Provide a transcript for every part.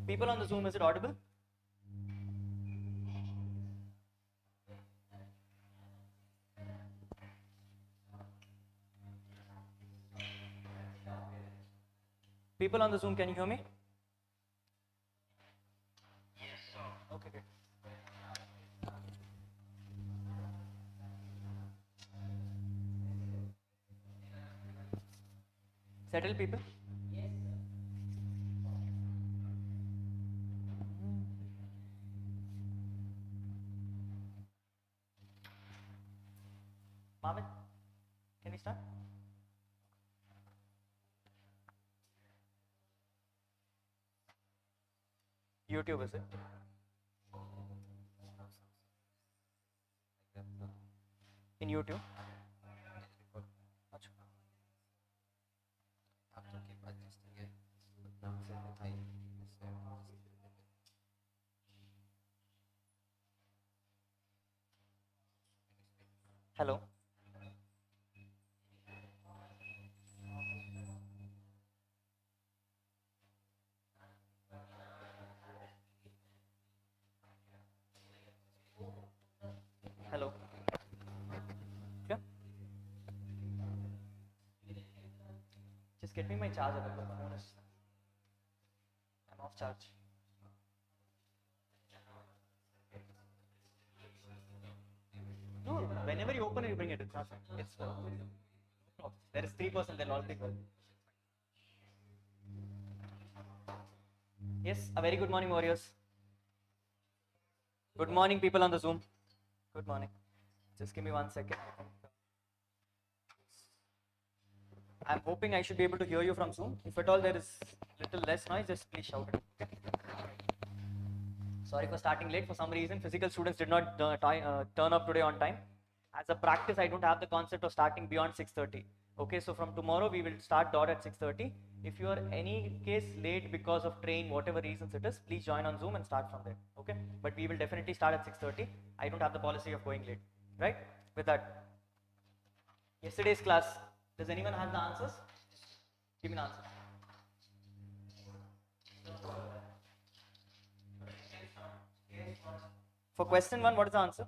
People on the Zoom, is it audible? People on the Zoom, can you hear me? Yes, sir. Okay, good. Settle, people? Yes, sir. Marvin, can we start? YouTube, is it? In YouTube? अच्छा. Hello. Hello. Yeah. Just get me my charger. The phone is. I'm off charge. No, whenever you open it, you bring it. It's not. It's. There is 3%. They'll all be good. Yes. A very good morning, warriors. Good morning, people on the Zoom. Good morning. Just give me 1 second. I'm hoping I should be able to hear you from Zoom. If at all there is little less noise, just please shout it. Okay? Sorry for starting late. For some reason, physical students did not turn up today on time. As a practice, I don't have the concept of starting beyond 6:30. Okay, so from tomorrow we will start dot at 6:30. If you are any case late because of train, whatever reasons it is, please join on Zoom and start from there. Okay, but we will definitely start at 6:30. I don't have the policy of going late. Right? With that, yesterday's class. Does anyone have the answers? Give me the answer. For question 1, what is the answer?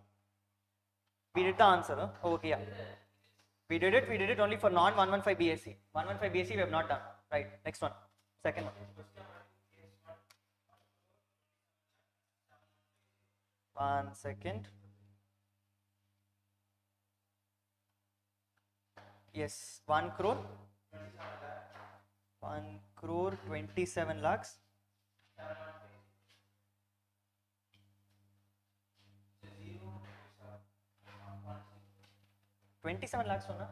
We did the answer, huh? Oh, okay, yeah. We did it only for non-115 BSc. 115 BSc we have not done. Right, next one. Second one. 1 second. Yes, 1 crore. 1 crore 27 lakhs. 27 lakhs சொன்னா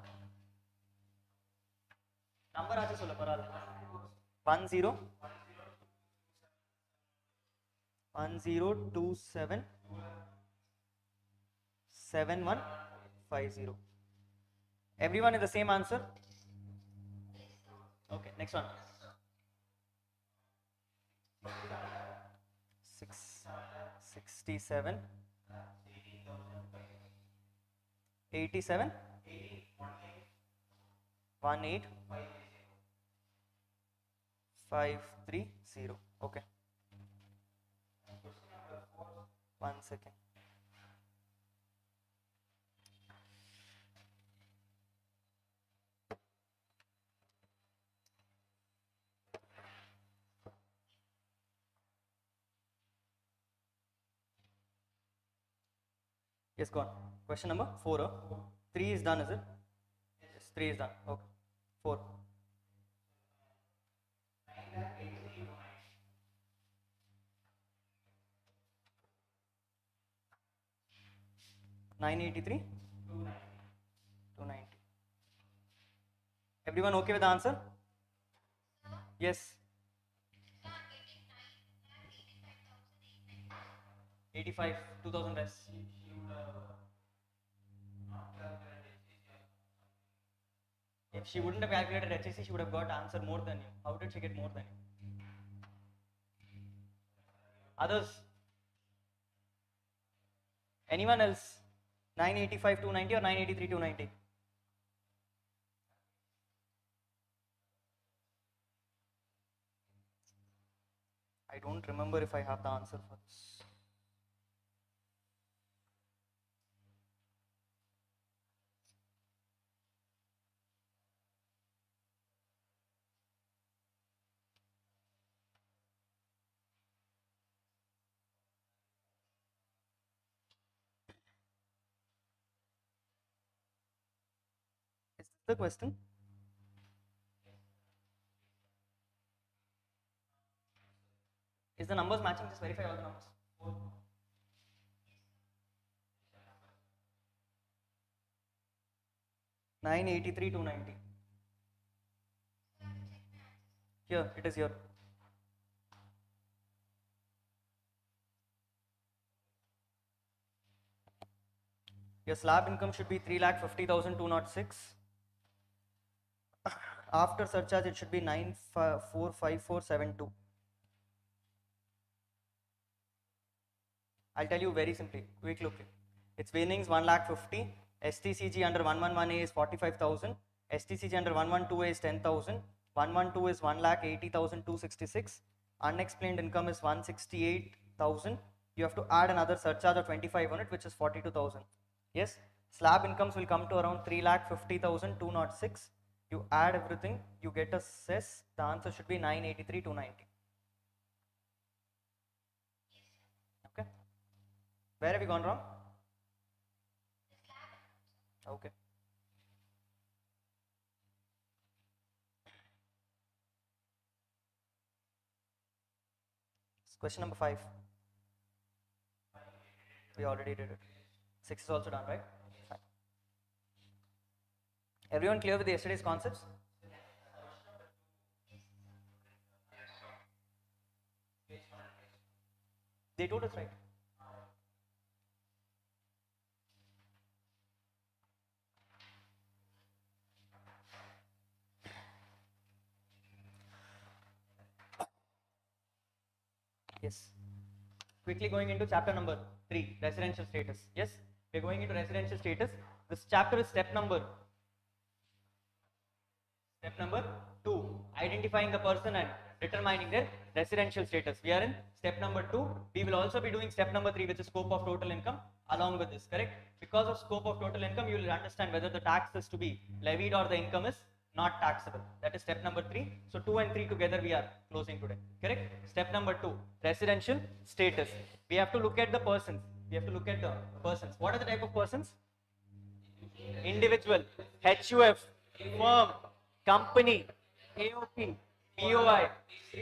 number ஆச்சு சொல்ல பரவாயில்ல 1027 7150. Everyone is the same answer? Okay, next one. 67 87 18530. Okay, 1 second. Yes, go on. Question number 4. 3 is done, is it? Yes, 3 is done. Okay. 4. 983 290. Everyone okay with the answer? Yes. 85 2000 less. If she wouldn't have calculated HSC, she would have got answer more than you. How did she get more than you? Others? Anyone else? 985 290 or 983 290? I I don't remember if I have the answer for this. Is this the question? Is the numbers matching? Just verify all the numbers. 983 290. Here, it is here. Your slab income should be 3,50,206. After surcharge, it should be 945472. I'll tell you very simply, quick look. Its winnings 1,50,000. STCG under 111A is 45,000. STCG under 112A is 10,000. 112 is 1,80,266. Unexplained income is 168,000. You have to add another surcharge of 25 on it, which is 42,000. Yes, slab incomes will come to around 3,50,206. You add everything, you get a cess. The answer should be 983,290. Okay. Where have we gone wrong? Okay. Question number 5. We already did it. 6 is also done, right? Fine. Everyone clear with yesterday's concepts? They told us, right? Yes. Quickly going into chapter number 3, residential status. Yes, we are going into residential status. This chapter is step number 2, identifying the person and determining their residential status. We are in step number 2. We will also be doing step number 3, which is scope of total income along with this, correct? Because of scope of total income, you will understand whether the tax is to be levied or the income is not taxable. That is step number 3. So 2 and 3 together we are closing today, correct? Step number 2, residential status. We have to look at the persons. What are the type of persons? Individual, HUF, firm, company, AOP, BOI,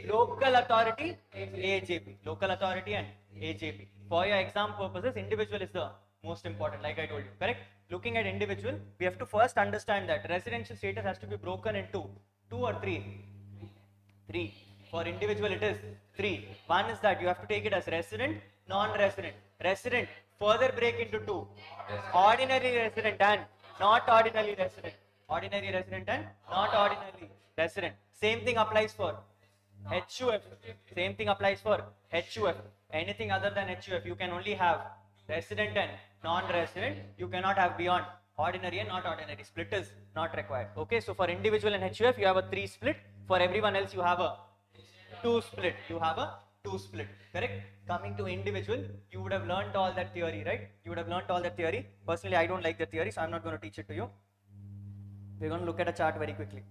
local authority, AJP. Local authority and AJP. For your exam purposes, individual is the most important, like I told you, correct? Looking at individual, we have to first understand that residential status has to be broken into 2 or 3. 3. For individual, it is 3. One is that you have to take it as resident, non-resident. Resident, further break into 2. Ordinary resident and not ordinary resident. Ordinary resident and not ordinary resident. Same thing applies for HUF. Same thing applies for HUF. Anything other than HUF, you can only have resident and non-resident. You cannot have beyond ordinary and not ordinary. Split is not required. Okay, so for individual and HUF, you have a 3 split. For everyone else, you have a 2 split. Correct? Coming to individual, you would have learned all that theory, right? Personally, I don't like the theory, so I'm not going to teach it to you. We're going to look at a chart very quickly.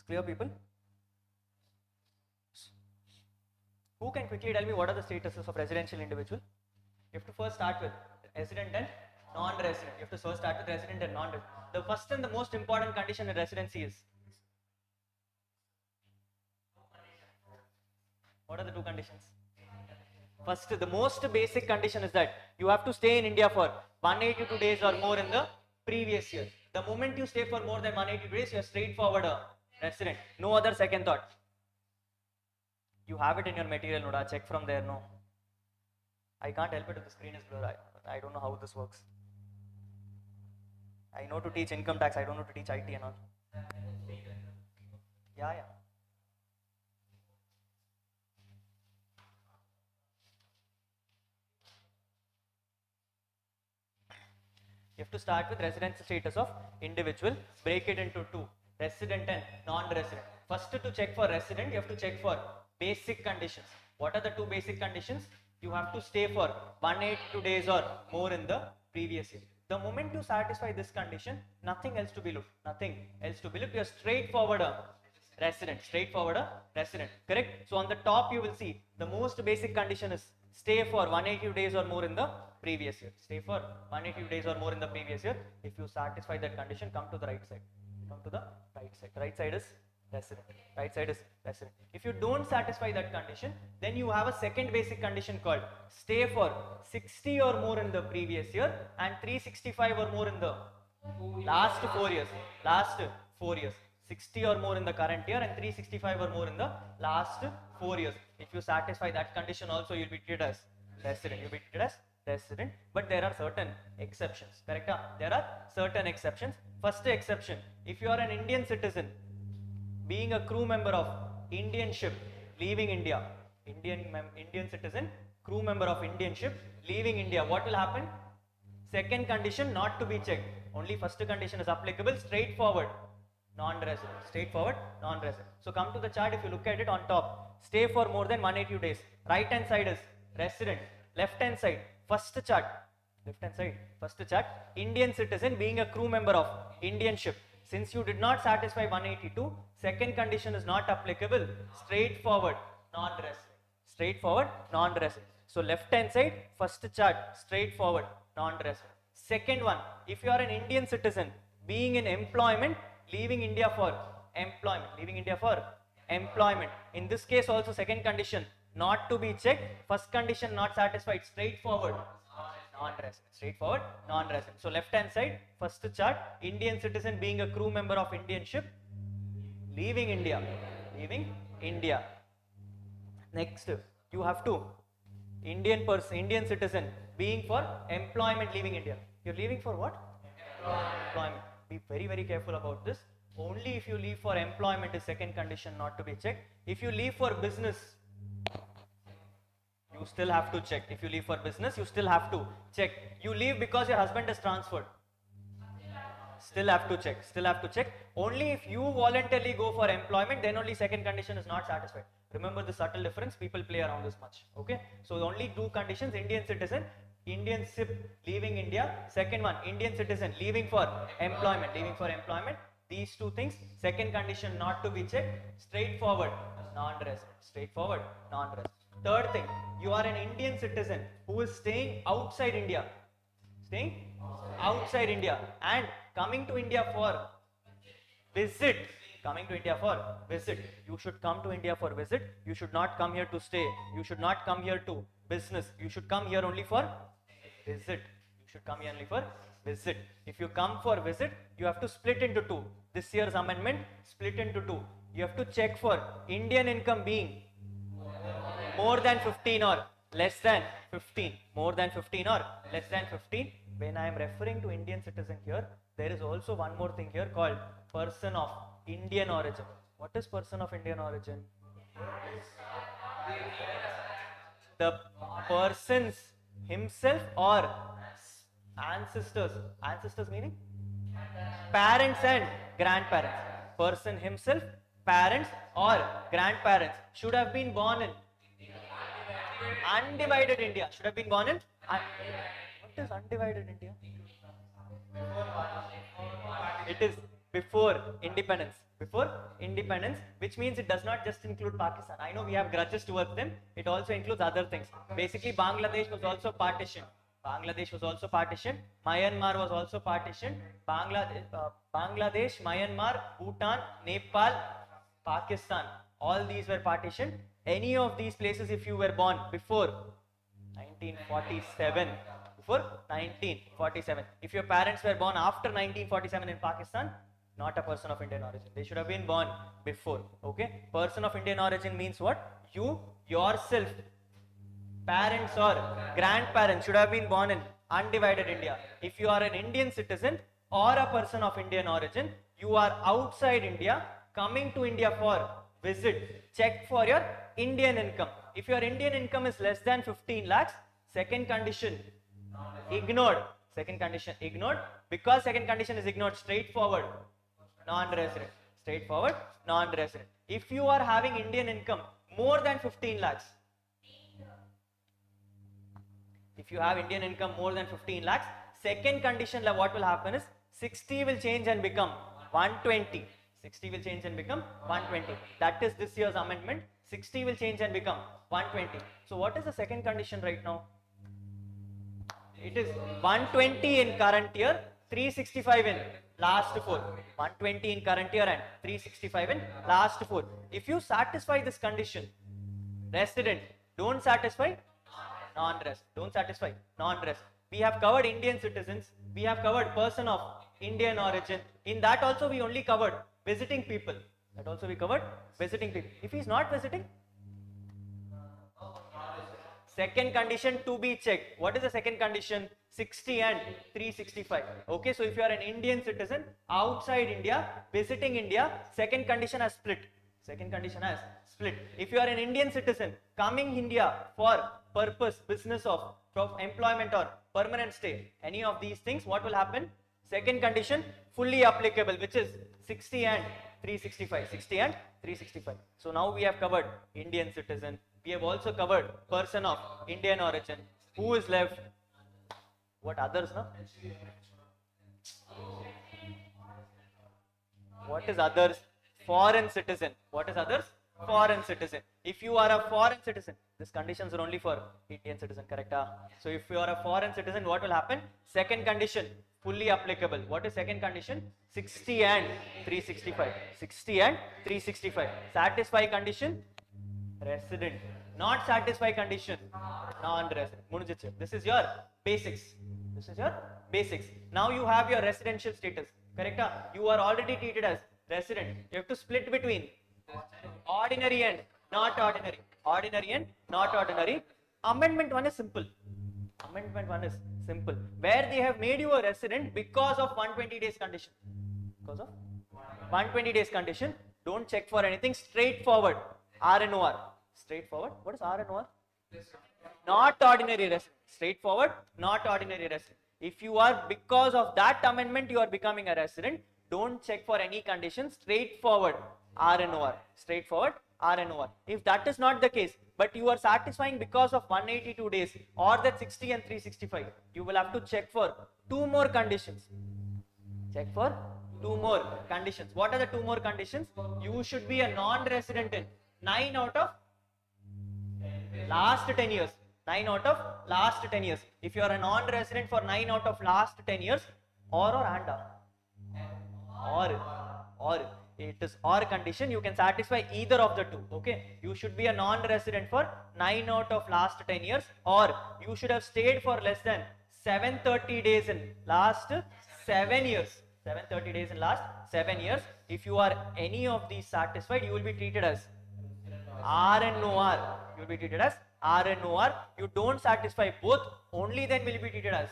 Clear, people? Who can quickly tell me what are the statuses of residential individual? You have to first start with resident and non-resident. The first and the most important condition in residency is, what are the 2 conditions? First, the most basic condition is that you have to stay in India for 182 days or more in the previous year. The moment you stay for more than 182 days, you are straightforward a resident. No other second thought. You have it in your material, Noda. Check from there, no. I can't help it if the screen is blurred. I don't know how this works. I know to teach income tax, I don't know to teach IT and all. Yeah. You have to start with residence status of individual, break it into two, resident and non-resident. First to check for resident, you have to check for basic conditions. What are the two basic conditions? You have to stay for 182 days or more in the previous year. The moment you satisfy this condition, nothing else to be looked, you're straightforward resident, correct? So on the top you will see the most basic condition is stay for 180 days or more in the previous year. Stay for 180 days or more in the previous year. If you satisfy that condition, come to the right side. Right side is resident. If you don't satisfy that condition, then you have a second basic condition called stay for 60 or more in the previous year and 365 or more in the last 4 years. 60 or more in the current year and 365 or more in the last 4 years. If you satisfy that condition also, you'll be treated as resident. But there are certain exceptions, correct? There are certain exceptions. First exception, if you are an Indian citizen, being a crew member of Indian ship, leaving India, Indian citizen, crew member of Indian ship, leaving India, what will happen? Second condition not to be checked. Only first condition is applicable, straightforward, non-resident. So come to the chart, if you look at it on top, stay for more than 180 days. Right hand side is resident, left hand side, first chart, Indian citizen being a crew member of Indian ship. Since you did not satisfy 182, second condition is not applicable, straightforward, non-resident. So left hand side, first chart, straightforward, non-resident. Second one, if you are an Indian citizen being in employment, leaving India for employment. In this case also second condition not to be checked, first condition not satisfied, straightforward, non-resident. So left hand side, first chart, Indian citizen being a crew member of Indian ship, leaving India. Next, you have to Indian citizen being for employment, leaving India. You're leaving for what? Employment. Be very, very careful about this. Only if you leave for employment is second condition not to be checked. If you leave for business, you still have to check. If you leave for business, you still have to check. You leave because your husband is transferred, still have to check. Only if you voluntarily go for employment, then only second condition is not satisfied. Remember the subtle difference, people play around this much, okay? So only two conditions, Indian citizen, Indian ship leaving India. Second one, Indian citizen leaving for employment. These two things, second condition not to be checked, straightforward, non-resident. Third thing, you are an Indian citizen who is staying outside India, and coming to India for visit. You should come to India for visit. You should not come here to stay. You should not come here to business. You should come here only for visit. If you come for visit, you have to split into two. This year's amendment, split into two. You have to check for Indian income being more than 15 or less than 15. When I am referring to Indian citizen here, there is also one more thing here called person of Indian origin. What is person of Indian origin? The person's himself or ancestors. Ancestors meaning? Parents and grandparents. Person himself, parents or grandparents should have been born in undivided India. What is undivided India? It is before independence, which means it does not just include Pakistan. I know we have grudges towards them, it also includes other things. Basically, Bangladesh was also partitioned. Myanmar was also partitioned. Bangladesh, Myanmar, Bhutan, Nepal, Pakistan, all these were partitioned. Any of these places, if you were born before 1947, if your parents were born after 1947 in Pakistan, not a person of Indian origin. They should have been born before, okay? Person of Indian origin means what? You yourself parents or grandparents should have been born in undivided India. If you are an Indian citizen or a person of Indian origin, you are outside India, coming to India for visit, check for your Indian income. If your Indian income is less than 15 lakhs, second condition ignored. Second condition ignored. Because second condition is ignored, straightforward, non-resident. Straightforward, non-resident. If you are having Indian income more than 15 lakhs, if you have Indian income more than 15 lakhs, second condition, what will happen is 60 will change and become 120. 60 will change and become 120. That is this year's amendment. 60 will change and become 120. So what is the second condition right now? It is 120 in current year, 365 in last 4. 120 in current year and 365 in last 4. If you satisfy this condition, resident, don't satisfy, non-resident. Don't satisfy, non-resident. We have covered Indian citizens. We have covered person of Indian origin. In that also we only covered visiting people. That also we covered visiting people. If he is not visiting, second condition to be checked. What is the second condition? 60 and 365. Okay, so if you are an Indian citizen outside India, visiting India, second condition has split. Second condition has split. If you are an Indian citizen coming India for purpose, business of employment or permanent stay, any of these things, what will happen? Second condition fully applicable, which is 60 and 365. 60 and 365. So now we have covered Indian citizen. We have also covered person of Indian origin. Who is left? What others now? What is others? Foreign citizen. What is others? Foreign citizen. If you are a foreign citizen, these conditions are only for Indian citizen, correct? So if you are a foreign citizen, what will happen? Second condition fully applicable. What is second condition? 60 and 365. 60 and 365. Satisfy condition? Resident. Not satisfy condition? Non-resident. This is your basics. This is your basics. Now you have your residential status, correct? You are already treated as resident. You have to split between ordinary and not ordinary. Ordinary and not ordinary. Amendment 1 is simple. Amendment 1 is simple. Where they have made you a resident because of 120 days condition. Because of 120 days condition. Don't check for anything. Straightforward. RNOR. Straightforward. What is RNOR? Not ordinary resident. Straightforward. Not ordinary resident. If you are, because of that amendment, you are becoming a resident, don't check for any conditions. Straightforward. RNOR. Straightforward. RNOR. If that is not the case, but you are satisfying because of 182 days or that 60 and 365, you will have to check for 2 more conditions. Check for 2 more conditions. What are the 2 more conditions? You should be a non-resident in 9 out of last 10 years. 9 out of last 10 years. If you are a non-resident for 9 out of last 10 years, or it is or condition, you can satisfy either of the 2. Okay, you should be a non-resident for 9 out of last 10 years, or you should have stayed for less than 730 days in last 7 years. 730 days in last 7 years. If you are any of these satisfied, you will be treated as RNOR. You will be treated as RNOR. You don't satisfy both, only then will you be treated as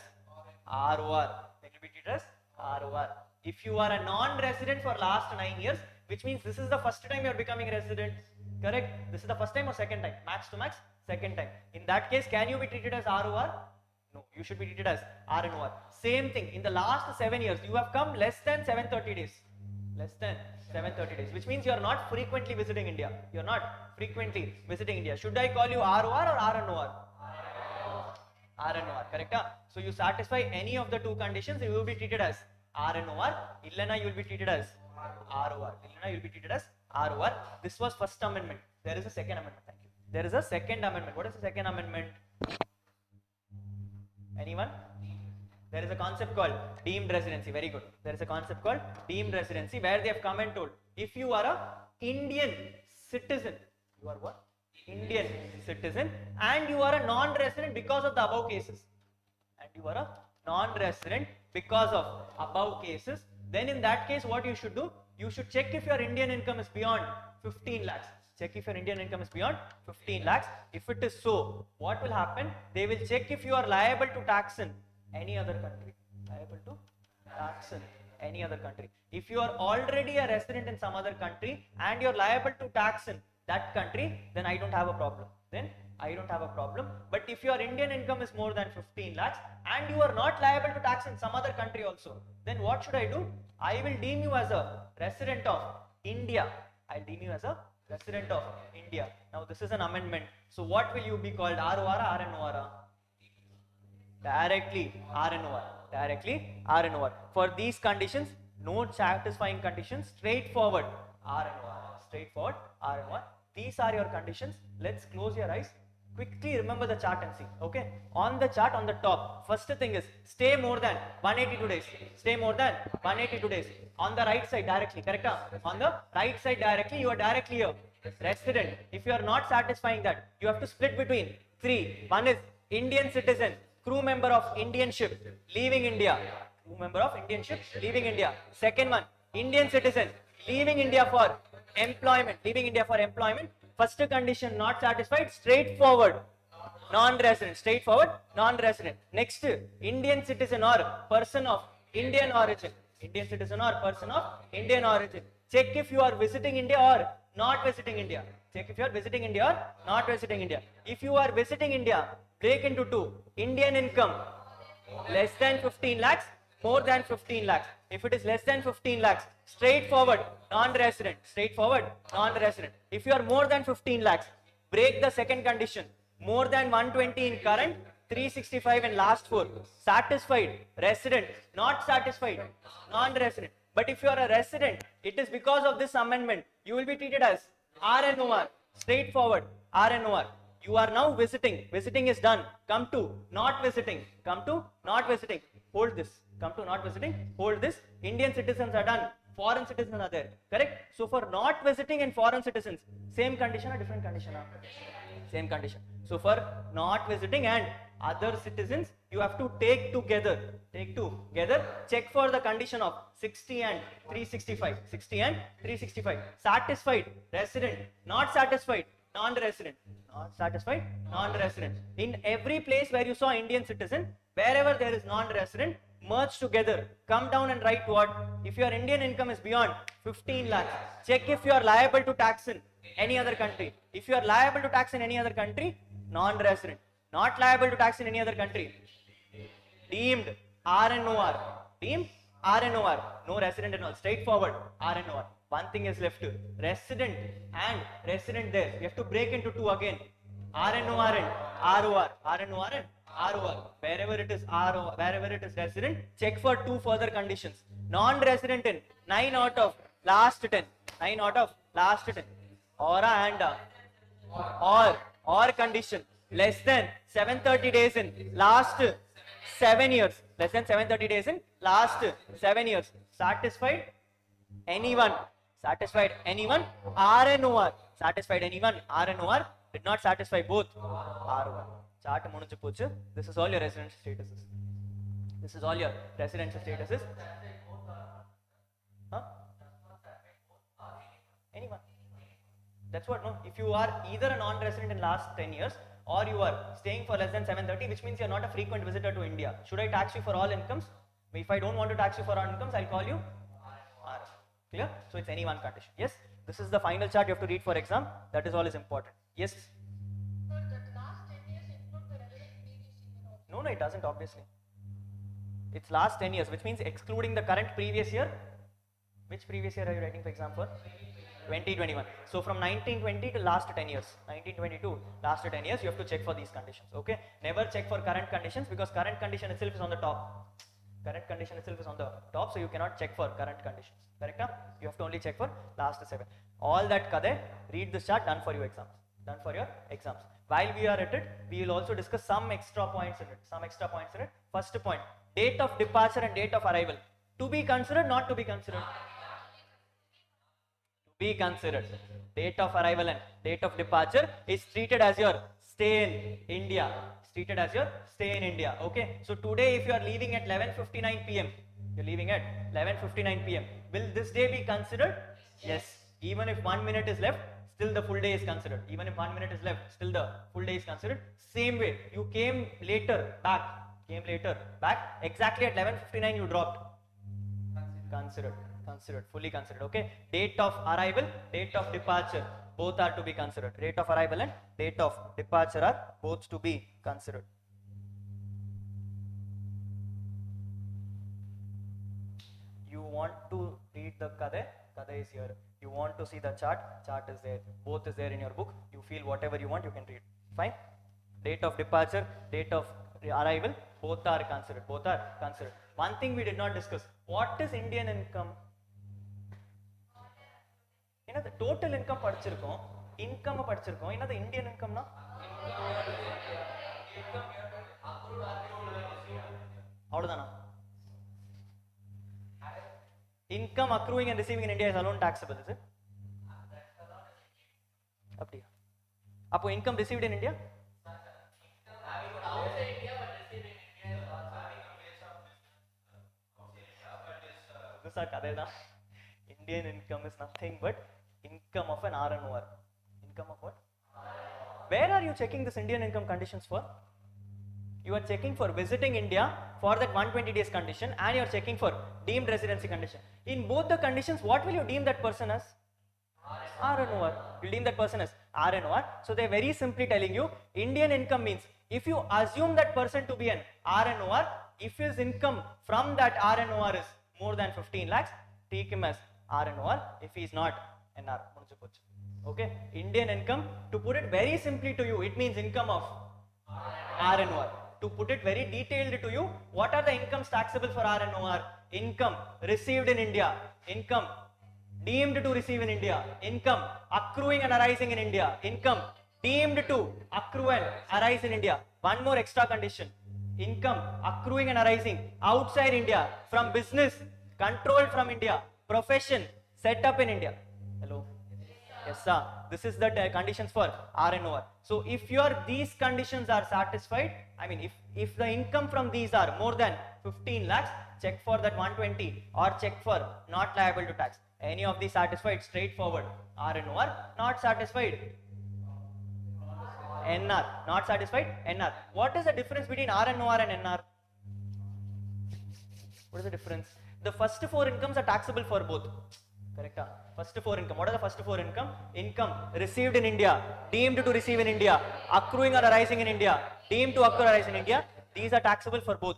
ROR. Then you will be treated as ROR. If you are a non-resident for last 9 years, which means this is the first time you are becoming resident, correct? This is the first time or second time? Max to max, second time. In that case, can you be treated as ROR? No, you should be treated as RNOR. Same thing, in the last 7 years, you have come less than 730 days. Less than 730 days, which means you are not frequently visiting India. You are not frequently visiting India. Should I call you ROR or RNOR? RNOR, correct? So you satisfy any of the 2 conditions, you will be treated as RNOR. Illana, you will be treated as ROR. Illana, you will be treated as ROR. This was first amendment. There is a second amendment. Thank you. There is a second amendment. What is the second amendment? Anyone? There is a concept called deemed residency. Very good. There is a concept called deemed residency where they have come and told, if you are a Indian citizen, you are what? Indian citizen, and you are a non-resident because of the above cases, and you are a non-resident because of above cases, then in that case what you should do? You should check if your Indian income is beyond 15 lakhs. Check if your Indian income is beyond 15 lakhs. If it is so, what will happen? They will check if you are liable to tax in any other country. Liable to tax in any other country. If you are already a resident in some other country and you're liable to tax in that country, then I don't have a problem. Then I don't have a problem. But if your Indian income is more than 15 lakhs and you are not liable to tax in some other country also, then what should I do? I will deem you as a resident of India. I'll deem you as a resident of India. Now this is an amendment. So what will you be called? ROR or RNOR? Directly RNOR. Directly RNOR. For these conditions, no satisfying conditions, straightforward RNOR. Straightforward RNOR. These are your conditions. Let's close your eyes. Quickly remember the chart and see. Okay. On the chart on the top, first thing is stay more than 182 days. Stay more than 182 days. On the right side directly, correct? On the right side directly, you are directly a resident. If you are not satisfying that, you have to split between three. One is Indian citizen, crew member of Indian ship leaving India. Crew member of Indian ship leaving India. Second one, Indian citizen leaving India for employment. Leaving India for employment. First condition not satisfied, straightforward non-resident. Straightforward non-resident. Next, Indian citizen or person of Indian origin. Indian citizen or person of Indian origin. Check if you are visiting India or not visiting India. Check if you are visiting India or not visiting India. If you are visiting India, break into two. Indian income less than 15 lakhs, more than 15 lakhs. If it is less than 15 lakhs, straightforward non-resident. Straightforward non-resident. If you are more than 15 lakhs, break the second condition. More than 120 in current, 365 in last four. Satisfied resident, not satisfied non-resident. But if you are a resident, it is because of this amendment. You will be treated as RNOR. Straightforward RNOR. You are now visiting. Visiting is done. Come to not visiting. Come to not visiting. Hold this. Come to not visiting. Hold this. Indian citizens are done. Foreign citizens are there. Correct? So for not visiting and foreign citizens, same condition or different condition? Same condition. So for not visiting and other citizens, you have to take together. Take together. Check for the condition of 60 and 365. 60 and 365. Satisfied resident. Not satisfied non-resident. Not satisfied non-resident. In every place where you saw Indian citizen, wherever there is non-resident, merge together. Come down and write what? If your Indian income is beyond 15 lakhs, check if you are liable to tax in any other country. If you are liable to tax in any other country, non-resident. Not liable to tax in any other country, deemed RNOR. Deemed RNOR. No resident and all. Straightforward RNOR. One thing is left. Resident and resident there. You have to break into two again. RNOR and ROR. RNOR and ROR. Wherever it is ROR, wherever it is resident, check for two further conditions. Non-resident in 9 out of last 10. 9 out of last 10. Aura and or condition. Less than 730 days in last 7 years. Less than 730 days in last 7 years. Satisfied anyone. Satisfied anyone. RNOR. Satisfied anyone. RNOR. Did not satisfy both. ROR. Chart mununchu pochu. This is all your residential statuses. This is all your residential statuses. Huh? Anyone. That's what, no? If you are either a non-resident in last 10 years or you are staying for less than 730, which means you are not a frequent visitor to India. Should I tax you for all incomes? If I don't want to tax you for all incomes, I'll call you R. Clear? So it's any one condition. Yes? This is the final chart you have to read for exam. That is all is important. Yes? No, it doesn't obviously. It's last 10 years, which means excluding the current previous year. Which previous year are you writing for exam for? 2021. So from 1920 to last 10 years. 1922 last 10 years, you have to check for these conditions. Okay? Never check for current conditions because current condition itself is on the top. Current condition itself is on the top, so you cannot check for current conditions. Correct? You have to only check for last 7. All that kade, read this chart, done for your exams. Done for your exams. While we are at it, we will also discuss some extra points in it. Some extra points in it. First point, date of departure and date of arrival. To be considered, not to be considered. To be considered. Date of arrival and date of departure is treated as your stay in India. It's treated as your stay in India. Okay. So today, if you are leaving at 11:59 p.m., you're leaving at 11:59 p.m. Will this day be considered? Yes. Even if 1 minute is left, still the full day is considered. Even if 1 minute is left, still the full day is considered. Same way, you came later back, exactly at 11:59 you dropped. Considered, fully considered. Okay. Date of arrival, date of departure, both are to be considered. Date of arrival and date of departure are both to be considered. You want to read the Kada is here. You want to see the chart is there. Both is there in your book. You feel whatever you want, you can read. Fine. Date of departure, date of arrival, both are considered. One thing we did not discuss. What is Indian income? The total income படிச்சிருக்கோம், income படிச்சிருக்கோம். என்னது Indian income னா? அவ்வளவுதானா? Income accruing and receiving in India is alone taxable, is it? அப்படியா? அப்போ income received in India? Indian income is nothing but income of an RNOR. Income of what? Where are you checking this Indian income conditions for? You are checking for visiting India for that 120 days condition, and you are checking for deemed residency condition. In both the conditions, what will you deem that person as? RNOR. You deem that person as RNOR. So they are very simply telling you Indian income means if you assume that person to be an RNOR, if his income from that RNOR is more than 15 lakhs, take him as RNOR. If he is not, NR. Okay. Indian income, to put it very simply to you, it means income of RNOR. To put it very detailed to you, what are the incomes taxable for RNOR? Income received in India, income deemed to receive in India, income accruing and arising in India, income deemed to accrue and arise in India. One more extra condition. Income accruing and arising outside India, from business controlled from India, profession set up in India. Hello? Yes, sir. This is the conditions for RNOR. So if these conditions are satisfied, I mean if the income from these are more than 15 lakhs, check for that 120 or check for not liable to tax. Any of these satisfied, straightforward. RNOR. Not satisfied, NR. Not satisfied, NR. What is the difference between RNOR and NR? What is the difference? The first four incomes are taxable for both. Correct? First four income. What are the first four income? Income received in India, deemed to receive in India, accruing or arising in India, deemed to occur or arise in India. These are taxable for both.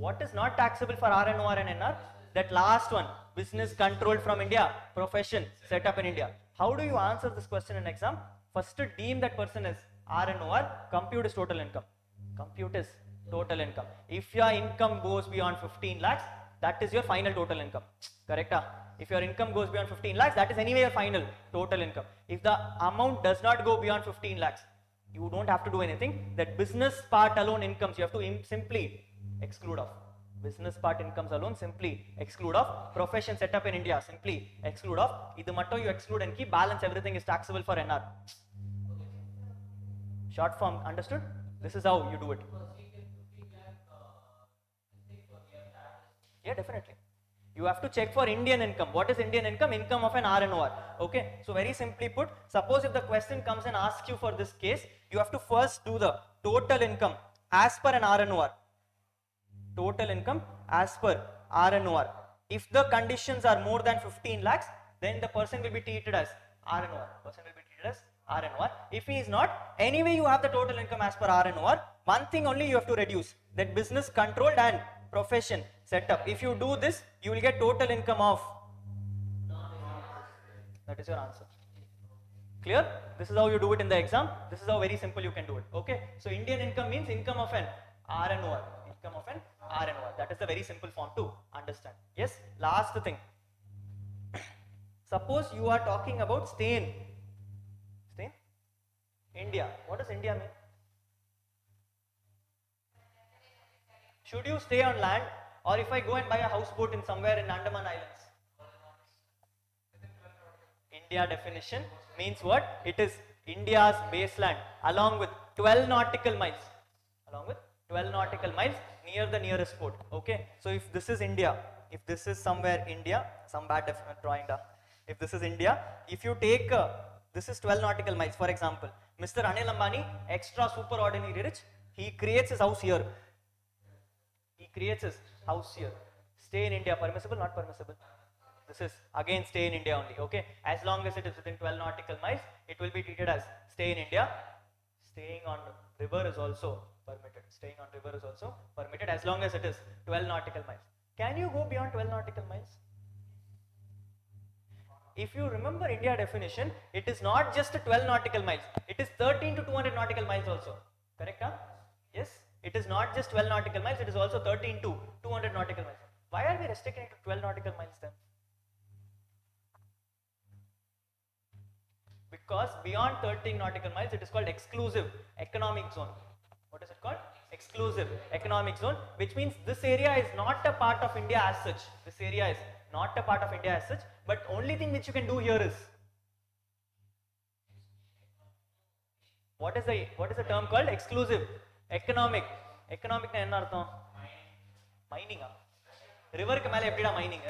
What is not taxable for RNOR and NR? That last one, business controlled from India, profession set up in India. How do you answer this question in exam? First deem that person as RNOR, compute his total income. Compute his total income. If your income goes beyond 15 lakhs, that is your final total income. Correct? If your income goes beyond 15 lakhs, that is anyway your final total income. If the amount does not go beyond 15 lakhs, you don't have to do anything. That business part alone incomes, you have to simply exclude off. Business part incomes alone simply exclude off. Profession set up in India, simply exclude off. Idu mattum you exclude and keep balance, everything is taxable for NR. Short form, understood? This is how you do it. Yeah, definitely. You have to check for Indian income. What is Indian income? Income of an RNOR. Okay. So very simply put, suppose if the question comes and asks you for this case, you have to first do the total income as per an RNOR. Total income as per RNOR. If the conditions are more than 15 lakhs, then the person will be treated as RNOR. Person will be treated as RNOR. If he is not, anyway you have the total income as per RNOR. One thing only you have to reduce, that business controlled and profession set up. If you do this, you will get total income of. That is your answer. Clear? This is how you do it in the exam. This is how very simple you can do it. Okay. So Indian income means income of an RNOR. Income of an RNOR. That is the very simple form to understand. Yes. Last thing. Suppose you are talking about stay in India. What does India mean? Should you stay on land, or if I go and buy a houseboat in somewhere in Andaman Islands? India definition means what? It is India's baseland along with 12 nautical miles. Along with 12 nautical miles near the nearest port. Okay. So if this is India, if this is somewhere India, some bad drawing down. If this is India, if you take This is 12 nautical miles. For example, Mr. Anil Ambani, extra superordinary rich, he creates his house here. He creates his house here. Stay in India, permissible, not permissible? This is again stay in India only, okay? As long as it is within 12 nautical miles, it will be treated as stay in India. Staying on river is also permitted. Staying on river is also permitted as long as it is 12 nautical miles. Can you go beyond 12 nautical miles? If you remember India definition, it is not just 12 nautical miles. It is 13 to 200 nautical miles also. Correct? Huh? Yes? It is not just 12 nautical miles, it is also 13 to 200 nautical miles. Why are we restricting it to 12 nautical miles then? Because beyond 13 nautical miles, it is called exclusive economic zone. What is it called? Exclusive economic zone, which means this area is not a part of India as such. This area is not a part of India as such, but only thing which you can do here is, what is the term called? Exclusive economic. Economic na enna artham? Mining. River ku mele eppida mining?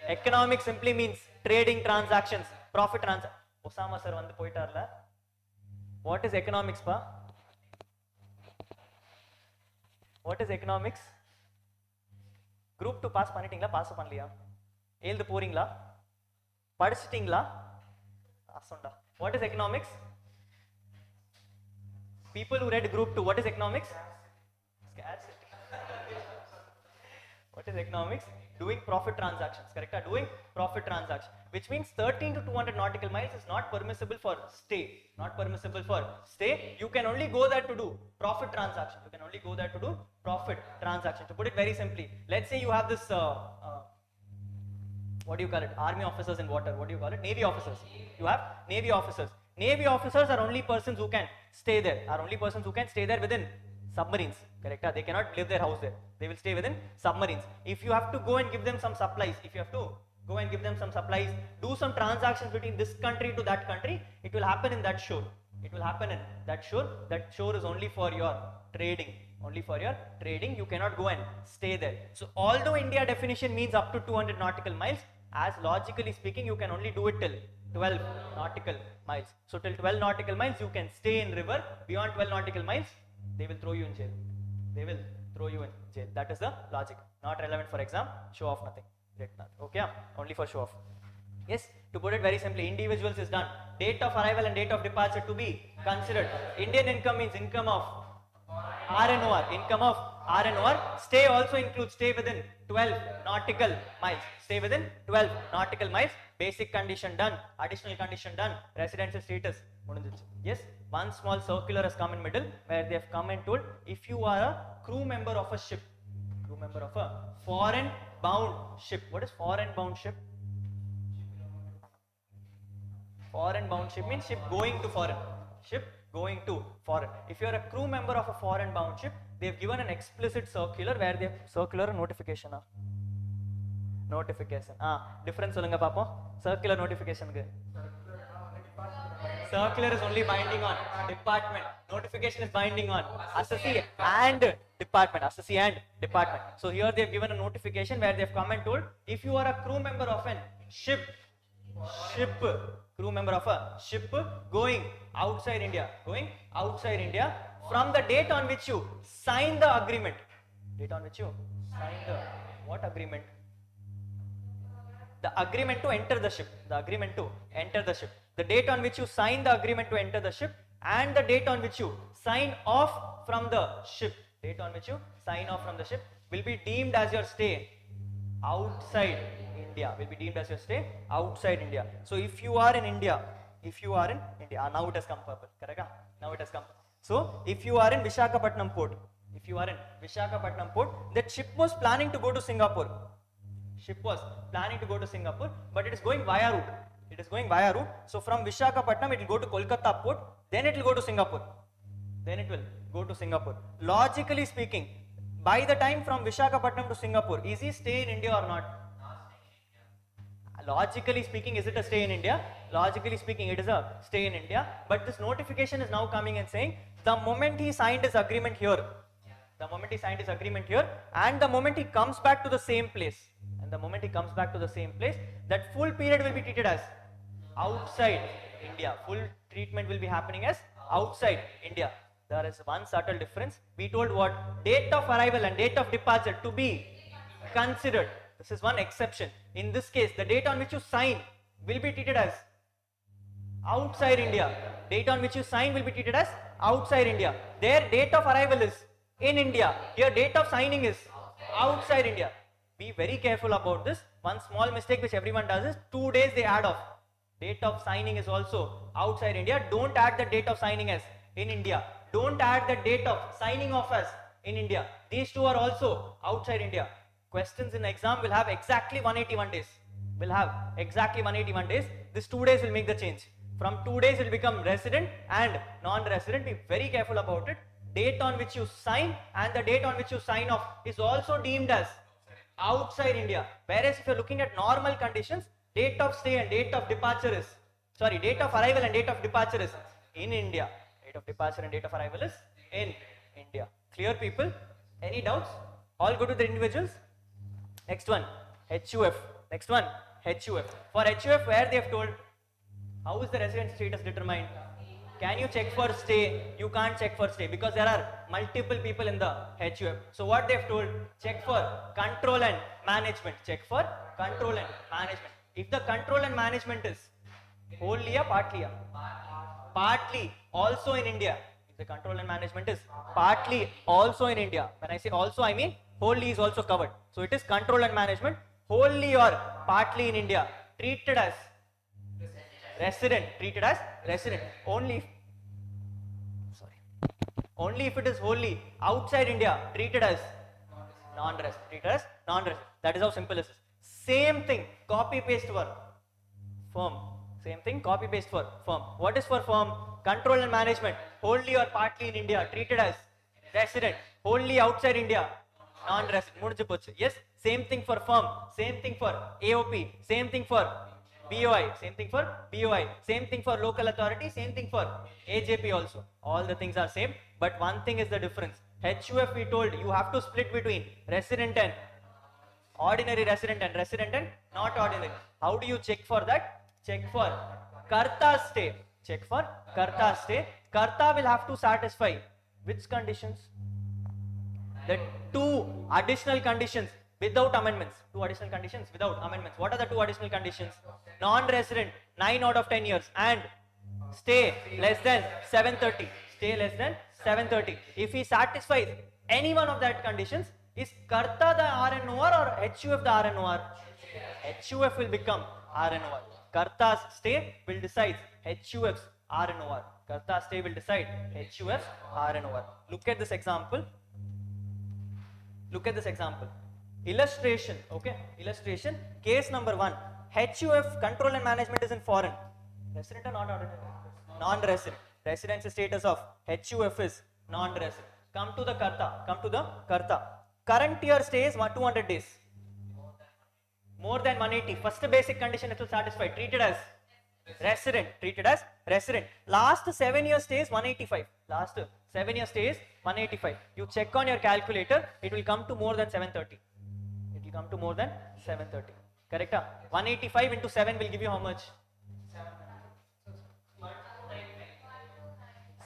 Economic simply means trading transactions, profit transactions. Osama sir vandu poitarla. What is economics pa? What is economics? Group 2 pass பண்ணிட்டீங்களா? Pass பண்ணலையா? எழுத போறீங்களா? படிச்சிட்டீங்களா? அசண்டா. What is economics? People who read group 2, what is economics? What is economics? Doing profit transactions, correct? Doing profit transactions, which means 13 to 200 nautical miles is not permissible for stay. Not permissible for stay. You can only go there to do profit transaction. You can only go there to do profit transaction. To put it very simply, let's say you have this, what do you call it? Army officers in water. What do you call it? Navy officers. You have Navy officers. Navy officers are only persons who can stay there. Are only persons who can stay there within submarines, correct? They cannot leave their house there. They will stay within submarines. If you have to go and give them some supplies, if you have to go and give them some supplies, do some transactions between this country to that country, it will happen in that shore. It will happen in that shore. That shore is only for your trading. Only for your trading. You cannot go and stay there. So although India definition means up to 200 nautical miles, as logically speaking, you can only do it till 12 nautical miles. So till 12 nautical miles, you can stay in river. Beyond 12 nautical miles, they will throw you in jail. They will throw you in jail. That is the logic. Not relevant for exam. Show off nothing. Okay, only for show off. Yes, to put it very simply, individuals is done. Date of arrival and date of departure to be considered. Indian income means income of RNOR. Income of RNOR. Stay also includes stay within 12 nautical miles. Stay within 12 nautical miles. Basic condition done. Additional condition done. Residential status. Yes, one small circular has come in middle where they have come and told if you are a crew member of a ship, crew member of a foreign bound ship. What is foreign bound ship? Foreign bound ship means ship going to foreign. Ship going to foreign. If you are a crew member of a foreign bound ship, they have given an explicit circular where they have circular notification. Notification. Difference solunga paapom. Circular notification ku. Circular is only binding on department. Notification is binding on assessee and department. Assessee and department. So here they have given a notification where they have come and told if you are a crew member of a ship, crew member of a ship going outside India, from the date on which you sign the agreement. Date on which you sign the what agreement? The agreement to enter the ship. The agreement to enter the ship. The date on which you sign the agreement to enter the ship and the date on which you sign off from the ship. Date on which you sign off from the ship will be deemed as your stay outside India. Will be deemed as your stay outside India. So if you are in India, now it has come purple, correct? Now it has come. So if you are in Visakhapatnam port, that ship was planning to go to Singapore. But it is going via route. So from Visakhapatnam it will go to Kolkata port, then it will go to Singapore. Logically speaking, by the time from Visakhapatnam to Singapore, is he stay in India or not? Logically speaking, is it a stay in India? Logically speaking, it is a stay in India. But this notification is now coming and saying, the moment he signed his agreement here, and the moment he comes back to the same place, that full period will be treated as outside India. Full treatment will be happening as outside India. There is one subtle difference. We told what? Date of arrival and date of departure to be considered. This is one exception. In this case, the date on which you sign will be treated as outside India. Date on which you sign will be treated as outside India. Their date of arrival is in India. Here date of signing is outside India. Be very careful about this. One small mistake which everyone does is 2 days they add off. Date of signing is also outside India. Don't add the date of signing as in India. Don't add the date of signing off as in India. These two are also outside India. Questions in exam will have exactly 181 days. Will have exactly 181 days. This 2 days will make the change. From 2 days it will become resident and non-resident. Be very careful about it. Date on which you sign and the date on which you sign off is also deemed as outside India. Whereas if you are looking at normal conditions, date of stay and date of departure is, date of arrival and date of departure is in India. Date of departure and date of arrival is in India. Clear, people? Any doubts? All good with the individuals? Next one, HUF. Next one, HUF. For HUF, where they have told, how is the resident status determined? Can you check for stay? You can't check for stay because there are multiple people in the HUF. So what they have told, check for control and management. Check for control and management. If the control and management is wholly or partly? Partly also in India. If the control and management is partly also in India. When I say also, I mean wholly is also covered. So it is control and management wholly or partly in India. Treated as resident. Treated as resident. Only if it is wholly outside India, treated as non-resident. Treated as non-resident. That is how simple it is. Same thing, copy paste for firm. Same thing, copy paste for firm. What is for firm? Control and management, wholly or partly in India, treated as resident. Wholly outside India, non-resident. Yes, same thing for firm. Same thing for AOP. Same thing for BOI. Same thing for BOI. Same thing for local authority. Same thing for AJP also. All the things are same. But one thing is the difference. HUF we told you have to split between resident and ordinary resident and not ordinary. How do you check for that? Check for Karta stay. Check for Karta stay. Karta will have to satisfy which conditions? The two additional conditions without amendments. Two additional conditions without amendments. What are the two additional conditions? Non-resident 9 out of 10 years and stay less than 730. Stay less than 730. If he satisfies any one of that conditions, is Karta the RNOR or HUF the RNOR? HUF will become RNOR. Karta's stay will decide HUF's RNOR. Karta's stay will decide HUF's RNOR. Look at this example. Look at this example. Illustration. Okay. Illustration. Case number 1. HUF control and management is in foreign. Resident or not ordinary? Non-resident. Residency status of HUF is non-resident. Come to the Karta. Current year stays 200 days. More than 180. First basic condition it will satisfy. Treated as resident. Treated as resident. Last 7 years stays 185. Last 7 years stays 185. You check on your calculator. It will come to more than 730. It will come to more than 730. Correct? 185 into 7 will give you how much?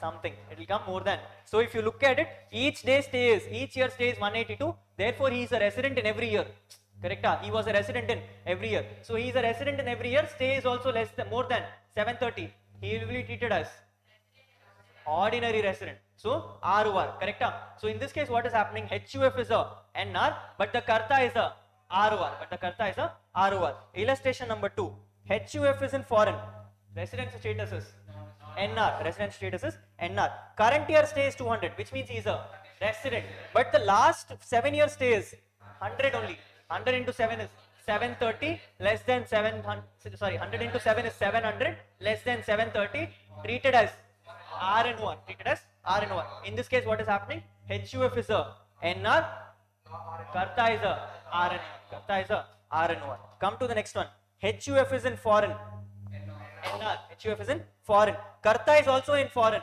Something. It will come more than. So if you look at it, each year stays 182. Therefore, he is a resident in every year. Correct? He was a resident in every year. So he is a resident in every year. Stay is also more than 730. He will be treated as ordinary resident. So ROR. Correct? So in this case, what is happening? HUF is a NR, but the Karta is a ROR. Illustration number 2. HUF is in foreign. Residence status is NR. Resident status is NR. Current year stay is 200, which means he is a resident. But the last 7 years stay is 100 only. 100 into 7 is 730 less than 700. 100 into 7 is 700 less than 730. Treated as RNOR. Treated as RNOR. In this case, what is happening? HUF is a NR. Karta is a RNOR. Karta is a RNOR. Come to the next one. HUF is in foreign. NR. HUF is in foreign. Karta is also in foreign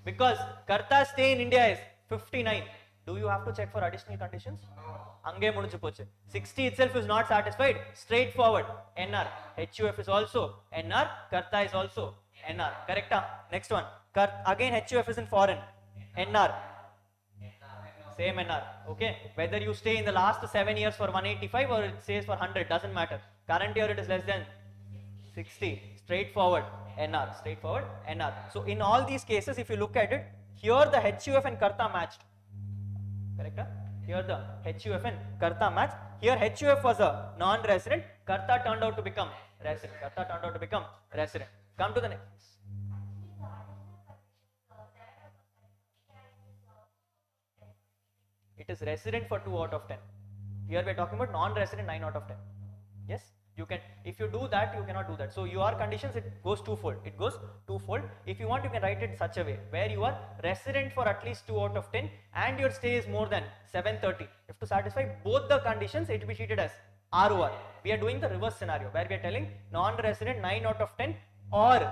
because Karta's stay in India is 59. Do you have to check for additional conditions? Ange mudinju pochu. 60 itself is not satisfied. Straightforward. NR. HUF is also NR. Karta is also NR. Correct? Next one. Again HUF is in foreign. NR. Same NR. Okay. Whether you stay in the last 7 years for 185 or it says for 100, doesn't matter. Current year it is less than 60. Straightforward. NR. Straightforward. NR. So in all these cases, if you look at it, here the HUF and Karta matched. Correct? Here the HUF and Karta matched. Here HUF was a non-resident. Karta turned out to become resident. Karta turned out to become resident. Come to the next. It is resident for 2 out of 10. Here we are talking about non-resident 9 out of 10. Yes? You can, if you do that, you cannot do that. So your conditions, it goes twofold. It goes twofold. If you want, you can write it in such a way where you are resident for at least 2 out of 10 and your stay is more than 730. If to satisfy both the conditions, it will be treated as ROR. We are doing the reverse scenario where we are telling non-resident 9 out of 10 or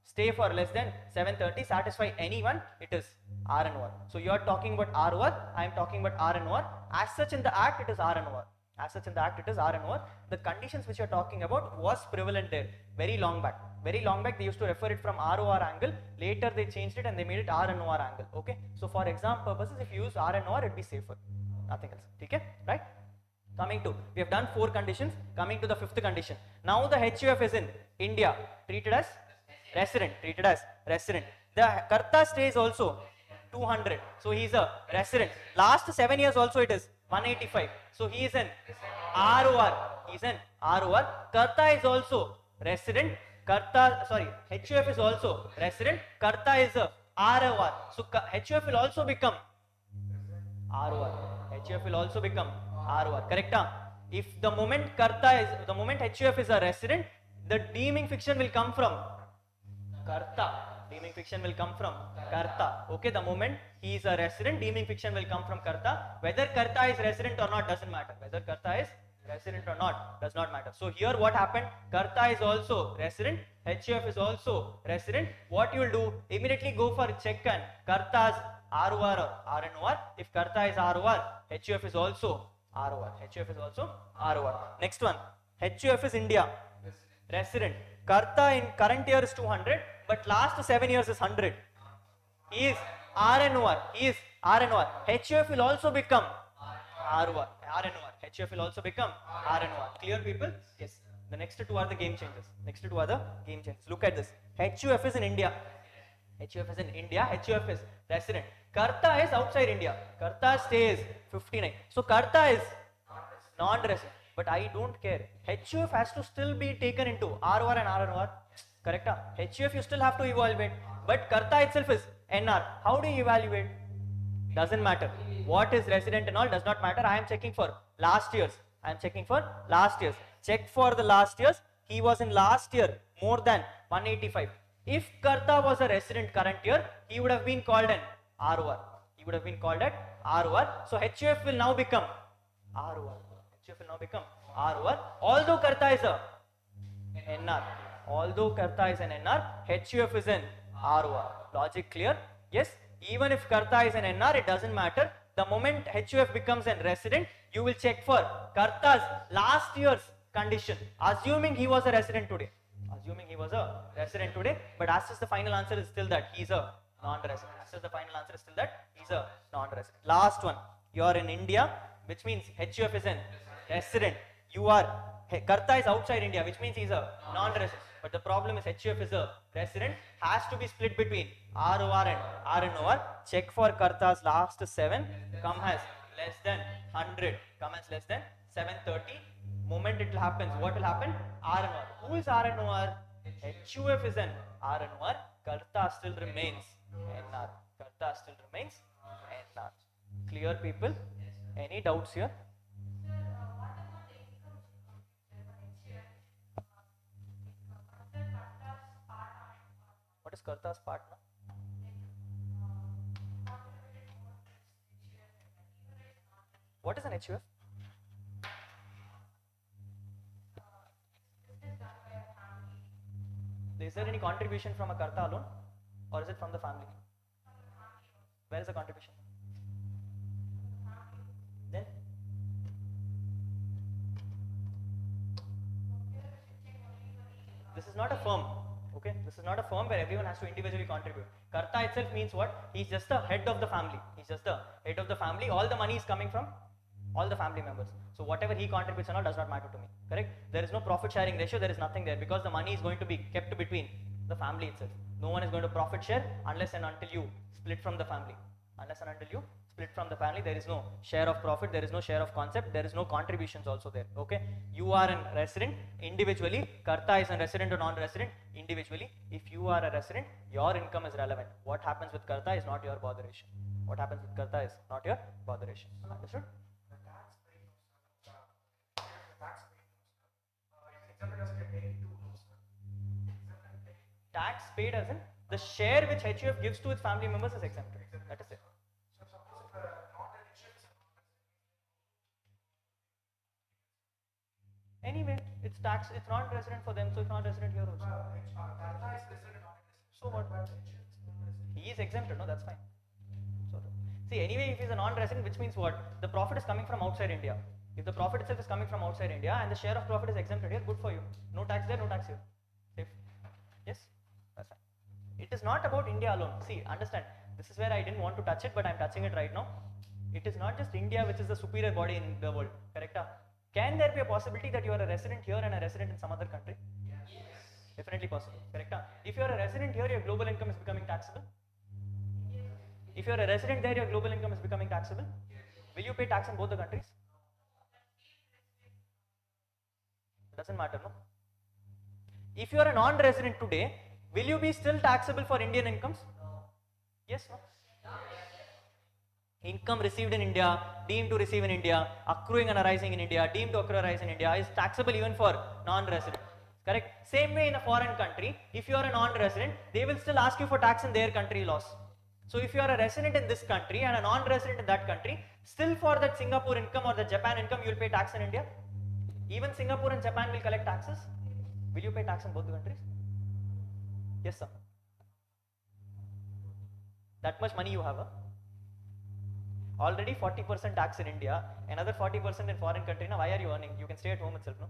stay for less than 730, satisfy anyone, it is R and OR. So you are talking about ROR, I am talking about R and OR. As such in the act, it is R and OR. As such in the act, it is R and OR. The conditions which you are talking about was prevalent there very long back. Very long back they used to refer it from ROR angle. Later they changed it and they made it R and OR angle. Okay. So for exam purposes, if you use R and OR, it will be safer. Nothing else. Okay. Right? Coming to, we have done 4 conditions. Coming to the 5th condition. Now the HUF is in India, treated as resident. Treated as resident. The Karta stays also 200. So he is a resident. Last 7 years also it is 185. So he is an ROR. He is an ROR. Karta is also resident. HUF is also resident. Karta is a ROR. So HUF will also become ROR. HUF will also become ROR. Correct? If the moment HUF is a resident, the deeming fiction will come from Karta. Deeming fiction will come from Karta. Okay, the moment he is a resident, deeming fiction will come from Karta. Whether Karta is resident or not doesn't matter. Whether Karta is resident or not does not matter. So here what happened? Karta is also resident. HUF is also resident. What you will do? Immediately go for check and Karta's ROR or RNOR. If Karta is ROR, HUF is also ROR. HUF is also ROR. Next one. HUF is India. Resident. Karta in current year is 200. But last 7 years is 100. He is RNOR. He is RNOR. HUF will also become ROR. RNOR. HUF will also become RNOR. Clear, people? Yes. The next 2 are the game changers. Next 2 are the game changers. Look at this. HUF is in India. HUF is in India. HUF is resident. Karta is outside India. Karta stays 59. So Karta is non-resident. But I don't care. HUF has to still be taken into ROR and RNOR. Correct? HUF you still have to evaluate, but Karta itself is NR. How do you evaluate? Doesn't matter. What is resident and all does not matter. I am checking for last years. I am checking for last years. Check for the last years. He was in last year more than 185. If Karta was a resident current year, he would have been called an ROR. He would have been called at ROR. So HUF will now become ROR. HUF will now become ROR. Although Karta is a NR. Although Karta is an NR, HUF is an ROR. Logic clear? Yes. Even if Karta is an NR, it doesn't matter. The moment HUF becomes a resident, you will check for Karta's last year's condition. Assuming he was a resident today. Assuming he was a resident today. But as such the final answer is still that he is a non-resident. As such the final answer is still that he is a non-resident. Last one. You are in India, which means HUF is an resident. Karta is outside India, which means he is a non-resident. But the problem is HUF is a resident, has to be split between ROR and RNOR. Check for Karta's last 7, come as less than 100, come as less than 730. Moment it will happen, what will happen? RNOR. Who is RNOR? HUF is an RNOR, Karta still remains NR. Karta still remains NR. Clear, people? Any doubts here? What is Karta's part now? What is an HUF? Is there any contribution from a Karta alone, or is it from the family? Where is the contribution? this is not a firm. Okay, this is not a firm where everyone has to individually contribute. Karta itself means what? He's just the head of the family. He's just the head of the family. All the money is coming from all the family members. So whatever he contributes and all does not matter to me. Correct? There is no profit sharing ratio. There is nothing there because the money is going to be kept between the family itself. No one is going to profit share unless and until you split from the family. Unless and until you split from the family, there is no share of profit, there is no share of concept, there is no contributions also there. Okay, you are a resident individually, Karta is a resident or non-resident individually. If you are a resident, your income is relevant. What happens with Karta is not your botheration. What happens with Karta is not your botheration. Understood? Tax paid as in the share which HUF gives to its family members is exempted. That is it. Anyway, it's tax, it's not resident for them, so it's not resident here also. So what? He is exempted, no, that's fine. So, see, anyway, if he's a non-resident, which means what? The profit is coming from outside India. If the profit itself is coming from outside India and the share of profit is exempted here, good for you. No tax there, no tax here. Safe? Yes? That's fine. It is not about India alone. See, understand, this is where I didn't want to touch it, but I'm touching it right now. It is not just India which is the superior body in the world, correct? Can there be a possibility that you are a resident here and a resident in some other country? Yes. Definitely possible, correct? If you are a resident here, your global income is becoming taxable. Yes. If you are a resident there, your global income is becoming taxable. Yes. Will you pay tax in both the countries? It doesn't matter, no? If you are a non-resident today, will you be still taxable for Indian incomes? No. Yes, no? Income received in India, deemed to receive in India, accruing and arising in India, deemed to accrue arise in India is taxable even for non-resident. Correct? Same way in a foreign country, if you are a non-resident, they will still ask you for tax in their country laws. So if you are a resident in this country and a non-resident in that country, still for that Singapore income or the Japan income, you will pay tax in India. Even Singapore and Japan will collect taxes. Will you pay tax in both the countries? Yes, sir. That much money you have, huh? Already 40% tax in India, another 40% in foreign country. Now, why are you earning? You can stay at home itself, no?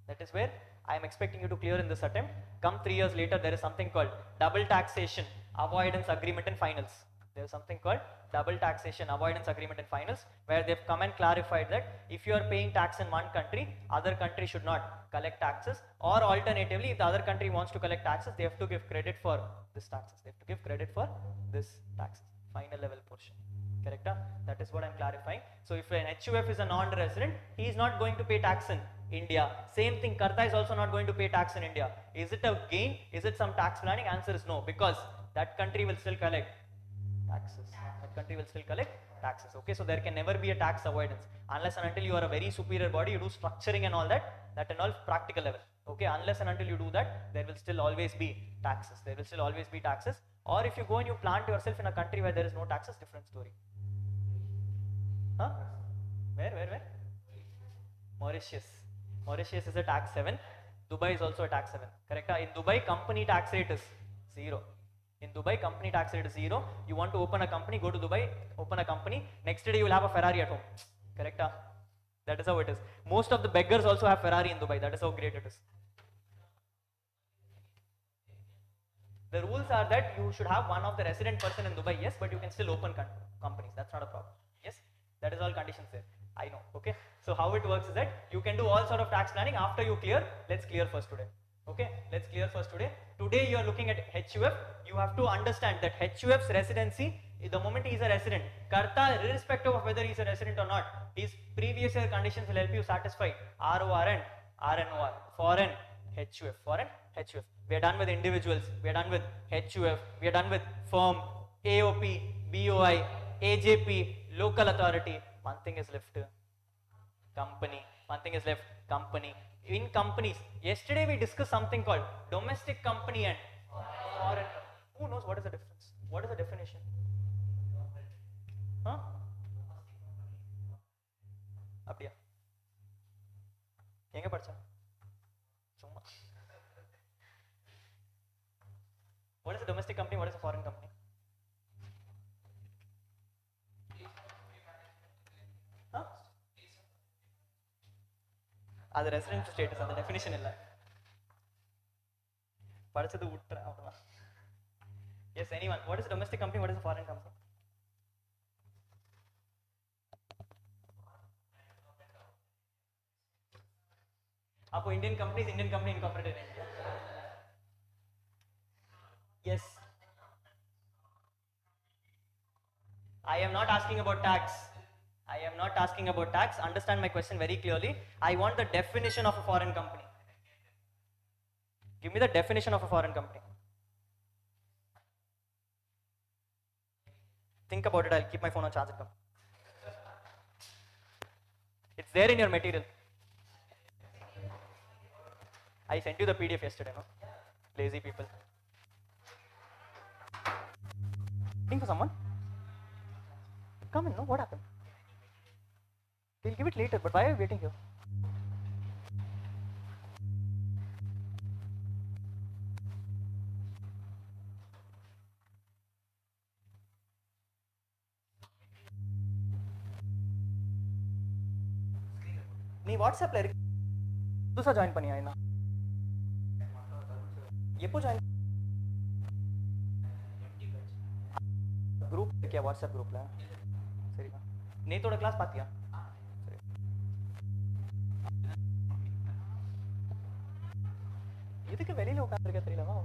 That is where I am expecting you to clear in this attempt. Come 3 years later, there is something called double taxation avoidance agreement in finals. There is something called double taxation avoidance agreement in finals, where they've come and clarified that if you are paying tax in one country, other country should not collect taxes, or alternatively, if the other country wants to collect taxes, they have to give credit for this taxes. They have to give credit for this taxes. Final level portion. Correct? That is what I am clarifying. So if an HUF is a non-resident, he is not going to pay tax in India. Same thing, Karta is also not going to pay tax in India. Is it a gain? Is it some tax planning? Answer is no, because that country will still collect taxes. That country will still collect taxes. Okay, so there can never be a tax avoidance unless and until you are a very superior body, you do structuring and all that and all practical level. Okay, unless and until you do that, there will still always be taxes. There will still always be taxes. Or if you go and you plant yourself in a country where there is no taxes, different story. Huh? Where? Mauritius. Mauritius is a tax 7. Dubai is also a tax 7. Correct? In Dubai, company tax rate is 0. In Dubai, company tax rate is 0. You want to open a company, go to Dubai, open a company. Next day, you will have a Ferrari at home. Correct? That is how it is. Most of the beggars also have Ferrari in Dubai. That is how great it is. The rules are that you should have one of the resident person in Dubai, yes, but you can still open companies. That's not a problem. Yes, that is all conditions there. I know. Okay. So how it works is that you can do all sort of tax planning after you clear. Let's clear first today. Okay, let's clear first today. Today you are looking at HUF. You have to understand that HUF's residency, the moment he is a resident, Karta, irrespective of whether he is a resident or not, his previous year conditions will help you satisfy ROR and RNOR. Foreign HUF, foreign HUF. We are done with individuals, we are done with HUF, we are done with firm, AOP, BOI, AJP, local authority. One thing is left, company. One thing is left, company. In companies, yesterday we discussed something called domestic company and foreign. Who knows what is the difference? What is the definition? Huh? Abdiya. Enga padcha? Summa. What is a domestic company? What is a foreign company? Huh? அது residential status, அந்த definition இல்லை. படிச்சது விட்டுறேன் அவ்வளோதான். Yes anyone, what is domestic company, what is foreign company? அப்போ Indian company incorporated in India. Yes. I am not asking about tax. Understand my question very clearly. I want the definition of a foreign company. Give me the definition of a foreign company. Think about it. I'll keep my phone on charge. It's there in your material. I sent you the PDF yesterday, no? Lazy people. Waiting for someone? Come in, no? What happened? We'll give it later, but why are you waiting here? நீ வாட்ஸ்அப்ல இருக்கு புதுசா join பண்ணியா? என்ன எப்போ join? Group இருக்கியா WhatsApp குரூப்ல? சரிப்பா. நேத்தோட கிளாஸ் பாத்தியா? சரி. எதுக்கு வெளியில உட்கார்ந்திருக்க தெரியலவா?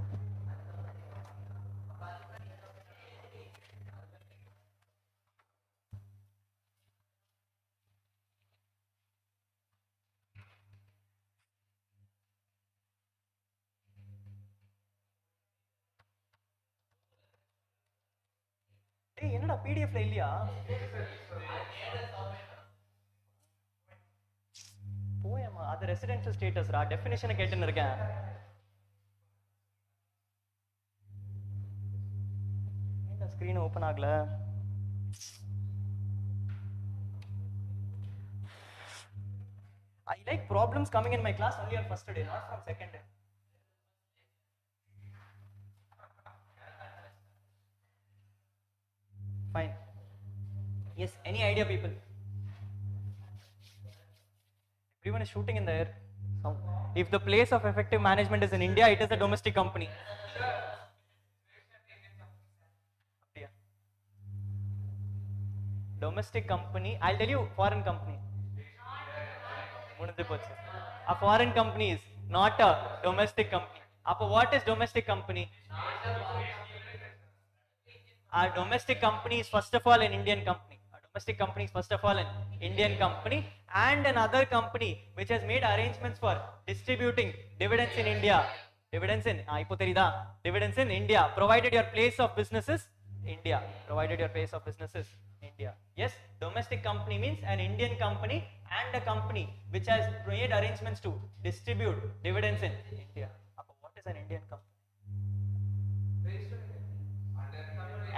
என்னடா பிடிஎஃப்ல இல்லையா? போயமா, அது ரெசிடென்ஷியல் ஸ்டேட்டஸ்ரா, டெஃபினிஷனை கேட்டுன்னு இருக்கேன். இந்த ஸ்கிரீன் ஓபன் ஆகல. I like problems coming in my class only on first day, not from second day. Fine. Yes, any idea, people? Everyone is shooting in the air. If the place of effective management is in India, it is a domestic company. Domestic company, I'll tell you, foreign company. A foreign company is not a domestic company. What is domestic company? Our domestic company is first of all an Indian company. And another company which has made arrangements for distributing dividends in India. Dividends in India, provided your place of business is India. Yes, domestic company means an Indian company and a company which has made arrangements to distribute dividends in India. What is an Indian company?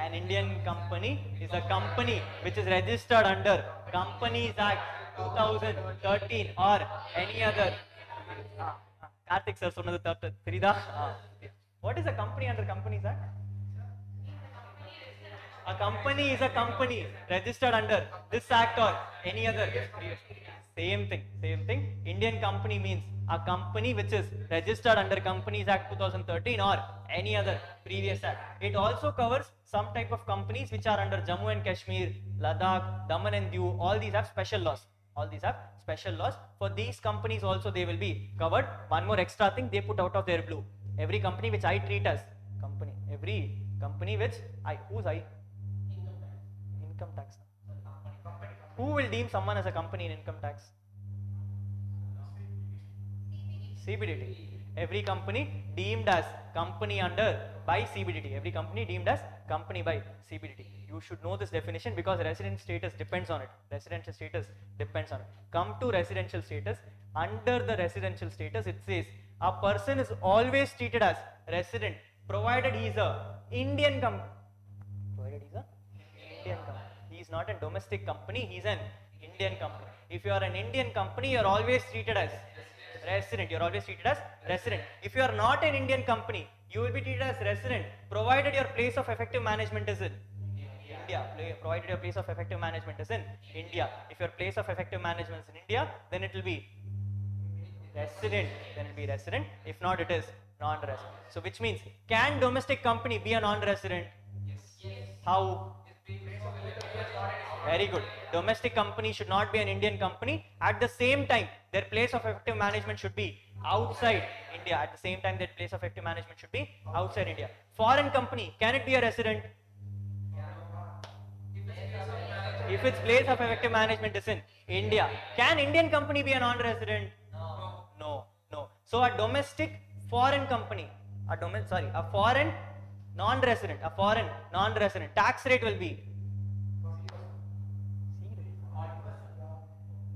An Indian company is a company which is registered under Companies Act 2013 or any other. Karthik sir சொன்னது தெரியுதா? What is a company under Companies Act? A company is a company registered under this act or any other. Same thing. Indian company means a company which is registered under Companies Act 2013 or any other previous act. It also covers some type of companies which are under Jammu and Kashmir, Ladakh, Daman and Diu. All these have special laws. For these companies also they will be covered. One more extra thing they put out of their blue. Every company which I treat as company, every company which who's I? Income tax. Who will deem someone as a company in income tax? CBDT. Every company deemed as company by CBDT. Every company deemed as company by CBDT. You should know this definition because resident status depends on it. Come to residential status. Under the residential status, it says a person is always treated as resident provided he is a Indian company. He is not a domestic company, he is an Indian company. If you are an Indian company, you are always treated as resident. If you are not an Indian company, you will be treated as resident provided your place of effective management is in India. If your place of effective management is in India, then it will be Resident, then it will be resident. If not, it is non-resident. So which means, can domestic company be a non-resident? Yes. How? Very good. Domestic company should not be an Indian company. At the same time, their place of effective management should be outside India. At the same time, their place of effective management should be outside India. Foreign company, can it be a resident? If its place of effective management is in India, can Indian company be a non-resident? No, no. So a domestic foreign company, a foreign non-resident, tax rate will be,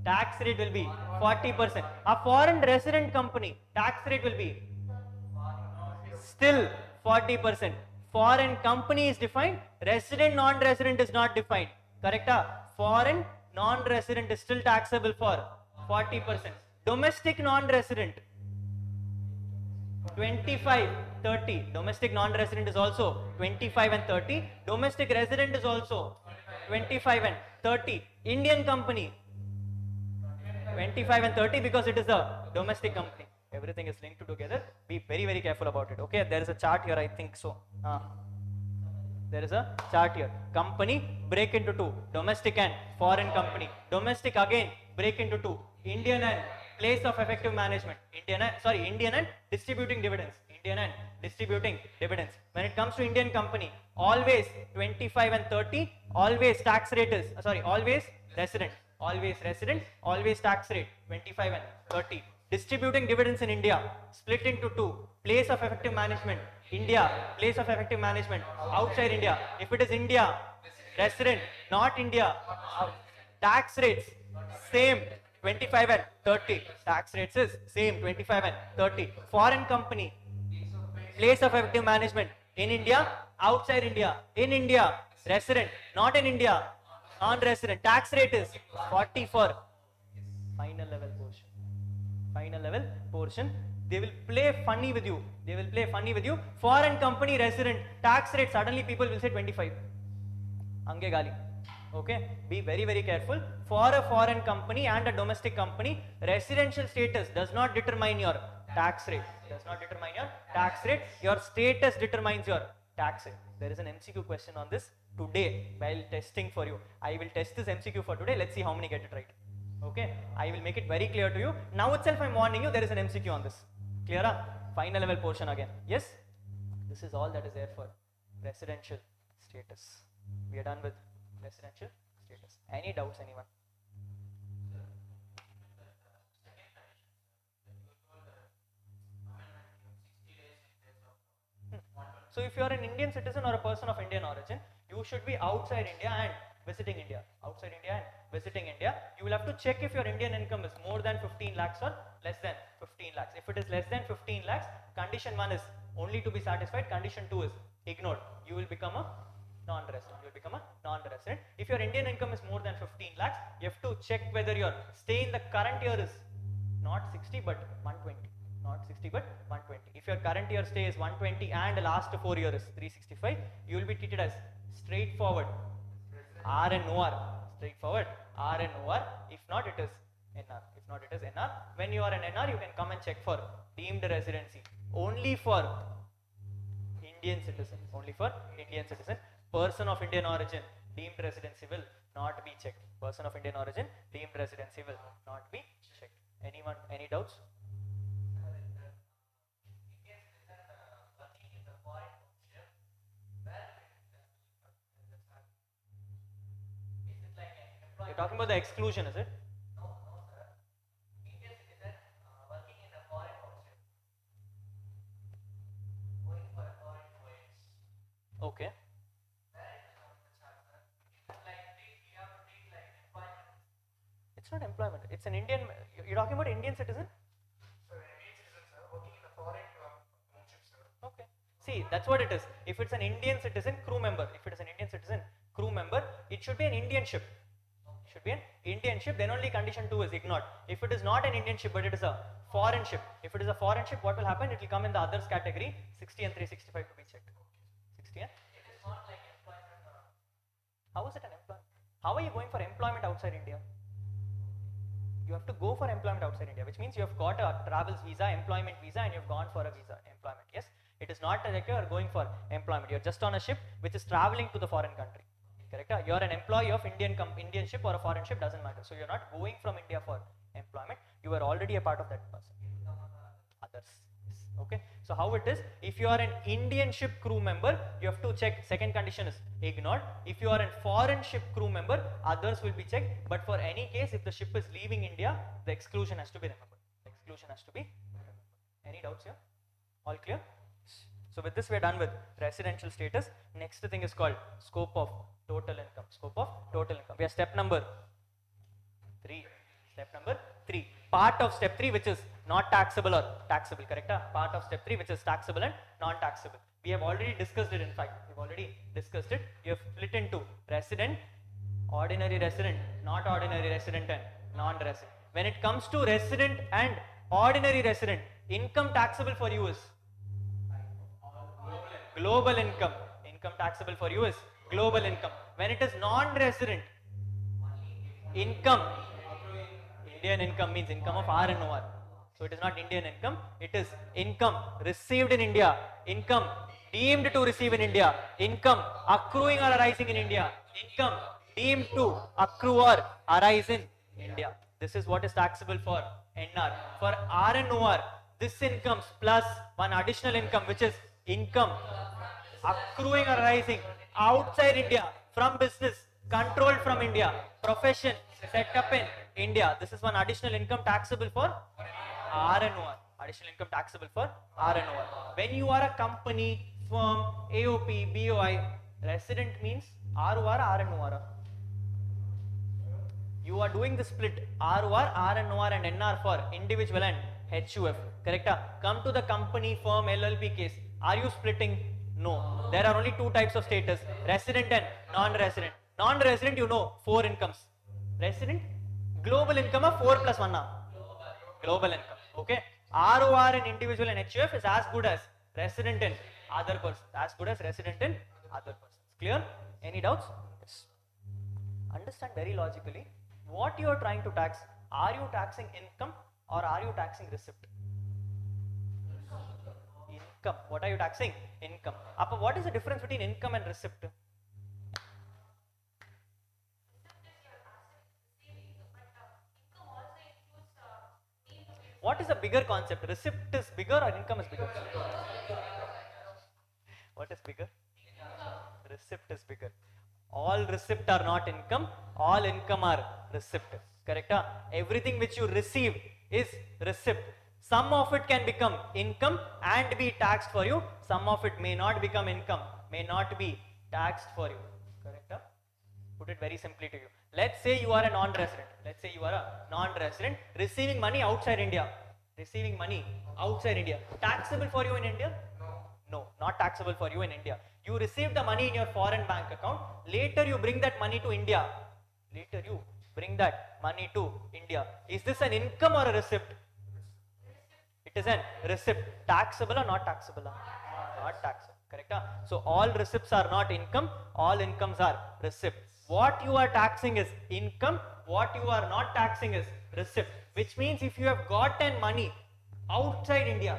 tax rate will be 40%. A foreign resident company, tax rate will be still 40%. Foreign company is defined, resident non-resident is not defined. Correct? Foreign non-resident is still taxable for 40%. Domestic non-resident 25, 30. Domestic non-resident is also 25 and 30. Domestic resident is also 25 and 30. Indian company 25 and 30 because it is a domestic company. Everything is linked together. Be very, very careful about it. Okay, there is a chart here, I think so. There is a chart here. Company break into two, domestic and foreign company. Domestic again break into two, Indian and place of effective management. Indian and distributing dividends. Indian and distributing dividends. When it comes to Indian company, always 25 and 30, always tax rate is, always resident. Always resident, always tax rate 25 and 30. Distributing dividends in India, split into two. Place of effective management, India. Place of effective management, outside India. If it is India, resident, not India. Tax rates, same 25 and 30. Tax rates is same 25 and 30. Foreign company, place of effective management, in India, outside India. In India, resident, not in India. Non-resident, tax rate is 40 for final level portion. Final level portion. They will play funny with you. They will play funny with you. Foreign company resident, tax rate, suddenly people will say 25. Ange gali. Okay, be very, very careful. For a foreign company and a domestic company, residential status does not determine your tax rate. Does not determine your tax rate. Your status determines your tax rate. There is an MCQ question on this today while testing for you. I will test this MCQ for today. Let's see how many get it right. Okay, I will make it very clear to you. Now itself I'm warning you, there is an MCQ on this. Clear? Final level portion again. Yes? This is all that is there for residential status. We are done with residential status. Any doubts, anyone? So if you are an Indian citizen or a person of Indian origin, you should be outside India and visiting India. Outside India and visiting India. You will have to check if your Indian income is more than 15 lakhs or less than 15 lakhs. If it is less than 15 lakhs, condition 1 is only to be satisfied. Condition 2 is ignored. You will become a non-resident. You will become a non-resident. If your Indian income is more than 15 lakhs, you have to check whether your stay in the current year is not 60 but 120. Not 60 but 120. If your current year stay is 120 and the last 4 years is 365, you will be treated as straightforward R and OR. Straightforward R and OR. If not, it is NR. If not, it is NR. When you are an NR, you can come and check for deemed residency. Only for Indian citizen. Only for Indian citizen. Person of Indian origin, deemed residency will not be checked. Person of Indian origin, deemed residency will not be checked. Anyone, any doubts? You're talking about the exclusion, is it? No, no, sir. Indian citizen working in a foreign country, going for a foreign voyage. Okay. Where it is on the chart, sir. It's like you have to treat like employment. It's not employment. It's an Indian. You're talking about Indian citizen? So an Indian citizen, sir, working in a foreign ownership, sir. Okay. See, that's what it is. If it's an Indian citizen, crew member. If it is an Indian citizen, crew member, it should be an Indian ship. Should be an Indian ship, then only condition 2 is ignored. If it is not an Indian ship but it is a foreign ship, if it is a foreign ship, what will happen? It will come in the others category, 60 and 365 to be checked. 60 and? It is not like employment. How is it an employment? How are you going for employment outside India? You have to go for employment outside India, which means you have got a travels visa, employment visa, and you've gone for a visa, employment. Yes, it is not like you are going for employment. You're just on a ship which is traveling to the foreign country. Correct? You're an employee of Indian ship or a foreign ship, doesn't matter. So you're not going from India for employment. You are already a part of that person. Others. Yes. Okay. So how it is? If you are an Indian ship crew member, you have to check. Second condition is ignored. If you are a foreign ship crew member, others will be checked. But for any case, if the ship is leaving India, the exclusion has to be remembered. The exclusion has to be remembered. Any doubts here? All clear? So with this we are done with residential status. Next thing is called scope of total income. Scope of total income. We are step number 3. Step number 3. Part of step 3 which is not taxable or taxable. Correct? Part of step 3 which is taxable and non-taxable. We have already discussed it. In fact, we have already discussed it. You have split into resident, ordinary resident, not ordinary resident, and non-resident. When it comes to resident and ordinary resident, income taxable for you is global income. Income taxable for you is global income. When it is non-resident, income, Indian income means income of R and OR. So it is not Indian income, it is income received in India, income deemed to receive in India, income accruing or arising in India, income deemed to accrue or arise in India. This is what is taxable for NR. For R and OR, this incomes plus one additional income which is income accruing or arising outside India from business controlled from India, profession set up in India. This is one additional income taxable for R and OR. Additional income taxable for R and OR. When you are a company, firm, AOP, BOI, resident means ROR, R and OR. You are doing the split ROR, R and OR and NR for individual and HUF. Correct? Come to the company, firm, LLP case. Are you splitting? No. There are only two types of status, resident and non-resident. Non-resident, you know, 4 incomes. Resident, global income of 4 plus 1 now. Global income. Okay. ROR in individual and HUF is as good as resident in other persons. As good as resident in other persons. Clear? Any doubts? Yes. Understand very logically what you are trying to tax. Are you taxing income or are you taxing receipt? Income. What are you taxing? Income. Appa, what is the difference between income and receipt? What is the bigger concept? Receipt is bigger or income is bigger? What is bigger? Receipt is bigger. All receipt are not income, all income are receipt. Correct? Everything which you receive is receipt. Some of it can become income and be taxed for you. Some of it may not become income, may not be taxed for you. Correct? Put it very simply to you. Let's say you are a non-resident. Let's say you are a non-resident receiving money outside India. Receiving money outside India. Taxable for you in India? No, not taxable for you in India. You receive the money in your foreign bank account. Later you bring that money to India. Later you bring that money to India. Is this an income or a receipt? It is an receipt. Taxable or not taxable? Not taxable. Correct? So all receipts are not income. All incomes are receipts. What you are taxing is income. What you are not taxing is receipt. Which means if you have gotten money outside India,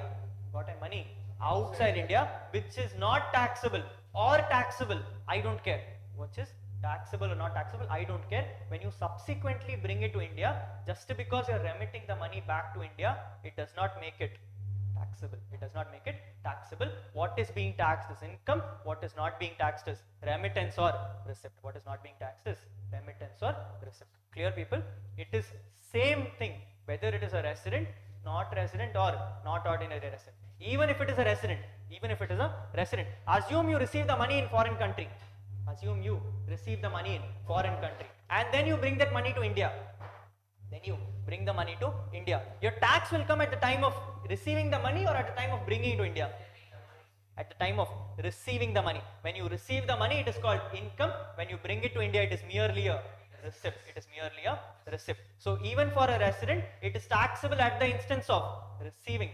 which is not taxable or taxable, I don't care. Which is taxable or not taxable, I don't care. When you subsequently bring it to India, just because you are remitting the money back to India, it does not make it taxable. It does not make it taxable. What is being taxed is income. What is not being taxed is remittance or receipt. What is not being taxed is remittance or receipt. Clear, people? It is same thing whether it is a resident, not resident or not ordinary resident. Even if it is a resident, assume you receive the money in foreign country. Assume you receive the money in foreign country and then you bring that money to India. Your tax will come at the time of receiving the money or at the time of bringing it to India? At the time of receiving the money. When you receive the money, it is called income. When you bring it to India, it is merely a receipt. So even for a resident, it is taxable at the instance of receiving.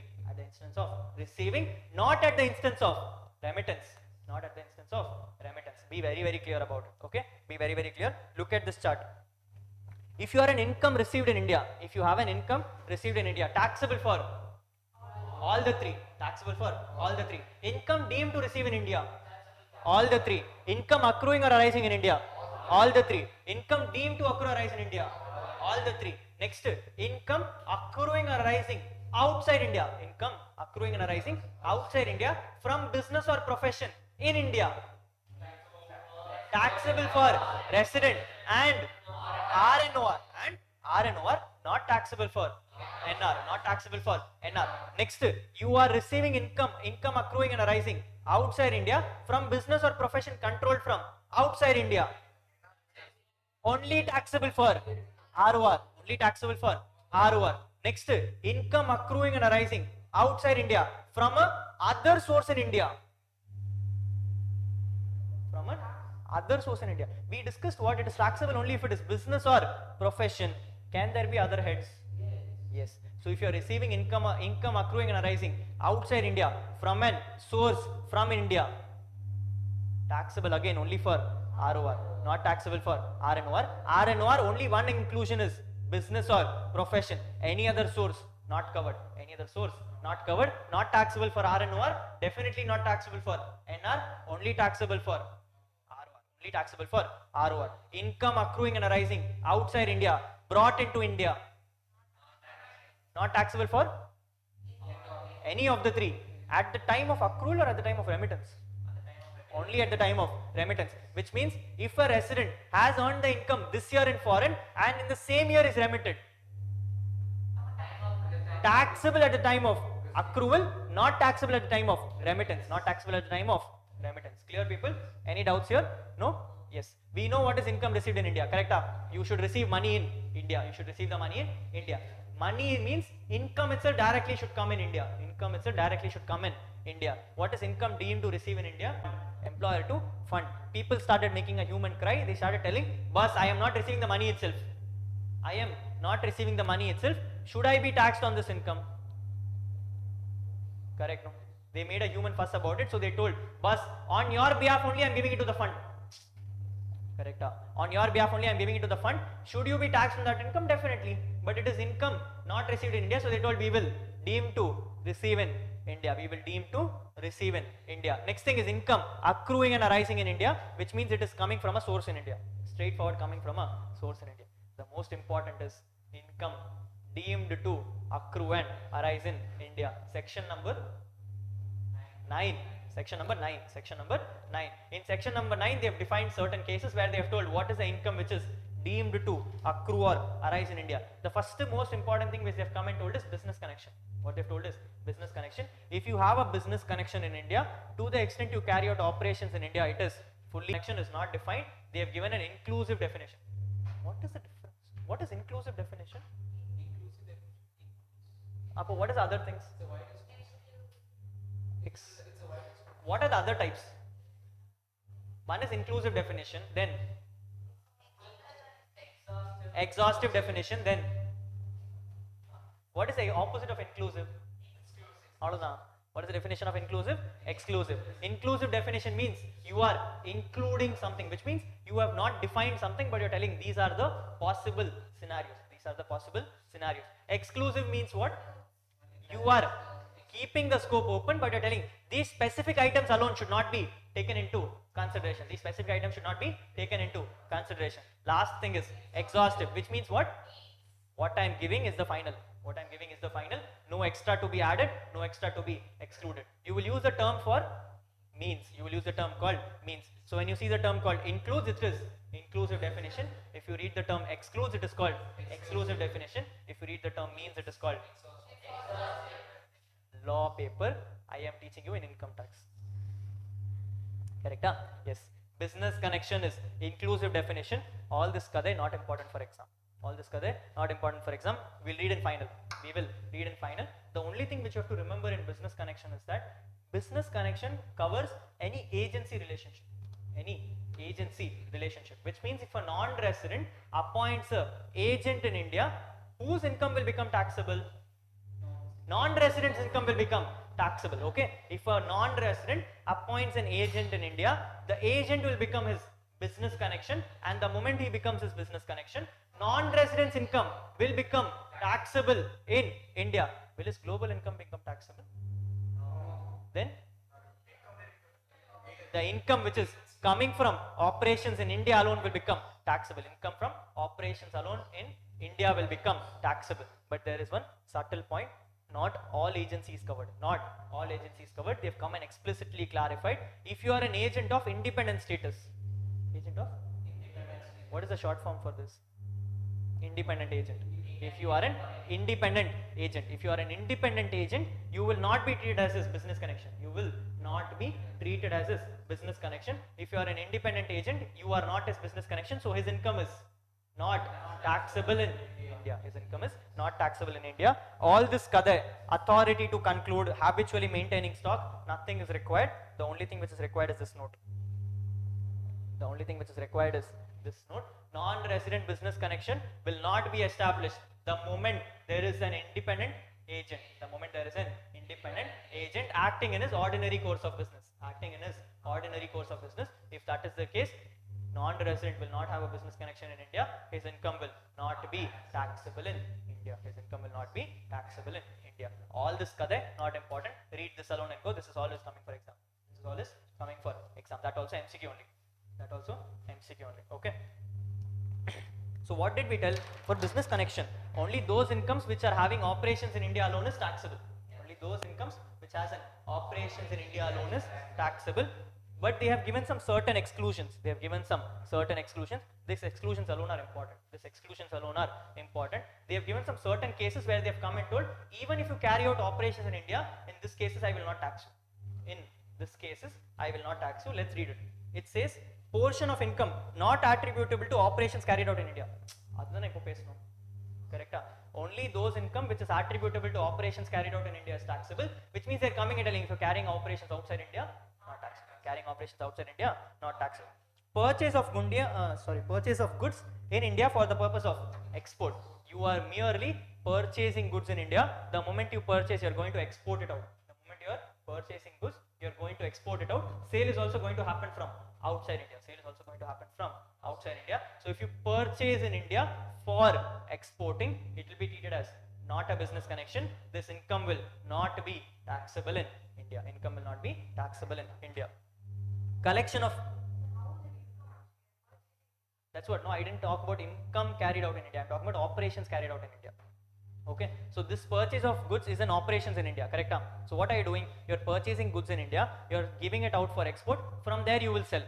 Not at the instance of remittance. Be very, very clear about it. Okay? Be very, very clear. Look at this chart. If you are an income received in India, if you have an income received in India, taxable for all the three, taxable for all the three. Income deemed to receive in India, all the three. Income accruing or arising in India, all the three. Income deemed to accrue or arise in India, all the three. Next, income accruing or arising outside India, income accruing and arising outside India from business or profession in India, taxable for resident and RNOR, and RNOR not taxable for NR, not taxable for NR. Next, you are receiving income accruing and arising outside India from business or profession controlled from outside India, only taxable for ROR, only taxable for ROR. Next, income accruing and arising outside India from a other source in India, from an other source in India. We discussed what it is taxable only if it is business or profession. Can there be other heads? Yes. So if you are receiving income accruing and arising outside India from an source from India, taxable again only for ROR, not taxable for RNOR. RNOR only one inclusion is business or profession. Any other source not covered. Any other source not covered. Not taxable for RNOR. Definitely not taxable for NR. Only taxable for only taxable for ROR. Income accruing and arising outside India, brought into India, not taxable for any of the three. At the time of accrual or at the time of remittance? Only at the time of remittance. Which means if a resident has earned the income this year in foreign and in the same year is remitted, taxable at the time of accrual, not taxable at the time of remittance, not taxable at the time of remittance. Clear, people? Any doubts here? No? Yes. We know what is income received in India, correct? You should receive money in India. You should receive the money in India. Money means income itself directly should come in India. Income itself directly should come in India. What is income deemed to receive in India? Employer to fund. People started making a human cry. They started telling, boss, I am not receiving the money itself. I am not receiving the money itself. Should I be taxed on this income? Correct, no? They made a human fuss about it, so they told, boss, on your behalf only I am giving it to the fund. Correct. On your behalf only I am giving it to the fund. Should you be taxed on that income? Definitely. But it is income not received in India, so they told we will deem to receive in India. We will deem to receive in India. Next thing is income accruing and arising in India, which means it is coming from a source in India. Straightforward, coming from a source in India. The most important is income deemed to accrue and arise in India. Section number 9. Section number 9. Section number 9. In section number 9, they have defined certain cases where they have told what is the income which is deemed to accrue or arise in India. The first most important thing which they have come and told is business connection. What they have told is business connection. If you have a business connection in India, to the extent you carry out operations in India, it is fully connection is not defined. They have given an inclusive definition. What is the difference? What is inclusive definition? Inclusive definition. Apo, what is other things? What are the other types? One is inclusive definition, then exhaustive definition, then what is the opposite of inclusive? What is the definition of inclusive? Exclusive. Inclusive definition means you are including something, which means you have not defined something, but you are telling these are the possible scenarios. These are the possible scenarios. Exclusive means what? You are keeping the scope open, but you are telling these specific items alone should not be taken into consideration. These specific items should not be taken into consideration. Last thing is exhaustive, which means what? What I am giving is the final. What I am giving is the final. No extra to be added, no extra to be excluded. You will use the term for means. You will use the term called means. So when you see the term called includes, it is inclusive definition. If you read the term excludes, it is called exclusive definition. If you read the term means, it is called law paper. I am teaching you in income tax. Correct? Yes. Business connection is inclusive definition. All this kadai not important for exam. All this kadai not important for exam. We'll read in final. We will read in final. The only thing which you have to remember in business connection is that business connection covers any agency relationship. Any agency relationship. Which means if a non-resident appoints an agent in India, whose income will become taxable? Non-resident's income will become taxable. Okay. If a non-resident appoints an agent in India, the agent will become his business connection, and the moment he becomes his business connection, non-residence income will become taxable in India. Will his global income become taxable? Then the income which is coming from operations in India alone will become taxable. Income from operations alone in India will become taxable. But there is one subtle point. Not all agencies covered. Not all agencies covered. They have come and explicitly clarified. If you are an agent of independent status, agent of independent. What is the short form for this? Independent agent. If you are an independent agent, you will not be treated as his business connection. You will not be treated as his business connection. If you are an independent agent, you are not his business connection, so his income is not taxable in India. His income is not taxable in India. All this kada, authority to conclude, habitually maintaining stock, nothing is required. The only thing which is required is this note. The only thing which is required is this note. Non-resident business connection will not be established the moment there is an independent agent. The moment there is an independent agent acting in his ordinary course of business. Acting in his ordinary course of business. If that is the case, non-resident will not have a business connection in India. His income will not be taxable in India. His income will not be taxable in India. All this kada not important. Read this alone and go. This is all is coming for exam. This is all is coming for exam. That also MCQ only. That also MCQ only. Okay. So what did we tell? For business connection, only those incomes which are having operations in India alone is taxable. Only those incomes which has an operations in India alone is taxable. But they have given some certain exclusions. They have given some certain exclusions. These exclusions alone are important. These exclusions alone are important. They have given some certain cases where they have come and told, even if you carry out operations in India, in this cases I will not tax you. In this cases I will not tax you. Let's read it. It says, portion of income not attributable to operations carried out in India. Correct? Only those income which is attributable to operations carried out in India is taxable, which means they are coming and telling if you are carrying operations outside India, not taxable. Carrying operations outside India, not taxable. Purchase of goods in India for the purpose of export. You are merely purchasing goods in India. The moment you purchase, you are going to export it out. The moment you are purchasing goods, you are going to export it out. Sale is also going to happen from outside India. Sale is also going to happen from outside India. So if you purchase in India for exporting, it will be treated as not a business connection. This income will not be taxable in India. Income will not be taxable in India. Collection of, that's what, no, I didn't talk about income carried out in India. I'm talking about operations carried out in India. Okay, so this purchase of goods is an operations in India, correct? So what are you doing? You're purchasing goods in India, you're giving it out for export, from there you will sell.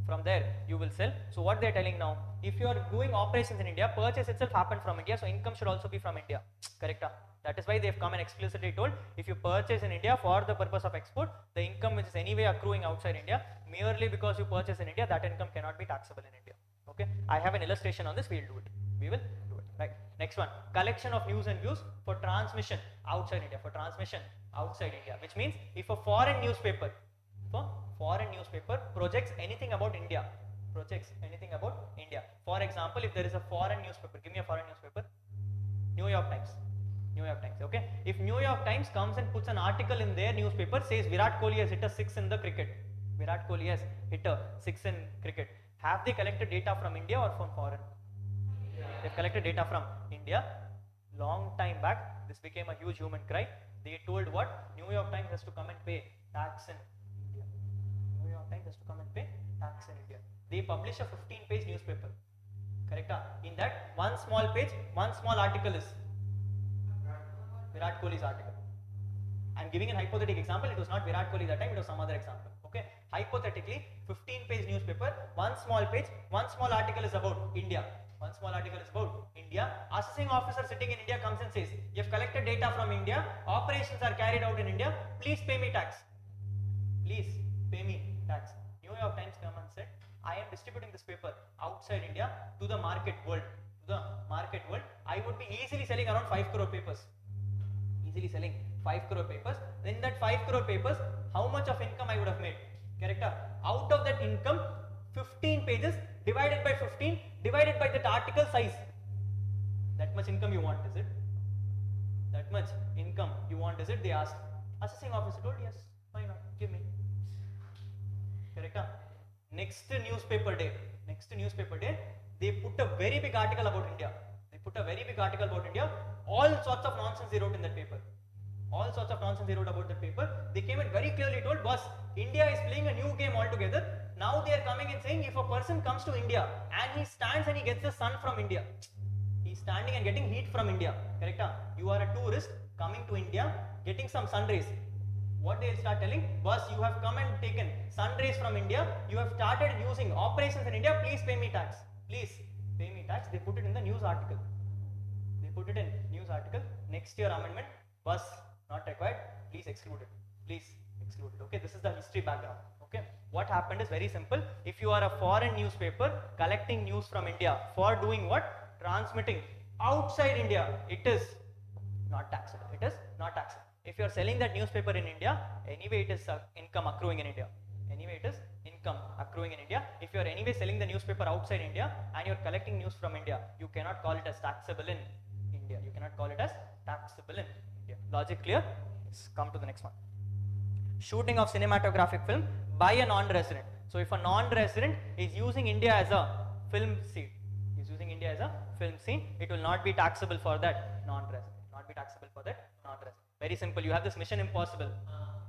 From there you will sell. So what they're telling now, if you are doing operations in India, purchase itself happened from India, so income should also be from India, correct? That is why they've come and explicitly told, if you purchase in India for the purpose of export, the income which is anyway accruing outside India, merely because you purchase in India, that income cannot be taxable in India. Okay, I have an illustration on this, we will do it. We will do it, right? Next one, collection of news and views for transmission outside India, which means if a foreign newspaper, projects anything about India, for example, if there is a foreign newspaper, give me a foreign newspaper, New York Times, okay? If New York Times comes and puts an article in their newspaper, says Virat Kohli has hit a 6 in the cricket, have they collected data from India or from foreign? They've collected data from India. Long time back, this became a huge human cry. They told what? New York Times has to come and pay tax in India. New York Times has to come and pay tax in India. They publish a 15-page newspaper. Correct? In that one small page, one small article is Virat Kohli's article. I'm giving an hypothetical example. It was not Virat Kohli that time, it was some other example. Okay? Hypothetically, 15-page newspaper, one small page, one small article is about India. Assessing officer sitting in India comes and says, you have collected data from India, operations are carried out in India, please pay me tax. New York Times came and said, I am distributing this paper outside India to the market world. I would be easily selling around 5 crore papers. In that 5 crore papers, how much of income I would have made? Correct? Out of that income, 15 pages divided by 15 divided by that article size. That much income you want, is it? They asked. Assessing officer told, yes, why not? Give me. Correct? Next newspaper day, they put put a very big article about India. They put a very big article about India. All sorts of nonsense they wrote in that paper. All sorts of nonsense they wrote about that paper. They came and very clearly told, boss, India is playing a new game altogether. Now they are coming and saying, if a person comes to India and he stands and he gets the sun from India, he's standing and getting heat from India, correct? You are a tourist coming to India, getting some sun rays. What they'll start telling, boss, you have come and taken sun rays from India, you have started using operations in India, please pay me tax. Please pay me tax. They put it in the news article. They put it in news article. Next year amendment, boss, not required, please exclude it. Please exclude it. Okay, this is the history background. Okay, what happened is very simple. If you are a foreign newspaper collecting news from India for doing what? Transmitting outside India, it is not taxable. It is not taxable. If you are selling that newspaper in India, anyway it is income accruing in India. Anyway it is income accruing in India. If you are anyway selling the newspaper outside India and you are collecting news from India, you cannot call it as taxable in India. You cannot call it as taxable in India. Logic clear? Let's come to the next one. Shooting of cinematographic film by a non-resident. So if a non-resident is using India as a film scene, it will not be taxable for that non-resident. Not be taxable for that non-resident. Very simple. You have this Mission Impossible.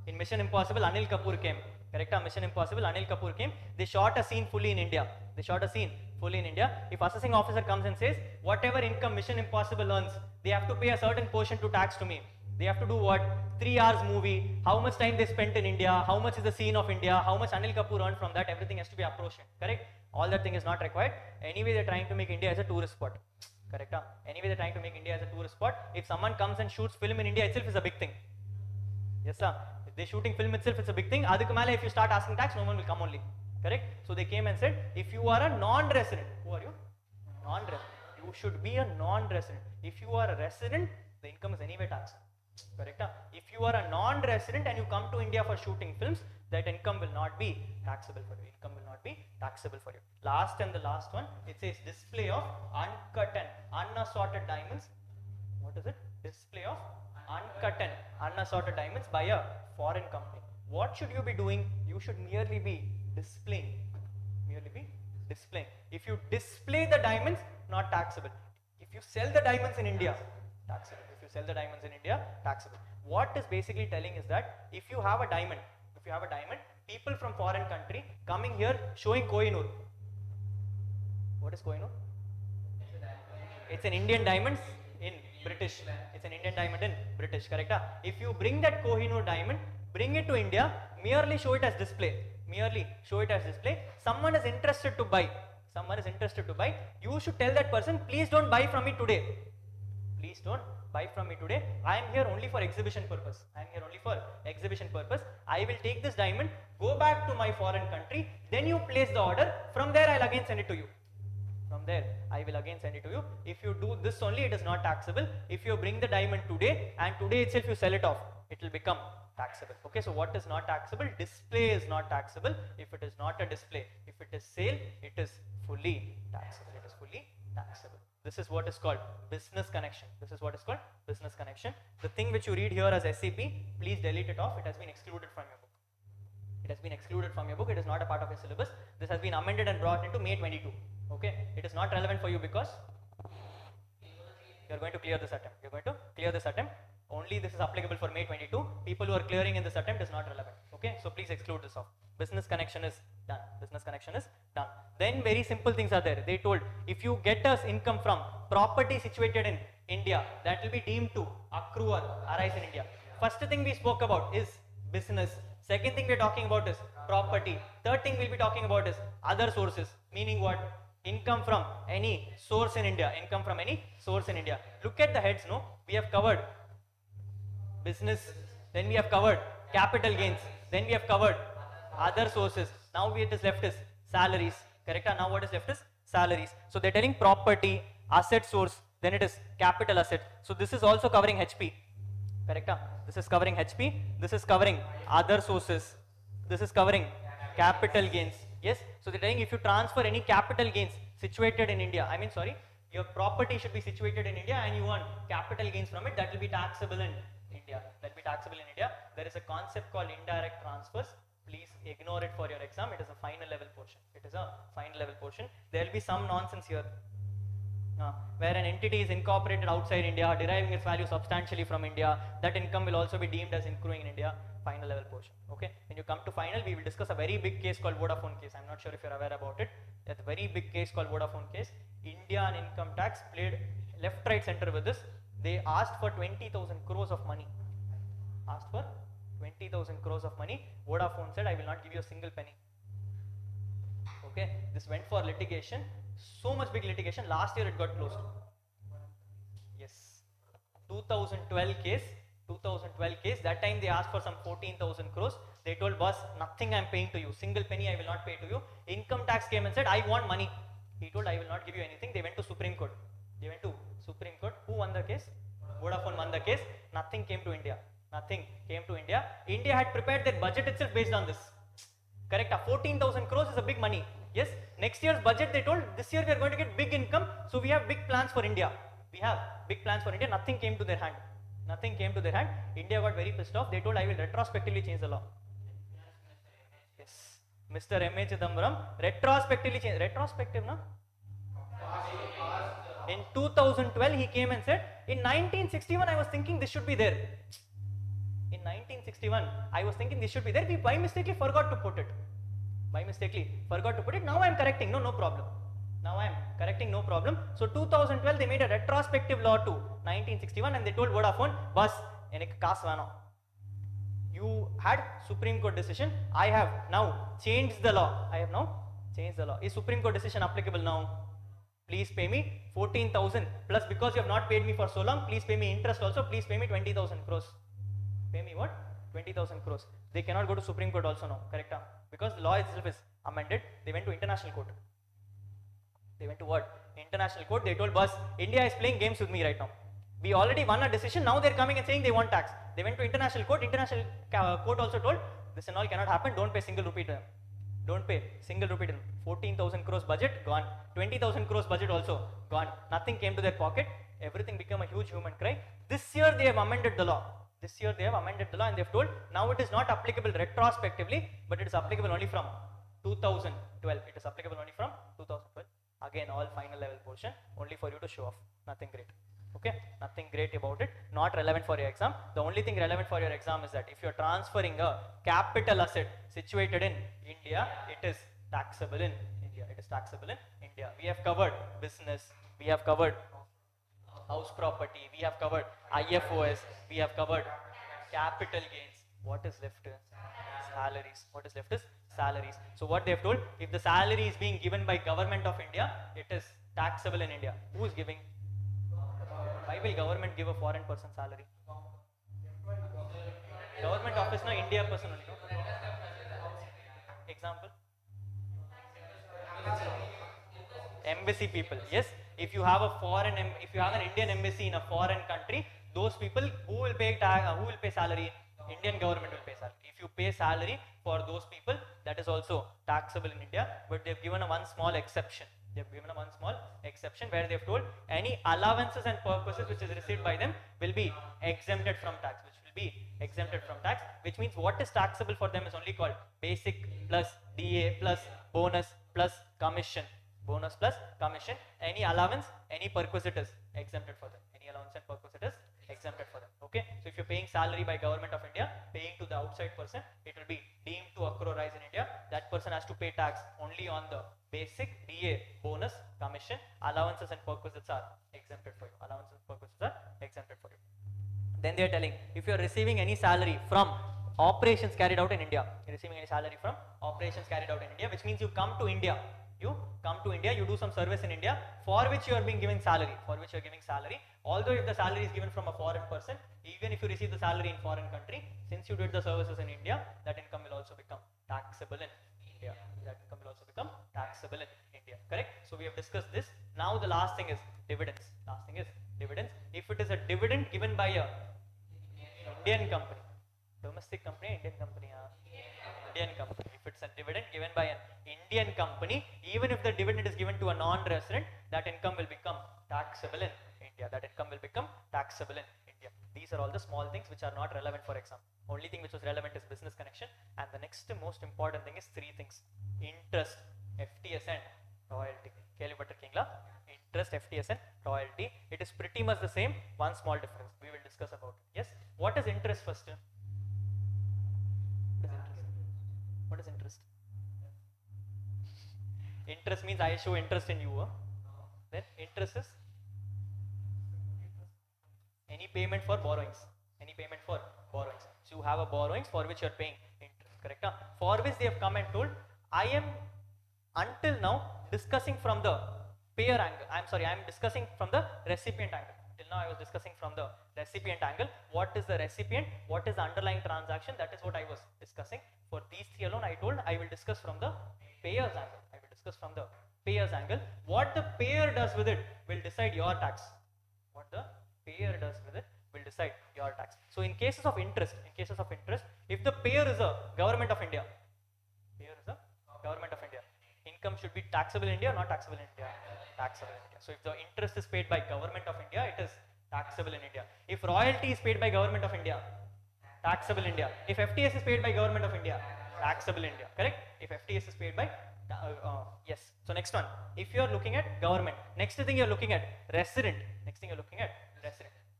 In Mission Impossible, Anil Kapoor came. Correct? Mission Impossible, Anil Kapoor came. They shot a scene fully in India. If assessing officer comes and says, whatever income Mission Impossible earns, they have to pay a certain portion to tax to me. They have to do what? 3 hours movie, how much time they spent in India, how much is the scene of India, how much Anil Kapoor earned from that, everything has to be apportioned. Correct? All that thing is not required. Anyway, they're trying to make India as a tourist spot. Correct? Anyway, they're trying to make India as a tourist spot. If someone comes and shoots film in India itself is a big thing. Yes, sir. If they're shooting film itself, it's a big thing. Adukku if you start asking tax, no one will come only. Correct? So they came and said, if you are a non-resident, who are you? Non-resident. You should be a non-resident. If you are a resident, the income is anyway taxed. Correct? If you are a non-resident and you come to India for shooting films, that income will not be taxable for you. Income will not be taxable for you. Last and the last one, it says display of uncut and unassorted diamonds. What is it? Display of uncut and unassorted diamonds by a foreign company. What should you be doing? You should merely be displaying. If you display the diamonds, not taxable. If you sell the diamonds in India, taxable. Taxable. What is basically telling is that if you have a diamond, people from foreign country coming here showing Kohinoor. What is Kohinoor? It's an Indian diamond in British. Correct? If you bring that Kohinoor diamond, bring it to India, merely show it as display. Someone is interested to buy. You should tell that person, please don't buy from me today. I am here only for exhibition purpose. I will take this diamond, go back to my foreign country, then you place the order. From there, I'll again send it to you. If you do this only, it is not taxable. If you bring the diamond today and today itself you sell it off, it will become taxable. Okay, so what is not taxable? Display is not taxable. If it is not a display, if it is sale, it is fully taxable. This is what is called business connection. The thing which you read here as SCP, please delete it off. It has been excluded from your book. It is not a part of your syllabus. This has been amended and brought into May 22. Okay, it is not relevant for you because you are going to clear this attempt. Only this is applicable for May 22. People who are clearing in this attempt is not relevant. Okay, so please exclude this off. Business connection is done. Then very simple things are there. They told if you get us income from property situated in India, that will be deemed to accrue or arise in India. First thing we spoke about is business. Second thing we are talking about is property. Third thing we'll be talking about is other sources. Meaning what? Income from any source in India. Look at the heads, no? We have covered business, then we have covered capital gains, then we have covered other sources. Now what is left is salaries. Correct? Now what is left is salaries. So they're telling property, asset source, then it is capital asset. So this is also covering HP. Correct? This is covering HP. This is covering other sources. This is covering capital gains. Yes. So they're telling if you transfer any capital gains situated in India, your property should be situated in India and you earn capital gains from it, that will be taxable in India. There is a concept called indirect transfers. Please ignore it for your exam. It is a final level portion. There will be some nonsense here. Where an entity is incorporated outside India, deriving its value substantially from India, that income will also be deemed as accruing in India. Final level portion. Okay. When you come to final, we will discuss a very big case called Vodafone case. I'm not sure if you're aware about it. That's a very big case called Vodafone case. India and income tax played left, right, center with this. They asked for 20,000 crores of money. Asked for 20,000 crores of money. Vodafone said, I will not give you a single penny. Okay, this went for litigation, so much big litigation. Last year it got closed. Yes, 2012 case. That time they asked for some 14,000 crores. They told, boss, nothing I'm paying to you, single penny I will not pay to you. Income tax came and said, I want money. He told, I will not give you anything. They went to Supreme Court. Who won the case? Vodafone won the case. Nothing came to India. India had prepared their budget itself based on this. Correct? 14,000 crores is a big money. Yes. Next year's budget, they told, this year we are going to get big income, so we have big plans for India. Nothing came to their hand. India got very pissed off. They told, I will retrospectively change the law. Yes. Mr. M.A. Chidambaram retrospectively changed. Retrospective, no? In 2012, he came and said, in 1961, I was thinking this should be there. In 1961, I was thinking this should be there. We by mistakenly forgot to put it. Now I am correcting. No problem. So 2012, they made a retrospective law to 1961 and they told Vodafone, boss, enak kaas vano. You had Supreme Court decision. I have now changed the law. Is Supreme Court decision applicable now? Please pay me 14,000 plus, because you have not paid me for so long, please pay me interest also. Please pay me 20,000 crores. Pay me what? 20,000 crores. They cannot go to Supreme Court also now, correct? Because the law itself is amended. They went to international court. International court. They told, boss, India is playing games with me right now. We already won a decision. Now they're coming and saying they want tax. They went to international court. International court also told, this and all cannot happen. Don't pay single rupee to them. 14,000 crores budget gone. 20,000 crores budget also gone. Nothing came to their pocket. Everything became a huge human cry. This year they have amended the law. And they have told, now it is not applicable retrospectively, but it is applicable only from 2012. Again, all final level portion, only for you to show off. Nothing great. Okay, nothing great about it. Not relevant for your exam. The only thing relevant for your exam is that if you are transferring a capital asset situated in India, it is taxable in India. We have covered business. We have covered house property. We have covered IFOS. We have covered capital gains. What is left? Salaries. So what they have told, if the salary is being given by government of India, it is taxable in India. Who is giving? Why will government give a foreign person salary? Government office, no, India person only. No? Example? Embassy people. Yes. If you have an Indian embassy in a foreign country, those people who will pay salary? Indian government will pay salary. If you pay salary for those people, that is also taxable in India. But they have given one small exception. Where they have told any allowances and purposes which is received by them will be exempted from tax. Which means what is taxable for them is only called basic plus DA plus bonus plus commission. Any allowance, any perquisite is exempted for them. Okay, so if you're paying salary by government of India, paying to the outside person, it will be deemed to accrue rise in India. That person has to pay tax only on the basic, DA, bonus, commission. Allowances and perquisites are exempted for you. Then they are telling, if you are receiving any salary from operations carried out in India, which means you come to India, you do some service in India, for which you are being given salary. Although if the salary is given from a foreign person, even if you receive the salary in foreign country, since you did the services in India, that income will also become taxable in India. Correct? So we have discussed this. Now the last thing is dividends. If it is a dividend given by a Indian company, domestic company, Indian company. If it's a dividend given by an Indian company, even if the dividend is given to a non-resident, that income will become taxable in India. These are all the small things which are not relevant for exam. Only thing which was relevant is business connection, and the next most important thing is three things: interest, FTS and royalty. Interest, FTS and royalty. It is pretty much the same, one small difference. We will discuss about it. Yes. What is interest first? What is interest? Interest means I show interest in you. Then interest is any payment for borrowings. Any payment for borrowings. So you have a borrowings for which you are paying interest. Correct? For which they have come and told, I am until now discussing from the payer angle. I am discussing from the recipient angle. Till now I was discussing from the recipient angle. What is the recipient? What is the underlying transaction? That is what I was discussing. For these three alone, I told I will discuss from the payer's angle. I will discuss from the payer's angle. What the payer does with it will decide your tax. What the payer does with it will decide your tax. So in cases of interest, if the payer is a government of India, income should be taxable in India or not taxable in India? Taxable in India. So if the interest is paid by government of India, it is taxable in India. If royalty is paid by government of India, taxable in India. If FTS is paid by government of India, taxable in India. Correct? If FTS is paid by yes. So next one, if you are looking at government, next thing you are looking at resident.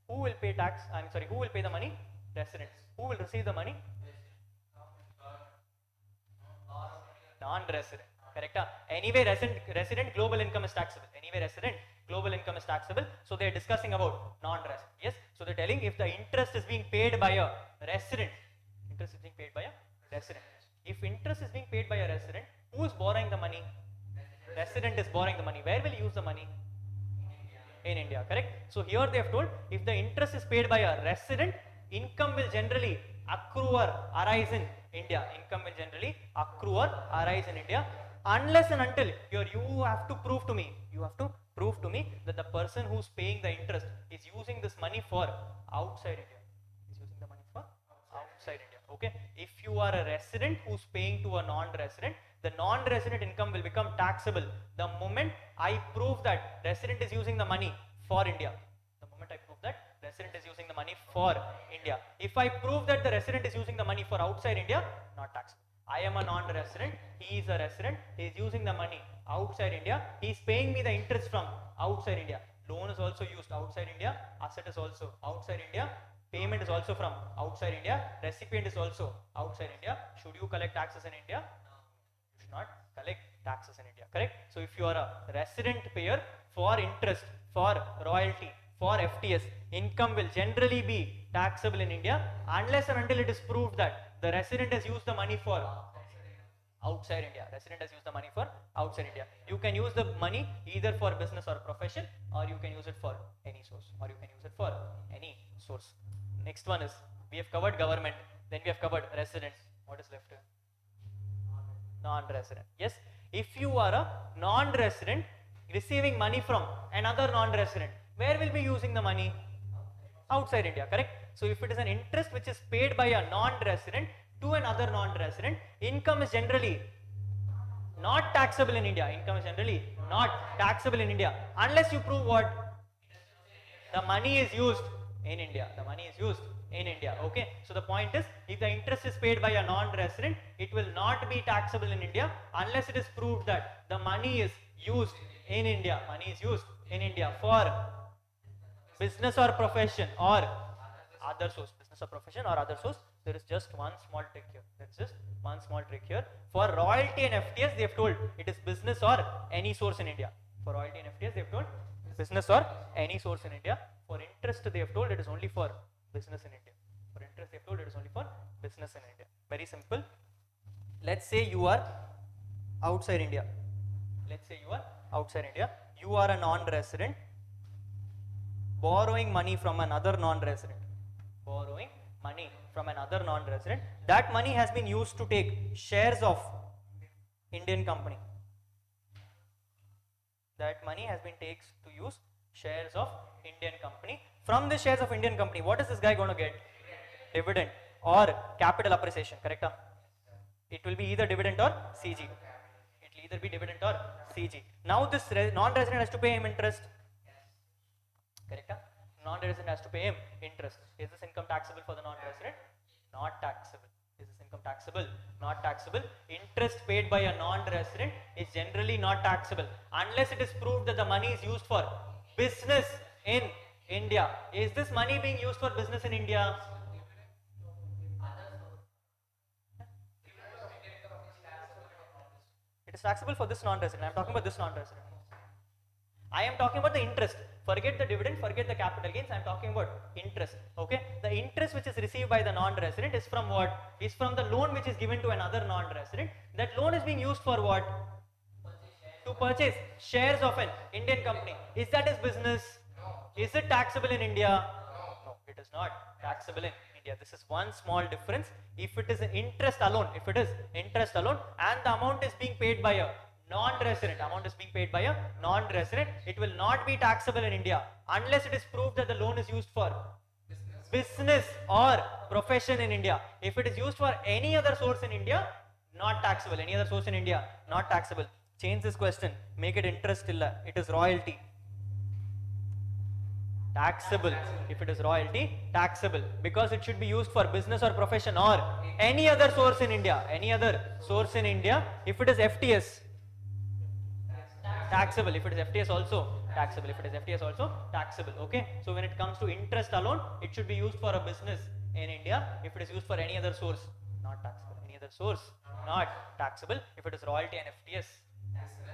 Who will pay tax? Who will pay the money? Residents. Who will receive the money? Non-resident. Correct? Anyway, resident global income is taxable. So they are discussing about non-resident. Yes. So they are telling if the interest is being paid by a resident. If interest is being paid by a resident, who is borrowing the money? Resident is borrowing the money. Where will he use the money? In India. Correct? So here they have told if the interest is paid by a resident, income will generally accrue or arise in India. Unless and until you have to prove to me that the person who is paying the interest is using this money for outside India. Okay. If you are a resident who is paying to a non-resident, the non-resident income will become taxable the moment I prove that resident is using the money for India. If I prove that the resident is using the money for outside India, not taxable. I am a non-resident, he is a resident, he is using the money outside India, he is paying me the interest from outside India. Loan is also used outside India, asset is also outside India, payment is also from outside India, recipient is also outside India. Should you collect taxes in India? You should not collect taxes in India. Correct? So if you are a resident payer, for interest, for royalty, for FTS, income will generally be taxable in India unless and until it is proved that the resident has used the money for outside India. You can use the money either for business or profession, or you can use it for any source. Next one is, we have covered government, then we have covered residents. What is left? Non-resident. Yes, if you are a non-resident receiving money from another non-resident, where will be using the money? Outside India. Correct? So if it is an interest which is paid by a non-resident to another non-resident, income is generally not taxable in India. Unless you prove what? The money is used in India. Okay. So the point is, if the interest is paid by a non-resident, it will not be taxable in India unless it is proved that the money is used in India. For business or profession or other source. There is just one small trick here. For royalty and FTS, they have told it is business or any source in India. For interest, they have told it is only for business in India. Very simple. Let's say you are outside India. You are a non-resident borrowing money from another non-resident. That money has been used to take shares of Indian company. From the shares of Indian company, what is this guy going to get? Dividend or capital appreciation. Correct? It will be either dividend or CG. Now this non-resident has to pay him interest. Correct? Non-resident has to pay him interest. Is this income taxable for the non-resident? Not taxable. income taxable, not taxable. Interest paid by a non-resident is generally not taxable unless it is proved that the money is used for business in India. Is this money being used for business in India? It is taxable for this non-resident. I am talking about this non-resident. I am talking about the interest. Forget the dividend, forget the capital gains. I am talking about interest. Okay. The interest which is received by the non-resident is from what? Is from the loan which is given to another non-resident. That loan is being used for what? To purchase shares of an Indian company. Is that his business? Is it taxable in India? No, it is not taxable in India. This is one small difference. If it is interest alone, and the amount is being paid by a non-resident, it will not be taxable in India unless it is proved that the loan is used for business or profession in India. If it is used for any other source in India, not taxable. Any other source in India, not taxable. Change this question, make it interest illa. It is royalty. Taxable. If it is royalty, taxable, because it should be used for business or profession or any other source in India. If it is FTS, taxable. If it is FTS also taxable. Okay. So when it comes to interest alone, it should be used for a business in India. If it is used for any other source, not taxable. Not taxable. If it is royalty and FTS,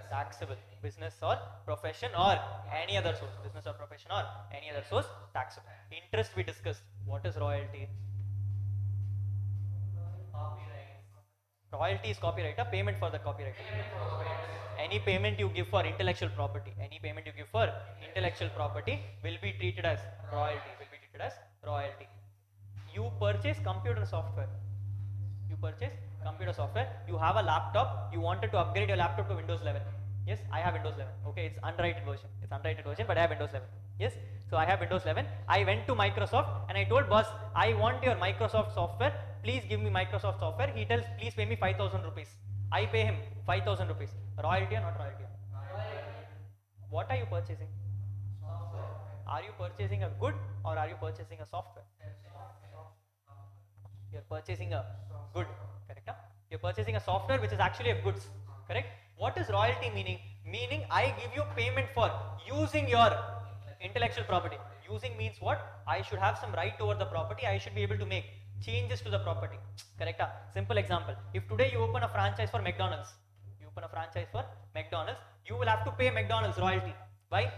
taxable. Business or profession or any other source. Taxable. Interest we discussed. What is royalty? Royalty is copyright, a payment for the copyright. Any payment you give for intellectual property, will be treated as royalty. You purchase computer software. You have a laptop. You wanted to upgrade your laptop to Windows 11. Yes, I have Windows 11. Okay, it's unrated version, but I have Windows 11. Yes, so I have Windows 11. I went to Microsoft and I told boss, I want your Microsoft software. Please give me Microsoft software. He tells, please pay me 5,000 rupees. I pay him 5,000 rupees. Royalty or not royalty? What are you purchasing? Software. Are you purchasing a good or are you purchasing a software? You are purchasing a good, correct? You are purchasing a software which is actually a goods, correct? What is royalty meaning? Meaning I give you payment for using your intellectual property. Using means what? I should have some right over the property. I should be able to make changes to the property, correct? Simple example. If today you open a franchise for McDonald's, you will have to pay McDonald's royalty. Why?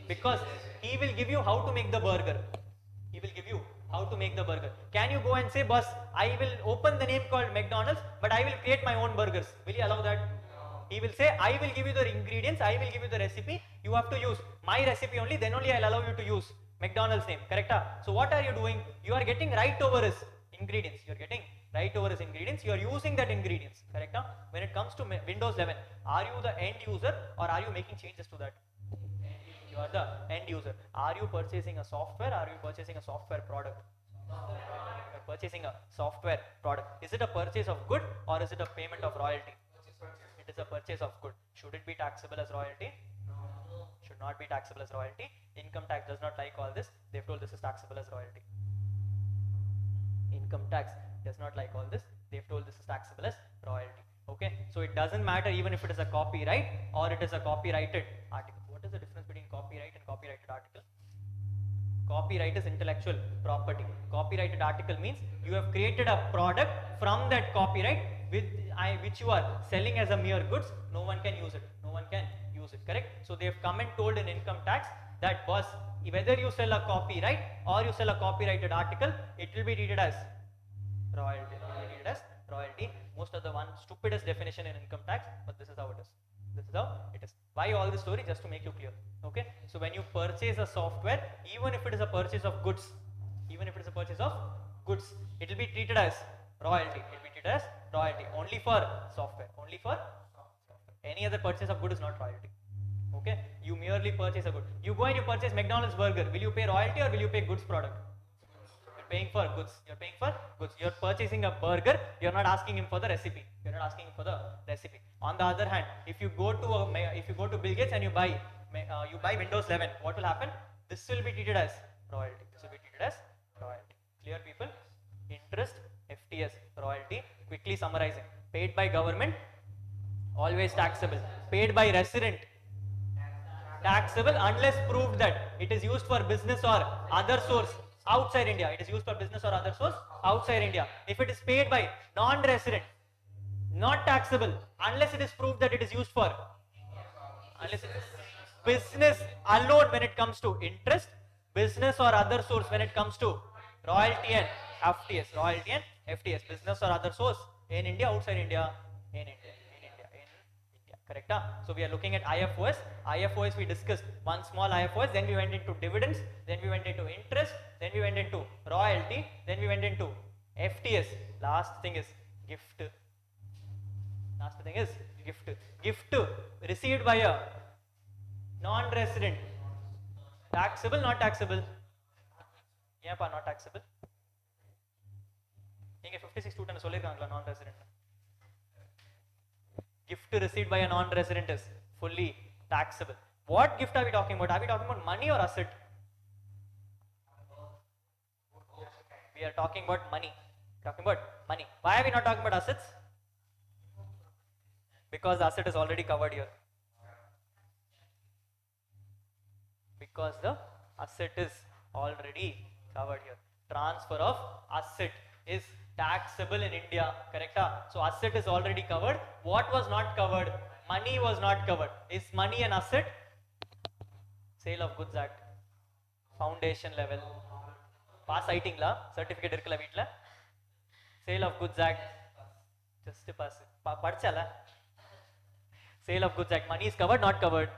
Because he will give you how to make the burger. Can you go and say, boss, I will open the name called McDonald's, but I will create my own burgers? Will you allow that? He will say, I will give you the ingredients, I will give you the recipe, you have to use my recipe only, then only I'll allow you to use McDonald's name, correct? So what are you doing? You are getting right over his ingredients. You are using that ingredients, correct? When it comes to Windows 11, are you the end user or are you making changes to that? You are the end user. Are you purchasing a software or are you purchasing a software product? You are purchasing a software product. Is it a purchase of good or is it a payment of royalty? It is a purchase of good. Should it be taxable as royalty? Should not be taxable as royalty. Income tax does not like all this. They've told this is taxable as royalty. Income tax does not like all this. They've told this is taxable as royalty. Okay, so it doesn't matter even if it is a copyright or it is a copyrighted article. What is the difference between copyright and copyrighted article? Copyright is intellectual property. Copyrighted article means you have created a product from that copyright which you are selling as a mere goods. No one can use it. Correct? So they have come and told in income tax that boss, whether you sell a copyright or you sell a copyrighted article, it will be treated as royalty. Most of the one stupidest definition in income tax, but this is how it is. Why all this story? Just to make you clear. Okay, so when you purchase a software, even if it is a purchase of goods, it will be treated as royalty. Only for software. Any other purchase of good is not royalty. Okay, you merely purchase a good. You go and you purchase McDonald's burger. Will you pay royalty or will you pay goods product? You're paying for goods. You're purchasing a burger. You're not asking him for the recipe. On the other hand, if you go to Bill Gates and you buy Windows 11, what will happen? This will be treated as royalty. Clear, people? Interest FTS, royalty. Quickly summarizing. Paid by government, always taxable. Paid by resident, taxable unless proved that it is used for business or other source outside India. It is used for business or other source outside India. If it is paid by non-resident, not taxable unless it is proved that it is used for, unless it is business alone when it comes to interest, business or other source when it comes to royalty and FTS, royalty and FTS, business or other source in India, outside India, in India. Correct? So we are looking at IFOS. IFOS we discussed one small IFOS, then we went into dividends, then we went into interest, then we went into royalty, then we went into FTS. Last thing is gift. Last thing is gift. Gift received by a non-resident. Taxable, not taxable? Yeah, not taxable. You 56 students non-resident. Gift received by a non-resident is fully taxable. What gift are we talking about? Are we talking about money or asset? We are talking about money. Talking about money. Why are we not talking about assets? Because the asset is already covered here. Because the asset is already covered here. Transfer of asset is taxable in India, correct? So asset is already covered. What was not covered? Money was not covered. Is money an asset? Sale of Goods Act, foundation level, pass citing la, certificate irukla veetla, Sale of Goods Act, just pass padchala. Sale of Goods Act, money is covered, not covered?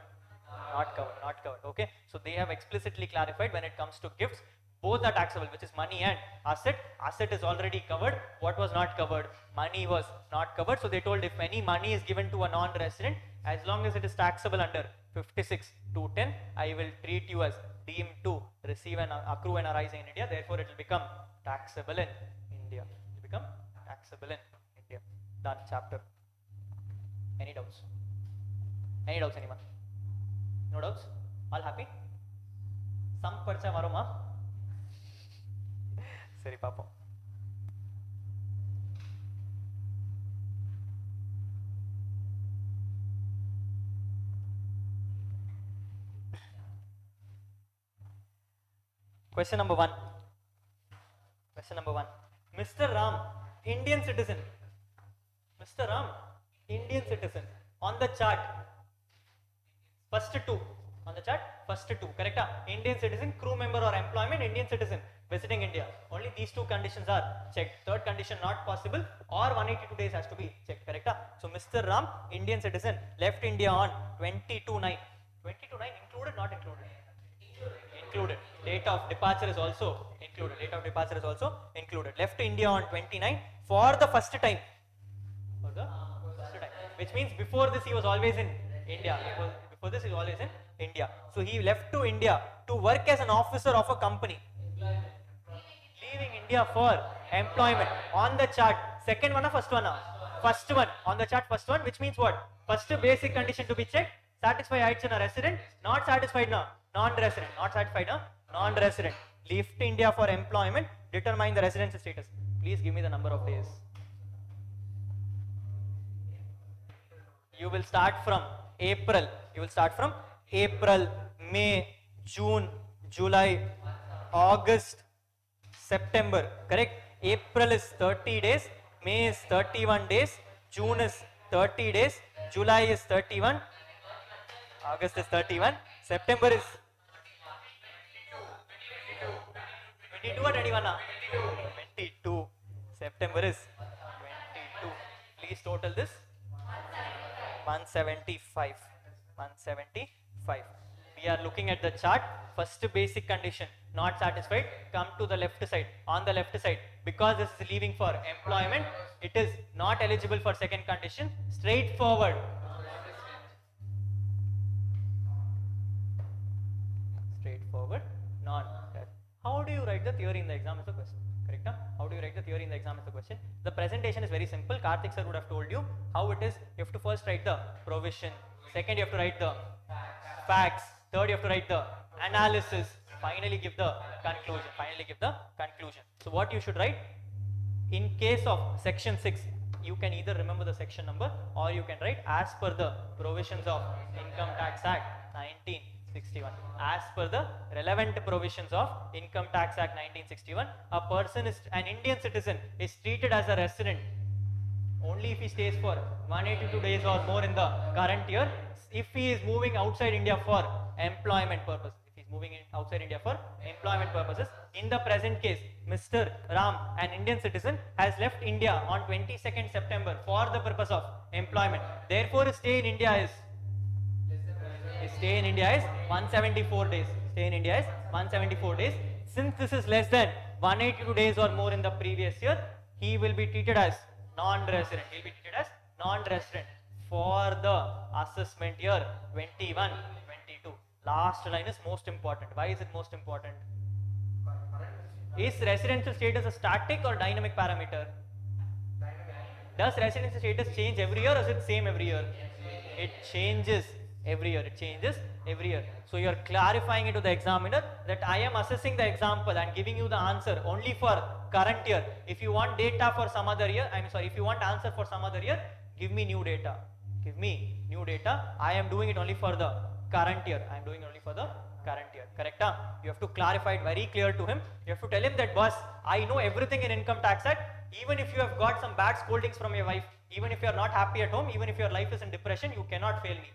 Not covered, not covered. Okay, so they have explicitly clarified when it comes to gifts, both are taxable, which is money and asset. Asset is already covered. What was not covered? Money was not covered. So they told if any money is given to a non-resident, as long as it is taxable under 56(2)(10), I will treat you as deemed to receive and accrue and arise in India. Therefore, it will become taxable in India. It will become taxable in India. Done. Chapter. Any doubts? Any doubts, anyone? No doubts? All happy? Some parcha maroma. சரி பாப்போம். Question number 1. Question number 1. Mr. Ram, Indian citizen. Mr. Ram, Indian citizen. On the chart, first two. On the chart, first two. Correct? Indian citizen, crew member or employment, Indian citizen. Visiting India. Only these two conditions are checked. Third condition not possible, or 182 days has to be checked. Correct? So Mr. Ram, Indian citizen, left India on 22/9. 22/9 included, not included? Included. Date of departure is also included. Date of departure is also included. Left India on 29 for the first time. For the first time. Which means before this he was always in India. Before this he was always in India. So he left to India to work as an officer of a company. Leaving India for employment. On the chart, second one or first one? First one. On the chart, first one, which means what? First basic condition to be checked. Satisfied Aichana resident, not satisfied now. Non-resident, not satisfied now. Non-resident. Leave to India for employment. Determine the residency status. Please give me the number of days. You will start from April. You will start from April, May, June, July, August, September, correct? April is 30 days, May is 31 days, June is 30 days, July is 31, August is 31, September is 22 or 21? 22. September is 22. Please total this. 175. 175. We are looking at the chart. First basic condition, not satisfied, come to the left side. On the left side, because this is leaving for employment, it is not eligible for second condition. Straightforward. Straightforward, non. How do you write the theory in the exam is the question. Correct? How do you write the theory in the exam is the question. The presentation is very simple. Karthik sir would have told you how it is. You have to first write the provision. Second, you have to write the facts. Third, you have to write the analysis. Finally, give the conclusion. So what you should write? In case of section 6, you can either remember the section number or you can write as per the provisions of Income Tax Act 1961. As per the relevant provisions of Income Tax Act 1961, a person is an Indian citizen is treated as a resident only if he stays for 182 days or more in the current year. If he is moving outside India for employment purposes, outside India for employment purposes. In the present case, Mr. Ram, an Indian citizen, has left India on 22nd September for the purpose of employment. Therefore, his stay in India is 174 days. Stay in India is 174 days. Since this is less than 182 days or more in the previous year, he will be treated as non-resident. He will be treated as non-resident for the assessment year 21-22. Last line is most important. Why is it most important? Is residential status a static or dynamic parameter? Does residential status change every year or is it same every year? It changes every year. It changes every year. So you are clarifying it to the examiner that I am assessing the example and giving you the answer only for current year. If you want data for some other year, if you want answer for some other year, give me new data. Give me new data. I am doing it only for the current year. I am doing only for the current year. Correct? You have to clarify it very clear to him. You have to tell him that, boss, I know everything in Income Tax Act. Even if you have got some bad scoldings from your wife, even if you are not happy at home, even if your life is in depression, you cannot fail me.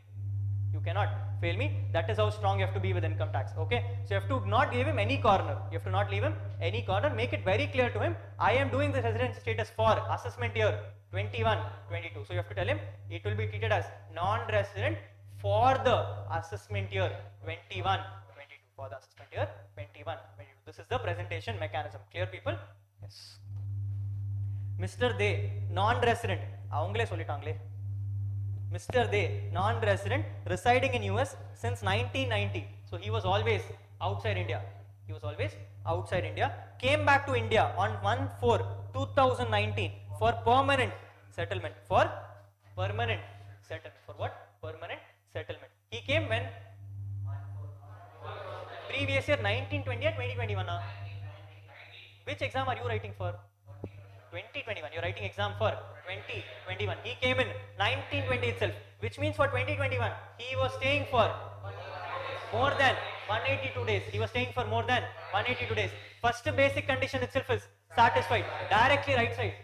You cannot fail me. That is how strong you have to be with income tax. Okay? So you have to not give him any corner. You have to not leave him any corner. Make it very clear to him. I am doing the residence status for assessment year 21-22. So you have to tell him it will be treated as non-resident for the assessment year 21-22. For the assessment year 21-22. This is the presentation mechanism. Clear, people? Yes. Mr. They, non-resident. Avangale sollitangle. Mr. They, non-resident, residing in US since 1990. So he was always outside India. He was always outside India. Came back to India on 1/4/2019 for permanent settlement. For permanent settlement. For what? Permanent settlement. He came when? Previous year 1920 or 2021? Which exam are you writing for? 2021. You're writing exam for 2021. He came in 1920 itself, which means for 2021 he was staying for more than 182 days. He was staying for more than 182 days. First basic condition itself is satisfied. Directly right side.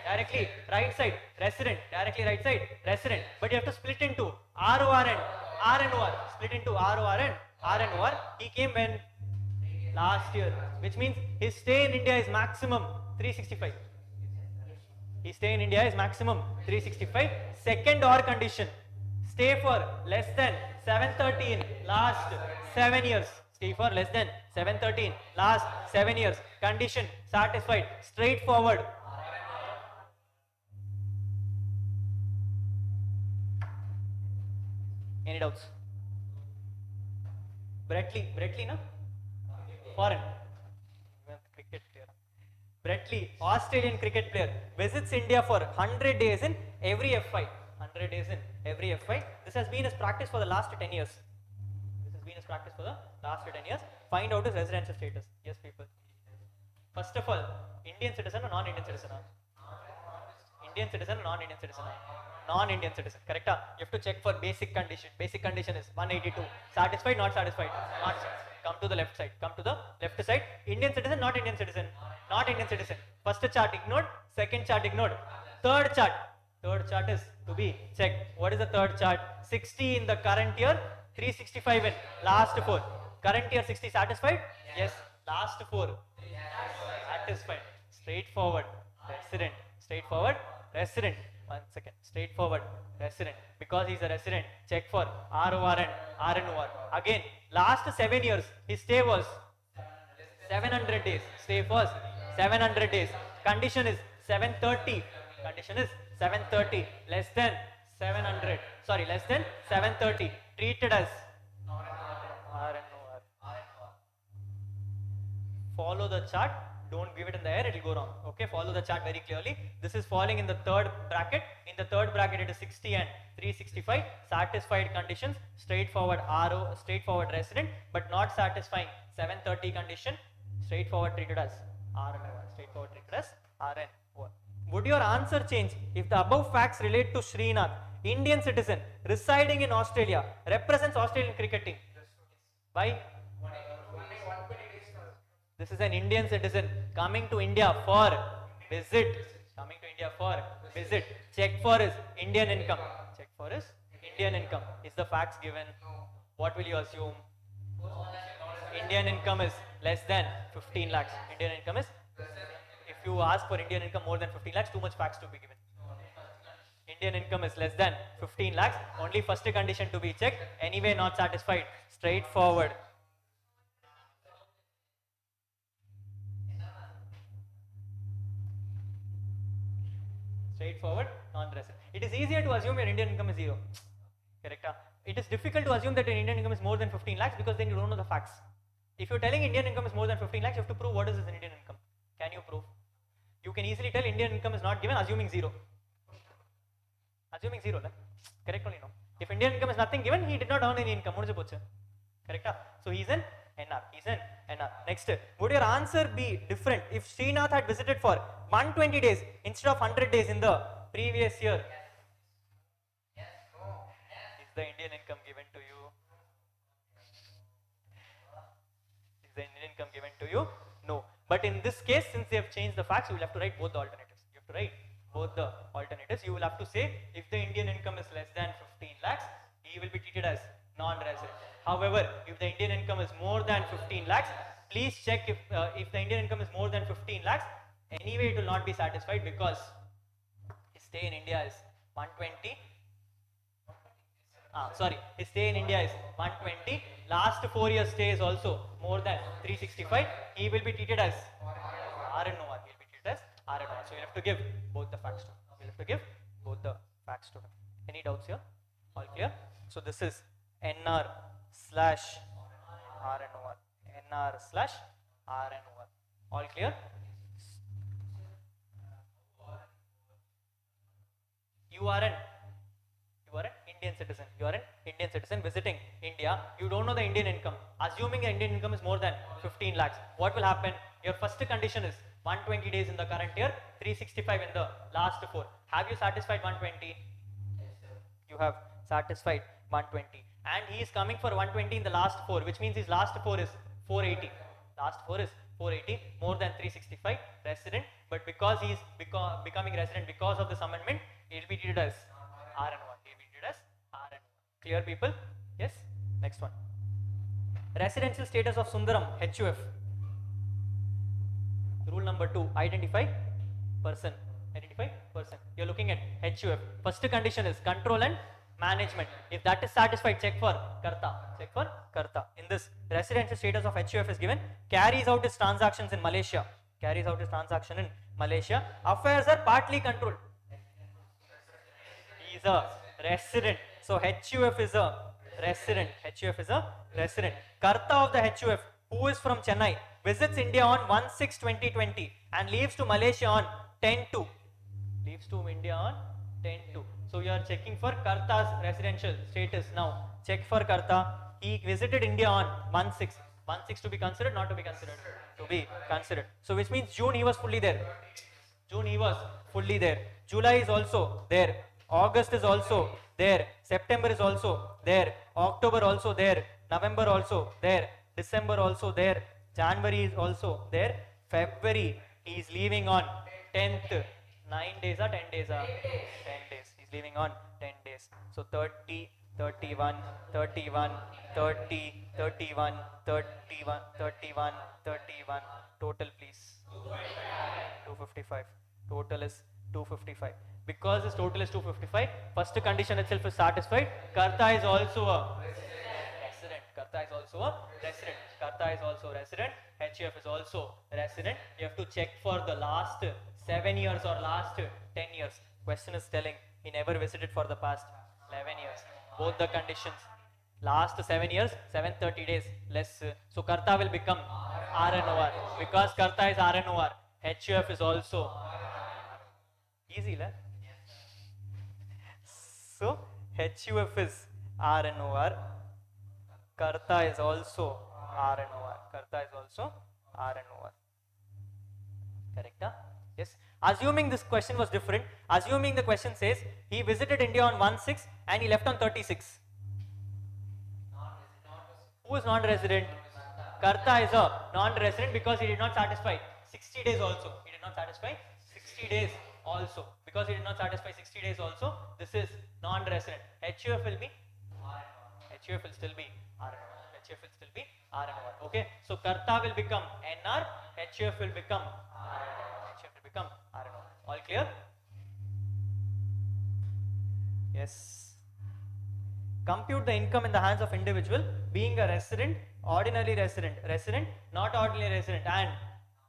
Directly right side resident. Directly right side resident. But you have to split into ROR and RNOR. Split into ROR and RNOR. He came when? Last year, which means his stay in India is maximum 365. His stay in India is maximum 365. Second OR condition, stay for less than 730 in last 7 years. Stay for less than 730 in last 7 years. Condition satisfied. Straightforward. Any doubts? Bretley, no? Foreign. Cricket player. Bretley, Australian cricket player, visits India for 100 days in every F5. 100 days in every F5. This has been his practice for the last 10 years. This has been his practice for the last 10 years. Find out his residential status. Yes, people. First of all, Indian citizen or non-Indian citizen? Indian citizen or non-Indian citizen? Non-Indian citizen. Correct? You have to check for basic condition. Basic condition is 182. Satisfied, not satisfied? Not satisfied. Come to the left side. Come to the left side. Indian citizen, not Indian citizen? Not Indian citizen. First chart ignored. Second chart ignored. Third chart. Third chart is to be checked. What is the third chart? 60 in the current year. 365 in last 4. Current year 60 satisfied? Yes. Last 4. Satisfied. Straightforward. Resident. Straightforward. Resident. 1 second. Straightforward. Resident. Because he is a resident, check for ROR and RNOR. Again, last 7 years, his stay was 700 days. Stay was 700 days. Condition is 730. Condition is 730. Less than 700. Sorry, less than 730. Treated as RNOR. Follow the chart. Don't give it in the air, it will go wrong. Okay, follow the chart very clearly. This is falling in the third bracket. In the third bracket, it is 60 and 365. Satisfied conditions, straightforward RO, straightforward resident, but not satisfying 730 condition, straightforward treated as RNOR. Straightforward treated as RN1. Would your answer change if the above facts relate to Srinath, Indian citizen residing in Australia, represents Australian cricket team? By? This is an Indian citizen coming to India for visit. Coming to India for visit. Check for his Indian income. Check for his Indian income. Is the facts given? What will you assume? Indian income is less than 15 lakhs. Indian income is, if you ask for Indian income more than 15 lakhs, too much facts to be given. Indian income is less than 15 lakhs. Only first condition to be checked. Anyway, not satisfied. Straightforward. Straightforward, non-resident. It is easier to assume your Indian income is zero. Correct? It is difficult to assume that your Indian income is more than 15 lakhs because then you don't know the facts. If you're telling Indian income is more than 15 lakhs, you have to prove what is this Indian income. Can you prove? You can easily tell Indian income is not given, assuming zero. Assuming zero, correct only no. If Indian income is nothing given, he did not earn any income. Correct? So he's an NR. He's an NR. Next, would your answer be different if Srinath had visited for 120 days instead of 100 days in the previous year? Yes. No. Yes. Is the Indian income given to you? Is the Indian income given to you? No. But in this case, since they have changed the facts, you will have to write both the alternatives. You have to write both the alternatives. You will have to say if the Indian income is less than 15 lakhs, he will be treated as non-resident. However, if the Indian income is more than 15 lakhs, please check if the Indian income is more than 15 lakhs. Anyway, it will not be satisfied because his stay in India is 120. His stay in India is 120. Last 4 years stay is also more than 365. He will be treated as RNOR. He will be treated as RNOR. So you have to give both the facts to him. You have to give both the facts to him. Any doubts here? All clear? So this is NR/RNOR. NR/RNOR. All clear? You are an Indian citizen. You are an Indian citizen visiting India. You don't know the Indian income. Assuming the Indian income is more than 15 lakhs, what will happen? Your first condition is 120 days in the current year, 365 in the last 4. Have you satisfied 120? You have satisfied 120. And he is coming for 120 in the last 4, which means his last 4 is 480. Last 4 is 480, more than 365, resident. But because he is becoming resident because of this amendment, he will be treated as RN1. He will be treated as RN1. Clear, people? Yes? Next one. Residential status of Sundaram, HUF. Rule number 2, identify person. Identify person. You are looking at HUF. First condition is control and management. If that is satisfied, check for Karta. Check for Karta. In this, residential status of HUF is given. Carries out his transactions in Malaysia. Carries out his transaction in Malaysia. Affairs are partly controlled. He is a resident. So HUF is a resident. HUF is a resident. Karta of the HUF, who is from Chennai, visits India on 1/6/2020 and leaves to Malaysia on 10/2. Leaves to India on 10/2. So you are checking for Karta's residential status now. Check for Karta. He visited India on 1/6. 1/6 to be considered, not to be considered. To be considered. So which means June he was fully there. June he was fully there. July is also there. August is also there. September is also there. October also there. November also there. December also there. January is also there. February he is leaving on 10th. 9 days or 10 days? 10 days. He's leaving on 10 days. So 30, 31, 31, 30, 31, 31, 31, 31. Total please. 255. Total is 255. Because this total is 255, first condition itself is satisfied. Karta is also a resident. Karta is also a resident. Karta is also resident. HUF is also resident. You have to check for the last 7 years or last 10 years. Question is telling he never visited for the past 11 years. Both the conditions. Last 7 years, 730 days less. So Karta will become RNOR. Because Karta is RNOR, HUF is also easy, la? So HUF is RNOR. Karta is also RNOR. Karta is also RNOR. Correct? Yes. Assuming this question was different, assuming the question says he visited India on 1/6 and he left on 36. Who is non-resident? Karta is a non-resident because he did not satisfy 60 days also. He did not satisfy 60 days also. Because he did not satisfy 60 days also, this is non-resident. HUF will be HUF will still be RNOR. HUF will still be RNOR. Okay. So Karta will become NR, HUF will become RNOR. HUF will become RNOR. All clear? Yes. Compute the income in the hands of individual being a resident, ordinary resident, resident, not ordinary resident and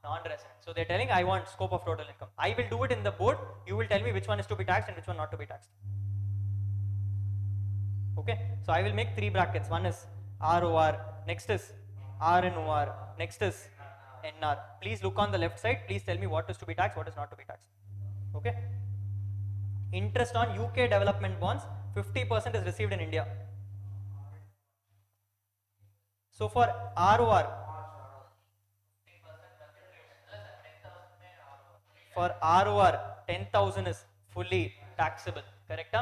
non-resident. So they're telling I want scope of total income. I will do it in the board. You will tell me which one is to be taxed and which one not to be taxed. Okay. So I will make 3 brackets. One is ROR, next is RNOR, next is NR. Please look on the left side. Please tell me what is to be taxed, what is not to be taxed. Okay. Interest on UK development bonds, 50% is received in India. So for ROR, for ROR, 10,000 is fully taxable. Correct?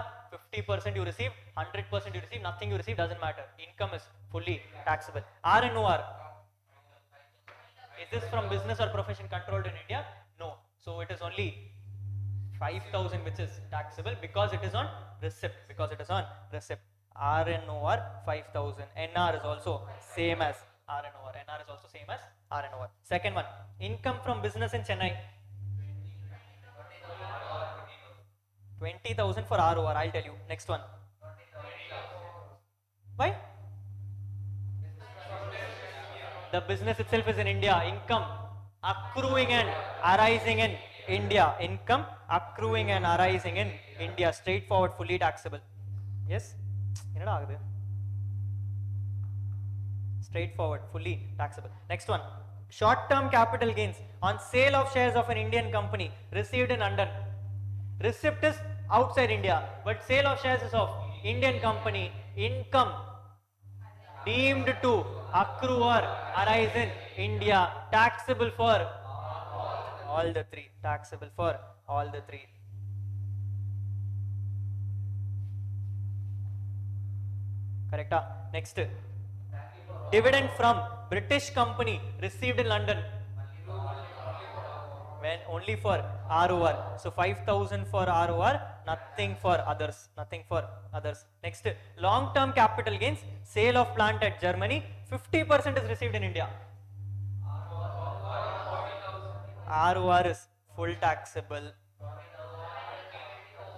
50% you receive, 100% you receive, nothing you receive, doesn't matter. Income is fully taxable. RNOR, is this from business or profession controlled in India? No. So it is only 5,000 which is taxable because it is on receipt. Because it is on receipt. RNOR 5,000. NR is also same as RNOR. NR is also same as RNOR. Second one, income from business in Chennai. 20,000 for ROR. I'll tell you. Next one. Why? The business itself is in India. Income accruing and arising in India. Income accruing and arising in India. Straightforward, fully taxable. Yes? Straightforward, fully taxable. Next one. Short-term capital gains on sale of shares of an Indian company received in London. Receipt is outside India, but sale of shares is of Indian company. Income deemed to accrue or arise in India. Taxable for all the 3. Taxable for all the 3. Correct? Next. Dividend from British company received in London. When only for ROR. So 5,000 for ROR, nothing for others. Nothing for others. Next, long-term capital gains, sale of plant at Germany, 50% is received in India. ROR is full taxable.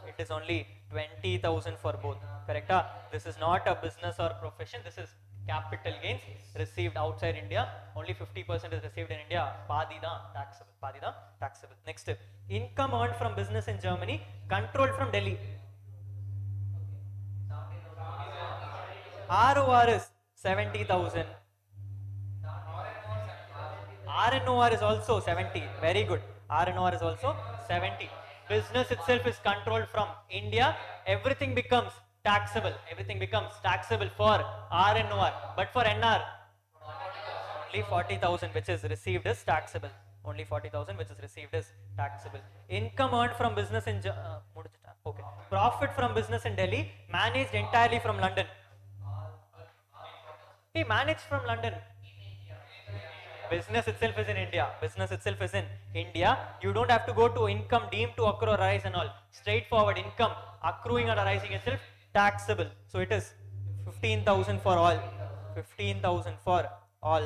It is only 20,000 for both. Correct? This is not a business or profession. This is capital gains received outside India. Only 50% is received in India. Padida taxable. Padida taxable. Next, income earned from business in Germany, controlled from Delhi. ROR is 70,000. RNOR is also 70. Very good. RNOR is also 70. Business itself is controlled from India. Everything becomes taxable. Everything becomes taxable for RNOR. But for NR, only 40,000 which is received is taxable. Only 40,000 which is received is taxable. Income earned from business in okay. Profit from business in Delhi managed entirely from London. He managed from London. Business itself is in India. Business itself is in India. You don't have to go to income deemed to accrue or arise and all. Straightforward income accruing or arising itself taxable. So it is 15,000 for all. 15,000 for all.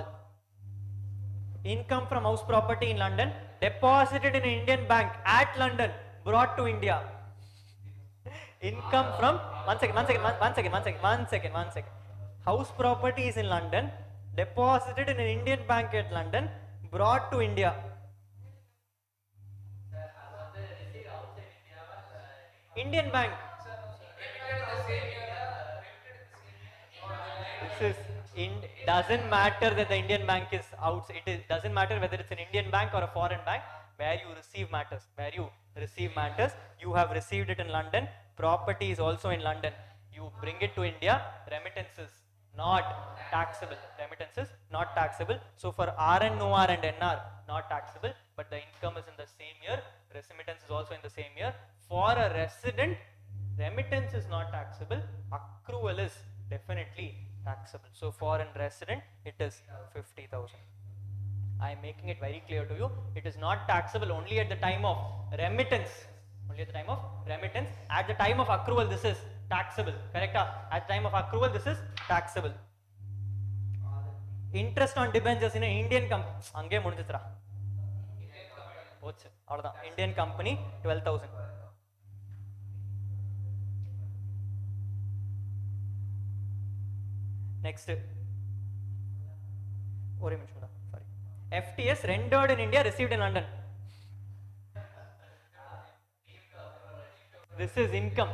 Income from house property in London deposited in an Indian bank at London brought to India. Income from one second. House property is in London, deposited in an Indian bank at London, brought to India. Indian bank. This is doesn't matter that the Indian bank is out. It doesn't matter whether it's an Indian bank or a foreign bank. Where you receive matters. Where you receive matters. You have received it in London. Property is also in London. You bring it to India. Remittance is not taxable. Remittances not taxable. So for RN, OR and NR not taxable, but the income is in the same year. Remittance is also in the same year. For a resident, remittance is not taxable. Accrual is definitely taxable. So for a resident, it is 50,000. I am making it very clear to you. It is not taxable only at the time of remittance. Only at the time of remittance. At the time of accrual, this is taxable. Correct? At the time of accrual, this is taxable. Interest on debentures in an Indian company. Ange mudinjitra. Indian company 12,000. Next. Sorry. FTS rendered in India, received in London. This is income.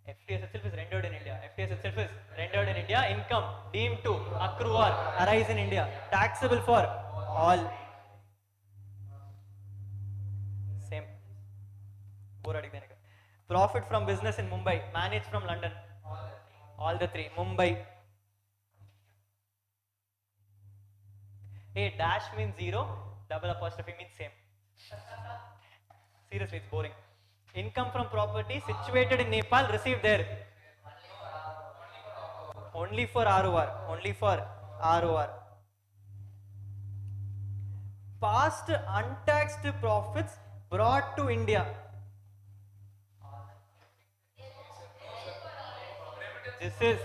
FTS itself is rendered in India. FTS itself is rendered in India. Income deemed to accrue or arise in India. Taxable for all. Same. Profit from business in Mumbai. Managed from London. All the three. Mumbai. Hey, dash means 0, double apostrophe means same. Seriously, it's boring. Income from property situated in Nepal, received there. Only for ROR. Only for ROR. Past untaxed profits brought to India. This is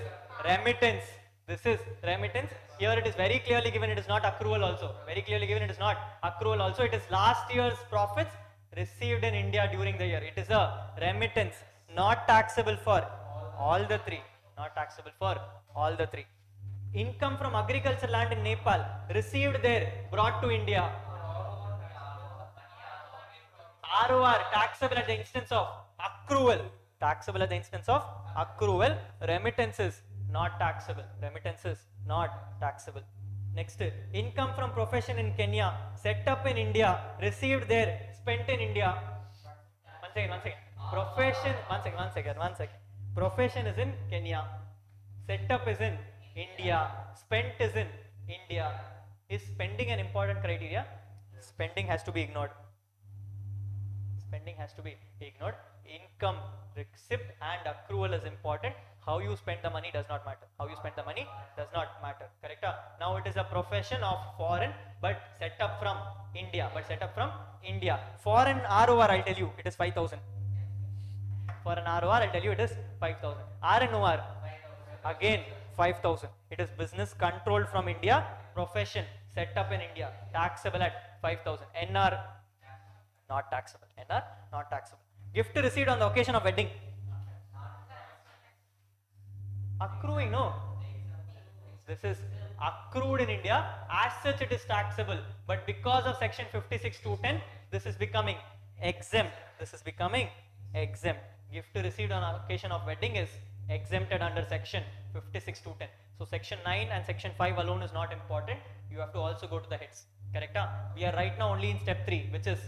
remittance. This is remittance. Here it is very clearly given, it is not accrual also. Very clearly given, it is not accrual also. It is last year's profits received in India during the year. It is a remittance, not taxable for all the three. Not taxable for all the three. Income from agriculture land in Nepal, received there, brought to India. ROR, taxable at the instance of accrual. Taxable at the instance of accrual. Remittances, not taxable. Remittances, not taxable. Next, income from profession in Kenya, set up in India, received there, spent in India. One second. Profession, one second. Profession is in Kenya, set up is in India, spent is in India. Is spending an important criteria? Spending has to be ignored. Spending has to be ignored. Income, receipt and accrual is important. How you spend the money does not matter. How you spend the money does not matter. Correct? Now it is a profession of foreign but set up from India. Foreign ROR, I'll tell you, it is 5,000. For an ROR, I'll tell you it is 5,000. RNOR, again 5,000. It is business controlled from India. Profession set up in India. Taxable at 5,000. NR, not taxable. NR, not taxable. Gift received on the occasion of wedding. Accruing, no. This is accrued in India. As such, it is taxable. But because of section 56(2)(10), this is becoming exempt. This is becoming exempt. Gift received on occasion of wedding is exempted under section 56(2)(10). So section 9 and section 5 alone is not important. You have to also go to the heads. Correct? We are right now only in step 3, which is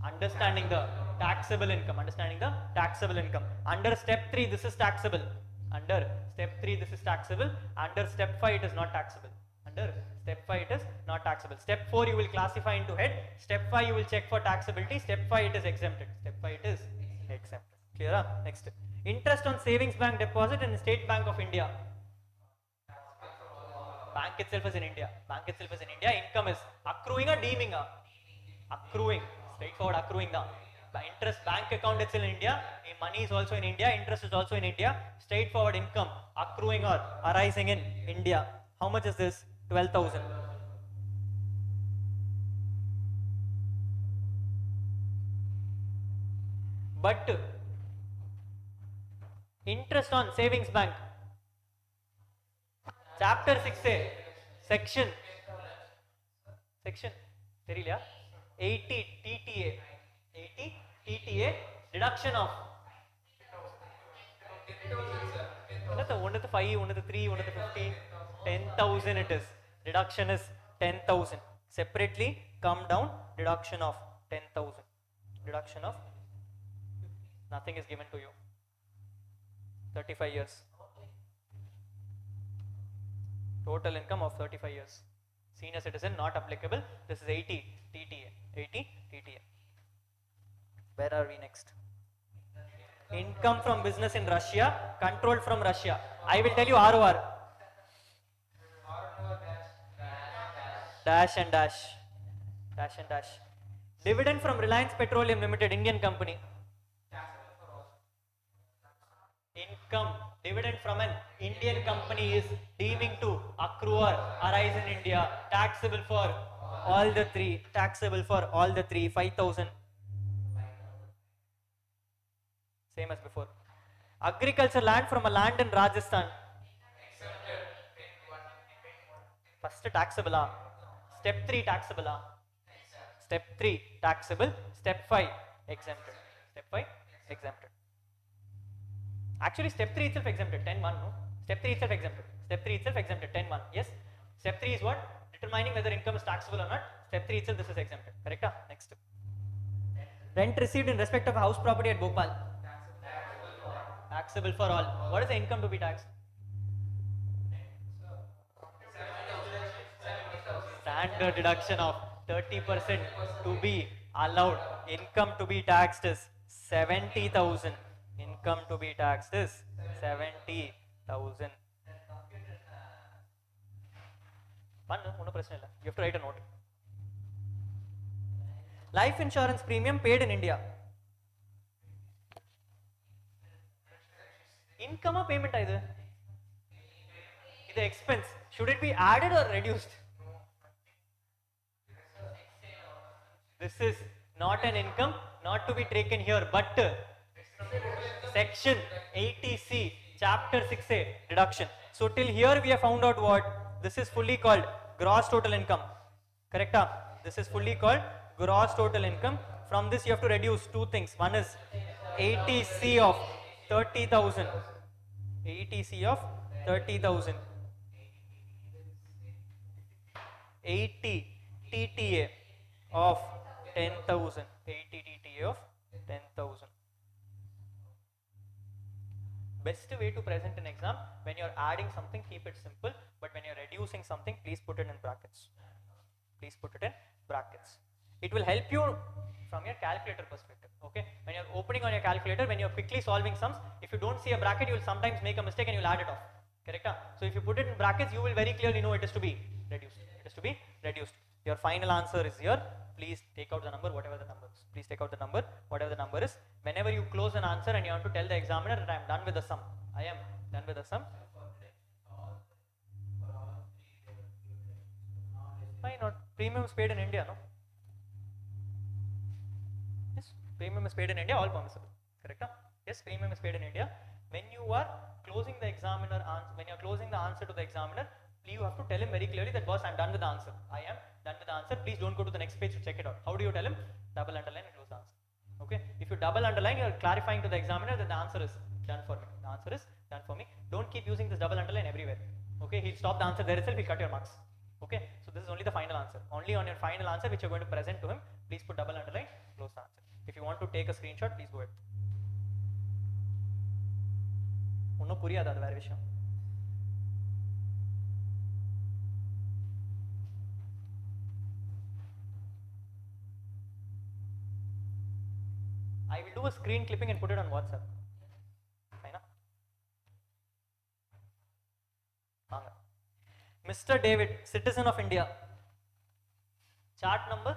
understanding the taxable income. Understanding the taxable income. Under step 3, this is taxable. Under step 3, this is taxable. Under step 5, it is not taxable. Under step 5, it is not taxable. Step 4, you will classify into head. Step 5, you will check for taxability. Step 5, it is exempted. Step 5, it is exempted. Clear? Next. Interest on savings bank deposit in State Bank of India. Bank itself is in India. Bank itself is in India. Income is accruing or deeming? Accruing. Straightforward accruing. Interest bank account is in India. Money is also in India. Interest is also in India. Straightforward income accruing or arising in India. How much is this? 12,000. But interest on savings bank. Chapter 6A. Section 80 TTA. 80 TTA. Deduction of 1 to 5, 1 to 3, 1 to 50, 10,000 it is. Deduction is 10,000. Separately come down, deduction of 10,000. Deduction of nothing is given to you. 35 years. Total income of 35 years. Senior citizen not applicable. This is 80 TTA. 80 TTA. Where are we next? Income from business in Russia, controlled from Russia. I will tell you ROR. Dash and dash. Dash and dash. Dividend from Reliance Petroleum Limited, Indian company. Income, dividend from an Indian company is deeming to accrue or arise in India, taxable for all the three, 5,000. Same as before. Agriculture land from a land in Rajasthan. First taxable. Step 3 taxable. Step 3 taxable. Step 5 exempted. Step 5 exempted. Actually, step 3 itself exempted. 10-1, no? Step 3 itself exempted. Step 3 itself exempted. 10-1. Yes. Step 3 is what? Determining whether income is taxable or not. Step 3 itself, this is exempted. Correct? Next. Rent received in respect of a house property at Bhopal. Taxable for all. What is the income to be taxed? Standard deduction of 30% to be allowed. Income to be taxed is 70,000. Income to be taxed is 70,000. You have to write a note. Life insurance premium paid in India. Income or payment either? The expense. Should it be added or reduced? This is not an income, not to be taken here, but section 80C, chapter 6A, deduction. So till here we have found out what? This is fully called gross total income. Correct? This is fully called gross total income. From this you have to reduce two things. One is 80C of 30,000. 80C of 30,000. 80 TTA of 10,000. 80 TTA of 10,000. Best way to present an exam, when you are adding something, keep it simple, but when you are reducing something, please put it in brackets. Please put it in brackets. It will help you from your calculator perspective. Okay, when you are opening on your calculator, when you are quickly solving sums, if you don't see a bracket, you will sometimes make a mistake and you will add it off. Correct? So if you put it in brackets, you will very clearly know it is to be reduced. It is to be reduced. Your final answer is here. Please take out the number, whatever the number is. Please take out the number, whatever the number is. Whenever you close an answer and you want to tell the examiner that I am done with the sum, I am done with the sum. Why not? Premium is paid in India, no? Yes, premium is paid in India, all permissible. Correct? Yes, premium is paid in India. When you are closing the examiner, when you are closing the answer to the examiner, you have to tell him very clearly that boss, I am done with the answer. I am done with the answer. Please don't go to the next page to check it out. How do you tell him? Double underline and close the answer. Okay. If you double underline, you are clarifying to the examiner that the answer is done for me. The answer is done for me. Don't keep using this double underline everywhere. Okay. He'll stop the answer there itself. He'll cut your marks. Okay. So this is only the final answer. Only on your final answer which you're going to present to him, please put double underline, close the answer. If you want to take a screenshot, please go ahead. ஒன்னும் புரியாது அது வேற விஷயம். I will do a screen clipping and put it on WhatsApp. Fine? Mr. David, citizen of India. Chart number?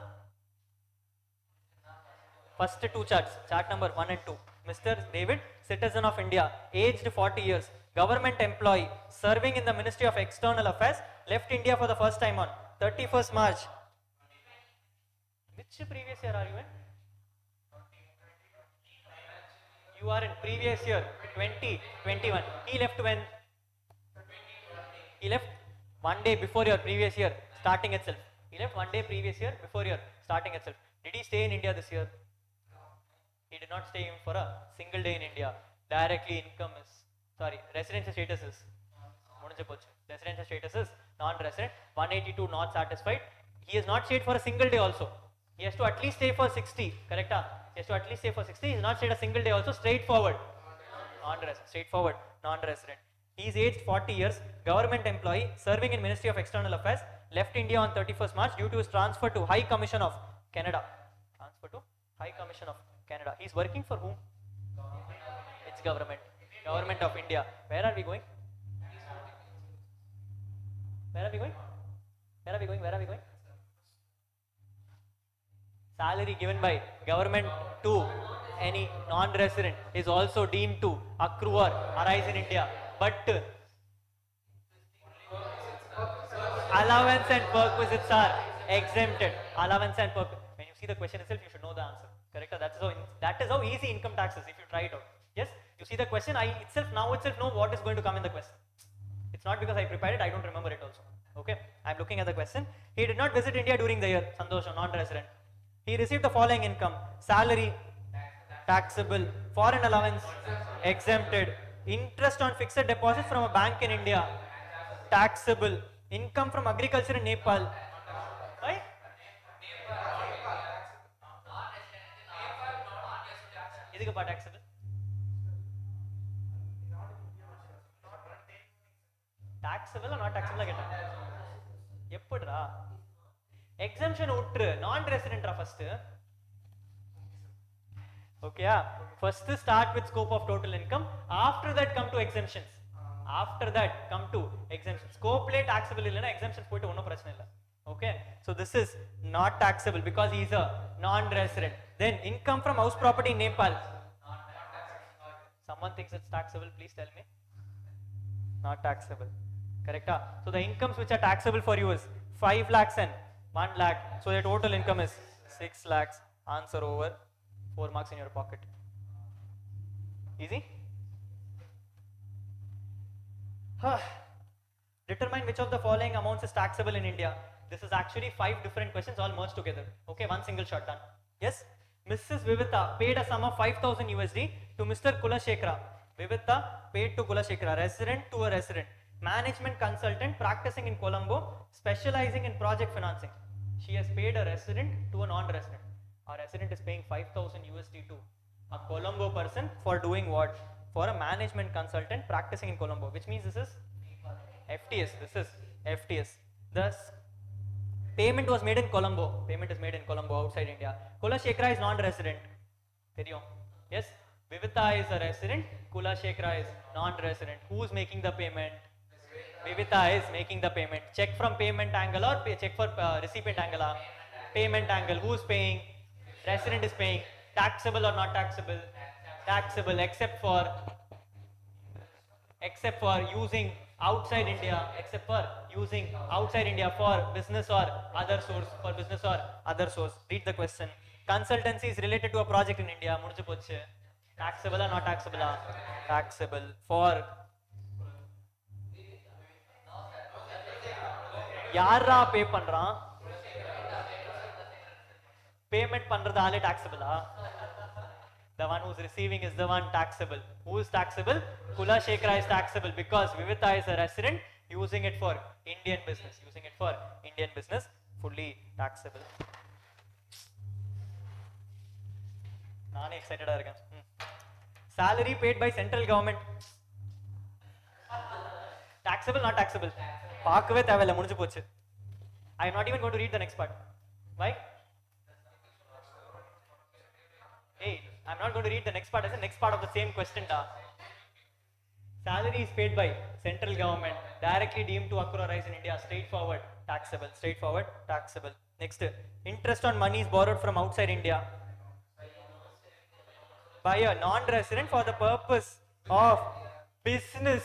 First two charts, chart number 1 and 2. Mr. David, citizen of India, aged 40 years, government employee, serving in the Ministry of External Affairs, left India for the first time on 31st March. Which previous year are you in? You are in previous year, 2021. He left when? He left one day before your previous year starting itself. He left one day previous year before your starting itself. Did he stay in India this year? He did not stay in for a single day in India. Directly income is, sorry, residential status is, residential status is non-resident. 182 not satisfied. He has not stayed for a single day also. He has to at least stay for 60, correct? He has to at least stay for 60. He has not stayed a single day also. Straightforward, non-resident. Straightforward, non-resident. He is aged 40 years, government employee, serving in Ministry of External Affairs, left India on 31st March due to his transfer to High Commission of Canada. Transfer to High Commission of Canada. He is working for whom? It's government. Government of India. Where are we going? Where are we going? Where are we going? Where are we going? Salary given by government to any non-resident is also deemed to accrue or arise in India. But allowance and perquisites are exempted. Allowance and perquisites. When you see the question itself, you should know the answer. Correct? That is how easy income tax is if you try it out. Yes? You see the question, I now itself know what is going to come in the question. It's not because I prepared it, I don't remember it also. Okay? I'm looking at the question. He did not visit India during the year. Sandosha, non-resident. He received the following income: salary, taxable; foreign allowance, exempted; interest on fixed deposits from a bank in India, taxable; income from agriculture in Nepal. Right? Idhukappa taxable? Taxable or not taxable? Eppudra? Exemption utru, non-resident first. Okay, first start with scope of total income. After that come to exemptions. After that come to exemptions. Scope le taxable illana, exemptions poitu onno prachana illa. Okay, so this is not taxable because he is a non-resident. Then income from house property in Nepal. Someone thinks it's taxable, please tell me. Not taxable. Correct? So the incomes which are taxable for you is 5 lakhs and 1 lakh. So the total income is 6 lakhs. Answer over. 4 marks in your pocket. Easy? Determine which of the following amounts is taxable in India. This is actually 5 different questions all merged together. Okay, one single shot done. Yes? Mrs. Vivita paid a sum of 5,000 USD to Mr. Kulashekara. Vivita paid to Kulashekara, resident to a resident, management consultant practicing in Colombo, specializing in project financing. She has paid a resident to a non-resident. A resident is paying 5,000 USD to a Colombo person for doing what? For a management consultant practicing in Colombo, which means this is FTS. This is FTS. Thus, payment was made in Colombo. Payment is made in Colombo outside India. Kulashekara is non-resident. Yes? Vivita is a resident. Kulashekara is non-resident. Who is making the payment? Vivita is making the payment. Check from payment angle or check for recipient angle? Payment angle. Who is paying? Resident is paying. Taxable or not taxable? Taxable, except for using outside India, for business or other source. Read the question. Consultancy is related to a project in India. Taxable or not taxable? Taxable. For யாரா pay பண்றான்? Payment பண்றதாலே taxable? The one who is receiving is the one taxable. Who is taxable? Kulashekara is taxable because Vivita is a resident using it for Indian business. Fully taxable. Naane excited ah irukken. Salary paid by central government. Taxable, not taxable? Paakave thevilla, mudinju pochu. I am not even going to read the next part. Why? Hey, I'm not going to read the next part as the next part of the same question. Salary is paid by central government, directly deemed to accrue or rise in India, straightforward, taxable. Next, interest on money is borrowed from outside India by a non-resident for the purpose of business.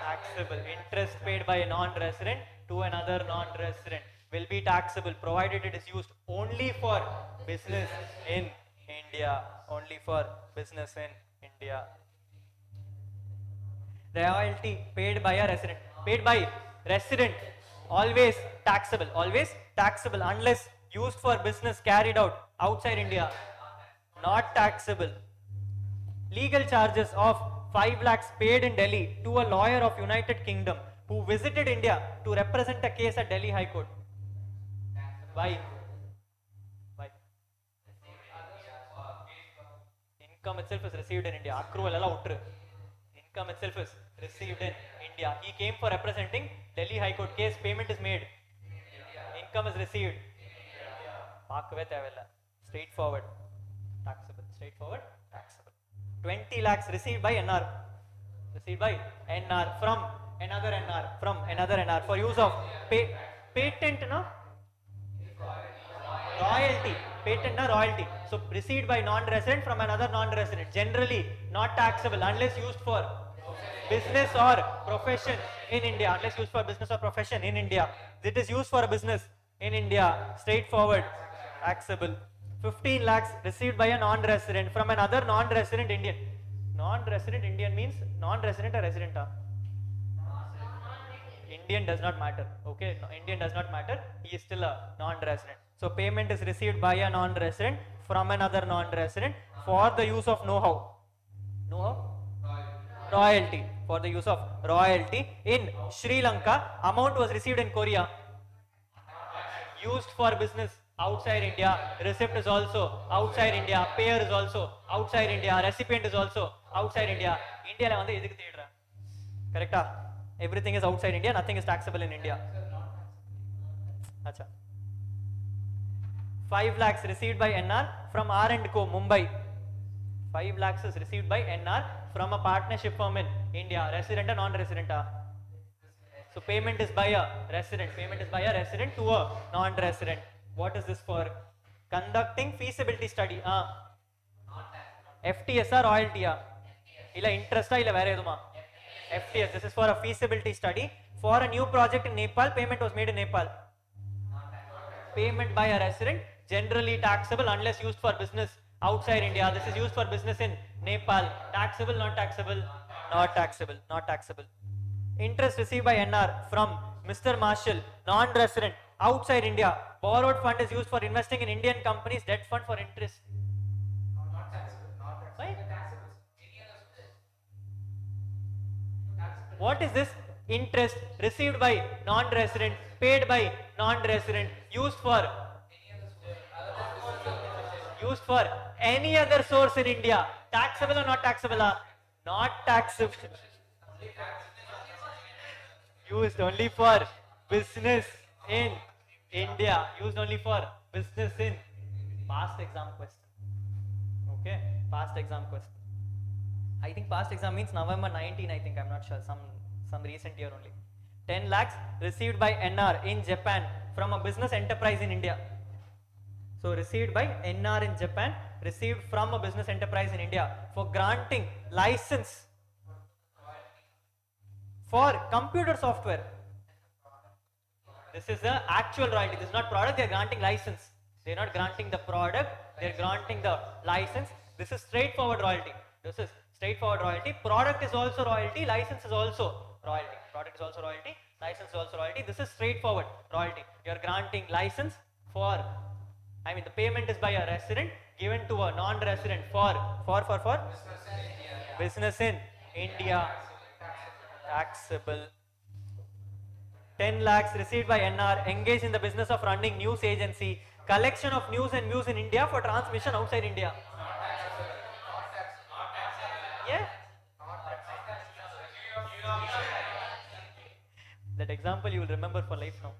Taxable. Interest paid by a non-resident to another non-resident will be taxable provided it is used only for business in India. Royalty paid by a resident. Always taxable unless used for business carried out outside India. Not taxable. Legal charges of 5 lakhs paid in Delhi to a lawyer of United Kingdom who visited India to represent a case at Delhi High Court. Why? Income itself is received in India. Accrual alla utru. Income itself is received in India. He came for representing Delhi High Court case. Payment is made. Income is received. Straightforward. Taxable. Straightforward. Taxable. 20 lakhs received by NR. Received by NR from another NR. From another NR for use of patent, no? Royalty. Patent, no? Royalty. So received by non-resident from another non-resident. Generally not taxable unless used for business or profession in India. Unless used for business or profession in India. It is used for a business in India. Straightforward. Taxable. 15 lakhs received by a non-resident from another non-resident Indian. Non-resident Indian means non-resident or resident? Indian does not matter. Okay, no, Indian does not matter. He is still a non-resident. So payment is received by a non-resident from another non-resident for the use of know-how. Know-how? Royalty. For the use of royalty in Sri Lanka. Amount was received in Korea. Used for business outside India. Receipt is also outside India. Payer is also outside India. Recipient is also outside India. India la vandha edukku theedra. Correct? Everything is outside India. Nothing is taxable in India. Acha. 5 lakhs received by NR from R&Co Mumbai. 5 lakhs is received by NR from a partnership firm in India. Resident or non-resident? So payment is by a resident. Payment is by a resident to a non-resident. What is this for? Conducting feasibility study. FTS or royalty? Illa interest illa vere eduma? FTS. This is for a feasibility study for a new project in Nepal. Payment was made in Nepal. Payment by a resident. Generally taxable unless used for business outside India. This is used for business in Nepal. Taxable, not taxable? Not taxable. Not taxable. Interest received by NR from Mr. Marshall, non-resident, outside India. Borrowed fund is used for investing in Indian companies. Debt fund for interest. Not taxable. Not taxable. Why? Taxable. Any other source. Taxable. What is this? Interest received by non-resident, paid by non-resident, used for any other source in India. Taxable or not taxable? Not taxable. Used only for business in India. Used only for business in past exam question. Okay, past exam question. I think past exam means November 19, I think, I'm not sure, some recent year only. 10 lakhs received by NR in Japan from a business enterprise in India. So received by NR in Japan, received from a business enterprise in India for granting license for computer software. This is the actual royalty. This is not product. They are granting license. They are not granting the product. They are granting the license. This is straightforward royalty. This is straightforward royalty. Product is also royalty. License is also royalty. Product is also royalty. License is also royalty. This is straightforward royalty. You are granting license for, I mean, the payment is by a resident given to a non-resident for business in India. Taxable. 10 lakhs received by NR, engaged in the business of running news agency, collection of news and views in India for transmission outside India. Yeah? That example you will remember for life now.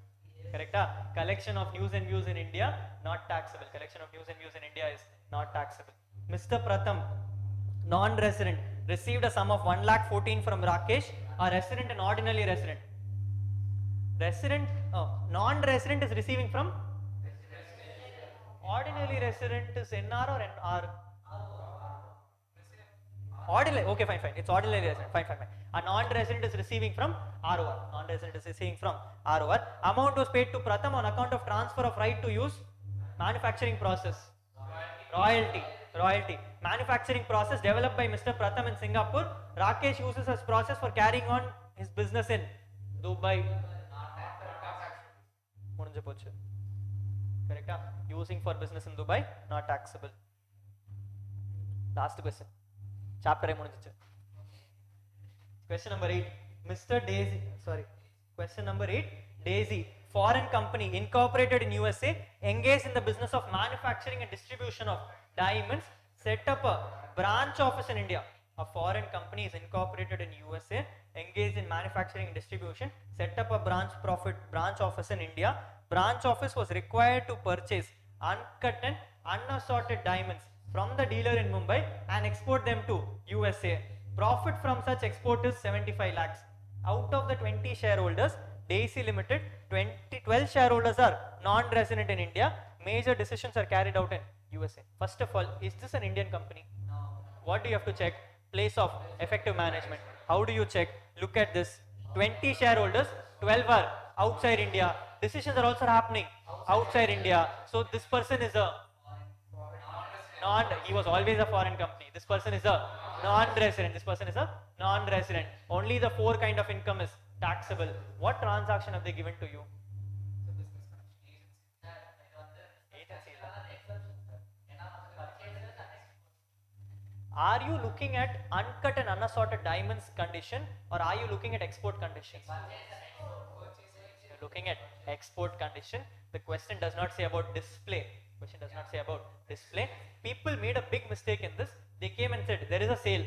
Correct? Collection of news and views in India, not taxable. Collection of news and views in India is not taxable. Mr. Pratham, non-resident, received a sum of 1,14,000 from Rakesh, a resident and ordinarily resident. Resident, non-resident is receiving from? Ordinarily resident is NR or NR? Ordinary, okay, fine. It's ordinary resident, fine. A non-resident is receiving from ROR. Non-resident is receiving from ROR. Amount was paid to Pratham on account of transfer of right to use manufacturing process. Royalty. Manufacturing process developed by Mr. Pratham in Singapore. Rakesh uses his process for carrying on his business in Dubai. Correct? Using for business in Dubai, not taxable. Last question. Chapter Question number 8. Question number 8. Daisy, foreign company incorporated in USA, engaged in the business of manufacturing and distribution of diamonds, set up a branch office in India. A foreign company is incorporated in USA, engaged in manufacturing and distribution, set up a branch office in India. Branch office was required to purchase uncut and unassorted diamonds from the dealer in Mumbai and export them to USA. Profit from such export is 75 lakhs. Out of the 20 shareholders, Daisy Limited, 12 shareholders are non-resident in India. Major decisions are carried out in USA. First of all, is this an Indian company? No. What do you have to check? Place of effective management. How do you check? Look at this. 20 shareholders, 12 are outside India. Decisions are also happening outside India. So this person is a he was always a foreign company. This person is a non-resident. This person is a non-resident. Only the 4 kind of income is taxable. What transaction have they given to you? Are you looking at uncut and unassorted diamonds condition, or are you looking at export conditions? You're looking at export condition. The question does not say about display. Question does not say about display. People made a big mistake in this. They came and said there is a sale.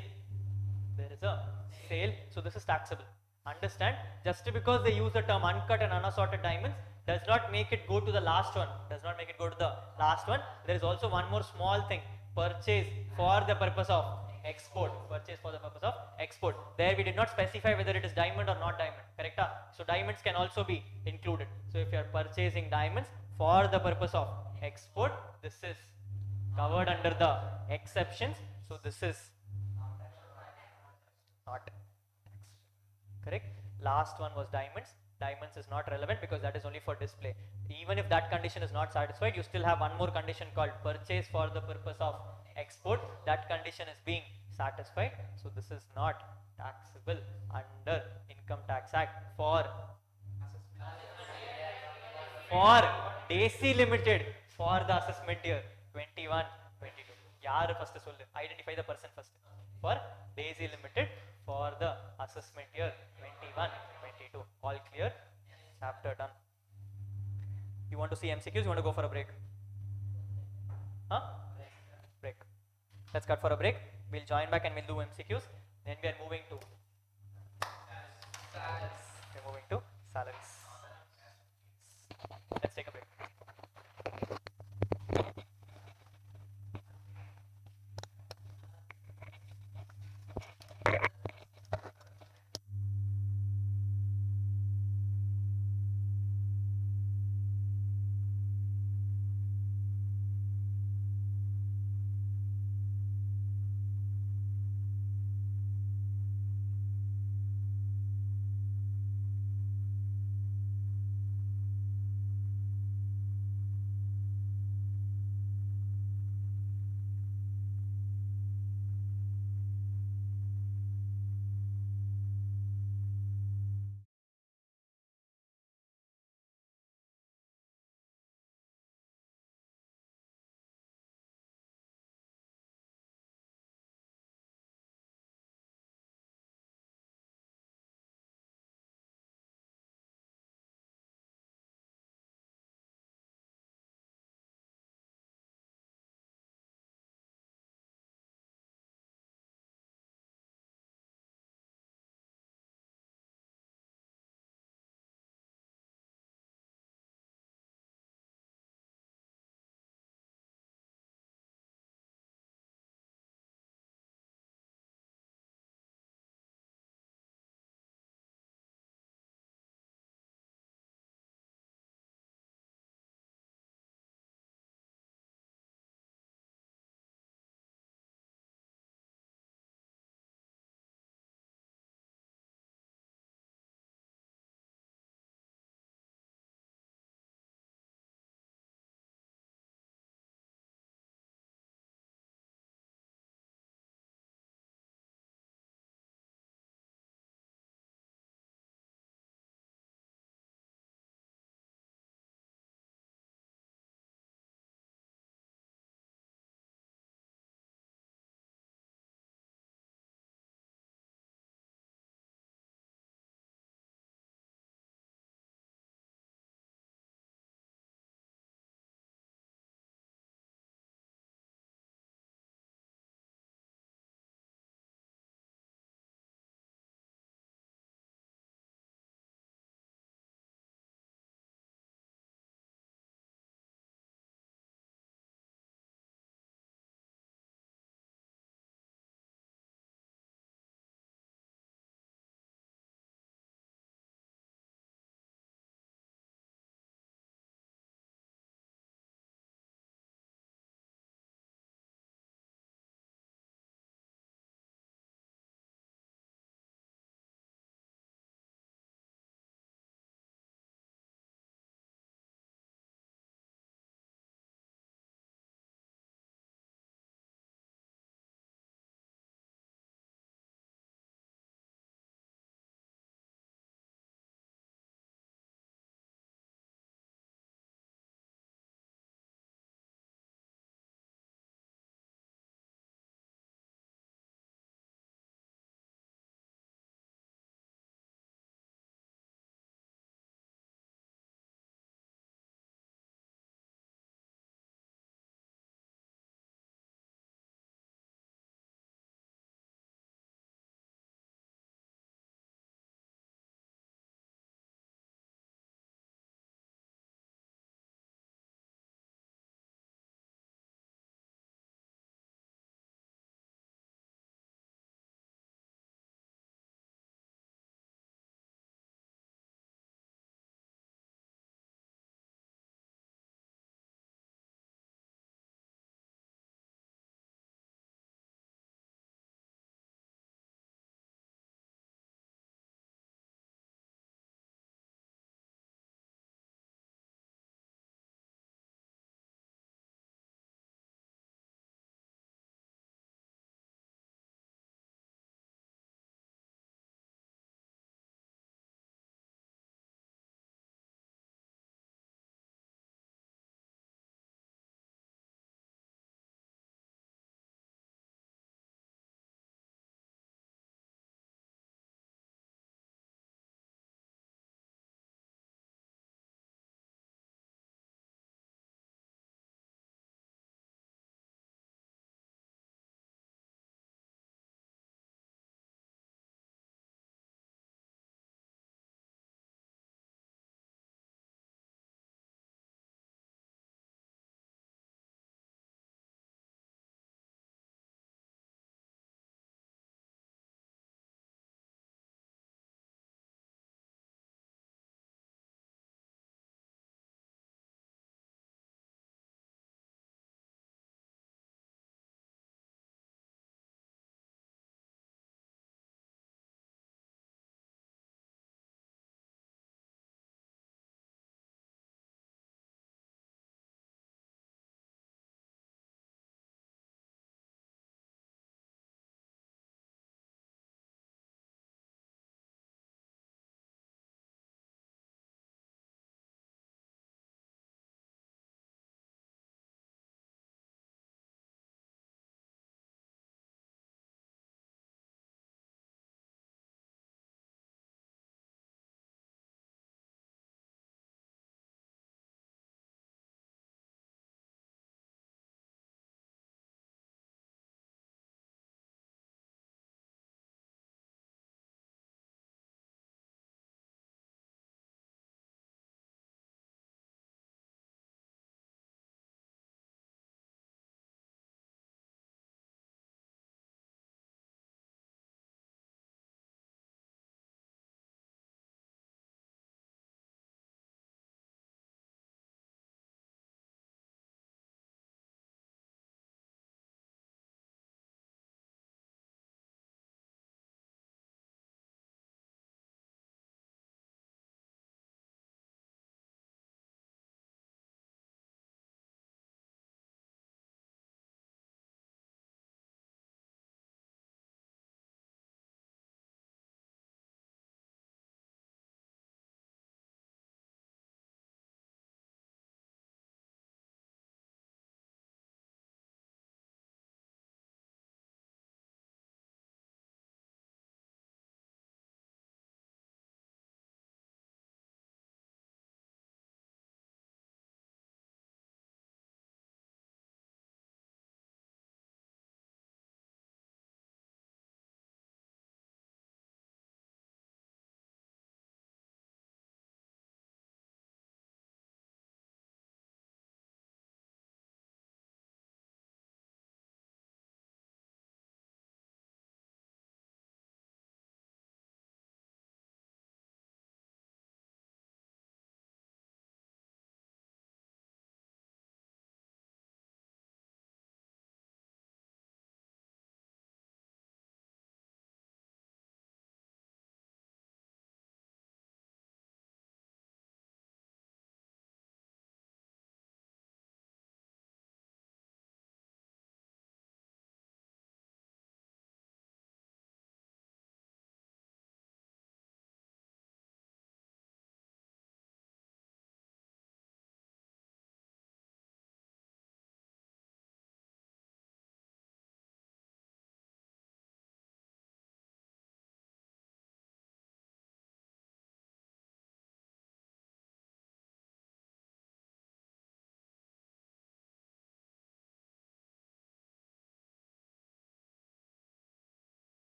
There is a sale, so this is taxable. Understand? Just because they use the term uncut and unassorted diamonds does not make it go to the last one. Does not make it go to the last one. There is also one more small thing. Purchase for the purpose of export. Purchase for the purpose of export. There we did not specify whether it is diamond or not diamond. Correct? So diamonds can also be included. So if you are purchasing diamonds for the purpose of export, this is covered under the exceptions. So this is not tax. Correct? Last one was diamonds. Diamonds is not relevant because that is only for display. Even if that condition is not satisfied, you still have one more condition called purchase for the purpose of export. That condition is being satisfied. So this is not taxable under Income Tax Act for Daisy Limited for the assessment year 21, 22. Yaar first sollu. Identify the person first. For Daisy Limited for the assessment year 21, 22. All clear? Chapter done. You want to see MCQs? You want to go for a break? Huh? Break. Let's cut for a break. We'll join back and we'll do MCQs. Then we are moving to salaries. Let's take a break.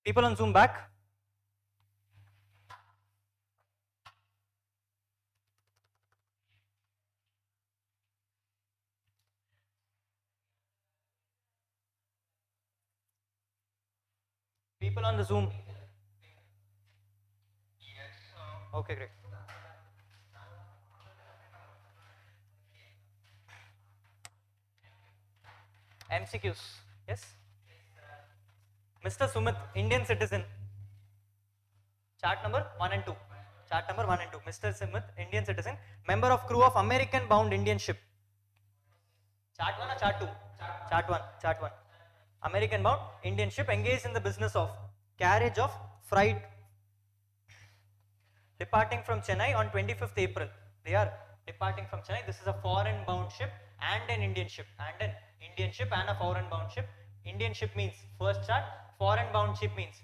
People on Zoom back. People on the Zoom. Okay, great. MCQs. Yes. Mr. Sumit, Indian citizen. Chart number 1 and 2. Chart number 1 and 2. Mr. Sumit, Indian citizen, member of crew of American bound Indian ship. Chart 1 or chart 2? Chart 1. Chart 1. American bound Indian ship engaged in the business of carriage of freight departing from Chennai on 25th April. They are departing from Chennai. This is a foreign bound ship and an Indian ship. And an Indian ship and a foreign bound ship. Indian ship means first chart. Foreign bound ship means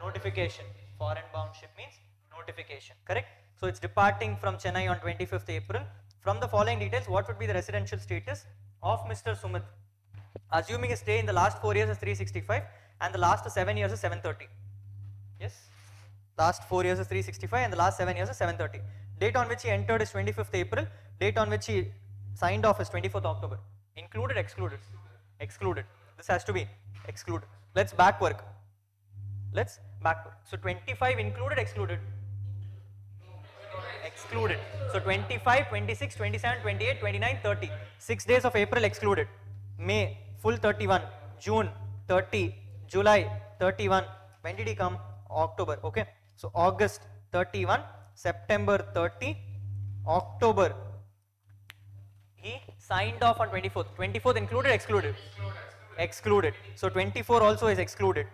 notification. Foreign bound ship means notification. Correct? So it's departing from Chennai on 25th April. From the following details, what would be the residential status of Mr. Sumit? Assuming his stay in the last 4 years is 365 and the last 7 years is 730. Yes? Last 4 years is 365 and the last 7 years is 730. Date on which he entered is 25th April. Date on which he signed off is 24th October. Included, excluded? Excluded. This has to be excluded. Let's back work. Let's back work. So 25 included, excluded? Excluded. So 25, 26, 27, 28, 29, 30. 6 days of April excluded. May, full 31. June, 30. July, 31. When did he come? October. Okay. So August, 31. September, 30. October, he signed off on 24th. 24th included, excluded? Excluded. So 24 also is excluded.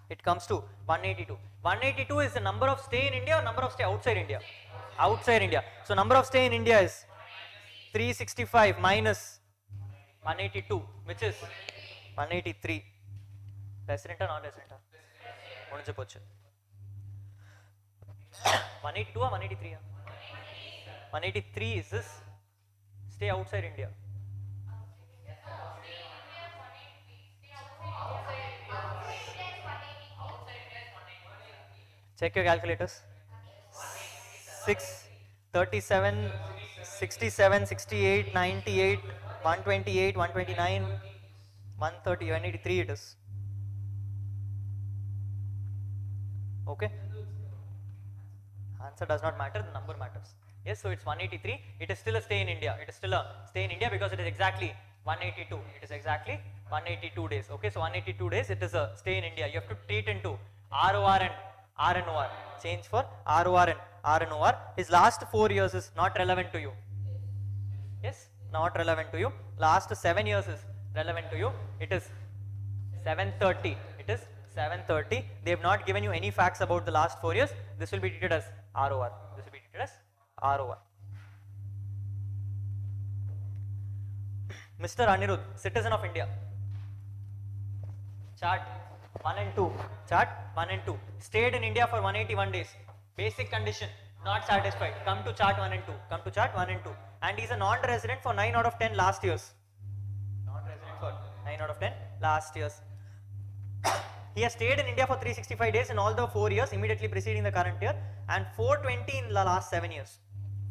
It comes to 182. 182 is the number of stay in India or number of stay outside India? Outside India. So number of stay in India is 365 minus 182, which is 183. Resident or non-resident? 182 or 183? 183 is this stay outside India. Check your calculators. 6, 37, 67, 68, 98, 128, 129, 130, 183 it is. Okay? Answer does not matter, the number matters. Yes, so it's 183. It is still a stay in India. It is still a stay in India because it is exactly 182. It is exactly 182 days. Okay, so 182 days, it is a stay in India. You have to treat into ROR and RNOR. Change for ROR and RNOR. His last 4 years is not relevant to you. Yes, not relevant to you. Last 7 years is relevant to you. It is 730. It is 730. They have not given you any facts about the last 4 years. This will be treated as ROR. This will be treated as ROR. Mr. Anirudh, citizen of India. Chart 1 and 2. Chart 1 and 2. Stayed in India for 181 days. Basic condition, not satisfied. Come to chart 1 and 2. Come to chart 1 and 2. And he is a non-resident for 9 out of 10 last years. Non-resident for 9 out of 10 last years. He has stayed in India for 365 days in all the 4 years immediately preceding the current year and 420 in the last 7 years.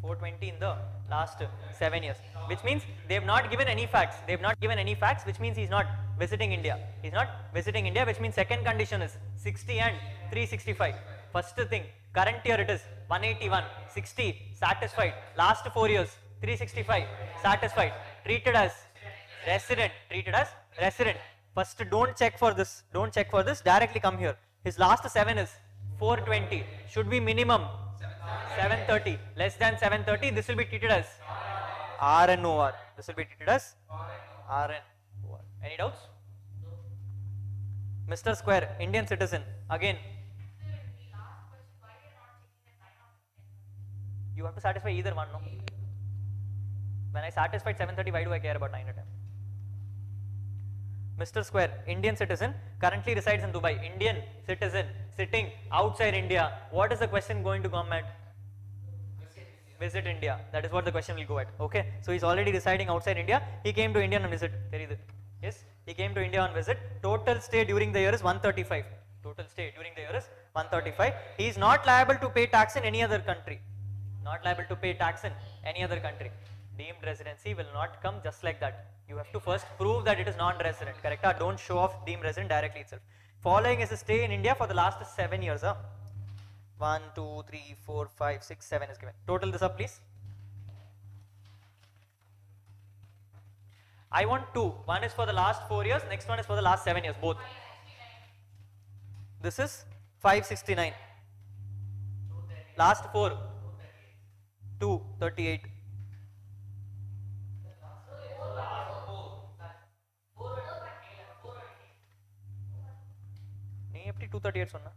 420 in the last 7 years, which means they have not given any facts. They have not given any facts, which means he is not visiting India. He is not visiting India, which means second condition is 60 and 365. First thing, current year it is 181, 60, satisfied. Last 4 years, 365, satisfied. Treated as resident, treated as resident. First, don't check for this, don't check for this, directly come here. His last 7 is 420, should be minimum 730, less than 730, this will be treated as RNOR. This will be treated as RNOR. Any doubts? Mr. Square, Indian citizen, again. You have to satisfy either one, no? When I satisfied 730, why do I care about 9 or 10? Mr. Square, Indian citizen, currently resides in Dubai. Indian citizen, sitting outside India. What is the question going to come at? visit India. That is what the question will go at. Okay, so he's already residing outside India. He came to India on visit. Yes, he came to India on visit. Total stay during the year is 135. Total stay during the year is 135. He is not liable to pay tax in any other country. Not liable to pay tax in any other country. Deemed residency will not come just like that. You have to first prove that it is non-resident. Correct? Don't show off deemed resident directly itself. Following is a stay in India for the last 7 years. 1, 2, 3, 4, 5, 6, 7 is given. Total this up, please. I want two. One is for the last 4 years. Next one is for the last 7 years. Both. This is 569. Last 4. 238. எப்படி 238 சொன்னா?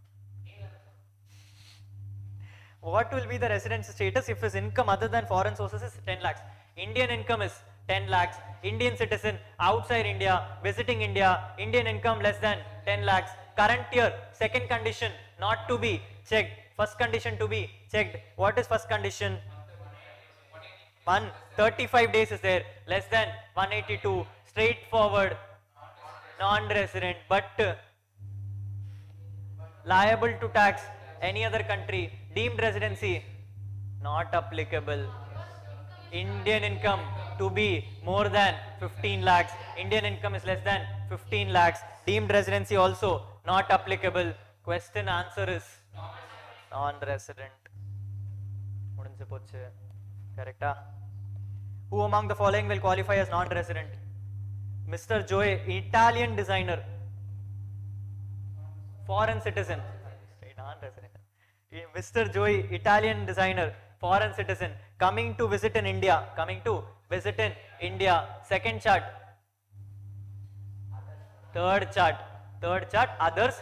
What will be the residence status if his income other than foreign sources is 10 lakhs? Indian income is 10 lakhs. Indian citizen outside India, visiting India, Indian income less than 10 lakhs. Current year, second condition not to be checked. First condition to be checked. What is first condition? 135 days is there. Less than 182. Straightforward. Non-resident but liable to tax any other country. Deemed residency not applicable. Indian income to be more than 15 lakhs. Indian income is less than 15 lakhs. Deemed residency also not applicable. Question answer is non-resident. முடிஞ்சு போச்சு. கரெக்டா? Who among the following will qualify as non-resident? Mr. Joy, Italian designer. Foreign citizen. Non-resident. Mr. Joy, Italian designer, foreign citizen, coming to visit in India. Coming to visit in India. Second chart. Third chart. Others.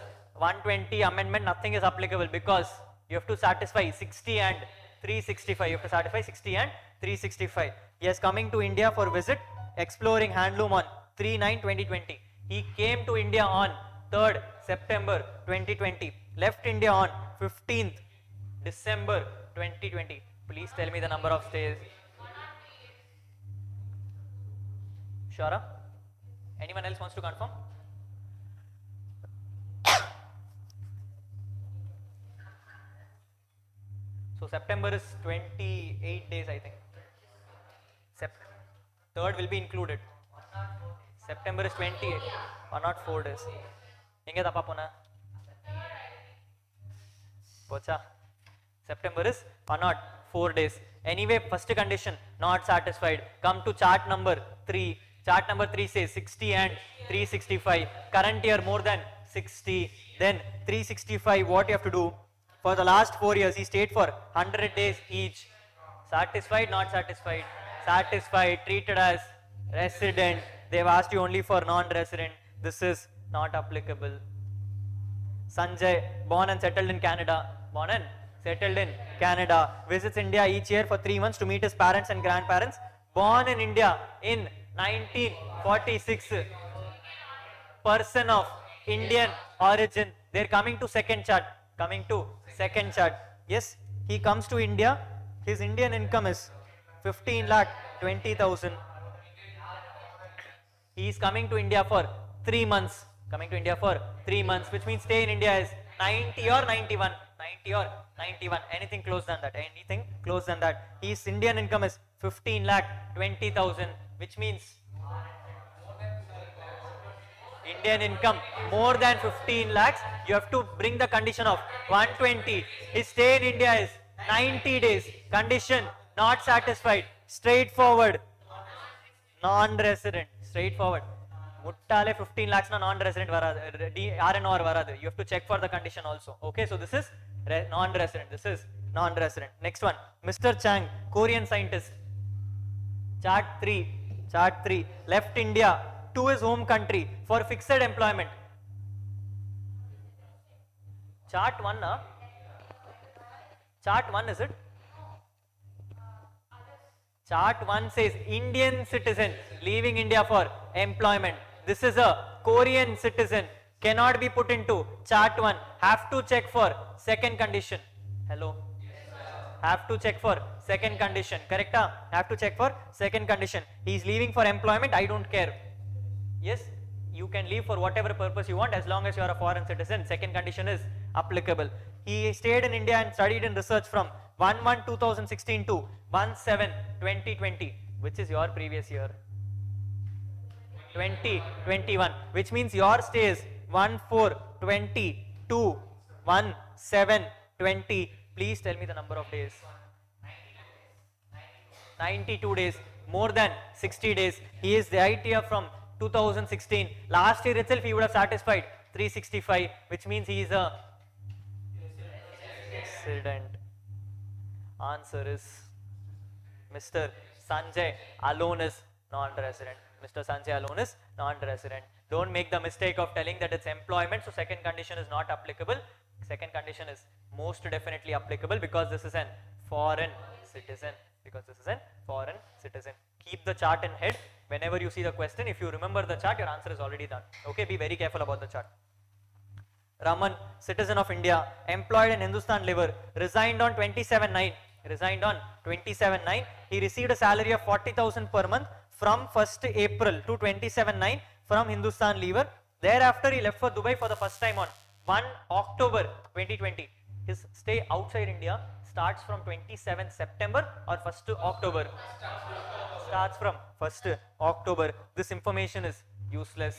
120 amendment. Nothing is applicable because you have to satisfy 60 and 365. You have to satisfy 60 and 365. Yes, coming to India for visit, exploring handloom on 3/9/2020. He came to India on 3rd September 2020. Left India on 15th December 2020. Please tell me the number of stays. Sure? Anyone else wants to confirm? So September is 28 days, I think. 3rd will be included. September is 28. 104 days. எங்க தப்பா போன? போச்சா? September is 104 days. Anyway, first condition not satisfied. Come to chart number 3. Chart number 3 says 60 and 365. Current year more than 60. Then 365, what you have to do? For the last 4 years, he stayed for 100 days each. Satisfied, not satisfied? Satisfied, treated as resident. They've asked you only for non-resident. This is not applicable. Sanjay, born and settled in Canada. Born and settled in Canada. Visits India each year for 3 months to meet his parents and grandparents. Born in India in 1946. Person of Indian origin. They're coming to second chart. Yes, he comes to India. His Indian income is 15,20,000. He is coming to India for 3 months. Which means stay in India is 90 or 91. 90 or 91. Anything close than that. His Indian income is 15,20,000. Which means Indian income more than 15 lakhs. You have to bring the condition of 120. His stay in India is 90 days. Condition not satisfied. Straightforward. Non-resident. Straightforward. முட்டாலே 15 lakhs non-resident வராது. RNR வராது. You have to check for the condition also. Okay, so this is non-resident. Next one, Mr. Chang, Korean scientist. Chart 3. Left India to his home country for fixed employment. Chart 1, Chart 1 is it? Chart 1 says Indian citizen leaving India for employment. This is a Korean citizen. Cannot be put into chart 1. Have to check for second condition. Hello? have to check for second condition, correct? Have to check for second condition. He is leaving for employment, I don't care. Yes, you can leave for whatever purpose you want as long as you are a foreign citizen. Second condition is applicable. He stayed in India and studied in research from 1/1/2016 to 1/7/2020, which is your previous year. 2021, which means your stay is 1/4/20 to 1/7/20. Please tell me the number of days. 92 days, more than 60 days. He is the ITF from 2016. Last year itself he would have satisfied 365, which means he is a resident. Answer is Mr. Sanjay alone is non-resident. Mr. Sanjay alone is non-resident. Don't make the mistake of telling that it's employment, so second condition is not applicable. Second condition is most definitely applicable because this is an foreign citizen. Keep the chart in head. Whenever you see the question, if you remember the chart, your answer is already done. Okay, be very careful about the chart. Raman, citizen of India, employed in Hindustan Liver, resigned on 27/9. He received a salary of 40,000 per month from 1st April to 27/9 from Hindustan Liver. Thereafter, he left for Dubai for the first time on 1 October 2020. His stay outside India starts from 27th September or 1st October. Starts from 1st October. This information is useless.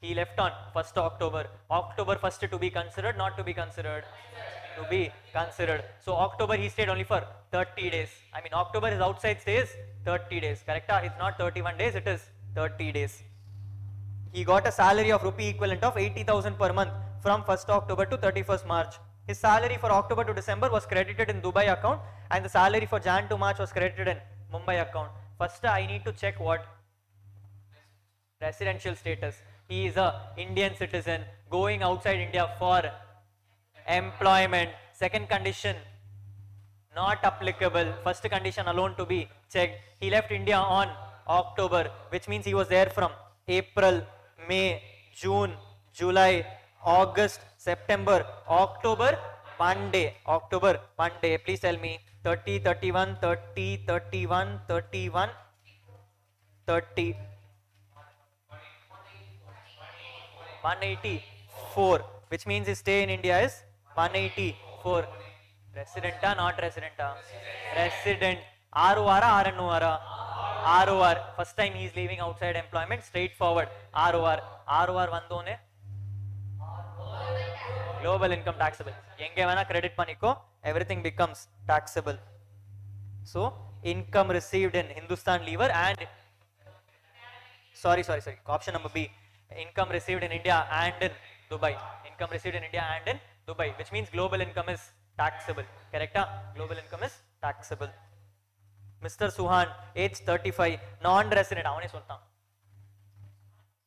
He left on 1st October. October 1st to be considered, not to be considered. To be considered. So October he stayed only for 30 days. I mean October his outside stay is 30 days. Correct? It's not 31 days, it is 30 days. He got a salary of rupee equivalent of 80,000 per month from 1st October to 31st March. His salary for October to December was credited in Dubai account and the salary for Jan to March was credited in Mumbai account. First I need to check what residential status. He is a Indian citizen going outside India for employment. Second condition not applicable. First condition alone to be checked. He left India on October, which means he was there from April, May, June, July, August, September, October, one day. Please tell me 30, 31, 30, 31, 31, 30, 184, which means his stay in India is 184. Resident not resident? Resident. ROR RNOR? ROR. First time he is leaving outside employment, straightforward. ROR. ROR vandone? Global income taxable. Yenge vana credit paniko, everything becomes taxable. So, income received in Hindustan Lever and sorry. Option number B. Income received in India and in Dubai. Income received in India and in Dubai, which means global income is taxable. Correct? Global income is taxable. Mr. Suhan, age 35, non-resident.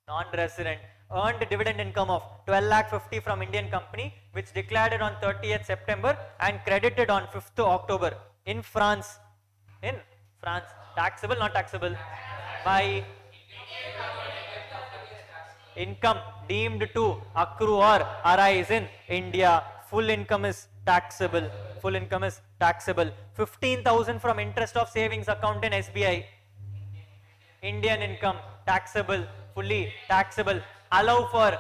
Non-resident. Earned dividend income of 12,50,000 from Indian company, which declared it on 30th September and credited on 5th October in France. In France. Taxable, not taxable? By income deemed to accrue or arise in India. Full income is taxable. 15,000 from interest of savings account in SBI. Indian income taxable, fully taxable. Allow for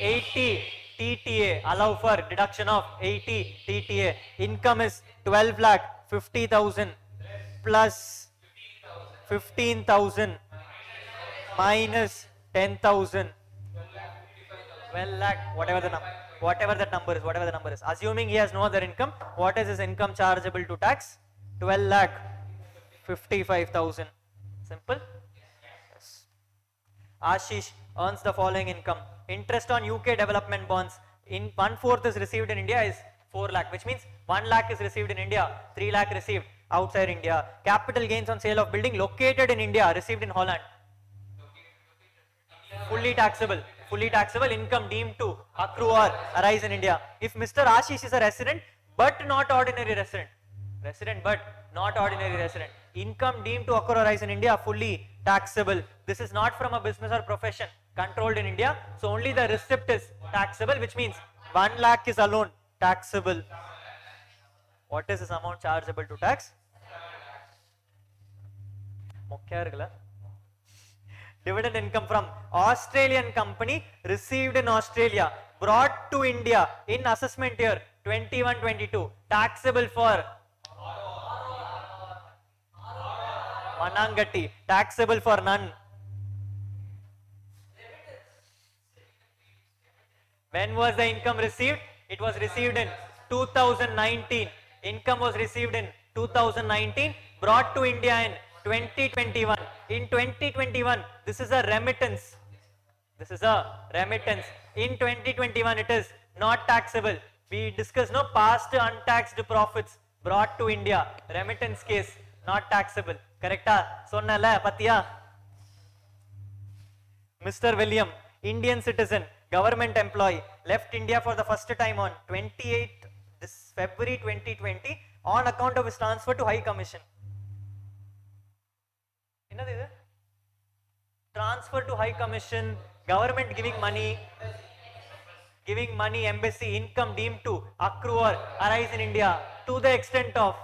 80 TTA. Allow for deduction of 80 TTA. Income is 12,50,000 plus 15,000 minus 10,000. 12 lakh, whatever the number is. Assuming he has no other income, what is his income chargeable to tax? 12,55,000. Simple? Yes. Ashish earns the following income. Interest on UK development bonds in 1/4 is received in India is 4 lakh, which means 1 lakh is received in India, 3 lakh received outside India. Capital gains on sale of building located in India, received in Holland. Fully taxable. Income deemed to accrue or arise in India. If Mr. Ashish is a resident but not ordinary resident, income deemed to occur or arise in India, fully taxable. This is not from a business or profession controlled in India, so only the receipt is taxable, which means 1 lakh is alone taxable? What is this amount chargeable to tax? Dividend income from Australian company received in Australia, brought to India in assessment year 21-22, taxable for Manangati, taxable for none. When was the income received? It was received in 2019. Income was received in 2019, brought to India in 2021. In 2021, this is a remittance. This is a remittance. In 2021, it is not taxable. We discussed no past untaxed profits brought to India. Remittance case, not taxable. Correcta? Sonnala, Patiya. Mr. William, Indian citizen, government employee, left India for the first time on 28th this February 2020 on account of his transfer to High Commission. Transfer to High Commission, government giving money, embassy, income deemed to accrue or arise in India to the extent of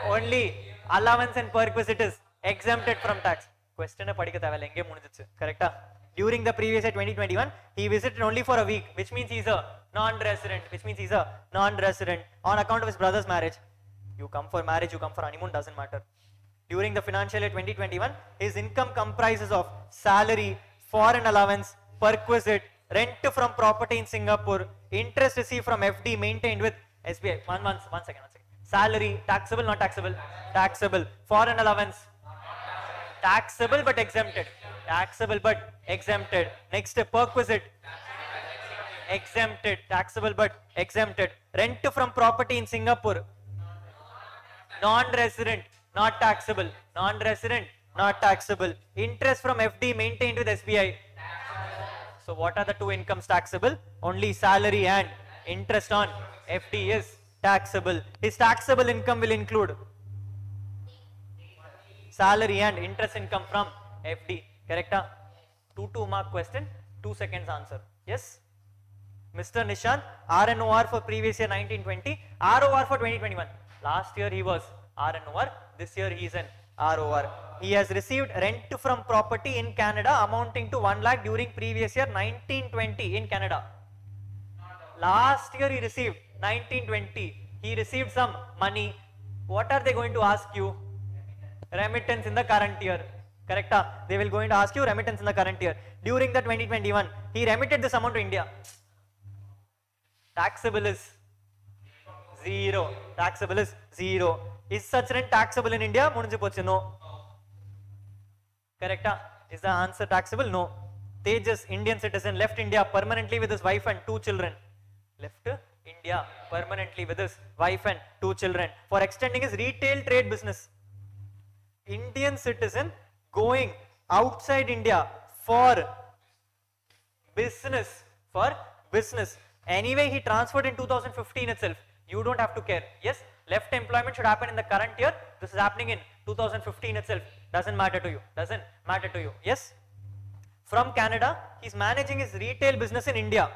only allowance and perquisite is exempted from tax. Question correct? During the previous year 2021, he visited only for a week, which means he's a non-resident, on account of his brother's marriage. You come for marriage, you come for honeymoon, doesn't matter. During the financial year 2021, his income comprises of salary, foreign allowance, perquisite, rent from property in Singapore, interest received from FD maintained with SBI. One second. Salary, taxable, not taxable? Taxable. Foreign allowance, taxable but exempted. Taxable but exempted. Next, perquisite, exempted. Taxable but exempted. Rent from property in Singapore, non-resident, not taxable. Non-resident, not taxable. Interest from FD maintained with SBI. So what are the two incomes taxable? Only salary and interest on FD is taxable. His taxable income will include salary and interest income from FD. Correct? 2 mark question, 2 seconds answer. Yes? Mr. Nishan, RNOR for previous year 1920, ROR for 2021. Last year he was RNOR, this year he is an ROR. He has received rent from property in Canada amounting to 1 lakh during previous year 1920 in Canada. Last year he received 1920. He received some money. What are they going to ask you? Remittance in the current year. Correct? They will going to ask you remittance in the current year. During the 2021, he remitted this amount to India. Taxable is 0. Taxable is 0. Is such rent taxable in India? No. Correct? Is the answer taxable? No. Tejas, Indian citizen, left India permanently with his wife and 2 children. Left India permanently with his wife and 2 children for extending his retail trade business. Indian citizen going outside India for business. Anyway, he transferred in 2015 itself. You don't have to care. Yes, left employment should happen in the current year. This is happening in 2015 itself. Doesn't matter to you. Yes. From Canada, he's managing his retail business in India.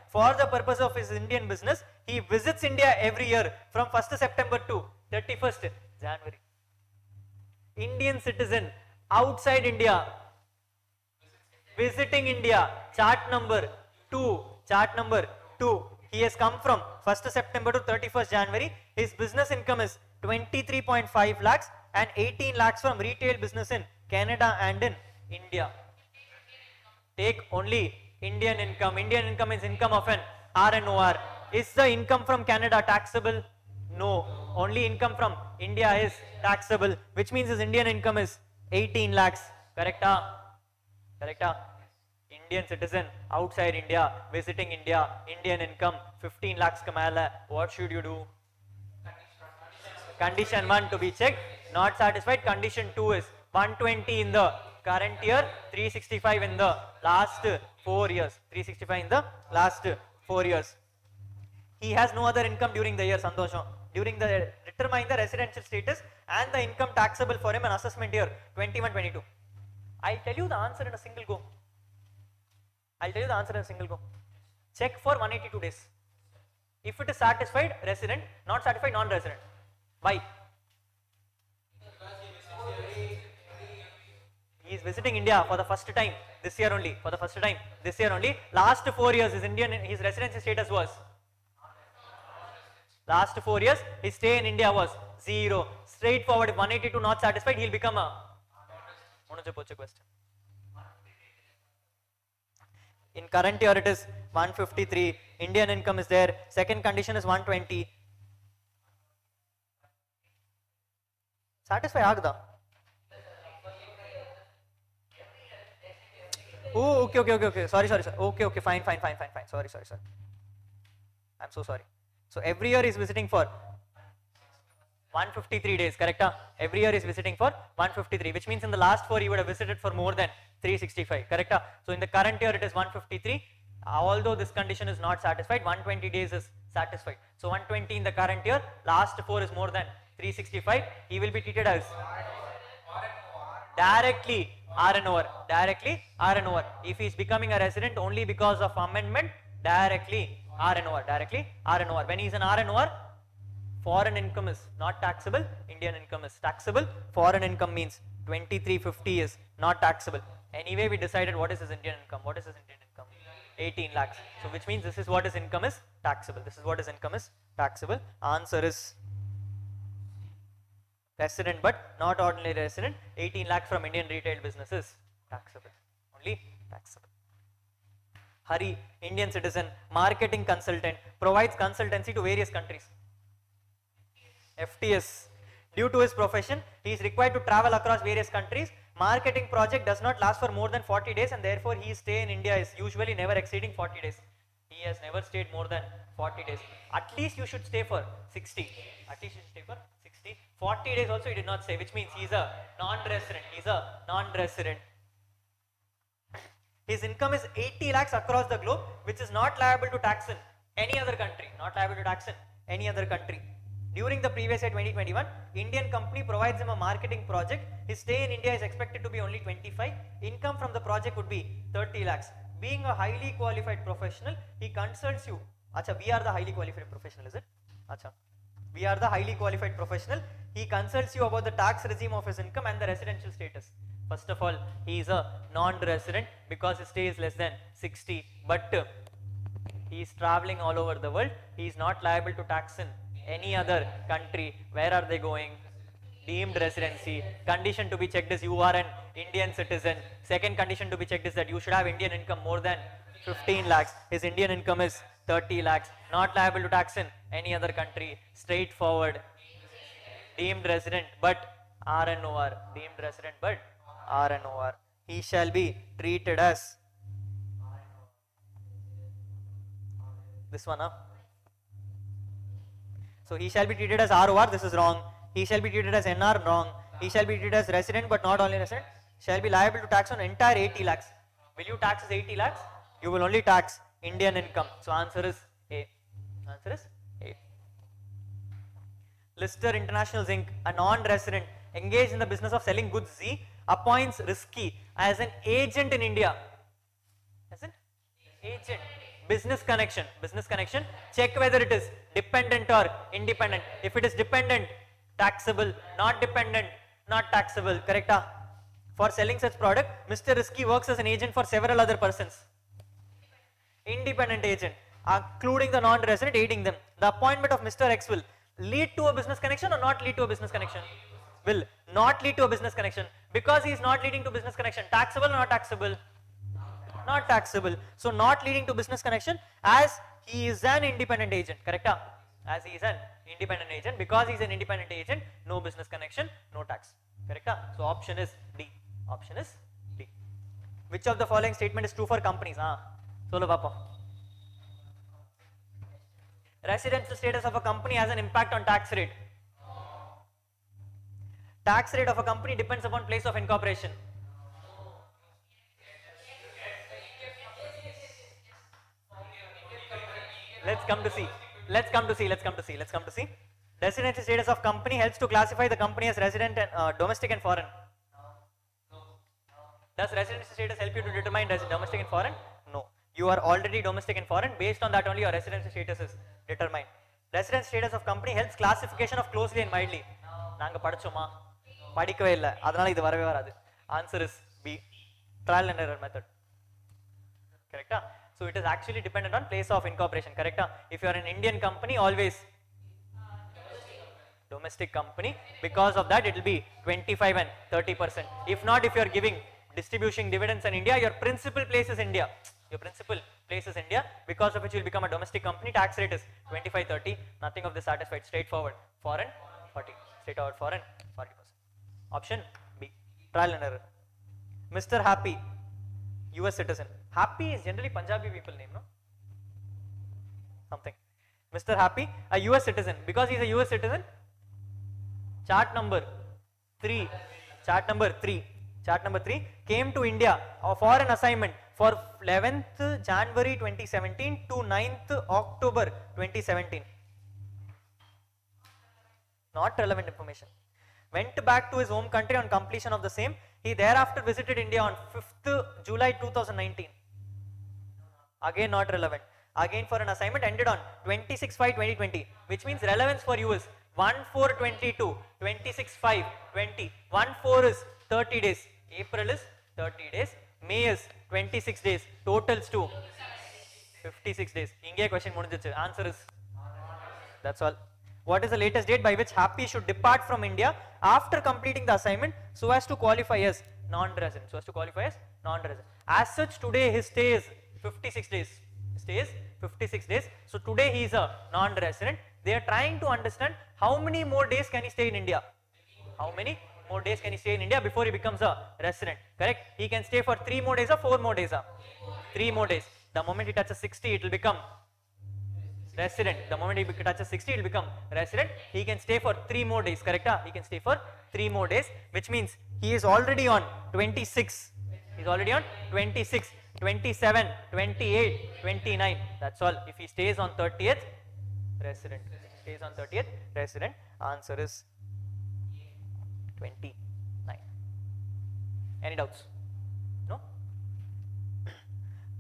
For the purpose of his Indian business, he visits India every year from 1st September to 31st January. Indian citizen outside India, visiting India, chart number 2. He has come from 1st September to 31st January. His business income is 23.5 lakhs and 18 lakhs from retail business in Canada and in India. Take only Indian income. Indian income is income of an RNOR. Is the income from Canada taxable? No. Only income from India is taxable, which means his Indian income is 18 lakhs. Correct? Indian citizen outside India, visiting India, Indian income 15 lakhs kamala. What should you do? Condition 1 to be checked. Not satisfied. Condition 2 is 120 in the current year, 365 in the last 4 years. He has no other income during the year, Santosham. Determine the residential status and the income taxable for him in assessment year 21-22. I'll tell you the answer in a single go. I'll tell you the answer in a single go. Check for 182 days. If it is satisfied, resident, not satisfied, non-resident. Why? He is visiting India for the first time this year only. For the first time this year only. Last 4 years, his residency status was. Last 4 years, his stay in India was 0. Straightforward. If 182 not satisfied, he'll become a. Question. In current year, it is 153. Indian income is there. Second condition is 120. Satisfy agda. Oh, okay. Sorry. Okay, fine. Sorry. I'm so sorry. So every year is visiting for 153 days, correct? Every year is visiting for 153, which means in the last 4 you would have visited for more than 365, correct? So in the current year it is 153. Although this condition is not satisfied, 120 days is satisfied. So 120 in the current year, last 4 is more than 365. He will be treated as directly RNOR. If he is becoming a resident only because of amendment, directly RNOR. When he is an RNOR, foreign income is not taxable, Indian income is taxable. Foreign income means 2350 is not taxable. Anyway, we decided what is his Indian income. 18 lakhs. So which means this is what his income is taxable. Answer is resident but not ordinary resident. 18 lakhs from Indian retail businesses taxable. Only taxable. Hari, Indian citizen, marketing consultant, provides consultancy to various countries. FTS. Due to his profession, he is required to travel across various countries. Marketing project does not last for more than 40 days and therefore his stay in India is usually never exceeding 40 days. He has never stayed more than 40 days. At least you should stay for 60. 40 days also he did not stay, which means he is a non-resident. His income is 80 lakhs across the globe, which is not liable to tax in any other country. During the previous year 2021, Indian company provides him a marketing project. His stay in India is expected to be only 25. Income from the project would be 30 lakhs. Being a highly qualified professional, he consults you. Acha, we are the highly qualified professional, is it? Acha, we are the highly qualified professional. He consults you about the tax regime of his income and the residential status. First of all, he is a non-resident because his stay is less than 60. But he is traveling all over the world. He is not liable to tax in any other country. Where are they going? Deemed residency. Condition to be checked is you are an Indian citizen. Second condition to be checked is that you should have Indian income more than 15 lakhs. His Indian income is 30 lakhs. Not liable to tax in any other country. Straightforward. Deemed resident but RNOR. He shall be treated as this one, huh? So he shall be treated as ROR, this is wrong. He shall be treated as NR, wrong. He shall be treated as resident but not only resident. Shall be liable to tax on entire 80 lakhs. Will you tax as 80 lakhs? You will only tax Indian income. So answer is A. Lister International Zinc, a non-resident engaged in the business of selling goods Z, appoints Risky as an agent in India. As an agent. Business connection. Check whether it is dependent or independent. If it is dependent, taxable. Not dependent, not taxable. Correct? For selling such product, Mr. Risky works as an agent for several other persons. Independent agent, including the non-resident, aiding them. The appointment of Mr. X will lead to a business connection or not lead to a business connection? Will not lead to a business connection. Because he is not leading to business connection, taxable or not taxable? Not taxable. So not leading to business connection as he is an independent agent, correct? As he is an independent agent, because he is an independent agent, no business connection, no tax, correct? So option is D. Which of the following statement is true for companies? Solo papa. Residential status of a company has an impact on tax rate. Tax rate of a company depends upon place of incorporation. Let's come to see. Residential status of company helps to classify the company as resident and domestic and foreign. Does residential status help you to determine domestic and foreign? No. You are already domestic and foreign. Based on that only your residence status is determined. Residence status of company helps classification of closely and mildly. நாங்க படிச்சோமா படிக்கவே இல்ல அதனால இது வரவே வராது. Answer is B, trial and error method. Correct? So it is actually dependent on place of incorporation. Correct? If you are an Indian company, always domestic company. Because of that, it will be 25 and 30%. If not, if you are giving distribution dividends in India, your principal place is India. Your principal place is India, because of which you will become a domestic company. Tax rate is 25-30. Nothing of this satisfied. Straightforward. Foreign 40. Straightforward foreign 40%. Option B. Trial and error. Mr. Happy, US citizen. Happy is generally Punjabi people name, no? Something. Mr. Happy, a US citizen. Because he is a US citizen, chart number 3. Chart number 3. Chart number 3 came to India for an assignment for 11th January 2017 to 9th October 2017. Not relevant information. Went back to his home country on completion of the same. He thereafter visited India on 5th July 2019. Again not relevant. Again for an assignment, ended on 26/5/2020, which means relevance for you is 1/4/22, 26/5/20. 1/4 is 30 days. April is 30 days. May is 26 days. Totals to 56 days. Inge question mudinjichu. Answer is, that's all. What is the latest date by which Happy should depart from India after completing the assignment so as to qualify as non-resident? So as to qualify as non-resident. As such, today his stay is 56 days. Stay is 56 days. So today he is a non-resident. They are trying to understand how many more days can he stay in India. How many more days can he stay in India before he becomes a resident? Correct? He can stay for 3 more days or 4 more days. 3 more days. The moment he touches 60, it will become resident. The moment he touches 60, it will become resident. He can stay for 3 more days. Correct? He can stay for 3 more days, which means he is already on 26. He is already on 26, 27, 28, 29. That's all. If he stays on 30th, resident. Stays on 30th, resident. Answer is 29. Any doubts? No?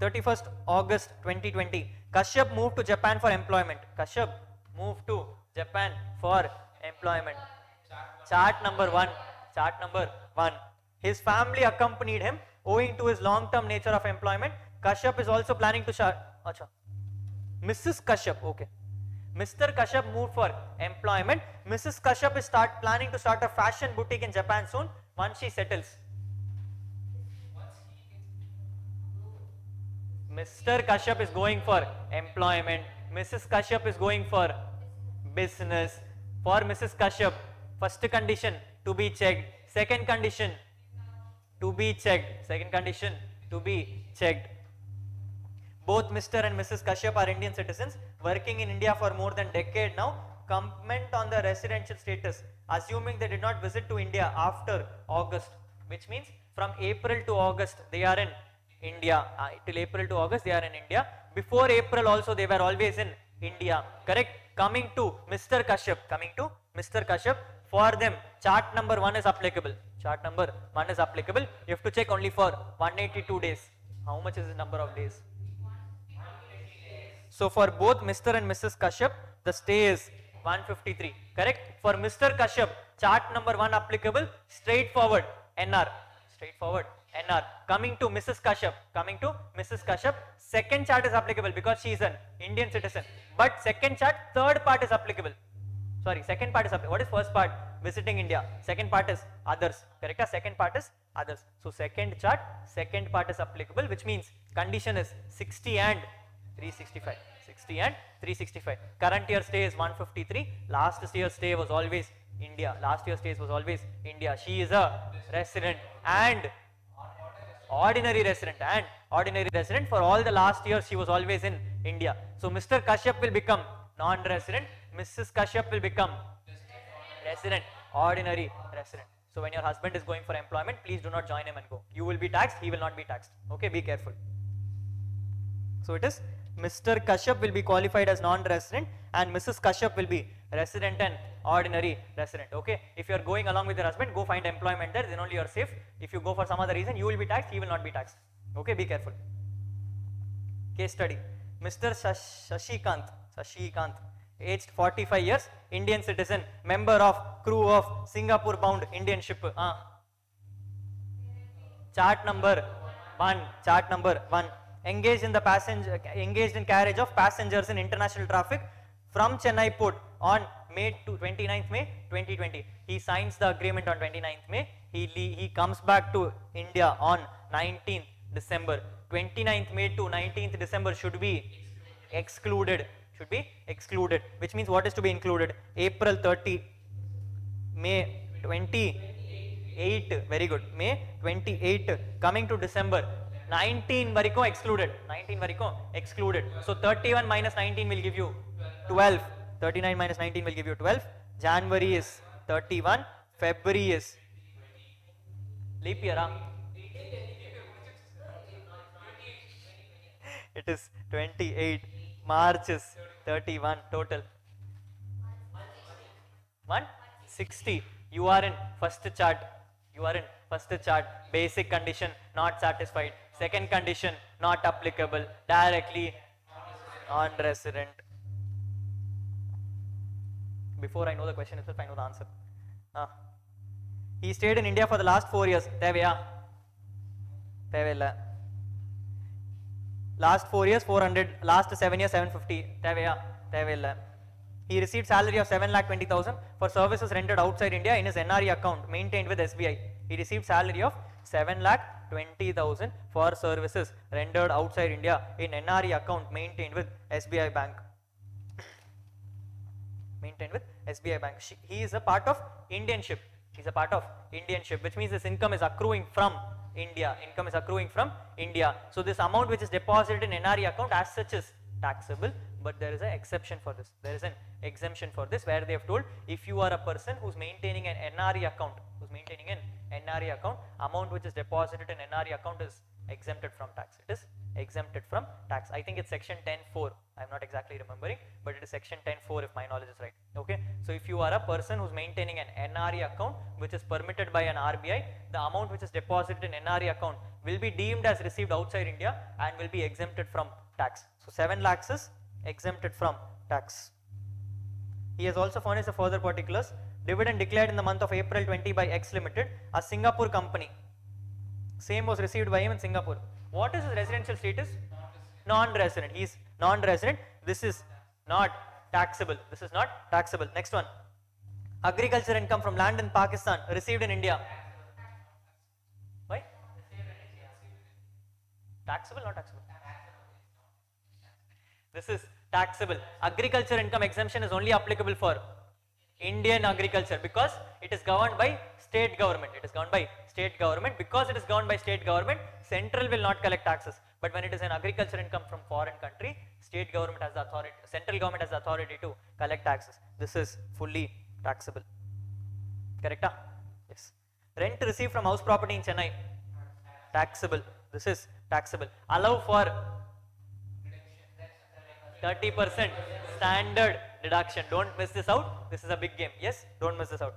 31st August 2020. Kashyap moved to Japan for employment. Kashyap moved to Japan for employment. Chart number 1. Chart number 1. His family accompanied him owing to his long-term nature of employment. Kashyap is also planning to start. Mrs. Kashyap, okay. Mr. Kashyap moved for employment. Mrs. Kashyap is planning to start a fashion boutique in Japan soon once she settles. Mr. Kashyap is going for employment. Mrs. Kashyap is going for business. For Mrs. Kashyap, first condition to be checked. Second condition to be checked. Second condition to be checked. Both Mr. and Mrs. Kashyap are Indian citizens working in India for more than a decade now. Comment on the residential status. Assuming they did not visit to India after August, which means from April to August they are in India. Till April to August they are in India. Before April also they were always in India. Correct? Coming to Mr. Kashyap, for them chart number 1 is applicable. Chart number 1 is applicable. You have to check only for 182 days. How much is the number of days? So for both Mr. and Mrs. Kashyap, the stay is 153. Correct? For Mr. Kashyap, chart number 1 applicable, straightforward NR. Straightforward NR. Coming to Mrs. Kashyap, second chart is applicable because she is an Indian citizen. But second chart, third part is applicable. Sorry, second part is applicable. What is first part? Visiting India. Second part is others. Correct? Second part is others. So second chart, second part is applicable, which means condition is 60 and 365. 60 and 365. Current year stay is 153. Last year's stay was always India. Last year's stay was always India. She is a resident and ordinary resident. For all the last years she was always in India. So Mr. Kashyap will become non-resident. Mrs. Kashyap will become resident, ordinary resident. So when your husband is going for employment, please do not join him and go. You will be taxed, he will not be taxed. Okay, be careful. So it is Mr. Kashyap will be qualified as non-resident and Mrs. Kashyap will be resident and ordinary resident. Okay, if you are going along with your husband, go find employment there, then only you are safe. If you go for some other reason, you will be taxed, he will not be taxed. Okay, be careful. Case study. Mr. Shashikant, aged 45 years, Indian citizen, member of crew of Singapore bound Indian ship. Chart number 1. Engaged in carriage of passengers in international traffic from Chennai port on 29th May 2020. He signs the agreement on 29th May. He comes back to India on 19th December. 29th May to 19th December should be excluded. Which means what is to be included? April 30, May 28, very good. May 28 coming to December. 19 variko excluded. So 31 minus 19 will give you 12. 39 minus 19 will give you 12. January is 31. February is leap year. It is 28. March is 31 total. 160. You are in first chart. Basic condition not satisfied. Second condition not applicable. Directly non-resident. Before I know the question itself, I know the answer. He stayed in India for the last 4 years. Last 4 years 400, last 7 years 750. He received salary of 7,20,000 for services rendered outside India in his NRE account maintained with SBI. He received salary of 7,20,000 for services rendered outside India in NRE account maintained with SBI Bank. He is a part of Indian ship. Which means this income is accruing from India. So this amount which is deposited in NRE account as such is taxable, but there is an exception for this. There is an exemption for this where they have told if you are a person who's maintaining an NRE account, amount which is deposited in NRE account is exempted from tax. It is exempted from tax. I think it's section 10.4. I'm not exactly remembering, but it is section 10.4 if my knowledge is right. Okay. So if you are a person who's maintaining an NRE account which is permitted by an RBI, the amount which is deposited in NRE account will be deemed as received outside India and will be exempted from tax. So 7 lakhs is exempted from tax. He has also furnished the further particulars. Dividend declared in the month of April 20 by X Limited, a Singapore company. Same was received by him in Singapore. What is his residential status? Non-resident. He is non-resident. This is not taxable. Next one. Agriculture income from land in Pakistan received in India. Why? Taxable, not taxable. This is taxable. Agriculture income exemption is only applicable for Indian agriculture because it is governed by state government. Because it is governed by state government, central will not collect taxes. But when it is an agriculture income from foreign country, state government has the authority, central government has the authority to collect taxes. This is fully taxable. Correct? Yes. Rent received from house property in Chennai, taxable. This is taxable. Allow for 30% standard deduction. Don't miss this out. This is a big game. Yes, don't miss this out.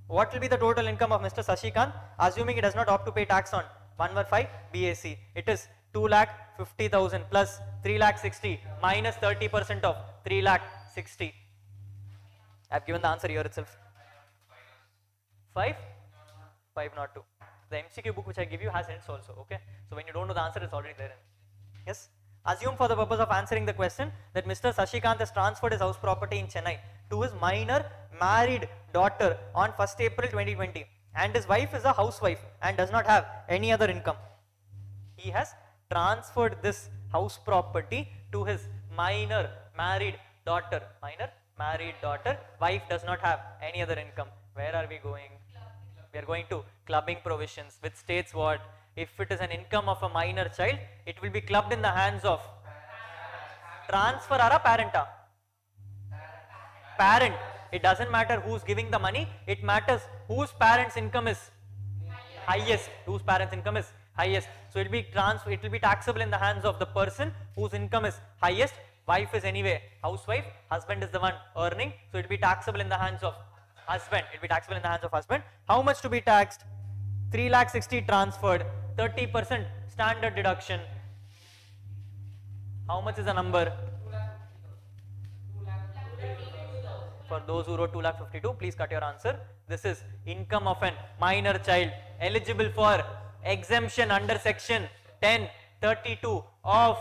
What will be the total income of Mr. Shashikant, assuming he does not opt to pay tax on 115 BAC? It is 2,50,000 plus 3,60,000 minus 30% of 3,60,000. I have given the answer here itself. 502. The MCQ book which I give you has hints also. Okay. So when you don't know the answer, it's already there. Yes. Assume for the purpose of answering the question that Mr. Shashikant has transferred his house property in Chennai to his minor married daughter on 1st April 2020 and his wife is a housewife and does not have any other income. He has transferred this house property to his minor married daughter. Wife does not have any other income. Where are we going? We are going to clubbing provisions, which states what? If it is an income of a minor child, it will be clubbed in the hands of transfer or a parenta. Parent. It doesn't matter who's giving the money, it matters whose parent's income is highest. So it will be taxable in the hands of the person whose income is highest. Wife is anyway housewife, husband is the one earning, so it will be taxable in the hands of husband. How much to be taxed? 3,60,000 transferred, 30% standard deduction. How much is the number? For those who wrote 2,52,000, please cut your answer. This is income of an minor child eligible for exemption under section 1032 of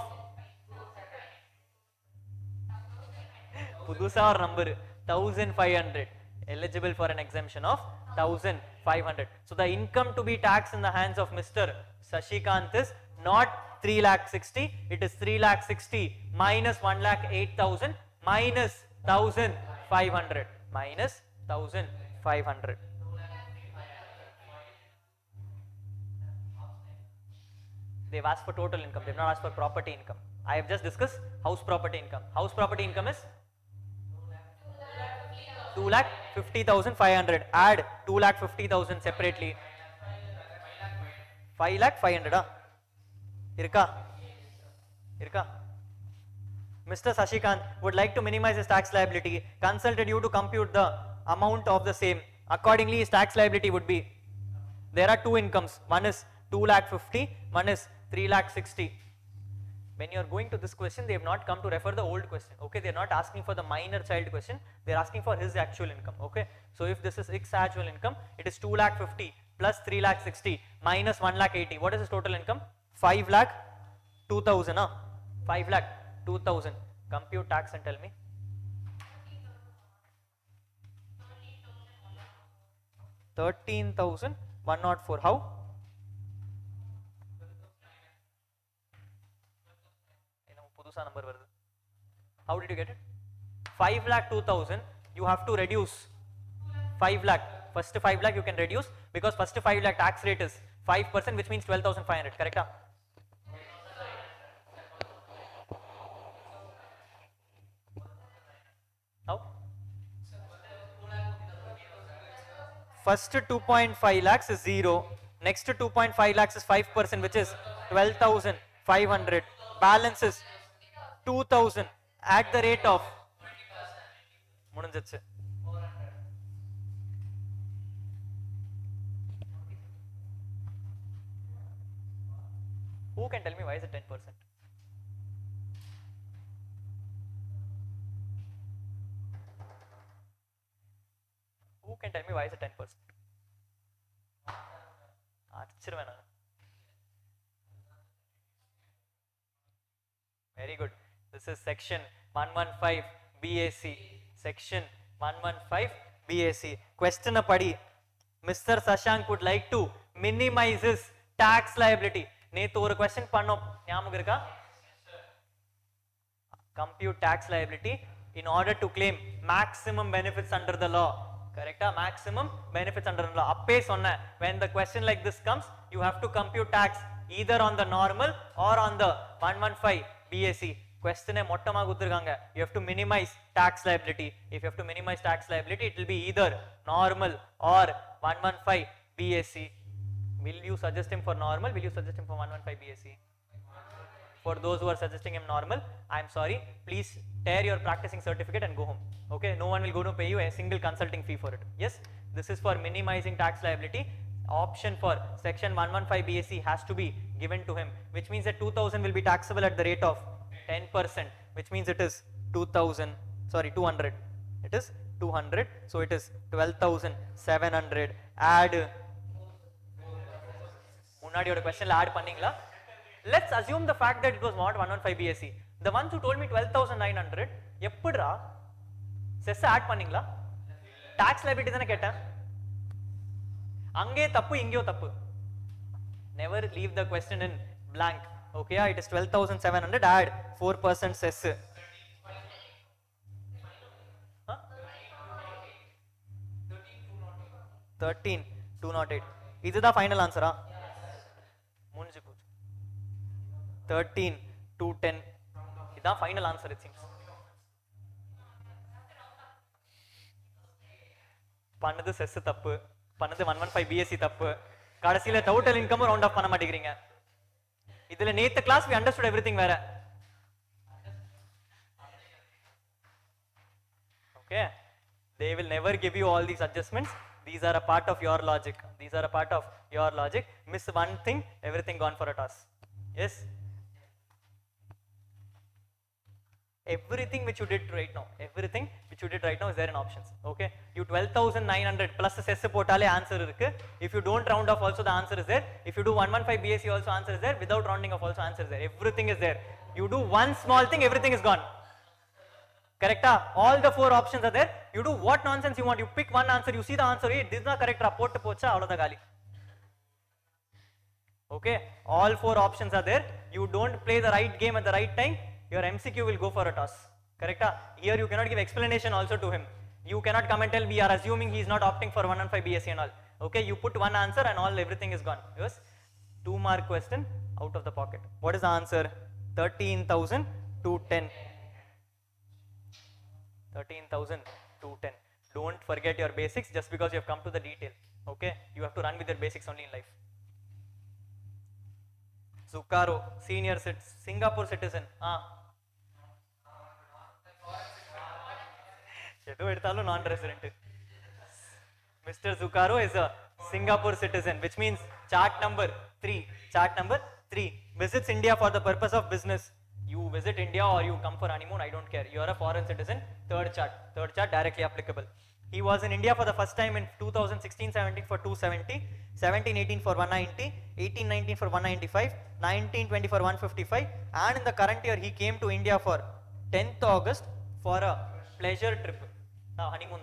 புதுசா ஒரு number 1500, eligible for an exemption of 1500. So the income to be taxed in the hands of Mr. Sashikant is not 3,60,000, it is 3,60,000 minus 1,08,000 minus 1,500 minus 1,500. They've asked for total income, they've not asked for property income. I have just discussed house property income. House property income is 2,50,500. Add 2,50,000 separately. 5,500. Irka? Mr. Sashikant would like to minimize his tax liability. Consulted you to compute the amount of the same. Accordingly, his tax liability would be, there are two incomes. One is 2,50,000, one is 3,60,000. When you are going to this question, they have not come to refer the old question. Okay, they are not asking for the minor child question. They are asking for his actual income. Okay, so if this is his actual income, it is 2,50,000 plus 3,60,000 minus 1,80,000. What is his total income? 5,02,000. 5,02,000. Compute tax and tell me. 13,104. How? Number. How did you get it? 5,02,000. You have to reduce 5 lakh. First 5 lakh you can reduce because first 5 lakh tax rate is 5%, which means 12,500. Correct? How? First 2.5 lakhs is 0. Next 2.5 lakhs is 5%, which is 12,500. Balance is 2,000 at the rate of முடிஞ்சிச்சு. Who can tell me why is it 10%? Who can tell me why is it 10%? அடிச்சிருவேன் நான். Very good. This is section 115 BAC. Section 115 BAC. Question padi. Mr. Sashank would like to minimize his tax liability. நேத்து ஒரு question பண்ணோம், ஞாபகம் இருக்கா? Compute tax liability in order to claim maximum benefits under the law. Correct? Maximum benefits under the law. அப்பே சொன்னேன், when the question like this comes, you have to compute tax either on the normal or on the 115 BAC. Question மொட்டமா கொடுத்திருக்காங்க. You have to minimize tax liability. If you have to minimize tax liability, it will be either normal or 115 BAC. Will you suggest him for normal? Will you suggest him for 115 BAC? For those who are suggesting him normal, I am sorry. Please tear your practicing certificate and go home. Okay? No one will go to pay you a single consulting fee for it. Yes? This is for minimizing tax liability. Option for section 115 BAC has to be given to him, which means that 2,000 will be taxable at the rate of 10%, which means it is 200. It is 200. So it is 12,700. Add. முன்னாடியோட questionல add பண்ணீங்களா? Let's assume the fact that it was not 115 BAC. The ones who told me 12,900, எப்படிரா cess add பண்ணீங்களா? tax liability தான கேட்டேன். அங்கே தப்பு இங்கேயோ தப்பு. Never leave the question in blank. Okay, it is 12,700. Add 4% cess. 13,208. இதுதான் ஃபைனல் ஆன்சரா? முடிஞ்சு போச்சு. 13,210. இதுதான் ஃபைனல் ஆன்சர் it seems. பண்ணது செஸ் தப்பு, பண்ணது 115 BAC தப்பு, கடைசியில டோட்டல் இன்கம் ரவுண்ட் ஆஃப் பண்ண மாட்டேங்கிறீங்க. இதுல நேத்து கிளாஸ் we understood everything வேற. Okay, they will never give you all these adjustments. These are a part of your logic. These are a part of your logic. Miss one thing, everything gone for a toss. Yes. Everything which you did right now, everything which you did right now is there in options. Okay, you 12,900 plus cess potale answer irukku. If you don't round off also the answer is there. If you do 115 BSc also answer is there. Without rounding off also answer is there. Everything is there. You do one small thing, everything is gone. Correct? All the 4 options are there. You do what nonsense you want. You pick one answer, you see the answer, hey, this is not correct, pottu pocha avladha gali. Okay, all 4 options are there. You don't play the right game at the right time, your MCQ will go for a toss. Correct? Here you cannot give explanation also to him. You cannot come and tell we are assuming he is not opting for 115 BSc and all. Okay, you put one answer and all everything is gone. Yes, 2 mark question out of the pocket. What is the answer? 13,210. 13,210. Don't forget your basics just because you have come to the detail. Okay, you have to run with your basics only in life. Zucaro, senior Singapore citizen. Non-resident. Mr. Zucaro is a Singapore citizen, which means chart number 3. Chart number 3 visits India for the purpose of business. You visit India or you come for honeymoon, I don't care. You are a foreign citizen. Third chart directly applicable. He was in India for the first time in 2016-17 for 270, 17-18 for 190, 18-19 for 195, 19-20 for 155, and in the current year he came to India for 10th August for a pleasure trip. Honeymoon.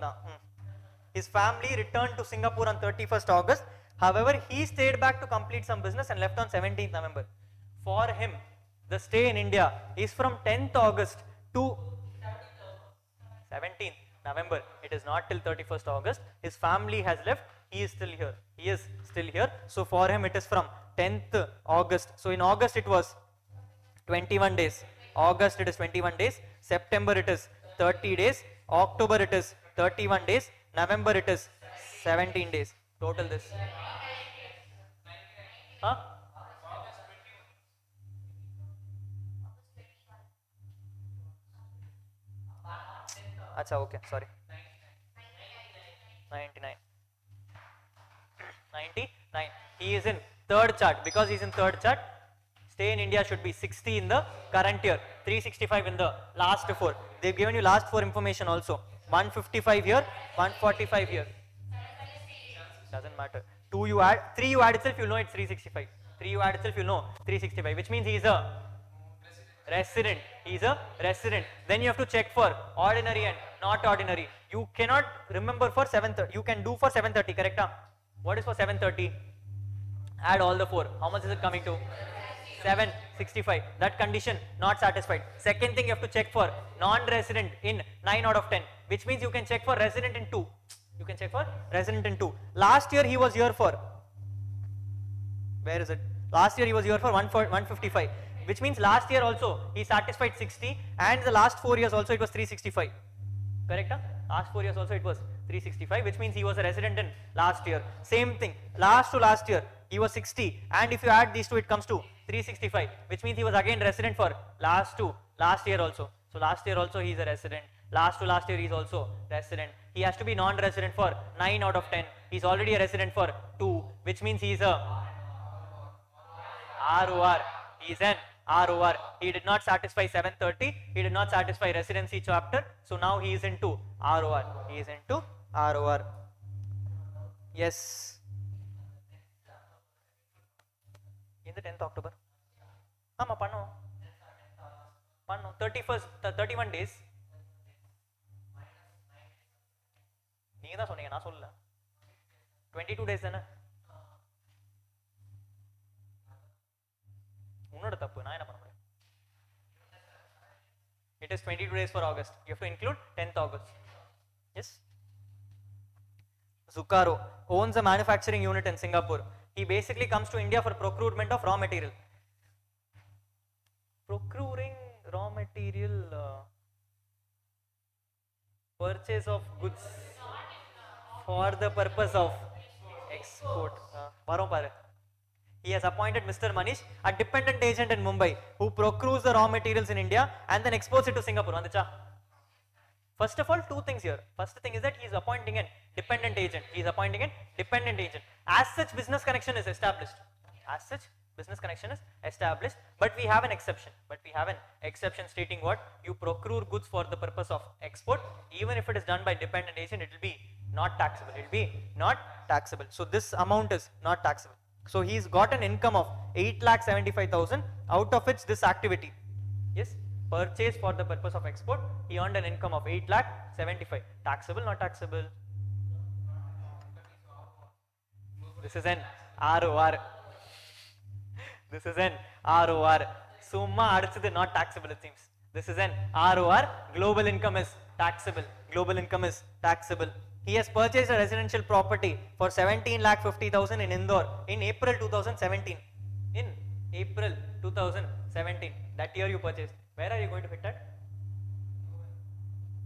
His family returned to Singapore on 31st August. However, he stayed back to complete some business and left on 17th November. For him, the stay in India is from 10th August to 17th November. It is not till 31st August. His family has left. He is still here. He is still here. So for him it is from 10th August. So in August it was 21 days. August it is 21 days. September it is 30 days. October it is 31 days. November it is 17 days. Total this. Huh? Acha, okay, sorry. 99. 99. He is in third chart. Because he is in third chart, stay in India should be 60 in the current year, 365 in the last 4. They've given you last 4 information also. 155 here, 145 here. Doesn't matter. 2 you add, 3 you add itself, you'll know it's 365. 3 you add itself, you'll know 365, which means he is a resident. He is a resident. Then you have to check for ordinary and not ordinary. You cannot remember for 730. You can do for 730, correct? What is for 730? Add all the 4. How much is it coming to? 765. That condition not satisfied. Second thing you have to check for non-resident in 9 out of 10, which means you can check for resident in 2. You can check for resident in 2. Last year he was here for, where is it? Last year he was here for 155, which means last year also he satisfied 60, and the last 4 years also it was 365. Correct? Last 4 years also it was 365, which means he was a resident in last year. Same thing, last to last year he was 60, and if you add these two it comes to 365, which means he was again resident for last year also. So last year also he is a resident. Last to last year he is also resident. He has to be non-resident for 9 out of 10. He is already a resident for 2, which means he is a ROR. He is an ROR. He did not satisfy 730. He did not satisfy residency chapter. So now he is into ROR. He is into ROR. Yes. In the 10th October. Amma pannu. 31 days. நீங்க தான் சொன்னீங்க, நான் சொல்லல. 22 days தானே. உன்னோட தப்பு, நான் என்ன பண்ண முடியும்? It is 22 days for August. You have to include 10th August. Yes. Zucaro owns a manufacturing unit in Singapore. He basically comes to India for procurement of raw material. Procuring raw material, purchase of goods for the purpose of export. He has appointed Mr. Manish, a dependent agent in Mumbai, who procures the raw materials in India and then exports it to Singapore. First of all, 2 things here. First thing is that he is appointing a dependent agent. He is appointing a dependent agent. As such, business connection is established. As such, Business connection is established, but we have an exception. Stating what? You procure goods for the purpose of export. Even if it is done by dependent agent, it will be not taxable. So this amount is not taxable. So he's got an income of 8,75,000, out of which this activity, yes, purchase for the purpose of export, he earned an income of 8,75,000. Taxable, not taxable? This is an ROR. This is an ROR. Summa adachadu not taxable, it seems. This is an ROR. Global income is taxable. He has purchased a residential property for 17,50,000 in Indore in April 2017. In April 2017. That year you purchased. Where are you going to hit at?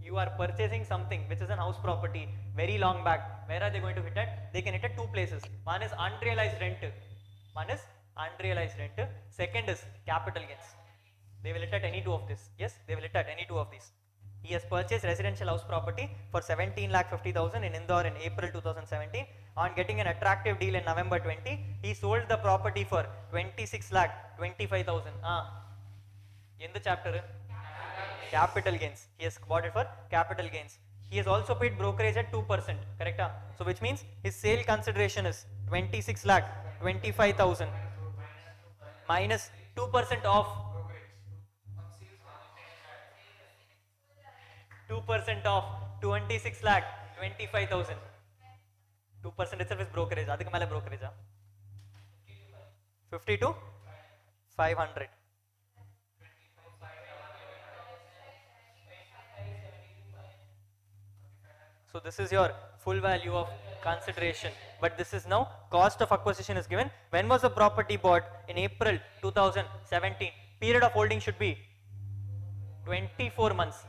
You are purchasing something which is an house property very long back. Where are they going to hit at? They can hit at two places. One is unrealized rent. Second is capital gains. They will hit at any two of this. Yes, they will hit at any two of these. He has purchased residential house property for 17,50,000 in Indore in April 2017. On getting an attractive deal in November 20, he sold the property for 26,25,000. In the chapter, capital gains. He has bought it for capital gains. He has also paid brokerage at 2%. Correct? So which means his sale consideration is 26,25,000 minus 2% of 26,25,000. 2% itself is brokerage. Adhika mele brokerage. 50 to 500. So this is your full value of consideration, but this is now cost of acquisition is given. When was the property bought? In April 2017. Period of holding should be 24 months.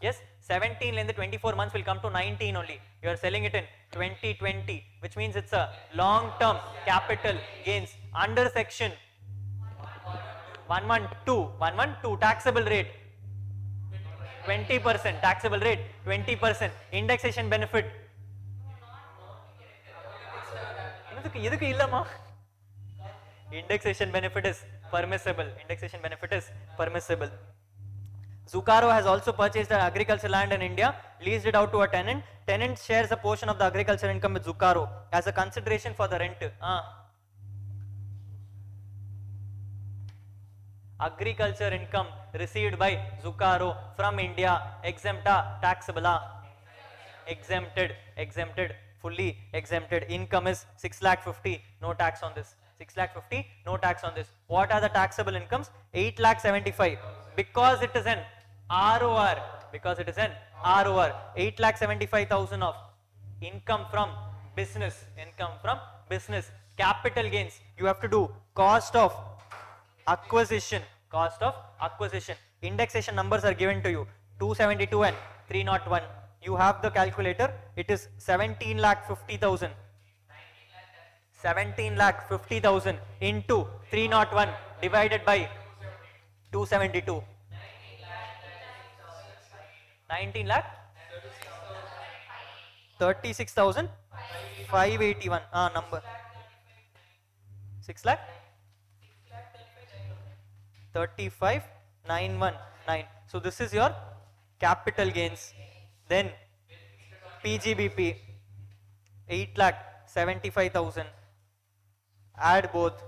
Yes, 17 and the 24 months will come to 19 only. You are selling it in 2020, which means it's a long-term capital gains under section 112 taxable rate 20%, taxable rate 20%, indexation benefit. Indexation benefit is permissible. Zucaro has also purchased the agricultural land in India, leased it out to a tenant. Tenant shares a portion of the agricultural income with Zucaro as a consideration for the rent. Agriculture income received by Zucaro from India, exempta, taxable, exempted, fully exempted. Income is 6,50,000, no tax on this. 6,50,000, no tax on this. What are the taxable incomes? 8,75,000. Because it is an ROR. 8,75,000 of income from business. Capital gains. You have to do cost of acquisition. Indexation numbers are given to you. 272 and 301. You have the calculator. It is 17,50,000. 17,50,000 into 301 divided by 272. 19 lakh 36,581. Number 6 lakh 35,919. So this is your capital gains. Then PGBP 8,75,000. Add both.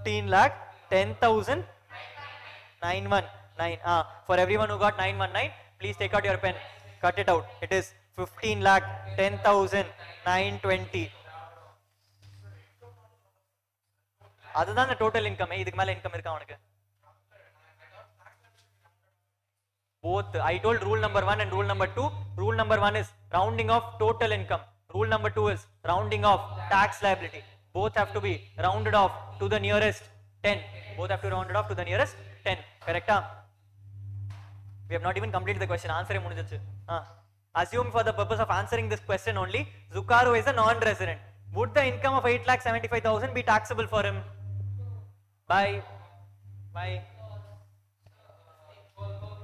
$15,10,919. For everyone who got 919, please take out your pen. Cut it out. It is 15,10,920. அதுதான் total income. இதுக்கு மேல income இருக்கா உனக்கு? Both. I told rule number 1 and rule number 2. Rule number 1 is rounding off total income. Rule number 2 is rounding off tax liability. Both have to be rounded off to the nearest 10. Correct? We have not even completed the question. Answer munijchu. Assume for the purpose of answering this question only, Zucaro is a non-resident. Would the income of 8,75,000 be taxable for him? By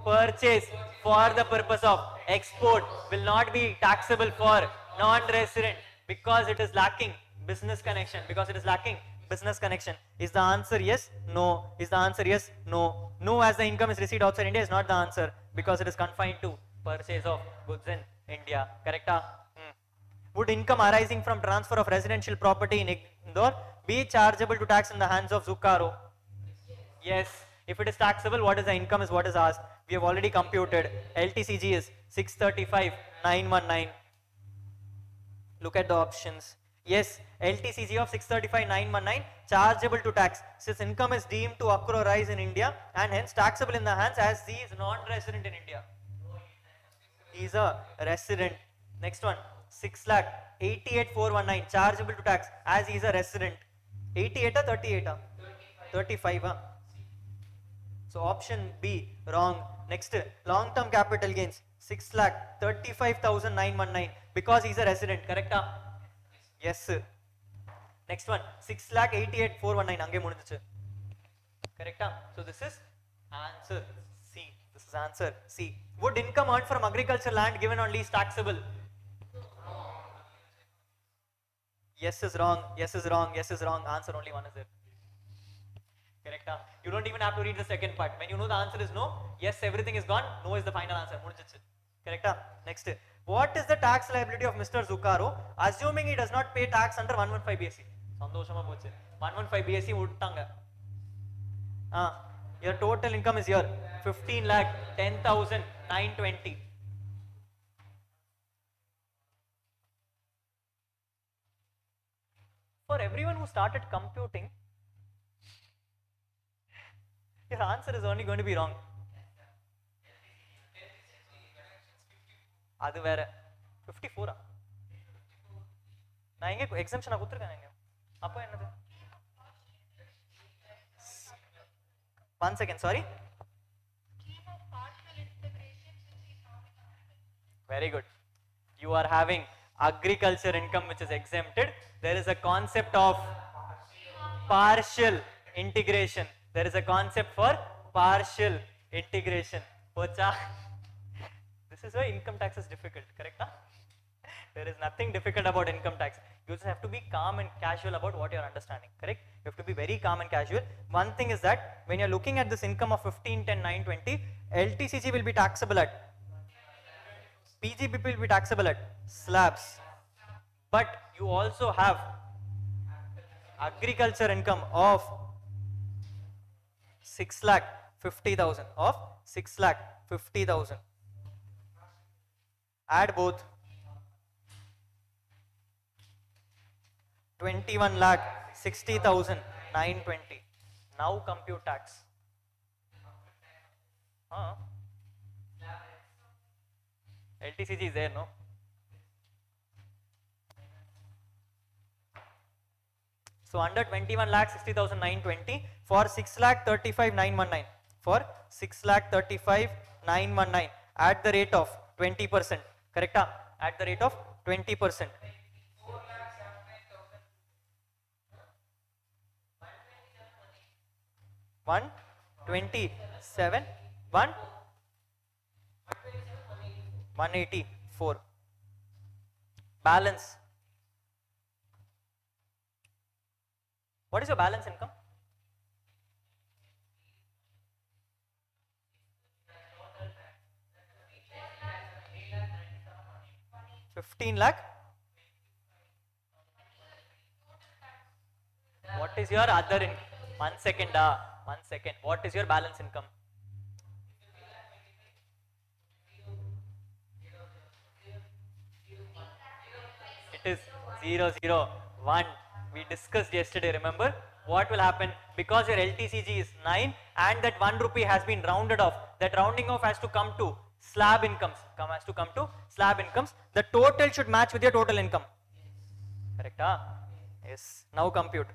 purchase for the purpose of export will not be taxable for non-resident because it is lacking business connection. Because it is lacking business connection. Is the answer yes? No. Is the answer yes? No. No, as the income is received outside India is not the answer because it is confined to purchase of goods in India. Correct? Would income arising from transfer of residential property in Indore be chargeable to tax in the hands of Zuccaro? Yes. If it is taxable, what is the income is what is asked. We have already computed. LTCG is 635,919. Look at the options. Yes, LTCG of 635,919 chargeable to tax since income is deemed to accrue rise in India and hence taxable in the hands as he is non-resident in India. He is a resident. Next one, 6,88,419 chargeable to tax as he is a resident. 88 or 38? 35. So option B wrong. Next, long-term capital gains 6,35,919 because he is a resident. Correct? Yes. Next one, 6,88,419. Ange mudinchu. Correct? So this is answer C. This is answer C. Would income earned from agriculture land given on lease taxable? Yes is wrong. Yes is wrong. Yes is wrong. Answer only one is there. Correct? You don't even have to read the second part. When you know the answer is no, yes, everything is gone. No is the final answer. Correct? Next. What is the tax liability of Mr. Zuccaro assuming he does not pay tax under 115 BSc? Sandoshama pochu. 115 BSc uttanga. Your total income is here 15,10,920. For everyone who started computing, your answer is only going to be wrong. அது வேற 54 நான் எங்க எக்ஸம்ஷனா கொடுத்திருக்கேன் அப்போ என்னது one second sorry very good you are having agriculture income which is exempted there is a concept of partial integration there is a concept for partial integration pocha this is why income tax is difficult correct there is nothing difficult about income tax you just have to be calm and casual about what you are understanding correct you have to be very calm and casual one thing is that when you are looking at this income of 15,10,920 LTCG will be taxable at PGBP will be taxable at slabs but you also have agriculture income of 6,50,000 of 6,50,000 add both 21,60,920 now compute tax LTCG is there no so under 21,60,920 for 6,35,919 for 6,35,919 at the rate of 20% correct at the rate of 20% 127 184 balance what is your balance income 15 lakh what is your other income 1 second what is your balance income it is 001 we discussed yesterday remember what will happen because your LTCG is 9 and that 1 rupee has been rounded off that rounding off has to come to slab incomes the total should match with your total income correct yes now compute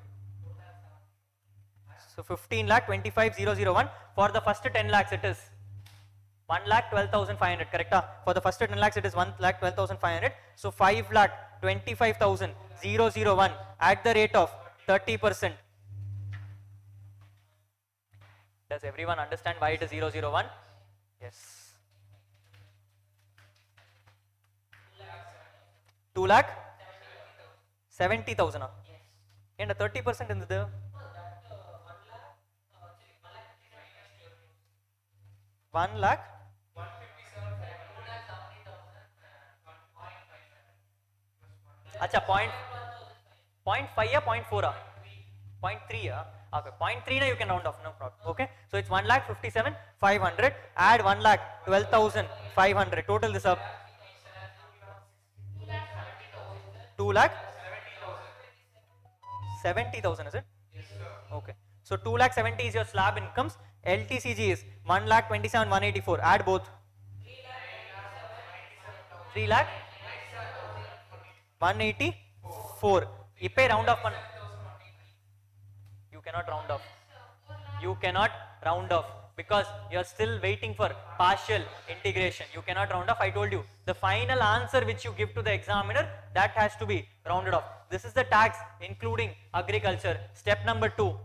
so 15,25,001 for the first 10 lakhs it is 1,12,500 correct for the first 10 lakhs it is 1,12,500 so 5,25,001 at the rate of 30%. Does everyone understand why it is 001? Yes. 2 lakh 70,000. And a 30% in the 1 lakh. Acha, point 5 or point 4? Point 3? Okay, point 3 you can round off, no problem. Okay, so it's 1 lakh 57,500. Add 1 lakh 12,500. Total this up 2 lakh 70,000, is it? Okay, so 2 lakh 70 is your slab incomes. LTCG is 1 lakh 27,184. Add both 3 lakh 184. Ippe round off one. You cannot round off. You cannot round off because you are still waiting for partial integration. You cannot round off. I told you the final answer which you give to the examiner, that has to be rounded off. This is the tax including agriculture. Step number 2.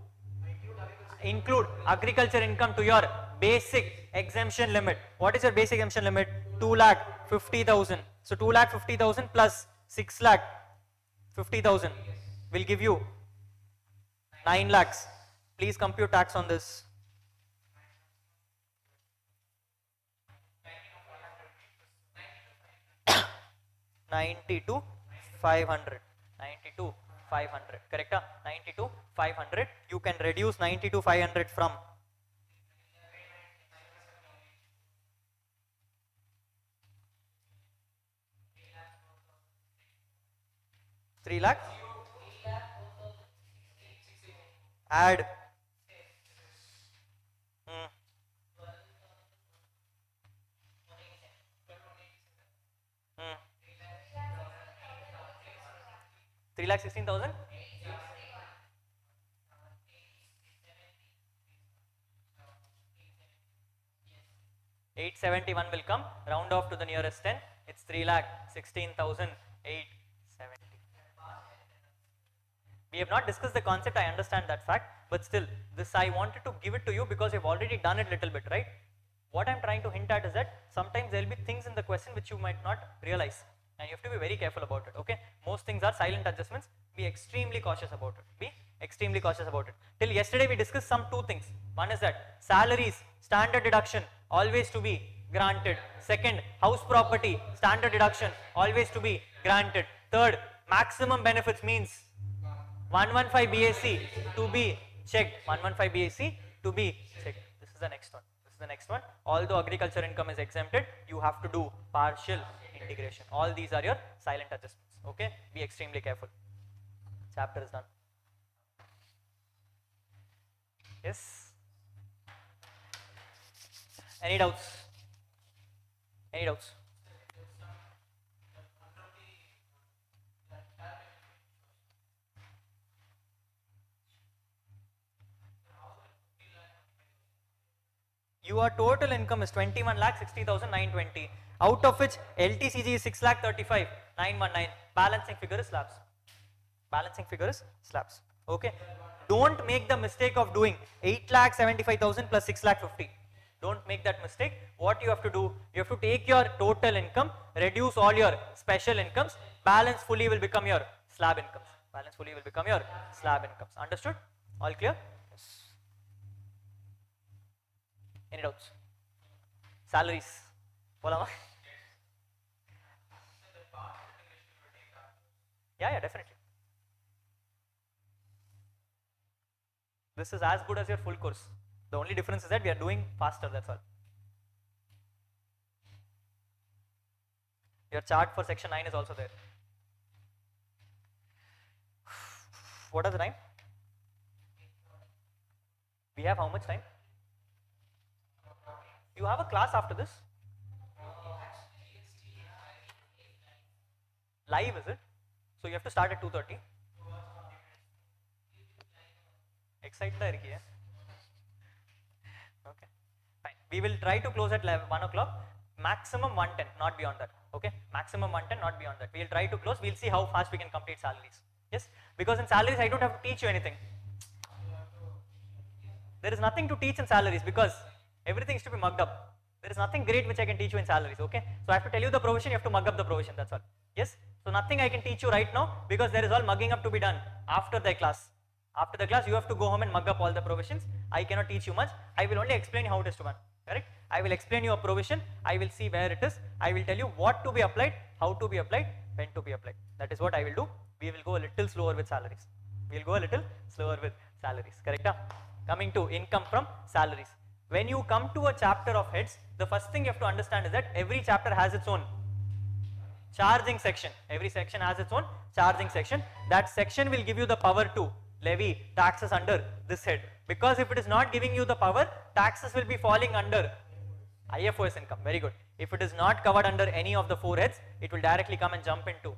Include agriculture income to your basic exemption limit. What is your basic exemption limit? 2,50,000. So 2,50,000 plus 6,50,000 will give you 9 lakhs. Please compute tax on this. 92,500. 92,500. Correct? 92,500. You can reduce 92,500 from 3 lakh. Add 3,16,000. 871 will come. Round off to the nearest 10. It's 3,16,870. We have not discussed the concept, I understand that fact, but still, this I wanted to give it to you because you've already done it little bit, right? What I'm trying to hint at is that sometimes there will be things in the question which you might not realize, and you have to be very careful about it, okay? Most things are silent adjustments. Be extremely cautious about it. Be extremely cautious about it. Till yesterday we discussed some 2 things. One is that salaries, standard deduction, always to be granted. Second, house property, standard deduction, always to be granted. Third, maximum benefits means 115 BAC to be checked. 115 BAC to be checked. This is the next one. This is the next one. Although agriculture income is exempted, you have to do partial integration. All these are your silent adjustments. Okay? Be extremely careful. Chapter is done. Yes? Any doubts? Any doubts? Your total income is 21,60,920, out of which LTCG is 6,35,919. Balancing figure is slabs. Balancing figure is slabs. Okay. Don't make the mistake of doing 8,75,000 plus 6,50,000. Don't make that mistake. What you have to do, you have to take your total income, reduce all your special incomes, balance fully will become your slab incomes. Balance fully will become your slab incomes. Understood? All clear? Yes. Any doubts? Salaries. Polama? Yeah, definitely. This is as good as your full course. The only difference is that we are doing faster, that's all. Your chart for section 9 is also there. What is the time? We have how much time? You have a class after this? Live, is it? So you have to start at 2:30. Excited hai irki hai. Okay, fine. We will try to close at 1 o'clock. Maximum 110, not beyond that. Okay, maximum 110, not beyond that. We will try to close. We'll see how fast we can complete salaries. Yes, because in salaries I don't have to teach you anything. There is nothing to teach in salaries because everything is to be mugged up. There is nothing great which I can teach you in salaries, okay? So I have to tell you the provision, you have to mug up the provision, that's all. Yes? So nothing I can teach you right now because there is all mugging up to be done after the class. After the class, you have to go home and mug up all the provisions. I cannot teach you much. I will only explain how it is to run, correct? I will explain you a provision. I will see where it is. I will tell you what to be applied, how to be applied, when to be applied. That is what I will do. We will go a little slower with salaries. We will go a little slower with salaries, correct? Coming to income from salaries. When you come to a chapter of heads, the first thing you have to understand is that every chapter has its own charging section. Every section has its own charging section. That section will give you the power to levy taxes under this head. Because if it is not giving you the power, taxes will be falling under IFOS income. Very good. If it is not covered under any of the four heads, it will directly come and jump into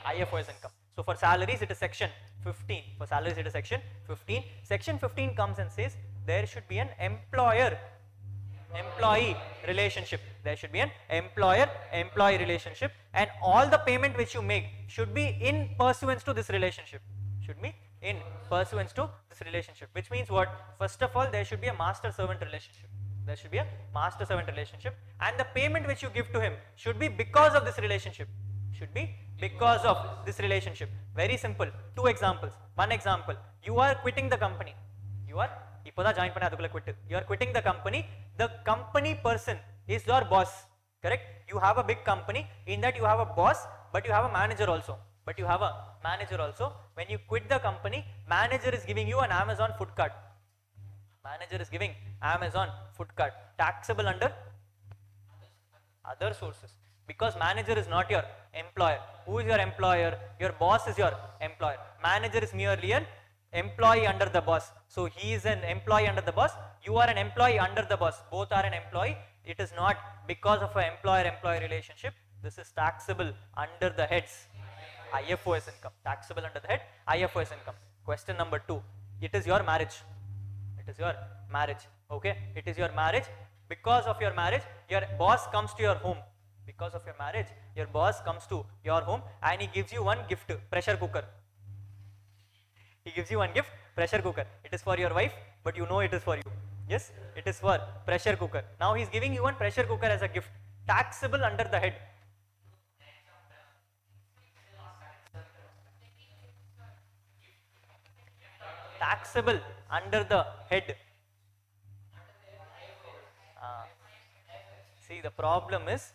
IFOS income. So for salaries, it is section 15. For salaries, it is section 15. Section 15 comes and says there should be an employer-employee relationship. There should be an employer-employee relationship, and all the payment which you make should be in pursuance to this relationship. Should be in pursuance to this relationship. Which means what? First of all, there should be a master-servant relationship. There should be a master-servant relationship, and the payment which you give to him should be because of this relationship. Should be because of this relationship. Very simple. Two examples. One example. You are quitting the company. You are quitting the company. The company person is your boss. Correct? You have a big company. In that you have a boss, but you have a manager also. When you quit the company, manager is giving you an Amazon food cart. Taxable under other sources. Because manager is not your employer. Who is your employer? Your boss is your employer. Manager is merely an employee under the boss. So he is an employee under the boss. You are an employee under the boss. Both are an employee. It is not because of an employer-employee relationship. This is taxable under the heads IFOS income. Taxable under the head IFOS income. Question number 2. It is your marriage. Okay. It is your marriage. Because of your marriage, your boss comes to your home. Because of your marriage, your boss comes to your home and he gives you one gift, pressure cooker. He gives you one gift, pressure cooker. It is for your wife, but you know it is for you. Yes, it is for pressure cooker. Now he is giving you one pressure cooker as a gift. Taxable under the head. Taxable under the head. See, the problem is,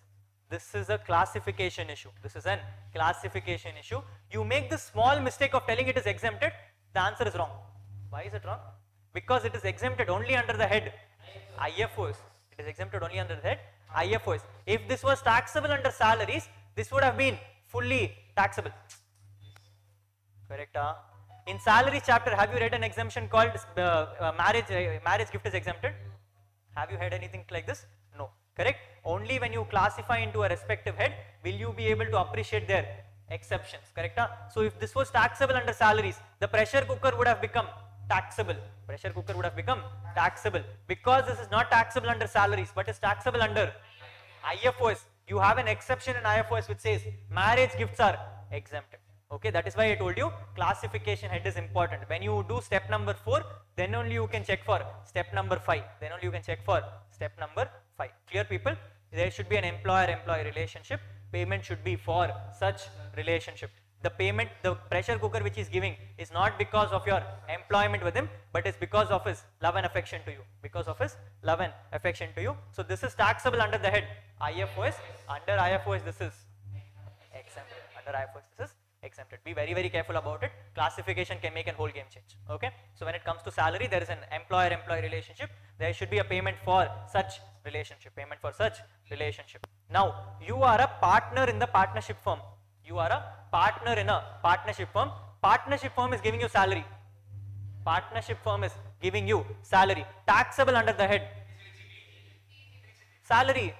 this is a classification issue. You make the small mistake of telling it is exempted, the answer is wrong. Why is it wrong? Because it is exempted only under the head IFOs. It is exempted only under the head IFOs. If this was taxable under salaries, this would have been fully taxable. Correct? In salaries chapter, have you read an exemption called marriage gift is exempted? Have you heard anything like this? No. Correct? Only when you classify into a respective head will you be able to appreciate their exceptions. Correct? So if this was taxable under salaries, the pressure cooker would have become taxable. Because this is not taxable under salaries but is taxable under IFOs. You have an exception in IFOs which says marriage gifts are exempted. Okay, that is why I told you classification head is important. When you do step number 4, then only you can check for step number 5. Clear, people? There should be an employer-employee relationship. Payment should be for such relationship. The payment, the pressure cooker which he is giving is not because of your employment with him, but is because of his love and affection to you. So this is taxable under the head IFOs. Under IFOs, this is exempted. Be very, very careful about it. Classification can make a whole game change. Okay. So when it comes to salary, there is an employer-employee relationship. There should be a payment for such relationship. Now, you are a partner in the partnership firm. Partnership firm is giving you salary. Taxable under the head salary.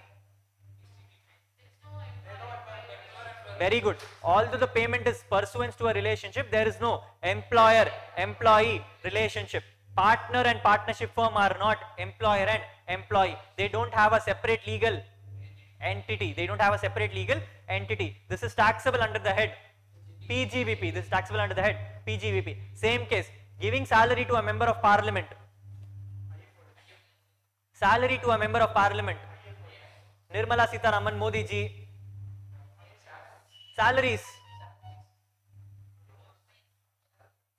Very good. Although the payment is pursuant to a relationship, there is no employer-employee relationship. Partner and partnership firm are not employer and employee. They don't have a separate legal entity. This is taxable under the head PGBP. Same case. Giving salary to a member of parliament. Nirmala Sitharaman, Modi ji. Salaries.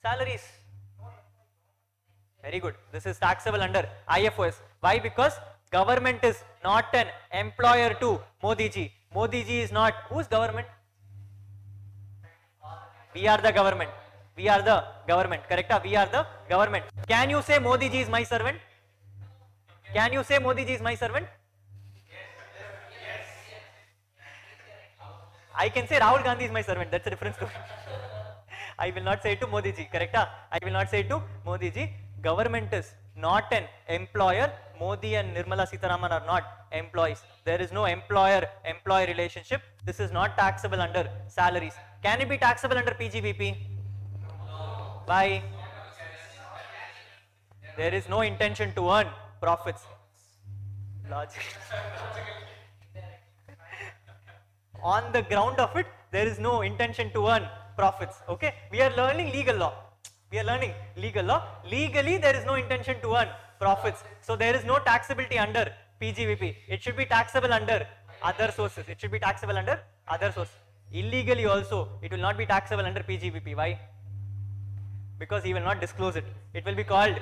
Salaries. Very good. This is taxable under IFOS. Why? Because government is not an employer to Modi ji. Modi ji is not. Whose government? We are the government. We are the government. Correct? We are the government. Can you say Modi ji is my servant? Can you say Modi ji is my servant? I can say Rahul Gandhi is my servant. That's a different story. I will not say it to Modi ji. Correct? I will not say it to Modi ji. Government is not an employer. Modi and Nirmala Sitharaman are not employees. There is no employer-employee relationship. This is not taxable under salaries. Can it be taxable under PGBP? Why? There is no intention to earn profits. Logic. On the ground of it, there is no intention to earn profits. Okay? We are learning legal law. We are learning legal law. Legally, there is no intention to earn profits. So there is no taxability under PGBP. It should be taxable under other sources. It should be taxable under other sources. Illegally also, it will not be taxable under PGBP. Why? Because he will not disclose it. It will be called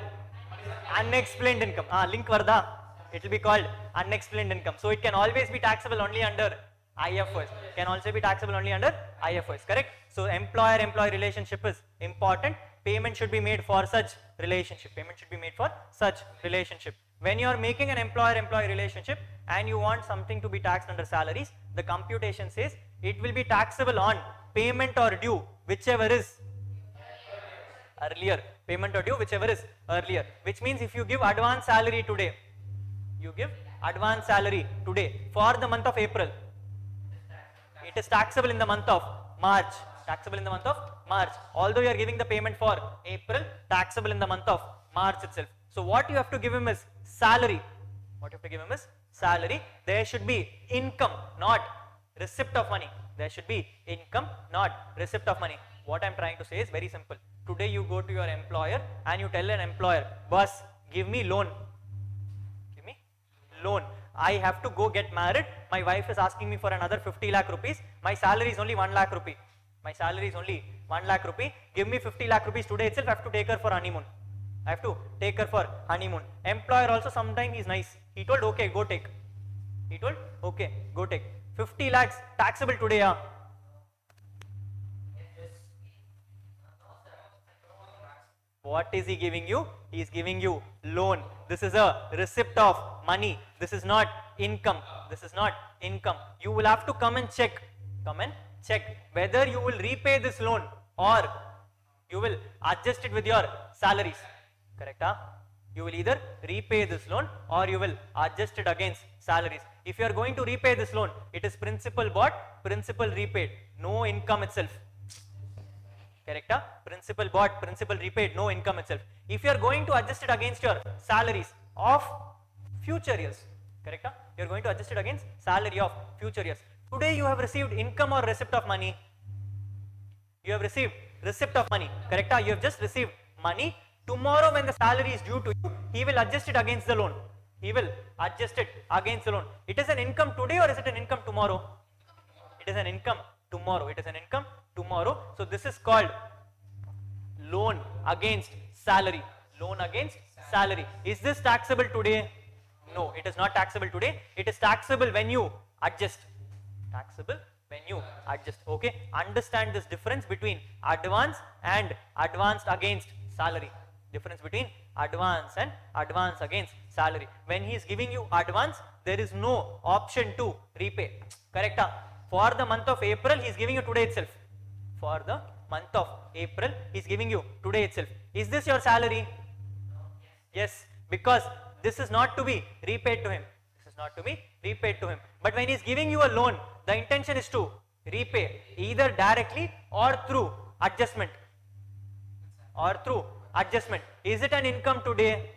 unexplained income. Link varda. It will be called unexplained income. So it can always be taxable only under IFOS. Can also be taxable only under IFOS. Correct? So employer-employee relationship is important. Payment should be made for such relationship. Payment should be made for such relationship. When you are making an employer-employee relationship and you want something to be taxed under salaries, the computation says it will be taxable on payment or due, whichever is earlier. Payment or due, whichever is earlier. Which means if you give advance salary today, you give advance salary today for the month of April, it is taxable in the month of March. Taxable in the month of March. Although you are giving the payment for April, taxable in the month of March itself. So what you have to give him is salary. What you have to give him is salary. There should be income, not receipt of money. There should be income, not receipt of money. What I am trying to say is very simple. Today you go to your employer and you tell an employer, boss, give me loan. Give me loan. I have to go get married. My wife is asking me for another 50 lakh rupees. My salary is only 1 lakh rupee. My salary is only 1 lakh rupee. Give me 50 lakh rupees today itself. I have to take her for honeymoon. I have to take her for honeymoon. Employer also sometimes he is nice. He told, okay, go take. He told, okay, go take. 50 lakhs taxable today. What is he giving you? He is giving you loan. This is a receipt of money. This is not income. This is not income. You will have to come and check. Come and check whether you will repay this loan or you will adjust it with your salaries. Correct? You will either repay this loan or you will adjust it against salaries. If you are going to repay this loan, it is principal bought, principal repaid, no income itself. Correct? Principal bought, principal repaid, no income itself. If you are going to adjust it against your salaries of future years, correct? You are going to adjust it against salary of future years. Today you have received income or receipt of money. You have received receipt of money, correct? You have just received money. Tomorrow when the salary is due to you, he will adjust it against the loan. He will adjust it against the loan. It is an income today or is it an income tomorrow? It is an income tomorrow. It is an income tomorrow. So this is called loan against salary. Loan against salary. Is this taxable today? No, it is not taxable today. It is taxable when you adjust. Taxable when you adjust. Okay. Understand this difference between advance and advanced against salary. Difference between advance and advance against salary. When he is giving you advance, there is no option to repay. Correct? For the month of April, he is giving you today itself. For the month of April, he is giving you today itself. Is this your salary? Yes, because this is not to be repaid to him. This is not to be repaid to him. But when he is giving you a loan, the intention is to repay either directly or through adjustment. Or through adjustment. Is it an income today?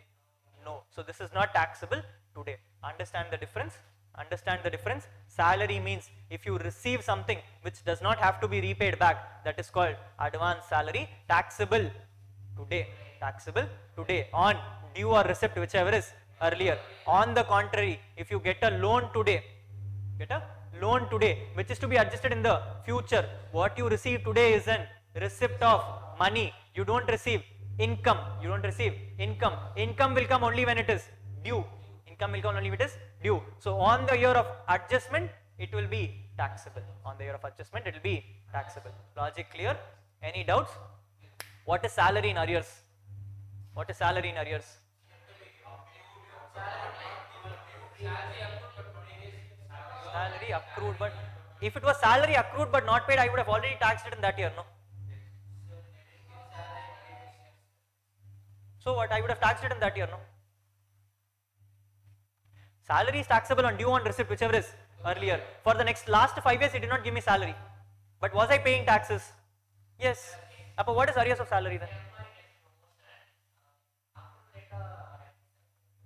No. So this is not taxable today. Understand the difference? Understand the difference? Salary means if you receive something which does not have to be repaid back, that is called advance salary. Taxable today. Taxable today on due or receipt, whichever is earlier. On the contrary, if you get a loan today, Get a loan today, which is to be adjusted in the future. What you receive today is an receipt of money. You don't receive income. You don't receive income. Income will come only when it is due. Income will come only when it is due. So on the year of adjustment, it will be taxable. On the year of adjustment, it will be taxable. Logic clear? Any doubts? What is salary in arrears? What is salary in arrears? Salary accrued, but if it was salary accrued but not paid, I would have already taxed it in that year, no? So what? I would have taxed it in that year, no? Salary is taxable on due on receipt, whichever is earlier. For the last 5 years, he did not give me salary. But was I paying taxes? Yes. But what is arrears of salary then?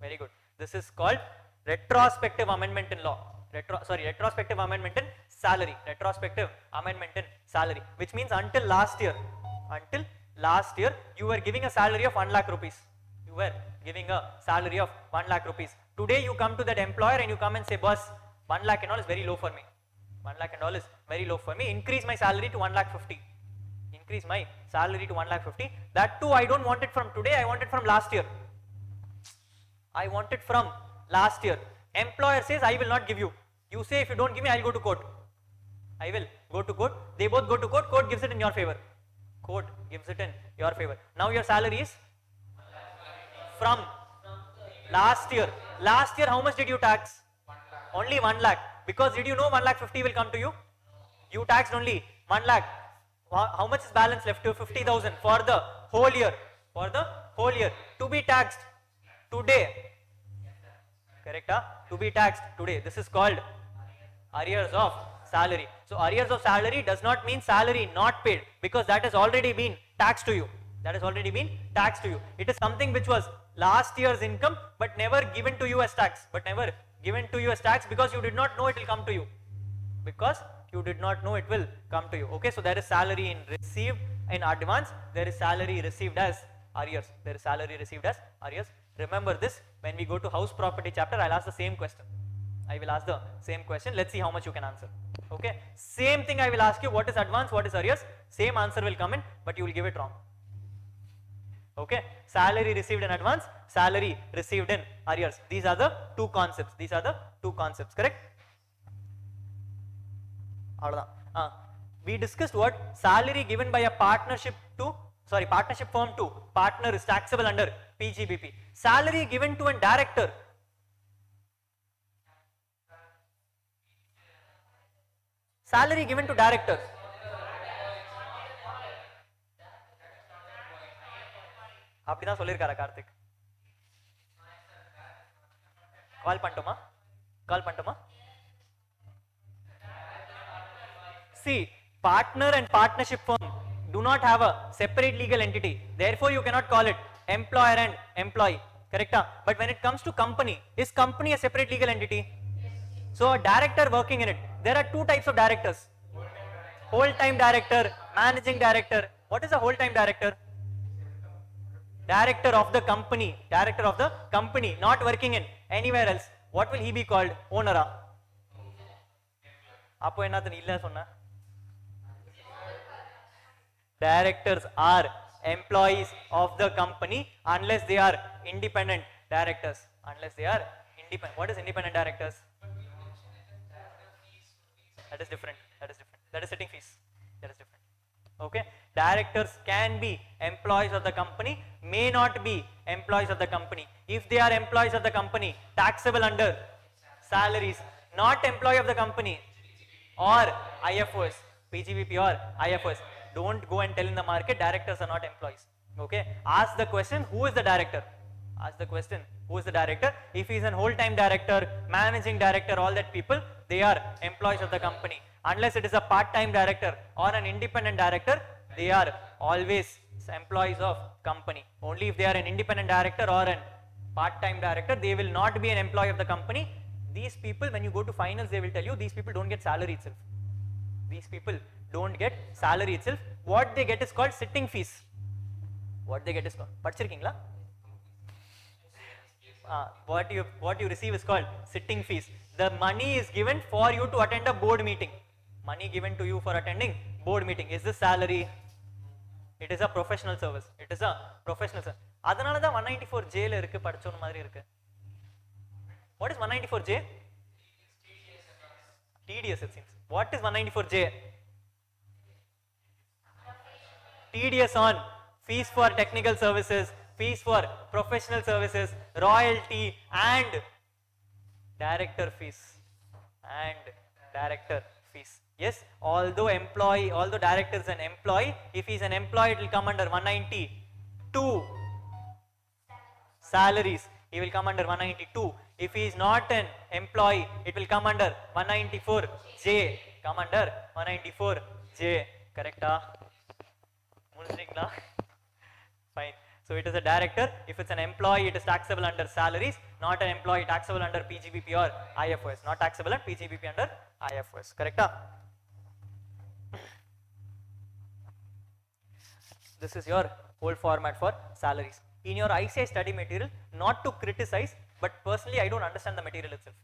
Very good. This is called retrospective amendment in law. Retrospective amendment in salary. Retrospective amendment in salary. Which means until last year, you were giving a salary of 1 lakh rupees. You were giving a salary of 1 lakh rupees. Today you come to that employer and you come and say, boss, 1 lakh and all is very low for me. 1 lakh and all is very low for me. Increase my salary to 1 lakh 50. Increase my salary to 1 lakh 50. That too, I don't want it from today. I want it from last year. I want it from last year. Employer says, I will not give you. You say, if you don't give me, I will go to court. I will go to court. They both go to court. Court gives it in your favor. Court gives it in your favor. Now your salary is from last year. Last year, how much did you tax? Only 1 lakh. Because did you know 1 lakh 50 will come to you? You taxed only 1 lakh. How much is balance left? To 50,000 for the whole year. For the whole year. To be taxed today. Correct? Huh? To be taxed today. This is called arrears of salary. So arrears of salary does not mean salary not paid, because that has already been taxed to you. That has already been taxed to you. It is something which was last year's income but never given to you as tax. Because you did not know it will come to you. Because you did not know it will come to you. Okay, so there is salary in received in advance. There is salary received as arrears. There is salary received as arrears. Remember this, when we go to house property chapter, I'll ask the same question. I will ask the same question. Let's see how much you can answer. Okay, same thing I will ask you, what is advance, what is arrears? Same answer will come in, but you will give it wrong. Okay, salary received in advance, salary received in arrears. These are the two concepts. These are the two concepts, correct? We discussed what? Salary given by a partnership firm to partner is taxable under PGBP. Salary given to a director. Salary given to director. அப்படிதான் சொல்லிருக்காரா கார்த்திக்? கால் பண்ணட்டுமா? See, partner and partnership firm do not have a separate legal entity. Therefore, you cannot call it employer and employee. Correct? But when it comes to company, is company a separate legal entity? So a director working in it. There are two types of directors. Whole-time director, managing director. What is a whole-time director? Director of the company, not working in anywhere else. What will he be called? Owner. Appo enna illa sonna? Directors are employees of the company unless they are independent directors. What is independent directors? That is different. That is setting fees. That is different. Okay, directors can be employees of the company, may not be employees of the company. If they are employees of the company, taxable under salaries. Not employee of the company or IFOs, PGBP or IFOs. Don't go and tell in the market directors are not employees. Okay, ask the question, who is the director? If he is an whole-time director, managing director, all that people, they are employees of the company. Unless it is a part-time director or an independent director, they are always employees of company. Only if they are an independent director or an part-time director, they will not be an employee of the company. These people, when you go to finals, they will tell you these people don't get salary itself. What they get is called sitting fees. படிச்சிருக்கீங்களா? what you receive is called sitting fees. The money is given for you to attend a board meeting. Money given to you for attending board meeting. Is this salary? It is a professional service. It is a professional service. அதனால தான் 194J ல இருக்கு படிச்சோம் மாதிரி இருக்கு. What is 194J? TDS it seems. What is 194J? TDS on fees for technical services, fees for professional services, royalty and director fees. And director fees. Yes, although director is an employee, if he is an employee, it will come under 192 salaries. He will come under 192. If he is not an employee, it will come under 194J. Come under 194J. Correct? Fine. So it is a director. If it's an employee, it is taxable under salaries. Not an employee, taxable under PGBP or IFOS. Not taxable under PGBP under IFOS. Correct? This is your whole format for salaries. In your ICI study material, not to criticize, but personally I don't understand the material itself.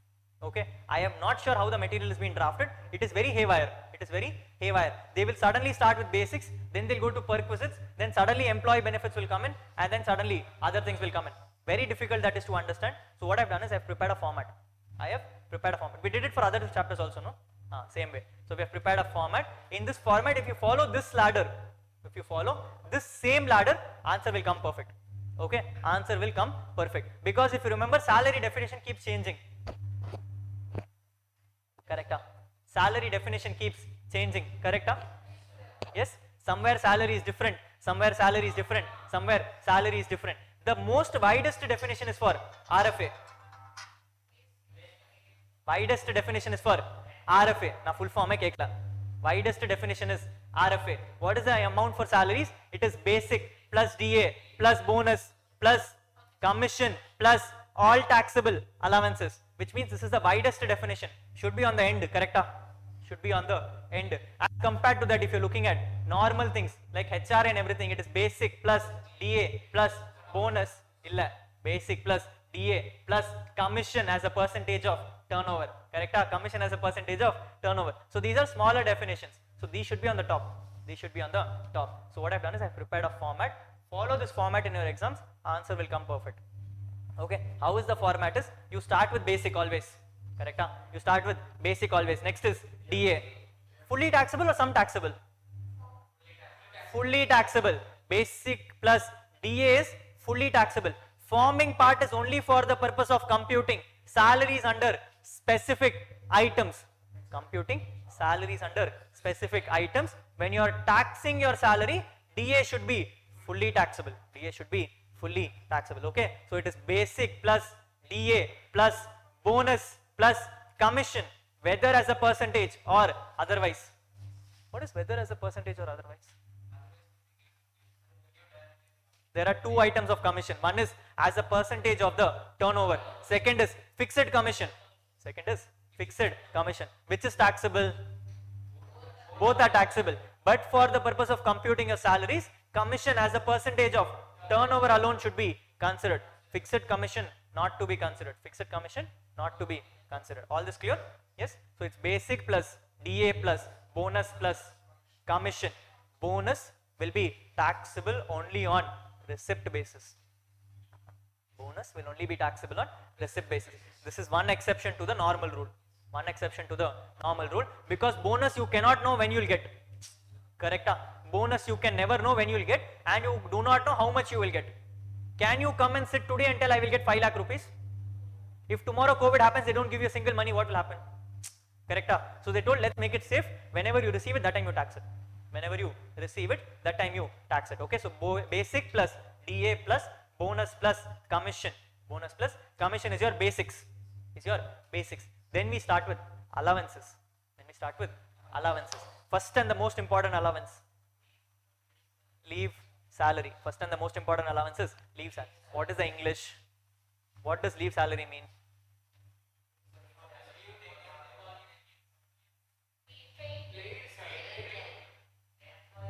Okay, I am not sure how the material is being drafted. It is very haywire. It is very haywire. They will suddenly start with basics, then they'll go to perquisites, then suddenly employee benefits will come in, and then suddenly other things will come in. Very difficult that is to understand. So what I've done is I've prepared a format. I have prepared a format. We did it for other chapters also, no? Same way. So we have prepared a format. In this format, if you follow this ladder, if you follow this same ladder, answer will come perfect. Okay, answer will come perfect. Because if you remember, salary definition keeps changing. Correct? Salary definition keeps changing. Correct? Yes, somewhere salary is different, somewhere salary is different, somewhere salary is different. The most widest definition is for RFA. Widest definition is for RFA. Now full form hai kekla. Widest definition is RFA. What is the amount for salaries? It is basic plus DA plus bonus plus commission plus all taxable allowances, which means this is the widest definition. Should be on the end, correct? Should be on the end. As compared to that, if you're looking at normal things like HR and everything, it is basic plus DA plus bonus. Illa, basic plus DA plus commission as a percentage of turnover. Correct? Commission as a percentage of turnover. So these are smaller definitions. So these should be on the top. These should be on the top. So what I've done is I've prepared a format. Follow this format in your exams. Answer will come perfect. Okay. How is the format is? You start with basic always. Correct? You start with basic always. Next is DA. Fully taxable or some taxable? Fully taxable. Basic plus DA is fully taxable. Forming part is only for the purpose of computing salaries under specific items. Computing salaries under specific items. When you are taxing your salary, DA should be fully taxable. DA should be fully taxable. Okay. So it is basic plus DA plus bonus plus commission, whether as a percentage or otherwise. What is whether as a percentage or otherwise? There are two items of commission. One is as a percentage of the turnover. Second is fixed commission. Second is fixed commission. Which is taxable? Both are taxable. But for the purpose of computing your salaries, commission as a percentage of turnover alone should be considered. Fixed commission not to be considered. Fixed commission not to be considered. All this clear? Yes? So it's basic plus DA plus bonus plus commission. Bonus will be taxable only on receipt basis. Bonus will only be taxable on receipt basis. This is one exception to the normal rule. One exception to the normal rule, because bonus you cannot know when you will get. Correct? Bonus you can never know when you will get, and you do not know how much you will get. Can you come and sit today and tell I will get 5 lakh rupees? If tomorrow COVID happens, they don't give you a single money, what will happen? Correct? So they told, let's make it safe. Whenever you receive it, that time you tax it. Whenever you receive it, that time you tax it. Okay, so basic plus DA plus bonus plus commission. Bonus plus commission is your basics. Is your basics. Then we start with allowances. Then we start with allowances. First and the most important allowance, leave salary. First and the most important allowance is leave salary. What is the English? What does leave salary mean?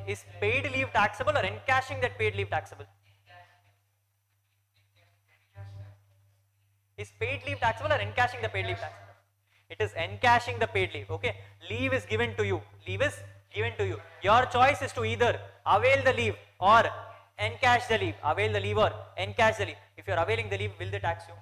Is paid leave taxable or encashing that paid leave taxable? Is paid leave taxable or encashing the paid leave taxable? It is encashing the paid leave. Okay, leave is given to you. Leave is given to you. Your choice is to either avail the leave or encash the leave. Avail the leave or encash the leave. If you are availing the leave, will they tax you?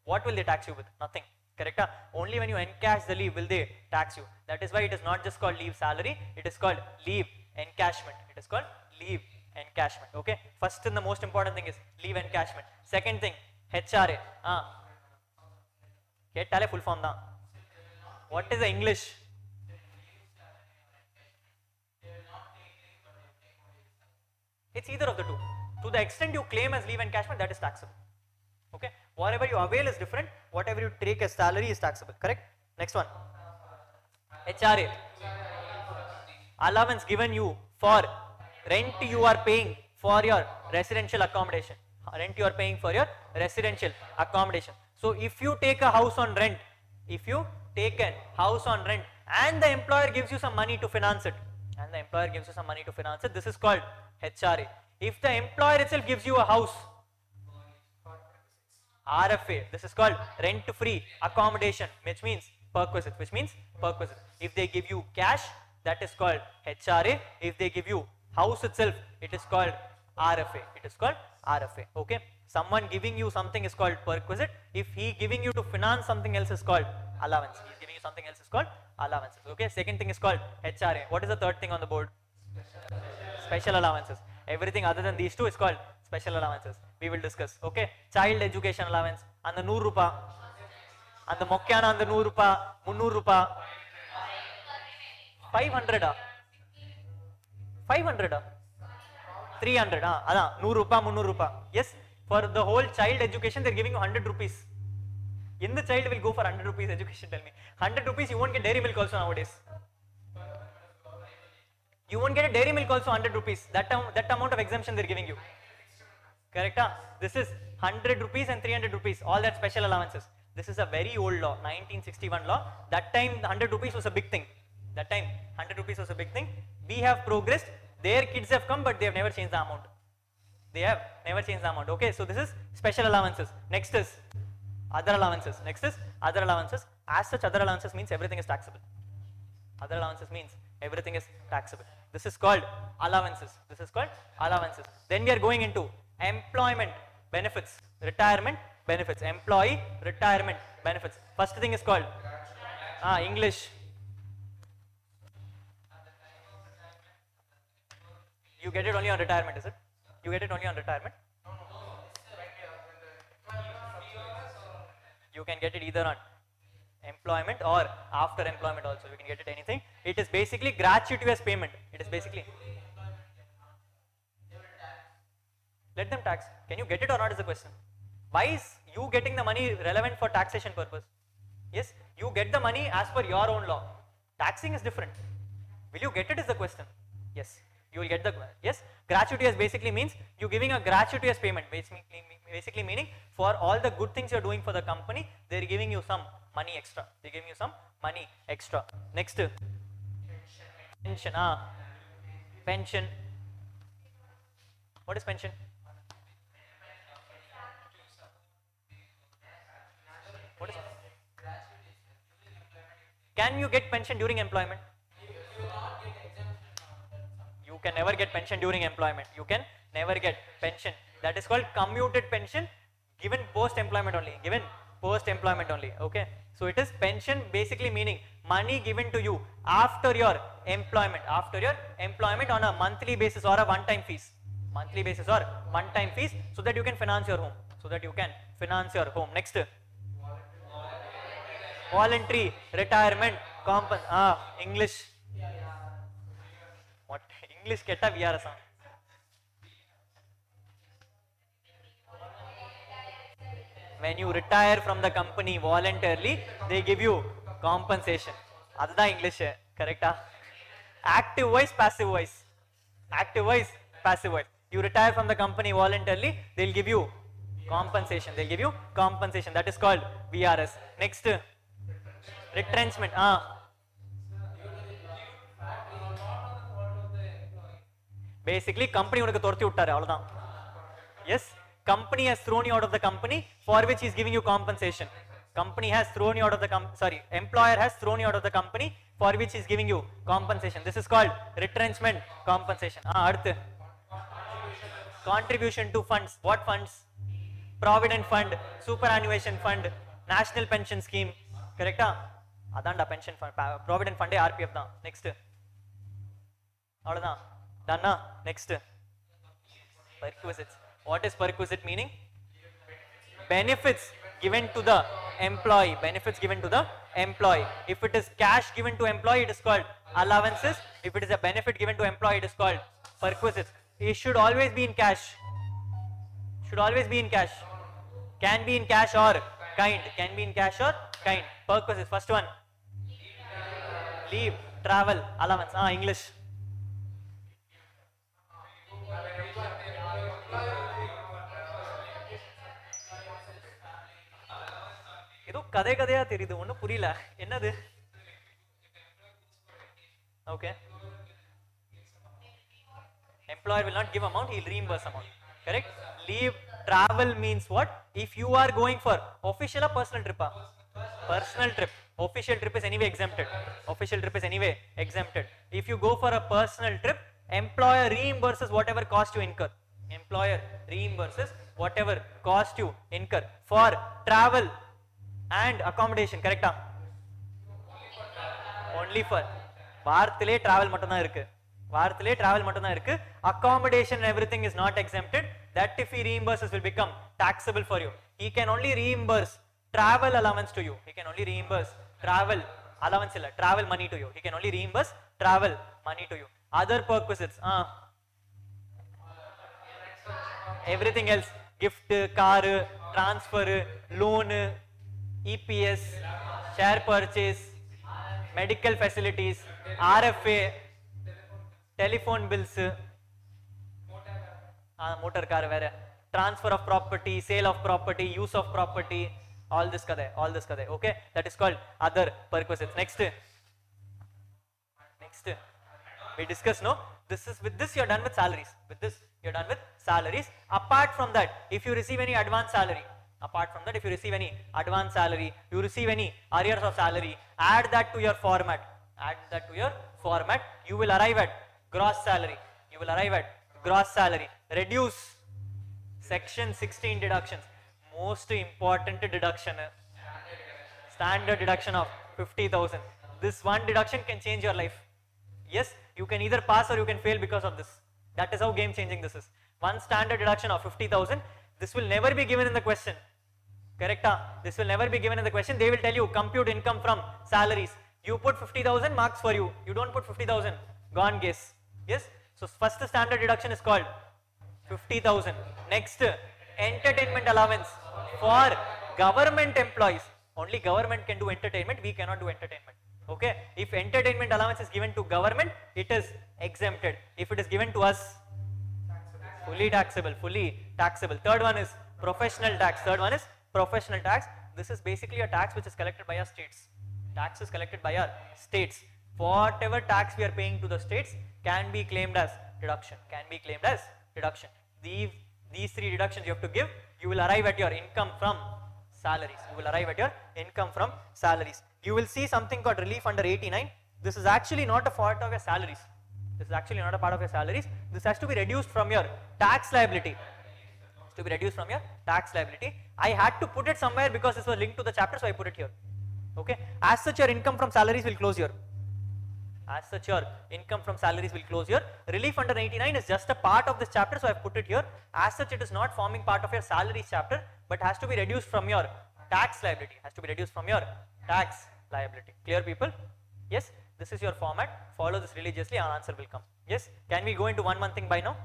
What will they tax you with? Nothing. Correct? Only when you encash the leave will they tax you. That is why it is not just called leave salary. It is called leave encashment. It is called leave encashment. Okay. First and the most important thing is leave encashment. Second thing, HRA. Kettale full form da. What is the English? It's either of the two. To the extent you claim as leave encashment, that is taxable. Okay. Whatever you avail is different. Whatever you take as salary is taxable. Correct? Next one. HRA. Allowance given you for rent you are paying for your residential accommodation. Rent you are paying for your residential accommodation. So if you take a house on rent, and the employer gives you some money to finance it, this is called HRA. If the employer itself gives you a house, RFA, this is called rent free accommodation, which means perquisite. If they give you cash, that is called HRA. If they give you house itself, it is called RFA. Okay. Someone giving you something is called perquisite. If he giving you to finance something else is called allowance. Okay. Second thing is called HRA. What is the third thing on the board? Special allowances. Everything other than these two is called special allowances. We will discuss. Okay. Child education allowance. And the 100 rupa. And the mokyana and the 100 rupa. 300 rupa. 500. 500. 300. 100 rupa, 300 rupa. Yes. For the whole child education, they are giving you 100 rupees. In the child will go for 100 rupees education, tell me. 100 rupees, you won't get dairy milk also nowadays. You won't get a dairy milk also 100 rupees. That amount of exemption they are giving you. Correct? This is 100 rupees and 300 rupees. All that special allowances. This is a very old law, 1961 law. That time 100 rupees was a big thing. We have progressed. Their kids have come, but they have never changed the amount. Okay, so this is special allowances. Next is other allowances. As such, other allowances means everything is taxable. This is called allowances. Then we are going into employment benefits, retirement benefits, employee retirement benefits. First thing is called English. You get it only on retirement, is it? You get it only on retirement? You can get it either on employment or after employment also. You can get it anything. It is basically gratuitous payment. Let them tax. Can you get it or not is the question. Why is you getting the money relevant for taxation purpose? Yes, you get the money as per your own law. Taxing is different. Will you get it is the question. Yes. You will get the, yes, gratuitous basically means you giving a gratuitous payment, basically meaning for all the good things you are doing for the company, they are giving you some money extra. Next, pension. Pension. What is pension? What is? Can you get pension during employment? You can never get pension during employment. That is called commuted pension given post-employment only. Okay. So it is pension basically meaning money given to you after your employment on a monthly basis or a one-time fees. So that you can finance your home. Next. Voluntary retirement English. What? English ketta VRS. When you retire from the company voluntarily, they give you compensation. That's the English. Correct? Active voice, passive voice. You retire from the company voluntarily, they'll give you compensation. That is called VRS. Next, retrenchment. Basically, company unakku thorthi vittaru avladhaan. Yes, Company has thrown you out of the company, for which he is giving you compensation. Company has thrown you out of the employer has thrown you out of the company, for which he is giving you compensation. This is called retrenchment compensation. Adutha. Contribution to funds. What funds? Provident fund, superannuation fund, national pension scheme. Correct? Adanda pension fund, provident fund RPF da. Next. Avladha. Done. Next. Perquisites. What is perquisite meaning? Benefits given to the employee. Benefits given to the employee. If it is cash given to employee, it is called allowances. If it is a benefit given to employee, it is called perquisites. It should always be in cash. Should always be in cash. Can be in cash or kind. Can be in cash or kind. Perquisites. First one. Leave, travel, allowance. English. இது கதையா தெரியுது ஒன்னும் புரியல என்னது okay employer will not give amount, he will reimburse amount. Correct? Leave, travel means what? If you are going for official or personal trip? Personal trip. Official trip is anyway exempted. Official trip is anyway exempted. If you go for a personal trip, employer reimburses whatever cost you incur. Employer reimburses whatever cost you incur for travel and accommodation. Correct? Only for வாரத்திலே travel மட்டும் தான் இருக்கு. வாரத்திலே travel மட்டும் தான் இருக்கு. Accommodation and everything is not exempted. That if he reimburses will become taxable for you. He can only reimburse travel allowance to you. He can only reimburse travel allowance illa, travel money to you. He can only reimburse travel money to you. Other perquisites, everything else, gift, car, transfer, loan, EPS, share purchase, medical facilities, RFA, telephone bills, motor car vera, transfer of property, sale of property, use of property, all this kadai, okay? That is called other perquisites. Next, we discuss, no? With this you're done with salaries. With this you're done with salaries. Apart from that, if you receive any advance salary, you receive any arrears of salary, add that to your format. You will arrive at gross salary. Reduce section 16 deductions. Most important deduction, standard deduction of 50,000. This one deduction can change your life. Yes, you can either pass or you can fail because of this. That is how game changing this is. One standard deduction of 50,000. This will never be given in the question. Correct? This will never be given in the question. They will tell you compute income from salaries. You put 50,000, marks for you. You don't put 50,000, gone guess. Yes? So first standard deduction is called 50,000. Next, entertainment allowance for government employees. Only government can do entertainment, we cannot do entertainment. Okay? If entertainment allowance is given to government, it is exempted. If it is given to us, fully taxable. Third one is professional tax. This is basically a tax which is collected by our states. Tax is collected by our states. Whatever tax we are paying to the states can be claimed as deduction. These three deductions you have to give. You will arrive at your income from salaries. You will see something called relief under 89. This is actually not a part of your salaries. This has to be reduced from your tax liability. I had to put it somewhere because this was linked to the chapter, so I put it here. Okay. As such, your income from salaries will close here. Relief under 89 is just a part of this chapter, so I have put it here. As such, it is not forming part of your salaries chapter, but has to be reduced from your tax liability. Clear, people? Yes. This is your format. Follow this religiously and answer will come. Yes. Can we go into one thing by now?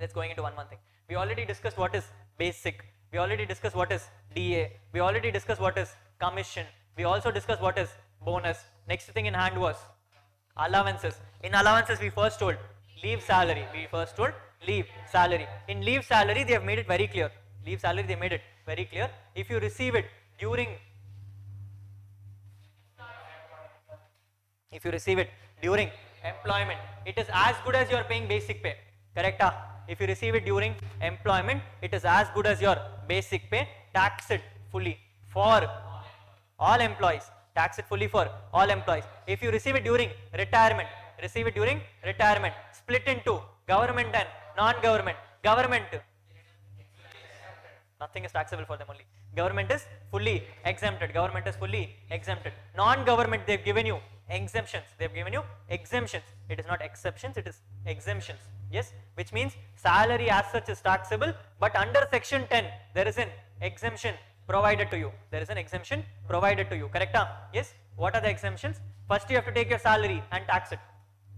Let's go into one thing. We already discussed what is basic. We already discussed what is DA. We already discussed what is commission. We also discussed what is bonus. Next thing in hand was allowances. In allowances, we first told leave salary. In leave salary, they have made it very clear. If you receive it during employment, it is as good as you are paying basic pay. Correct? If you receive it during employment, it is as good as your basic pay. Tax it fully for all employees. Tax it fully for all employees. If you receive it during retirement, split into government and non-government. Government, nothing is taxable for them only. Government is fully exempted. Non-government, they've given you exemptions. It is not exceptions, it is exemptions. Yes, which means salary as such is taxable, but under section 10 there is an exemption provided to you. Correct? Yes. What are the exemptions? First, you have to take your salary and tax it.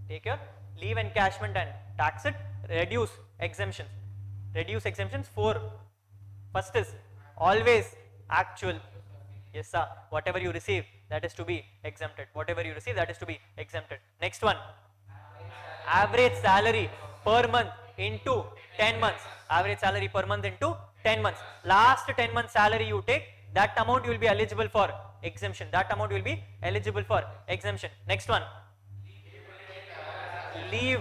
Take your leave encashment and tax it. Reduce exemptions. 4. First is always actual. Yes, sir. Whatever you receive, that is to be exempted. Next one, average salary per month into 10 months. Last 10 months salary you take, that amount you will be eligible for exemption. Next one, leave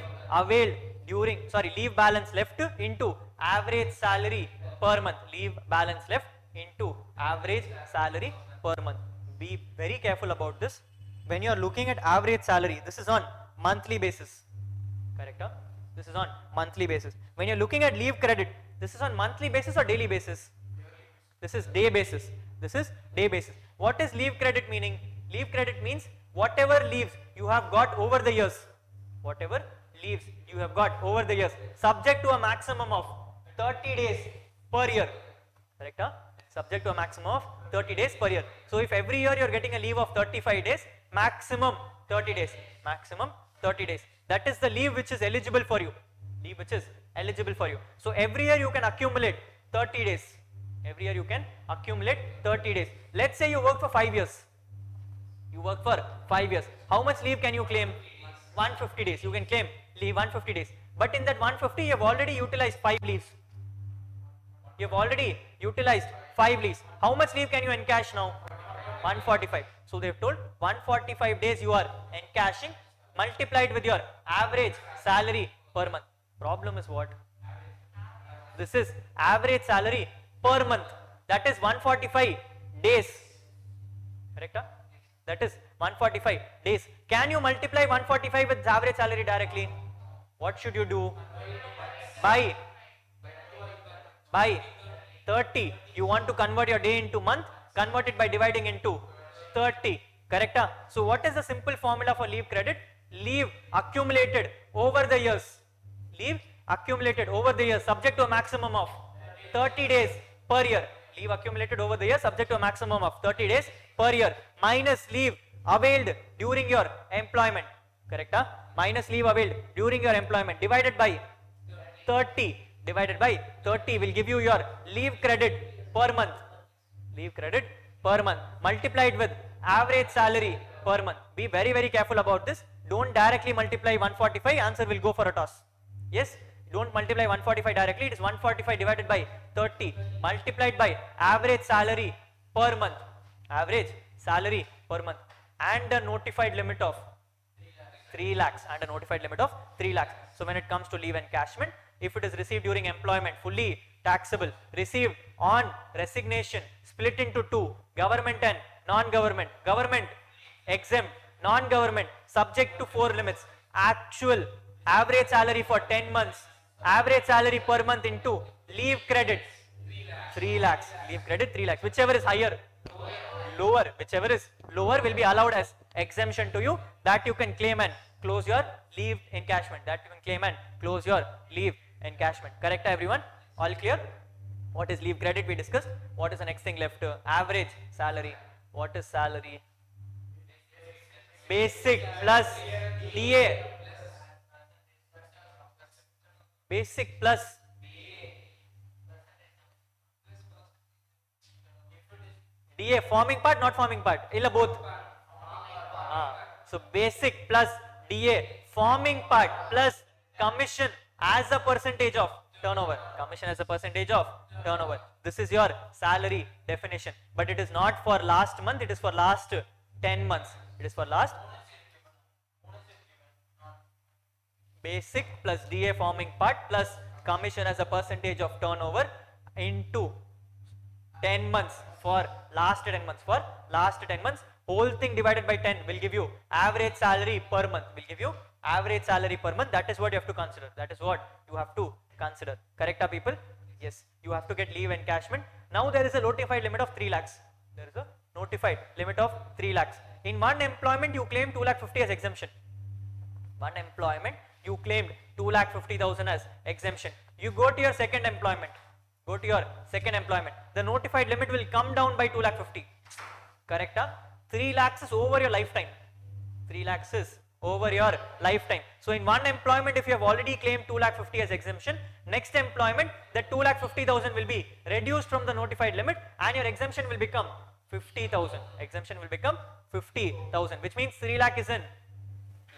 balance left into average salary per month. Be very careful about this. When you are looking at average salary, this is on monthly basis. Correct? This is on monthly basis. When you are looking at leave credit, this is on monthly basis or daily basis? This is day basis. What is leave credit meaning? Leave credit means whatever leaves you have got over the years. Subject to a maximum of 30 days per year. Correct? Subject to a maximum of 30 days per year. So if every year you are getting a leave of 35 days, maximum 30 days. That is the leave which is eligible for you. So every year you can accumulate 30 days. Let's say you work for 5 years. How much leave can you claim? 150 days. You can claim leave 150 days. But in that 150, you have already utilized 5 leaves. How much leave can you encash now? 145. So they have told 145 days you are encashing, multiplied with your average salary per month. Problem is what? This is average salary per month. That is 145 days. Correct? That is 145 days. Can you multiply 145 with average salary directly? What should you do? By 30. You want to convert your day into month? Convert it by dividing into 30. Correct? So what is the simple formula for leave credit? Leave accumulated over the years. Subject to a maximum of 30 days per year. Minus leave availed during your employment. Correct? Minus leave availed during your employment divided by 30. Will give you your leave credit per month. Multiplied with average salary per month. Be very, very careful about this. Don't directly multiply 145. Answer will go for a toss. Yes? Don't multiply 145 directly. It is 145 divided by 30 multiplied by average salary per month. And a notified limit of 3 lakhs. So when it comes to leave encashment, if it is received during employment, fully taxable. Received on resignation, split into 2, government and non-government. Government exempt, non-government subject to 4 limits. Actual average salary for 10 months, average salary per month into leave credit 3 lakhs. Whichever is higher, whichever is lower will be allowed as exemption to you. That you can claim and close your leave encashment. Correct, everyone? All clear? What is leave credit we discussed? What is the next thing left? Average salary. What is salary? Basic plus DA. Basic plus DA, forming part, not forming part. Illa both. So basic plus DA, forming part plus commission as a percentage of turnover. This is your salary definition. But it is not for last month, it is for last 10 months. Basic plus DA forming part plus commission as a percentage of turnover into 10 months for last 10 months. For last 10 months, whole thing divided by 10 will give you average salary per month. Will give you average salary per month. That is what you have to consider. That is what you have to consider. Correct, people? Yes. You have to get leave encashment. Now there is a notified limit of 3 lakhs. There is a notified limit of 3 lakhs. In one employment, you claim 2,50,000 as exemption. One employment, you claimed 2,50,000 as exemption. You go to your second employment. Go to your second employment. The notified limit will come down by 2,50,000. Correct? 3 lakhs is over your lifetime. 3 lakhs is over your lifetime. So in one employment, if you have already claimed 2,50,000 as exemption, next employment, the 2,50,000 will be reduced from the notified limit and your exemption will become 50,000. Exemption will become 50,000, which means 3 lakh is in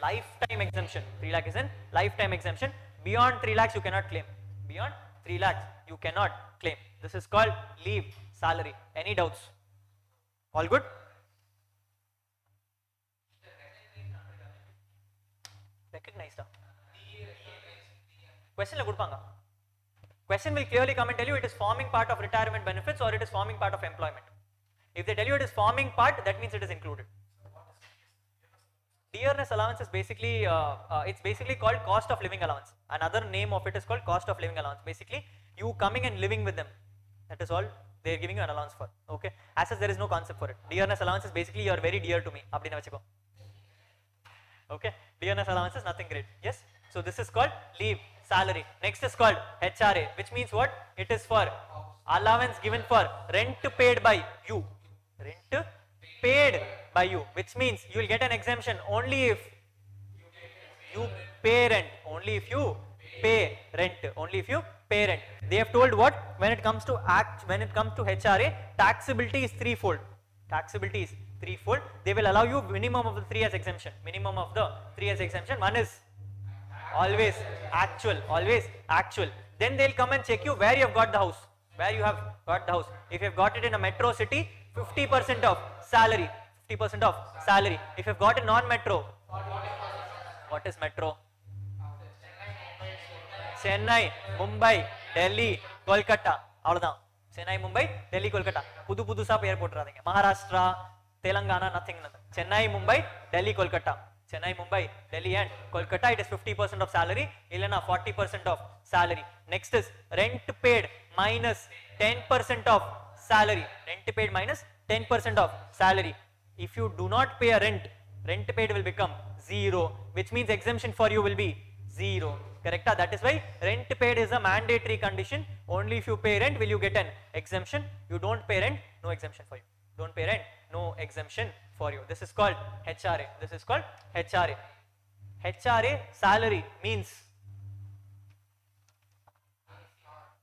lifetime exemption. 3 lakh is in lifetime exemption. Beyond 3 lakhs, you cannot claim. Beyond 3 lakhs, you cannot claim. This is called leave salary. Any doubts? All good? Recognized. Question la kudupanga. Question will clearly come and tell you it is forming part of retirement benefits or it is forming part of employment. If they tell you it is forming part, that means it is included. Dearness allowance is basically, it's basically called cost of living allowance. Another name of it is called cost of living allowance. Basically, you coming and living with them. That is all they are giving you an allowance for. Okay. As such, there is no concept for it. Dearness allowance is basically you are very dear to me. Okay. Dearness allowance is nothing great. Yes. So this is called leave salary. Next is called HRA, which means what? It is for allowance given for rent paid by you. Rent paid by you, which means you will get an exemption only if you pay rent. Only if you pay rent. Only if you pay rent. They have told what? When it comes to HRA, taxability is threefold. Taxability is threefold. They will allow you minimum of the 3 as exemption. Minimum of the 3 as exemption. One is always actual. Always actual. Then they will come and check you where you have got the house. Where you have got the house. If you have got it in a metro city, 50% of salary. 50% of salary. If you have got a non-metro, what is metro? Chennai, Mumbai, Delhi, Kolkata. Avladhaan. Chennai, Mumbai, Delhi, Kolkata. Pudu sa airport radinga. Maharashtra, Telangana, nothing. Chennai, Mumbai, Delhi, Kolkata. Chennai, Mumbai, Delhi and Kolkata. It is 50% of salary. Illana 40% of salary. Next is rent paid minus 10% of salary. Rent paid minus 10% of salary. If you do not pay a rent, rent paid will become 0, which means exemption for you will be 0. Correct? That is why rent paid is a mandatory condition. Only if you pay rent will you get an exemption. You don't pay rent, no exemption for you. Don't pay rent, no exemption for you. This is called HRA. This is called HRA. HRA salary means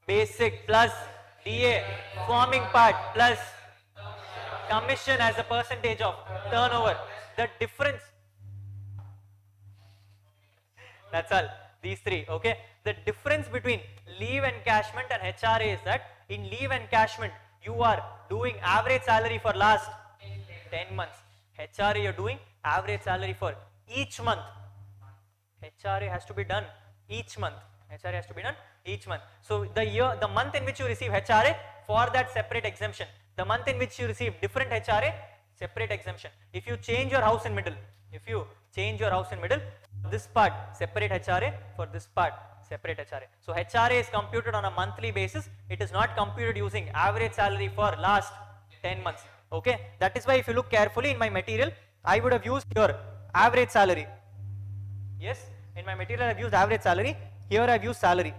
basic plus DA forming part plus commission as a percentage of turnover. The difference, that's all. These three, okay. The difference between leave encashment and HRA is that in leave encashment you are doing average salary for last 10 months. HRA you are doing average salary for each month. HRA has to be done each month. HRA has to be done each month. So the month in which you receive HRA, for that separate exemption. The month in which you receive different HRA, separate exemption. If you change your house in middle, this part separate HRA, for this part separate HRA. So HRA is computed on a monthly basis. It is not computed using average salary for last 10 months. Okay, that is why if you look carefully in my material, I would have used your average salary. Yes, in my material I have used average salary. Here I have used salary.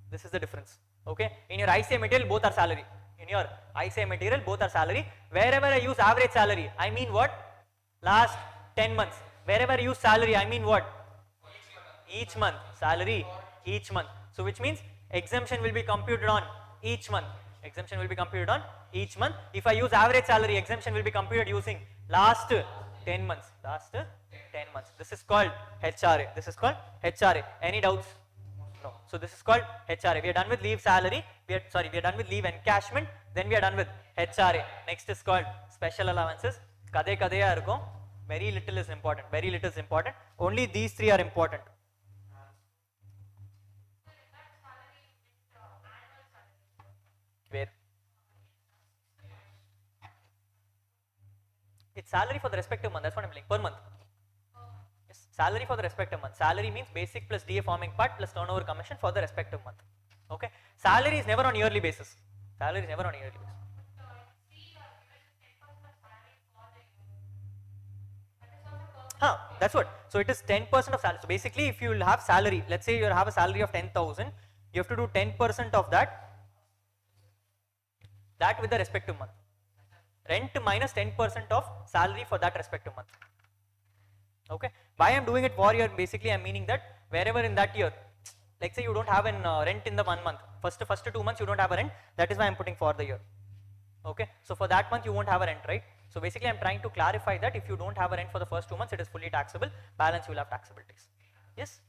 This is the difference. Okay, in your ICA material both are salary. In your ICA material both are salary. Wherever I use average salary, I mean what? Last 10 months. Wherever I use salary, I mean what? Each month. Salary each month. So which means exemption will be computed on each month. Exemption will be computed on each month. If I use average salary, exemption will be computed using last 10 months. Last 10 months. This is called HRA. This is called HRA. Any doubts? No. So this is called HRA. We are done with leave salary. We are done with leave encashment. Then we are done with HRA. Next is called special allowances. Kadaya irukum. Very little is important. Very little is important. Only these three are important. Where? It's salary for the respective month. That's what I'm telling. Per month. Yes, salary for the respective month. Salary means basic plus DA forming part plus turnover commission for the respective month. Okay. Salary is never on yearly basis. Salary is never on yearly basis. That's what. So it is 10% of salary. So basically, if you will have salary, let's say you have a salary of 10,000, you have to do 10% of that with the respective month. Rent minus 10% of salary for that respective month. Okay. Why I am doing it for year? Basically, I am meaning that wherever in that year, like say you don't have an rent in the 1 month. First 2 months you don't have a rent. That is why I am putting for the year. Okay. So for that month you won't have a rent, right? So basically I am trying to clarify that if you don't have a rent for the first 2 months, it is fully taxable. Balance you will have taxabilities. Yes.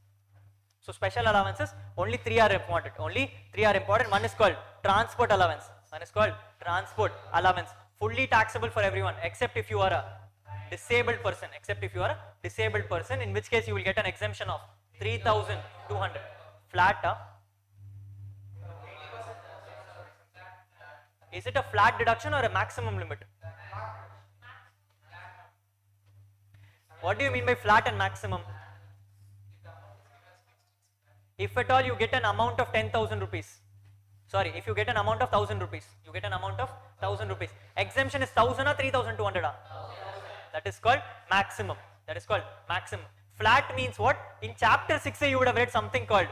So special allowances, only 3 are important. Only 3 are important. One is called transport allowance. One is called transport allowance. Fully taxable for everyone except if you are a disabled person. Except if you are a disabled person, in which case you will get an exemption of 3,200. Flat. Is it a flat deduction or a maximum limit? What do you mean by flat and maximum? If at all you get an amount of 10,000 rupees. Sorry, if you get an amount of 1,000 rupees. You get an amount of 1,000 rupees. Exemption is 1,000 or 3,200? That is called maximum. That is called maximum. Flat means what? In chapter 6 you would have read something called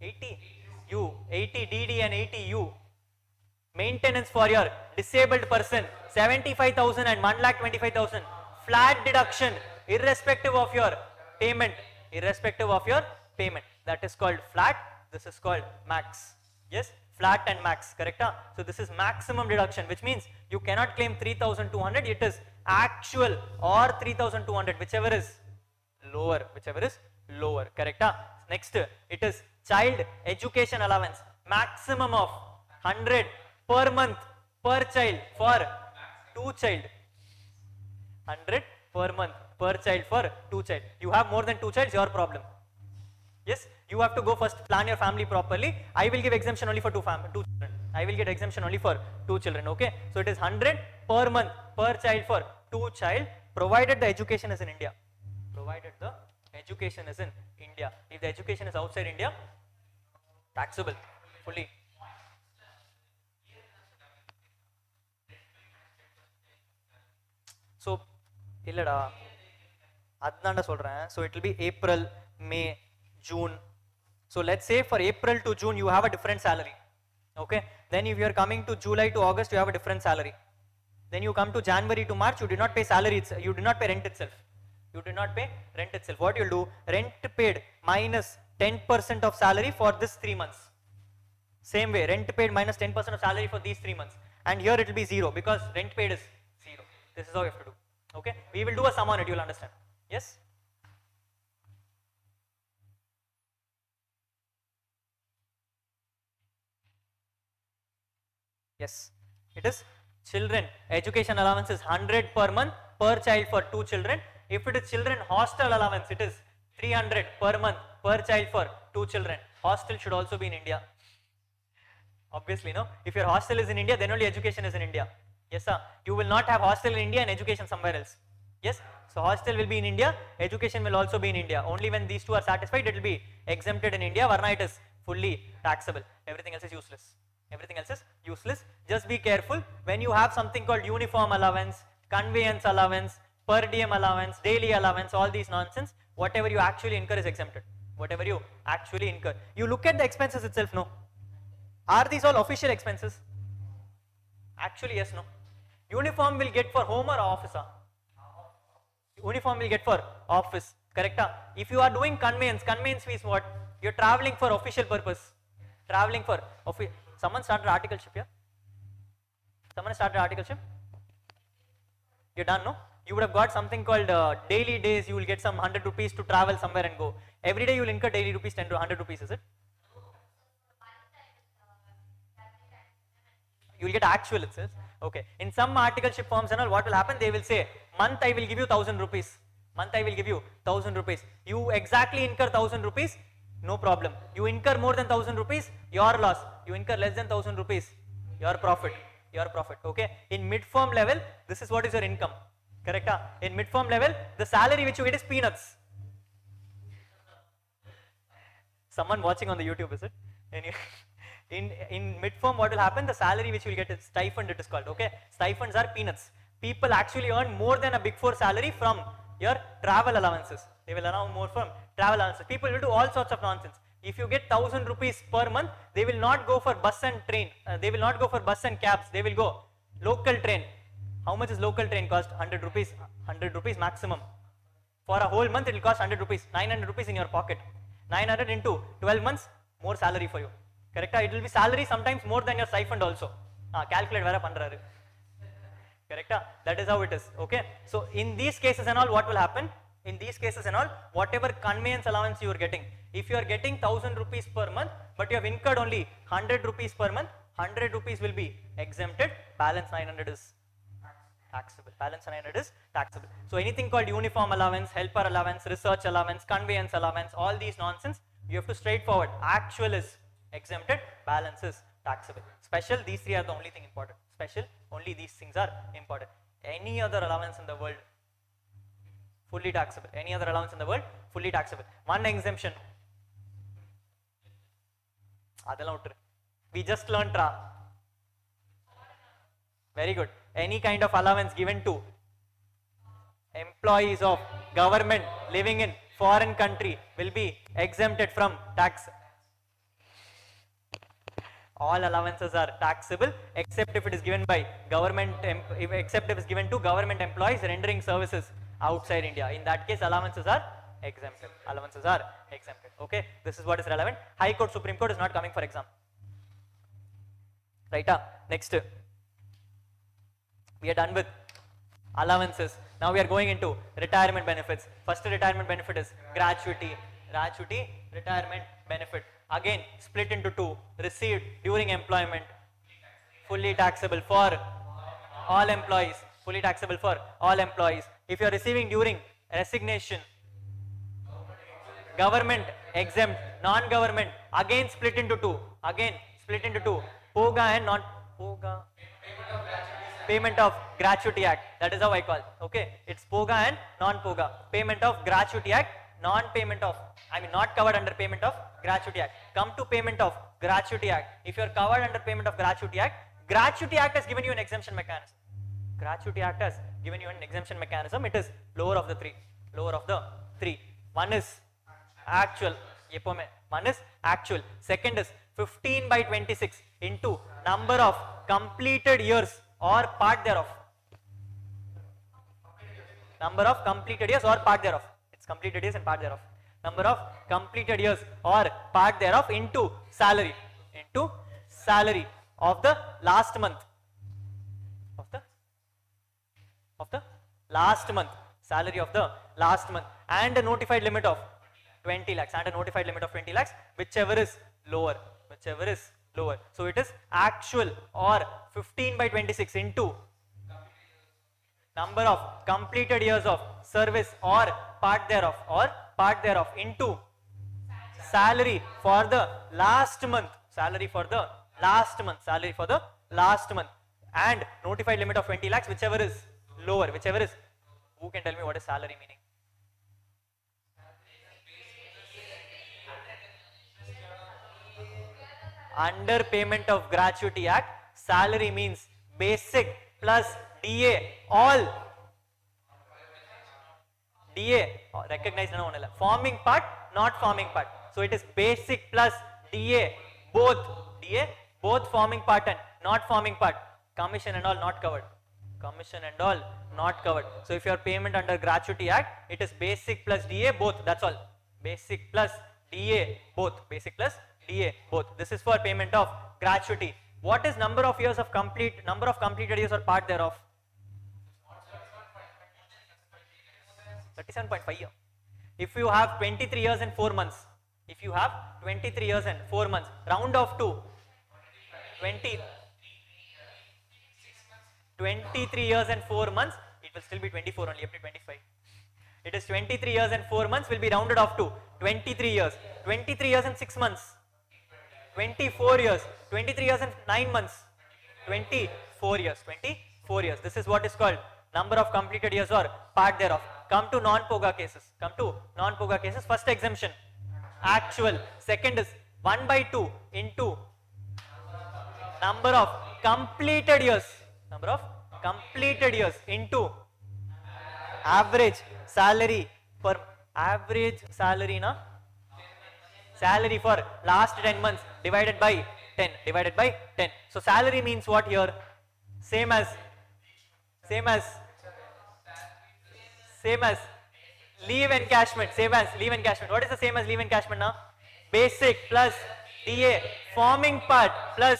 80U, 80DD and 80U. Maintenance for your disabled person, 75,000 and 1,25,000. Flat deduction, irrespective of your payment. Irrespective of your payment. That is called flat. This is called max. Yes, flat and max, correct? So this is maximum deduction, which means you cannot claim 3,200. It is actual or 3,200, whichever is lower. Whichever is lower, correct? Next, it is child education allowance, maximum of 100 per month per child for 2 child. 100 per month per child for 2 child. You have more than 2 childs, your problem. Yes, you have to go first plan your family properly. I will give exemption only for 2 children. I will get exemption only for 2 children. Okay, so it is 100 per month per child for 2 child, provided the education is in India. Provided the education is in India. If the education is outside India, taxable fully. So illada adnanda solren. So it will be April, May, June. So let's say for April to June you have a different salary. Okay, then if you are coming to July to August you have a different salary. Then you come to January to March, you did not pay salary, you did not pay rent itself. You did not pay rent itself. What you will do, rent paid minus 10% of salary for this 3 months. Same way, rent paid minus 10% of salary for these 3 months. And here it will be 0 because rent paid is 0. This is how you have to do. Okay, we will do a sum on it, you will understand. Yes? Yes, it is children. Education allowance is 100 per month per child for 2 children. If it is children hostel allowance, it is 300 per month per child for 2 children. Hostel should also be in India. Obviously, no. If your hostel is in India, then only education is in India. Yes, sir. You will not have hostel in India and education somewhere else. Yes. So hostel will be in India, education will also be in India. Only when these two are satisfied, it will be exempted in India. Varna it is fully taxable. Everything else is useless. Everything else is useless. Just be careful when you have something called uniform allowance, conveyance allowance, per diem allowance, daily allowance, all these nonsense. Whatever you actually incur is exempted. Whatever you actually incur. You look at the expenses itself, no. Are these all official expenses? Actually, yes, no. Uniform will get for home or office. Uniform will get for office, correct? If you are doing conveyance, conveyance means what? You are traveling for official purpose. Traveling for official. Someone started articleship here? Someone started articleship? You're done, no? You would have got something called daily days. You will get some 100 rupees to travel somewhere and go. Every day you will incur daily rupees 10 to 100 rupees, is it? You will get actual itself. Okay. In some articleship firms and all, what will happen? They will say, month I will give you 1,000 rupees. Month I will give you 1,000 rupees. You exactly incur 1,000 rupees. no problem. You incur more than 1000 rupees, your loss. You incur less than 1000 rupees, your profit. Okay. In mid-firm level, this is what is your income. Correct? In mid-firm level, the salary which you get is peanuts. Someone watching on the YouTube, is it? In mid-firm, what will happen? The salary which you will get is stipend, it is called. Okay. Stipends are peanuts. People actually earn more than a big four salary from your travel allowances. They will earn more from travel allowances. People will do all sorts of nonsense. If you get 1000 rupees per month, they will not go for bus and train. They will not go for bus and cabs. They will go local train. How much is local train cost? 100 rupees. 100 rupees maximum. For a whole month, it will cost 100 rupees. 900 rupees in your pocket. 900 into 12 months, more salary for you. Correct? It will be salary sometimes more than your stipend also. Calculate vera pandraru. Correct? That is how it is. Okay. So in these cases and all, what will happen? In these cases and all, whatever conveyance allowance you are getting, if you are getting 1000 rupees per month, but you have incurred only 100 rupees per month, 100 rupees will be exempted, balance 900 is taxable. Balance 900 is taxable. So anything called uniform allowance, helper allowance, research allowance, conveyance allowance, all these nonsense, you have to straightforward. Actual is exempted, balance is taxable. Special, these three are the only thing important. Special, only these things are important. Any other allowance in the world, fully taxable. Any other allowance in the world, fully taxable. One exemption. We just learned tra. Very good. Any kind of allowance given to employees of government living in foreign country will be exempted from tax. All allowances are taxable except if it is given by government, except if it is given to government employees rendering services outside India. In that case, allowances are exempted. Allowances are exempted. Okay, this is what is relevant. High Court, Supreme Court is not coming for exam. Right? Next, we are done with allowances. Now we are going into retirement benefits. First retirement benefit is gratuity. Gratuity, retirement benefit. Again, split into two. Received during employment, fully taxable for all employees. Fully taxable for all employees. If you are receiving during resignation, government exempt, non-government, again split into two. Again split into two. Poga and non-Poga. Payment of Gratuity Act. That is how I call it. Okay. It's Poga and non-Poga. Payment of Gratuity Act. Non-payment of, not covered under payment of Gratuity Act. Come to payment of Gratuity Act. If you are covered under payment of Gratuity Act, Gratuity Act has given you an exemption mechanism. Gratuity Act has given you an exemption mechanism. It is lower of the three. Lower of the three. One is actual. One is actual. Second is 15 by 26 into number of completed years or part thereof. Number of completed years or part thereof. It's completed years and part thereof. Number of completed years or part thereof into salary. Into salary of the last month. Of the last month. Salary of the last month. And a notified limit of 20 lakhs. And a notified limit of 20 lakhs. Whichever is lower. Whichever is lower. So it is actual or 15 by 26 into number of completed years of service or part thereof into salary for the last month. Salary for the last month. Salary for the last month. And notified limit of 20 lakhs, whichever is lower. Whichever is, who can tell me what is salary meaning? Under payment of Gratuity Act, salary means basic plus DA, all DA, recognized no one, forming part, not forming part. So it is basic plus DA, both forming part and not forming part. Commission and all not covered. Commission and all not covered. So if your payment under Gratuity Act, it is basic plus DA, both. That's all. Basic plus DA, both. Basic plus DA, both. This is for payment of gratuity. What is number of years of completed years or part thereof? 37.5 years. If you have 23 years and 4 months, round off to 23 years and 4 months, it will still be 24 only, up to 25. It is 23 years and 4 months will be rounded off to 23 years. 23 years and 6 months, 24 years, 23 years and 9 months, 24 years, 24 years. This is what is called number of completed years or part thereof. Come to non-POGA cases. Come to non-POGA cases. First exemption, actual. Second is 1 by 2 into number of completed years. Number of completed years into average salary per average salary na salary for last 10 months divided by 10 divided by 10. So salary means what here? Same as leave encashment. Same as leave encashment. What is the same as leave encashment now? Basic plus DA forming part plus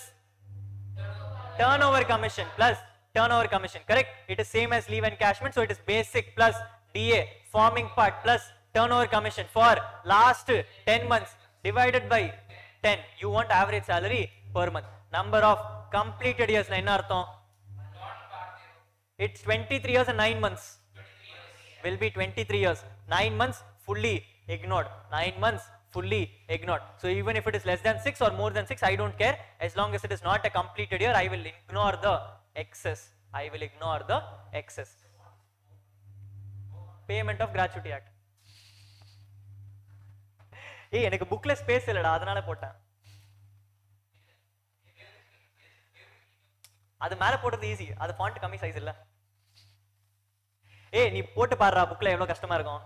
turnover commission plus turnover commission. Correct? It is same as leave encashment. So it is basic plus DA forming part plus turnover commission for last 10 months divided by 10. You want average salary per month. Number of completed years na enna artham? It's 23 years and 9 months. Will be 23 years. 9 months fully ignored. 9 months fully ignored. So even if it is less than 6 or more than 6, I don't care. As long as it is not a completed year, I will ignore the excess. I will ignore the excess. Payment of Gratuity Act. ஏய் எனக்கு புக்ல space இல்லடா அதனால போட்டேன். அது மேல போடுறது easy. அது ஃபாண்ட் கம்மி சைஸ் இல்ல. ஏய் நீ போட்டு பாருடா புக்ல எவ்வளவு கஷ்டமா இருக்கும்.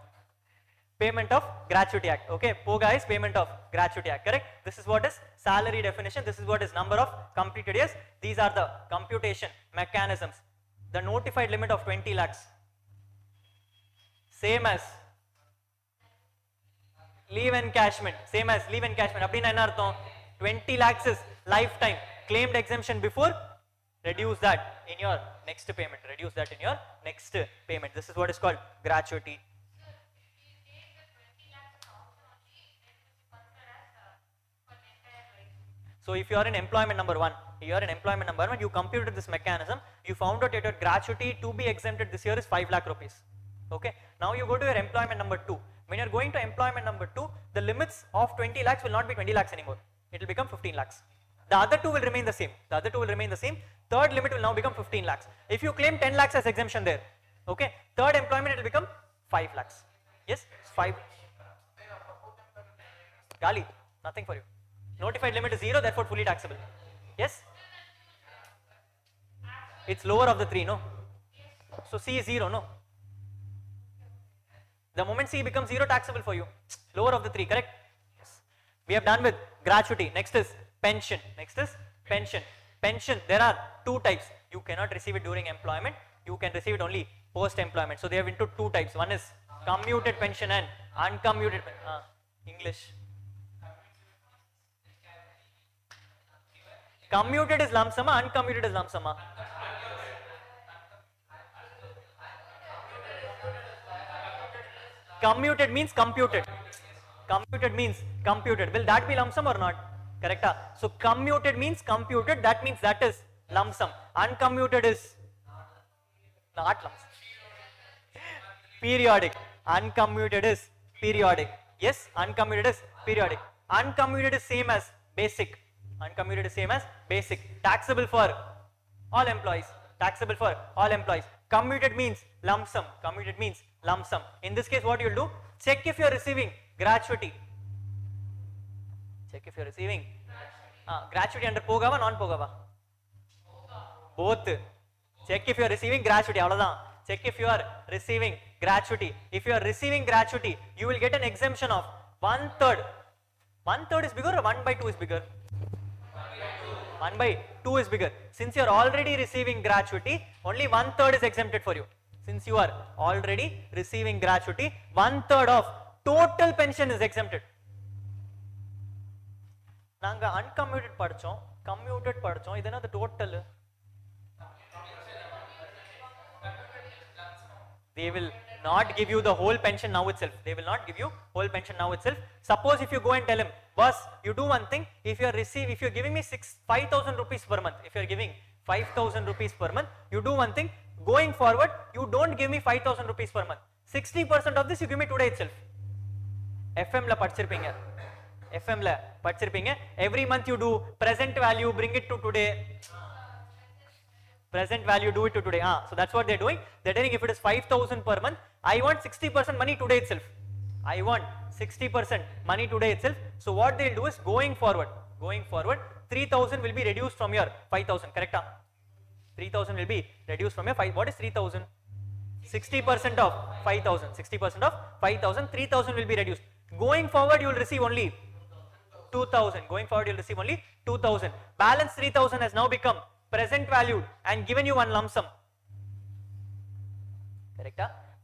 Payment of Gratuity Act. Okay, POGA is payment of Gratuity Act. Correct? This is what is salary definition. This is what is number of completed years. These are the computation mechanisms. The notified limit of 20 lakhs. Same as leave encashment. Same as leave encashment. அப்படினா என்ன அர்த்தம்? 20 lakhs is lifetime. Claimed exemption before. Reduce that in your next payment. Reduce that in your next payment. This is what is called gratuity. So if you are in employment number 1, you computed this mechanism, you found out that your gratuity to be exempted this year is 5 lakh rupees. Okay. Now you go to your employment number 2. When you are going to employment number 2, the limits of 20 lakhs will not be 20 lakhs anymore. It will become 15 lakhs. The other two will remain the same. Third limit will now become 15 lakhs. If you claim 10 lakhs as exemption there, okay, third employment it will become 5 lakhs. Yes, 5. Gali, nothing for you. Notified limit is 0, therefore fully taxable. Yes? It's lower of the 3, no? So C is 0, no? The moment C becomes 0, taxable for you. Lower of the 3, correct? Yes. We have done with gratuity. Next is pension. Pension, there are 2 types. You cannot receive it during employment. You can receive it only post-employment. So they have into 2 types. One is commuted pension and uncommuted pension. English. Commuted is lump sum, uncommuted is lump sum. Commuted means computed. Commuted means computed. Will that be lump sum or not? Correct? So commuted means computed. That means that is lump sum. Uncommuted is not lump sum. Periodic. Uncommuted is periodic. Yes, uncommuted is periodic. Uncommuted is same as basic. Uncommuted is same as basic. Taxable for all employees. Taxable for all employees. Commuted means lump sum. Commuted means lump sum. In this case, what you will do? Check if you are receiving gratuity. Check if you are receiving gratuity under POGA or non-POGA. Both. Check if you are receiving gratuity. Check if you are receiving gratuity. If you are receiving gratuity, you will get an exemption of 1/3. 1/3 is bigger or 1 by 2 is bigger? 1 by 2 is bigger. Since you are already receiving gratuity, only 1/3 is exempted for you. Since you are already receiving gratuity, 1/3 of total pension is exempted. நாங்க uncommuted படிச்சோம், commuted படிச்சோம். இது என்ன the total? They will not give you the whole pension now itself. They will not give you whole pension now itself. Suppose if you go and tell him, boss, you do one thing. If you are giving me 5,000 rupees per month. If you are giving 5,000 rupees per month, you do one thing. Going forward, you don't give me 5,000 rupees per month. 60% of this you give me today itself. FM la படிச்சிருப்பீங்க. FM la படிச்சிருப்பீங்க. Every month you do present value, bring it to today. Present value, do it to today. So that's what they're doing. They're telling if it is 5,000 per month, I want 60% money today itself. I want 60% money today itself. So what they'll do is going forward, 3,000 will be reduced from your 5,000. Correct? 3,000 will be reduced from your 5. What is 3,000? 60% of 5,000. 60% of 5,000. 3,000 will be reduced. Going forward, you will receive only 2,000. Going forward, you will receive only 2,000. Balance 3,000 has now become present valued and given you one lump sum. Correct?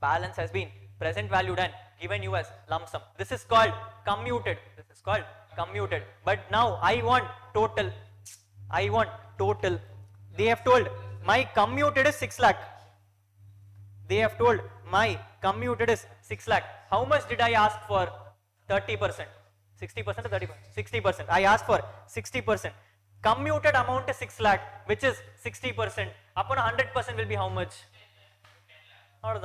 Balance has been present valued and given you as lump sum. This is called commuted. This is called commuted. But now I want total. I want total. They have told my commuted is 6 lakh. They have told my commuted is 6 lakh. How much did I ask for? 30%. 60% or 30%? 60%. I asked for 60%. Commuted amount is 6 lakh, which is 60%. Upon 100% will be how much? Or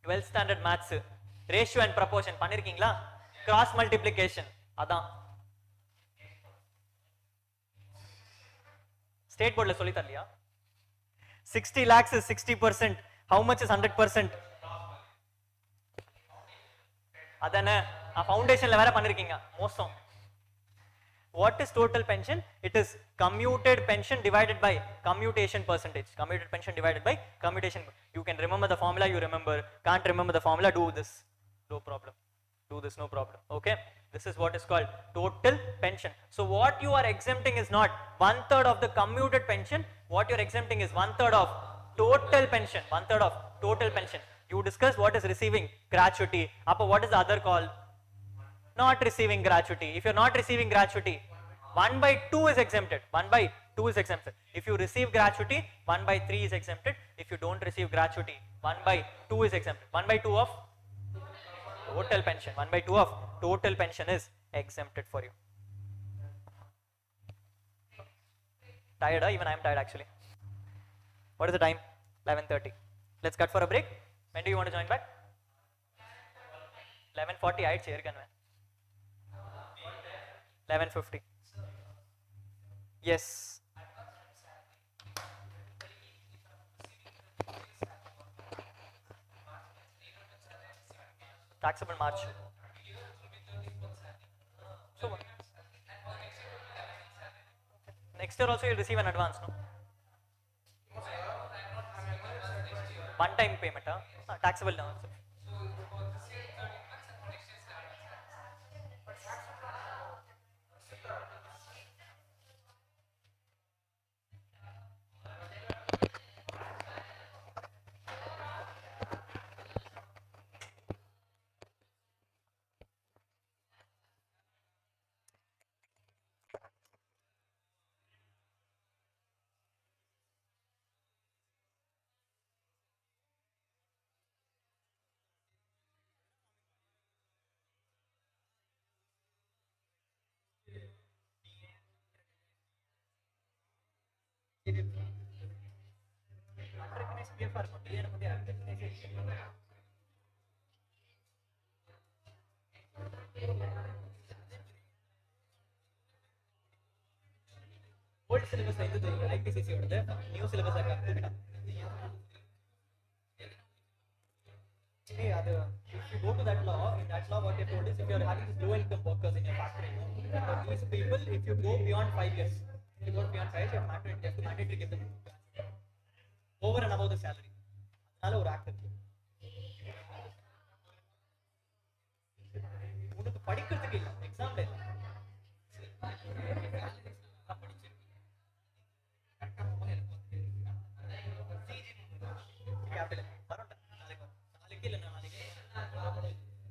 12th standard maths, ratio and proportion பண்ணிருக்கீங்களா? Cross multiplication. அதான் state போர்ட்ல சொல்லி தரலையா? 60 lakhs is 60%. How much is 100%? அதானே ஃபவுண்டேஷன்ல வேற பண்ணிருக்கீங்க மோசம். What is total pension? It is commuted pension divided by commutation percentage. Commuted pension divided by commutation. You can remember the formula, you remember. Can't remember the formula, do this. No problem. Do this, no problem. Okay? This is what is called total pension. So what you are exempting is not 1/3 of the commuted pension. What you are exempting is 1/3 of total pension. 1/3 of total pension. You discuss what is receiving gratuity. Appa what is the other called? Not receiving gratuity. If you're not receiving gratuity, 1/2 is exempted. 1/2 is exempted. If you receive gratuity, 1/3 is exempted. If you don't receive gratuity, 1/2 is exempted. 1/2 of total pension. 1/2 of total pension is exempted for you. Tired? Even I am tired actually. What is the time? 11:30. Let's cut for a break. When do you want to join back? 11:40. I chair can 11:50. Yes. Taxable March. So what? Next year also you'll receive an advance, no? One time payment, taxable now. Old syllabus IPCC new syllabus if you go to that law, in that law what they told is if you are having low income workers in your factory, for these people, if you go beyond 5 years, if you go beyond 5 years, you have to mandatory give them over and above the salary. That's ஒரு act இருக்கு. உங்களுக்கு படிக்கிறதுக்கு இல்ல, எக்ஸாம்ல இல்ல. Capital வரணும். நாளைக்கு இல்ல நாளைக்கு.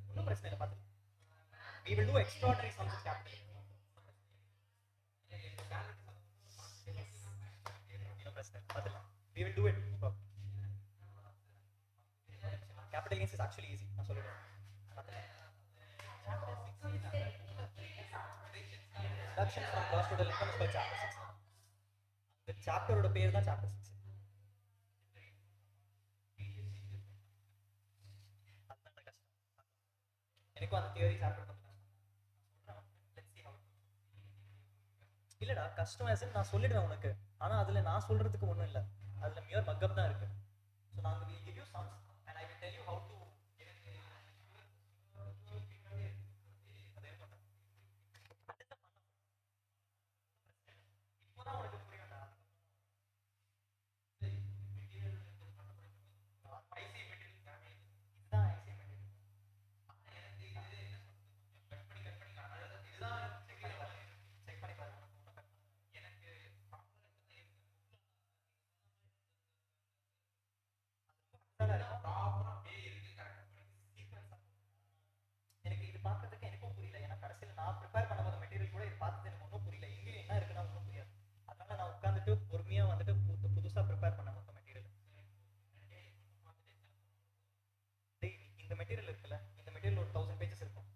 ஒண்ணும் பிரச்சனை இல்ல பாத்து. We will do extraordinary sums of capital. No பிரச்சனை பாத்து. We will do it. Capital gains is actually easy. நான் சொல்றேன். Deduction from gross total income is called chapter 6. The chapter ஓட பேர் தான் chapter 6. எனக்கும் அந்த தியரி சாப்டர் கொஞ்சம் let's see how it goes. இல்லடா கஷ்டம் as in நான் சொல்லிடுவேன் உனக்கு, ஆனா அதுல நான் சொல்றதுக்கு ஒண்ணும் இல்ல, அதுல மியர் மக்கப் தான் இருக்கு. ஸோ நாங்க will give you sums and I will tell you how to இப்போதான் உனக்கு புரியும்டா. ஐசி மெட்டீரியல் இதுதான் ஐசி மெட்டீரியல். செக் பண்ணி பாருங்க. எனக்கு இது பார்க்கறதுக்கு எனக்கும் புரியல, ஏன்னா கடைசியில் நான் ப்ரிப்பேர் பண்ணும்போது மெட்டீரியல் கூட இது பார்த்து எனக்கு ஒன்றும் புரியல, எங்கேயும் என்ன இருக்குன்னா ஒன்றும் புரியாது. அதனால நான் உட்காந்துட்டு பொறுமையா வந்துட்டு புதுசா ப்ரிப்பேர் பண்ண மொத்த மெட்டீரியல். இந்த மெட்டீரியல் இருக்குல்ல, இந்த மெட்டீரியல் ஒரு 1000 பேஜஸ் இருக்கும்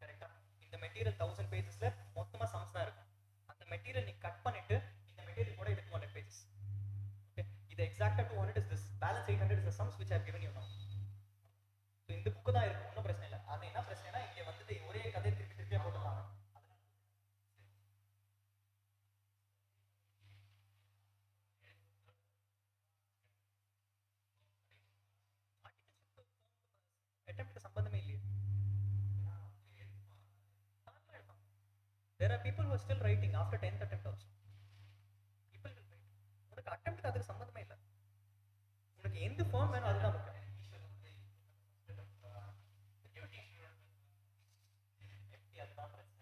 கரெக்டா. இந்த மெட்டீரியல் 1000 பேஜஸ்ல மொத்தமா சம்ஸ் தான் இருக்கும். அந்த மெட்டீரியல் நீ கட் பண்ணிட்டு இந்த மெட்டீரியல் கூட இது 200 பேஜஸ். ஓகே, இது எக்ஸாக்ட்டா 200 is this, balance 800 is the sums which I have given you now. So இந்த புக்கு தான் இருக்கும், ஒன்றும் பிரச்சனை இல்லை. அது என்ன பிரச்சனைனா இங்கே வந்துட்டு ஒரே கதையை திருப்பி திருப்பியா போட்டுருக்காங்க. அட்டெம்ப்ட் சம்பந்தமே இல்லையே. There are people who are still writing after 10th attempt also. People will write. உனக்கு attempt அதுக்கு சம்பந்தமே இல்லை. உனக்கு எந்த ஃபார்ம் வேணும் அதுதான் முக்கியம். அதுதான் பிரச்சனை.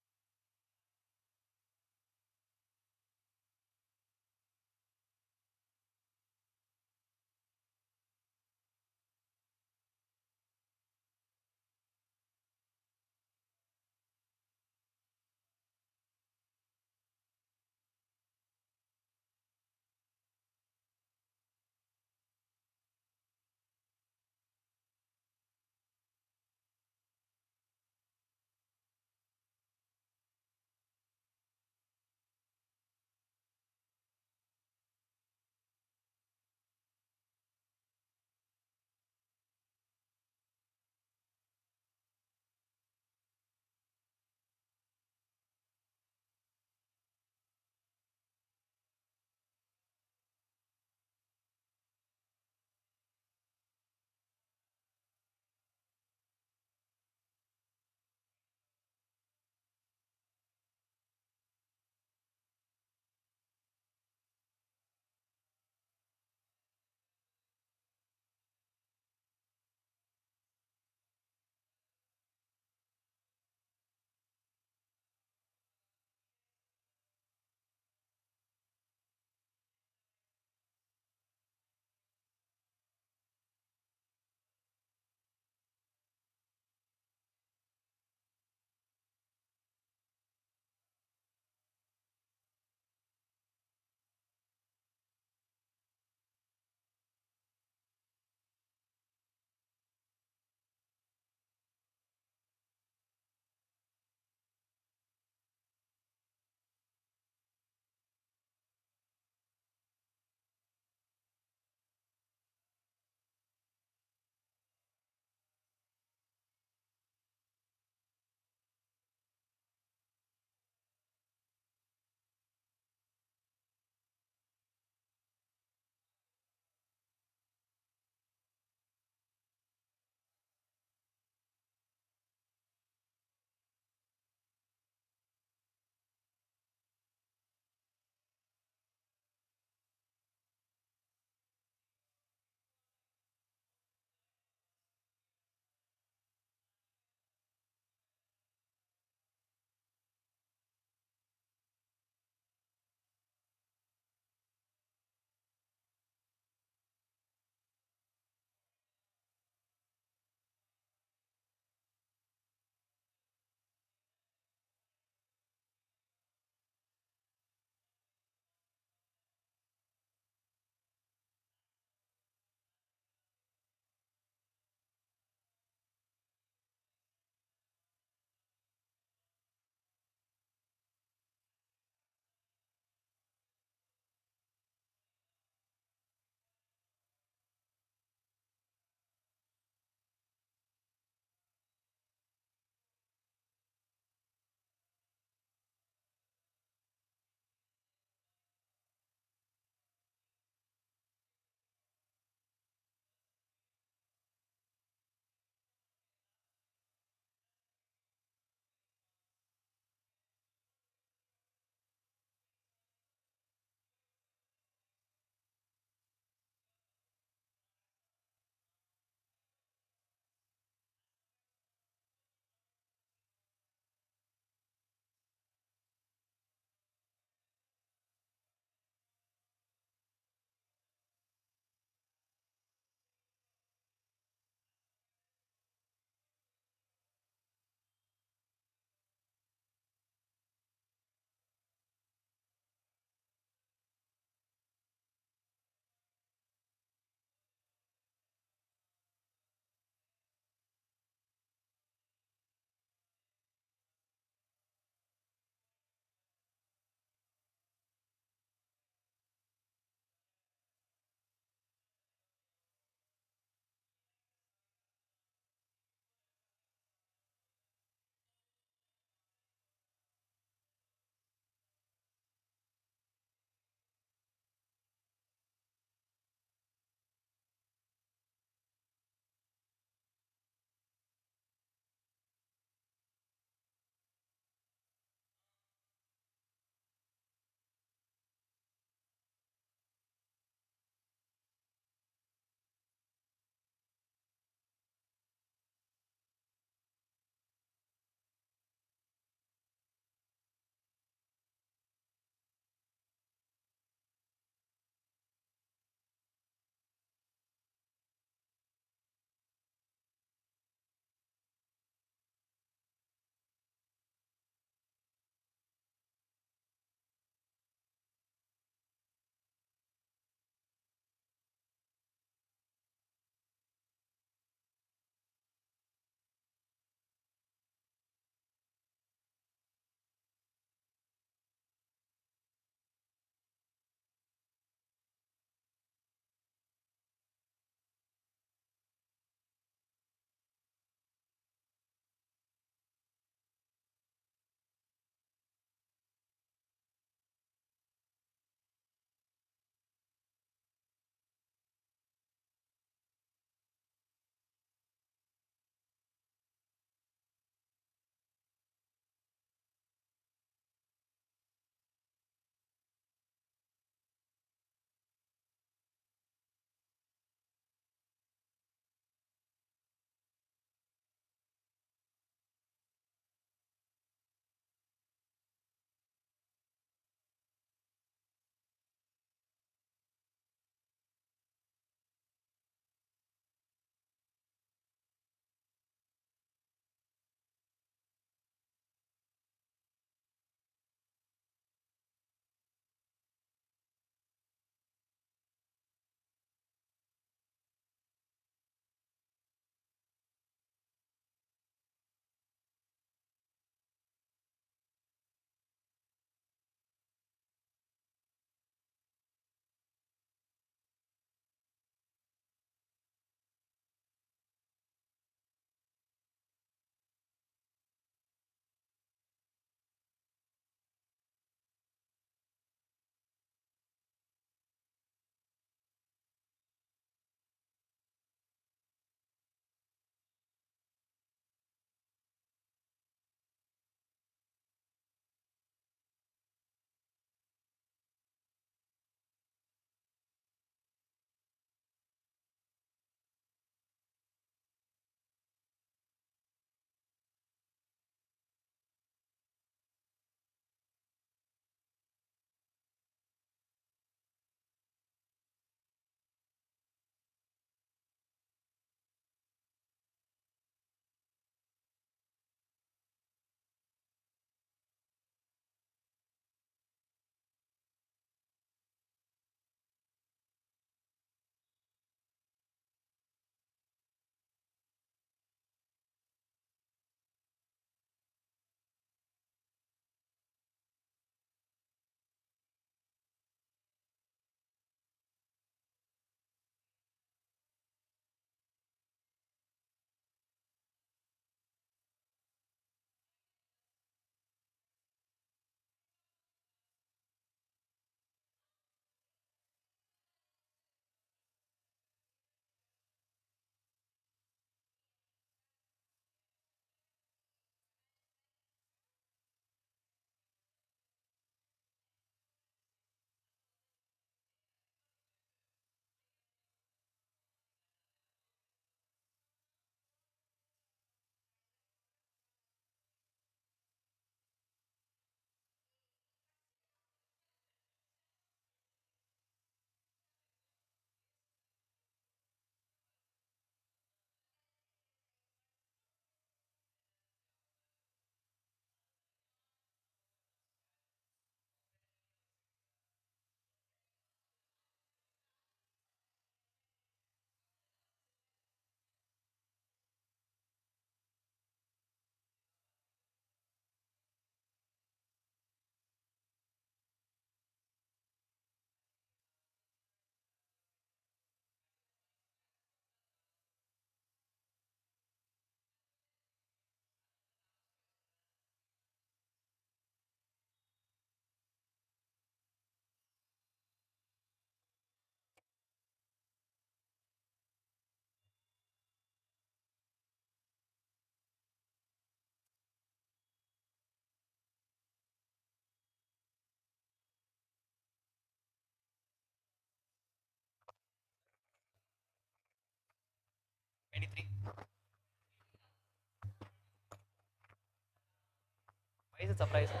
Why is it surprising?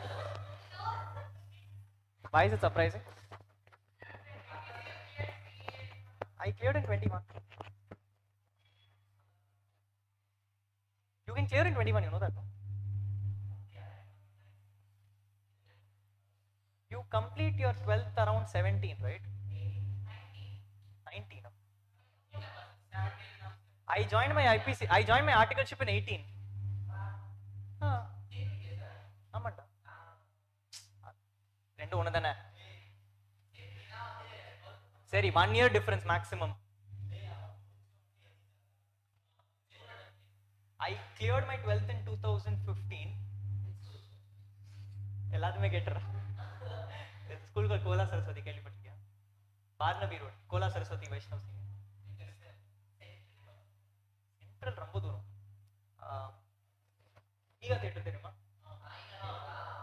Why is it surprising? I cleared in 21. You can clear in 21, you know that, no? You complete your 12th around 17, right? 19. I joined my IPC. I joined my articleship in 18. ஆமாண்டா ரெண்டு ஒன்று தானே சரி 1 year difference maximum. I cleared my 12th in 2015. எல்லாத்துமே கேட்டுறேன் ஸ்கூலுக்கு கோலா சரஸ்வதி கேள்விப்பட்டிருக்கியா Barnaby road Kola Saraswathi Vaishnav சிங் சென்ட்ரல் ரொம்ப தூரம் ஈகா தியேட்டர் தெரியுமா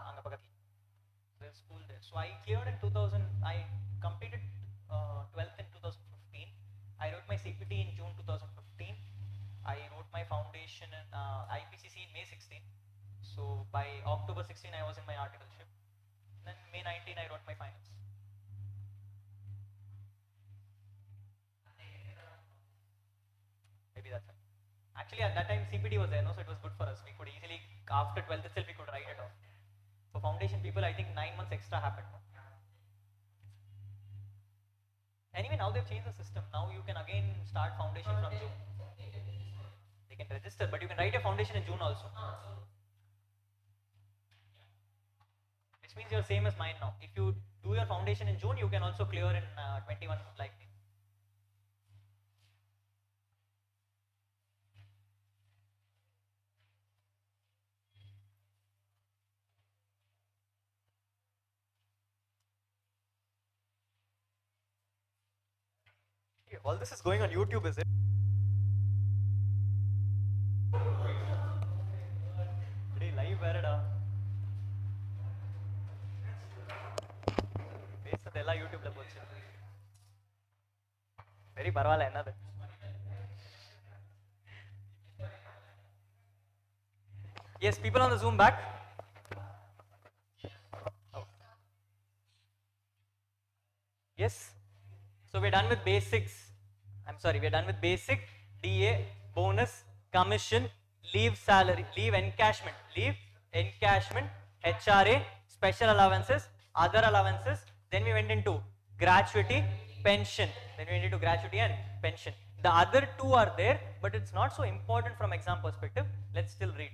அங்க பக்கத்துல school there. So I cleared in 2000. I completed 12th in 2015. I wrote my CPT in June 2015. I wrote my foundation in IPCC in May 16. So by October 16 I was in my articleship. Then May 19 I wrote my finals. Maybe that's it. Actually at that time CPT was there, no, so it was good for us. We could easily, after 12th itself we could write it off. For foundation people I think 9 months extra happened. Anyway, now they've changed the system. Now you can again start foundation from June. They can register, but you can write a foundation in June also. Which means you're same as mine now. If you do your foundation in June, you can also clear in 21 like me. All this is going on YouTube, is it? Today live வேறடா பேசுறது எல்லாம் யூடியூப்ல போச்சு சரி பரவாயில்ல என்னது Yes, people on the Zoom back. Oh. Yes, so we're done with basics. I'm sorry, we're done with basic, DA, bonus, commission, leave salary, leave encashment, HRA, special allowances, other allowances. Then we went into gratuity, pension. Then we went into gratuity and pension. The other two are there, but it's not so important from exam perspective. Let's still read.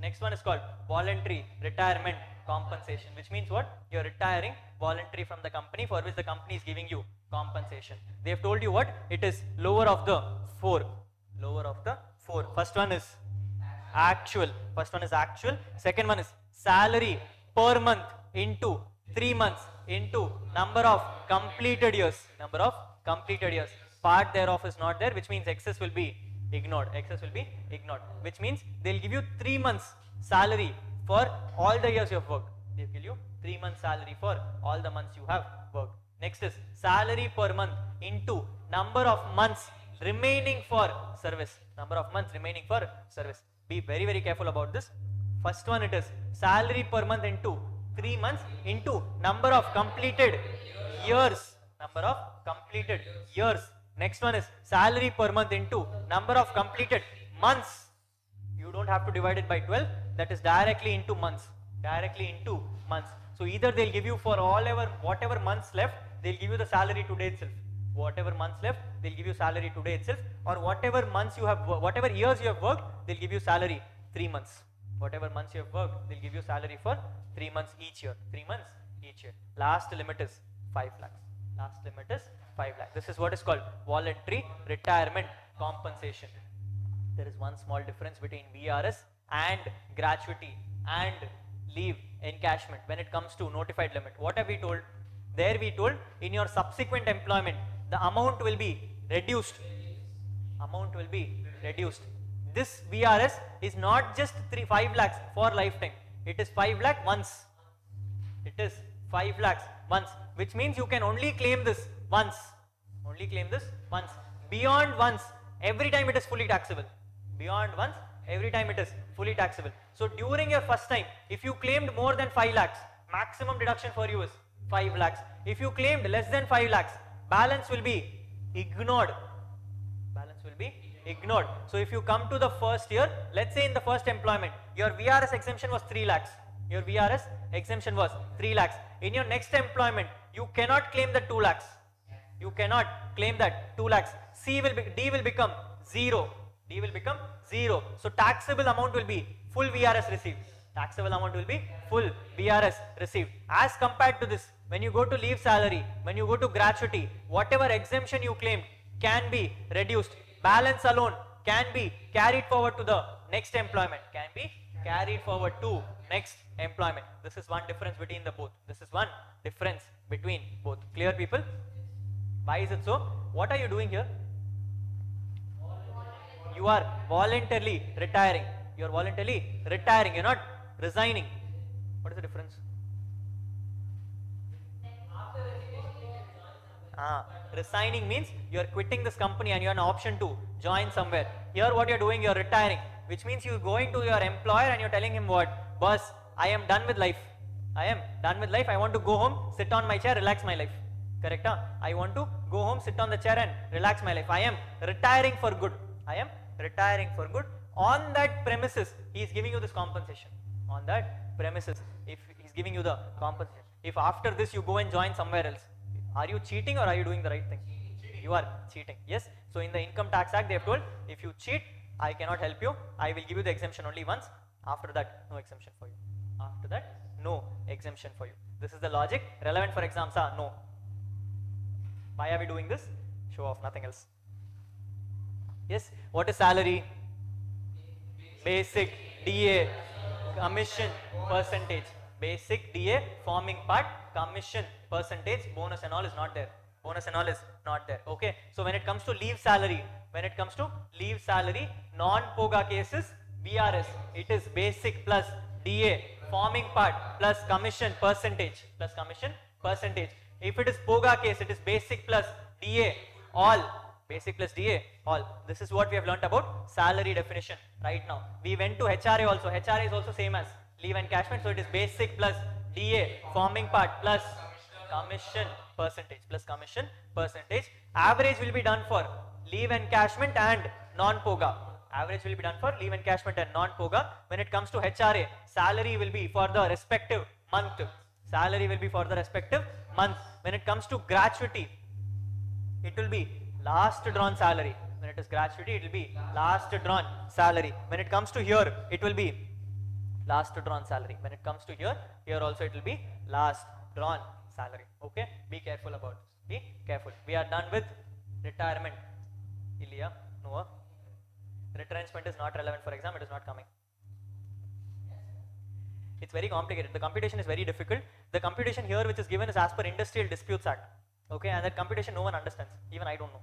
Next one is called voluntary retirement compensation, which means what? You're retiring voluntary from the company, for which the company is giving you compensation. They have told you what? It is lower of the four. First one is actual. Second one is salary per month into 3 months into number of completed years. Part thereof is not there, which means excess will be ignored. Which means they'll give you 3 months salary for all the years you have worked. They'll give you 3 months salary for all the months you have worked. Next is salary per month into number of months remaining for service. Be very, very careful about this. First one, it is salary per month into 3 months into number of completed years. Next one is salary per month into number of completed months. You don't have to divide it by 12. That is directly into months. So either they'll give you for whatever months left, they'll give you the salary today itself. Or whatever years you have worked, they'll give you salary 3 months. Whatever months you have worked, they'll give you salary for 3 months each year. Last limit is 5 lakhs. This is what is called voluntary retirement compensation. There is one small difference between VRS and gratuity and leave encashment when it comes to notified limit. What have we told? There we told in your subsequent employment, the amount will be reduced. This VRS is not just 5 lakhs for lifetime. It is 5 lakh once. Which means you can only claim this once. Beyond once, every time it is fully taxable. Beyond once, every time it is fully taxable. So during your first time, if you claimed more than 5 lakhs, maximum deduction for you is 5 lakhs. If you claimed less than 5 lakhs, balance will be ignored. Balance will be ignored. So if you come to the first year, let's say in the first employment, your VRS exemption was 3 lakhs. Your VRS exemption was 3 lakhs. In your next employment, you cannot claim the 2 lakhs. You cannot claim that 2 lakhs. D will become 0. D will become 0. So taxable amount will be full VRS received. Taxable amount will be full VRS received. As compared to this, when you go to leave salary, when you go to gratuity, whatever exemption you claimed can be reduced. Balance alone can be carried forward to the next employment. Can be carried forward to next employment. This is one difference between the both. This is one difference between both. Clear, people? Why is it so? What are you doing here? You are voluntarily retiring. You are voluntarily retiring. You are not resigning. What is the difference? Resigning means you are quitting this company and you have an option to join somewhere. Here what you are doing, you are retiring, which means you are going to your employer and you are telling him what? Boss, I am done with life. I am done with life. I want to go home, sit on my chair, relax my life. Correct? I want to go home, sit on the chair and relax my life. I am retiring for good. I am retiring for good. On that premises, he is giving you this compensation. On that premises, if he is giving you the compensation. If after this you go and join somewhere else, are you cheating or are you doing the right thing? You are cheating. Yes. So in the Income Tax Act, they have told, if you cheat, I cannot help you. I will give you the exemption only once. After that, no exemption for you. After that, no exemption for you. This is the logic. Relevant for exams are no. Why are we doing this? Show off, nothing else. Yes. What is salary? Basic, DA, commission, percentage. Basic, DA, forming part, commission, percentage, bonus and all is not there. Bonus and all is not there. Okay. So when it comes to leave salary, non-POGA cases, VRS, it is basic plus DA, forming part plus commission percentage. If it is POGA case, it is basic plus DA, all. Basic plus DA, all. This is what we have learnt about salary definition right now. We went to HRA also. HRA is also same as leave encashment. So it is basic plus DA, forming part plus commission percentage. Average will be done for leave encashment and non-POGA. Average will be done for leave encashment and non-POGA. When it comes to HRA, salary will be for the respective month. When it comes to gratuity, it will be last drawn salary. When it is gratuity, it will be last drawn salary. When it comes to here, it will be last drawn salary. When it comes to here also it will be last drawn salary. Okay, be careful about this. Be careful. We are done with retirement. Ilya, no. Retrenchment is not relevant for exam. It is not coming. It's very complicated. The computation is very difficult. The computation here which is given is as per Industrial Disputes Act. Okay, and that computation no one understands. Even I don't know.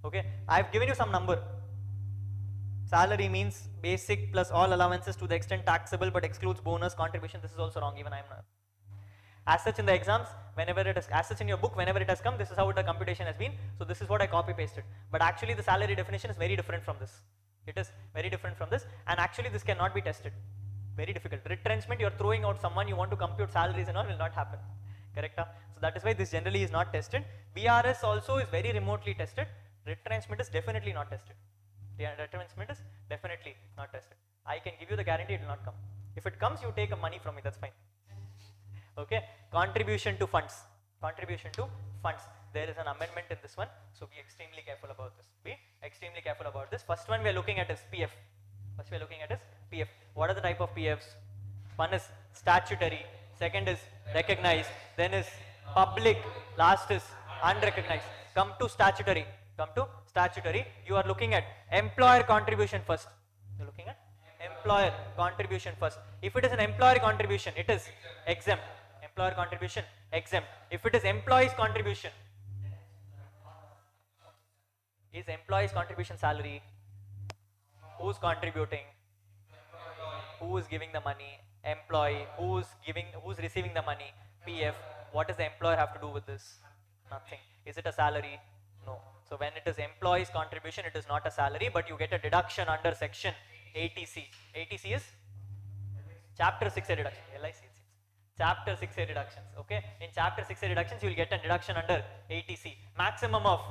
Okay, I have given you some number. Salary means basic plus all allowances to the extent taxable but excludes bonus contribution. This is also wrong. Even I am not. As such in the exams, whenever it is, as such in your book, whenever it has come, this is how the computation has been. So this is what I copy pasted. But actually the salary definition is very different from this. It is very different from this, and actually this cannot be tested. Very difficult. Retrenchment, you are throwing out someone, you want to compute salaries and all, will not happen. Correct? So that is why this generally is not tested. BRS also is very remotely tested. Retrenchment is definitely not tested. Retrenchment is definitely not tested. I can give you the guarantee it will not come. If it comes, you take money from me, that's fine. Okay, contribution to funds. There is an amendment in this one, so be extremely careful about this. First one we are looking at is PF. What are the type of PFs? One is statutory, second is recognized, then is public, last is unrecognized. Come to statutory. You are looking at employer contribution first. If it is an employer contribution, it is exempt. If it is employee's contribution, is employee's contribution salary? Who's contributing? Who is giving the money? Employee. Who's receiving the money? PF. What does the employer have to do with this? Nothing. Is it a salary? No. So when it is employee's contribution, it is not a salary, but you get a deduction under section 80C. 80C is chapter 6A deduction. LIC. Chapter 6A deductions. Okay. In chapter 6A deductions, you will get a deduction under 80C. Maximum of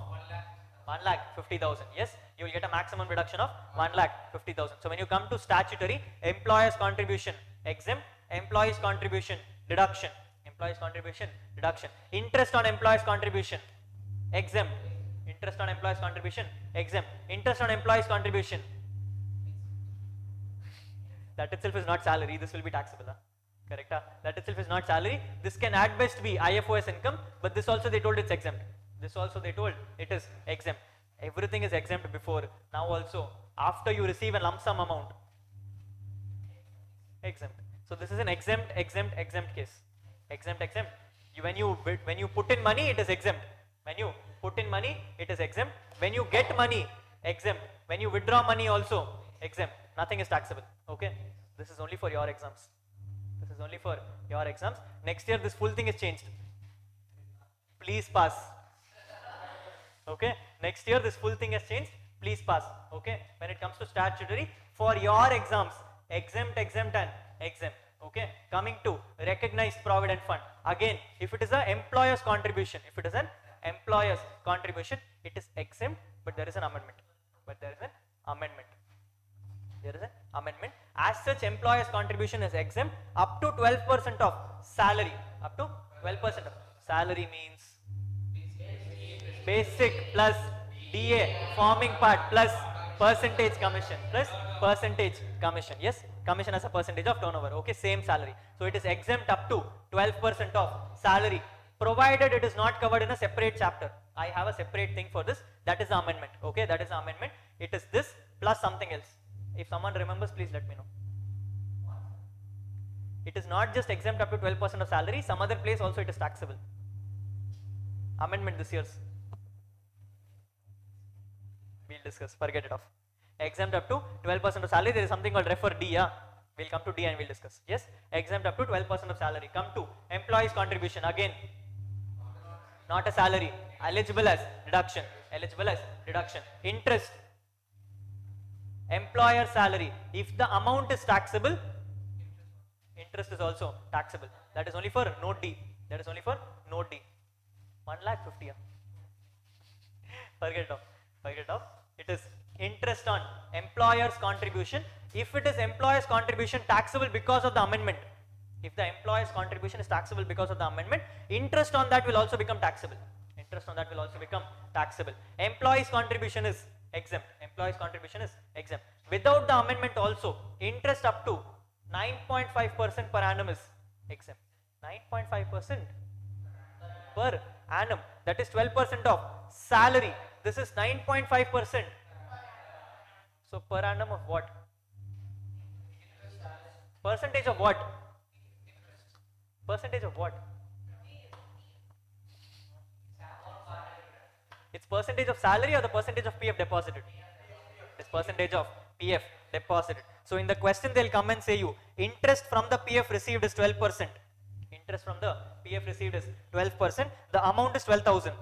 1,50,000. Yes, you will get a maximum deduction of 1,50,000. So when you come to statutory, employer's contribution exempt, employee's contribution deduction, employee's contribution deduction, interest on employee's contribution exempt, interest on employee's contribution exempt, interest on employee's contribution. That itself is not salary. This will be taxable. Huh? Correct? Huh? That itself is not salary. This can at best be IFOS income, but this also they told it's exempt. This also they told it is exempt. Everything is exempt before. Now also, after you receive a lump sum amount, exempt. So this is an exempt case. Exempt. When you put in money, it is exempt. When you put in money, it is exempt. When you get money, exempt. When you withdraw money also, exempt. Nothing is taxable. Okay. This is only for your exams. This is only for your exams. Next year, this full thing is changed. Please pass. Okay. Next year, this full thing has changed. Please pass. Okay. When it comes to statutory, for your exams, exempt and exempt. Okay. Coming to recognized provident fund. Again, if it is an employer's contribution, it is exempt, but there is an amendment. There is an amendment. As such, employer's contribution is exempt up to 12% of salary. Up to 12% of salary means basic plus DA forming part plus percentage commission. Yes, commission as a percentage of turnover. Okay, same salary. So it is exempt up to 12% of salary, provided it is not covered in a separate chapter. I have a separate thing for this. That is the amendment. Okay, that is the amendment. It is this plus something else. If someone remembers, please let me know. It is not just exempt up to 12% of salary. Some other place also it is taxable. Amendment this year's. We'll discuss. Forget it off. Exempt up to 12% of salary. There is something called refer D. Yeah? We'll come to D and we'll discuss. Yes. Exempt up to 12% of salary. Come to employee's contribution. Again, not a salary. Eligible as deduction. Interest. Employer salary. If the amount is taxable, interest is also taxable. That is only for note D. 1,50,000. Forget it off. It is interest on employer's contribution. If it is employer's contribution taxable because of the amendment, if the employer's contribution is taxable because of the amendment, interest on that will also become taxable. Employee's contribution is exempt. Without the amendment also, interest up to 9.5% per annum is exempt. 9.5% per annum. That is 12% of salary. This is 9.5%. So per annum of what? Percentage of what? It's percentage of salary or the percentage of PF deposited? It's percentage of PF deposited. So in the question they'll come and say you, interest from the PF received is 12%. The amount is 12,000.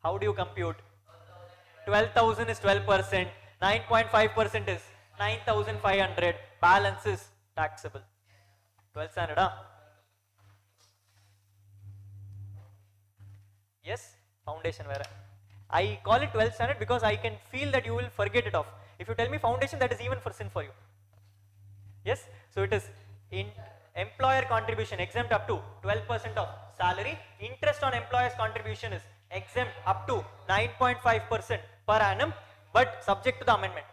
How do you compute? 12,000 is 12%. 9.5% is 9,500. Balance is taxable. 12 standard, huh? Yes, foundation where I call it 12th standard because I can feel that you will forget it off. If you tell me foundation, that is even for sin for you. Yes, so it is in employer contribution exempt up to 12% of salary. Interest on employer's contribution is exempt up to 9.5% per annum, but subject to the amendment.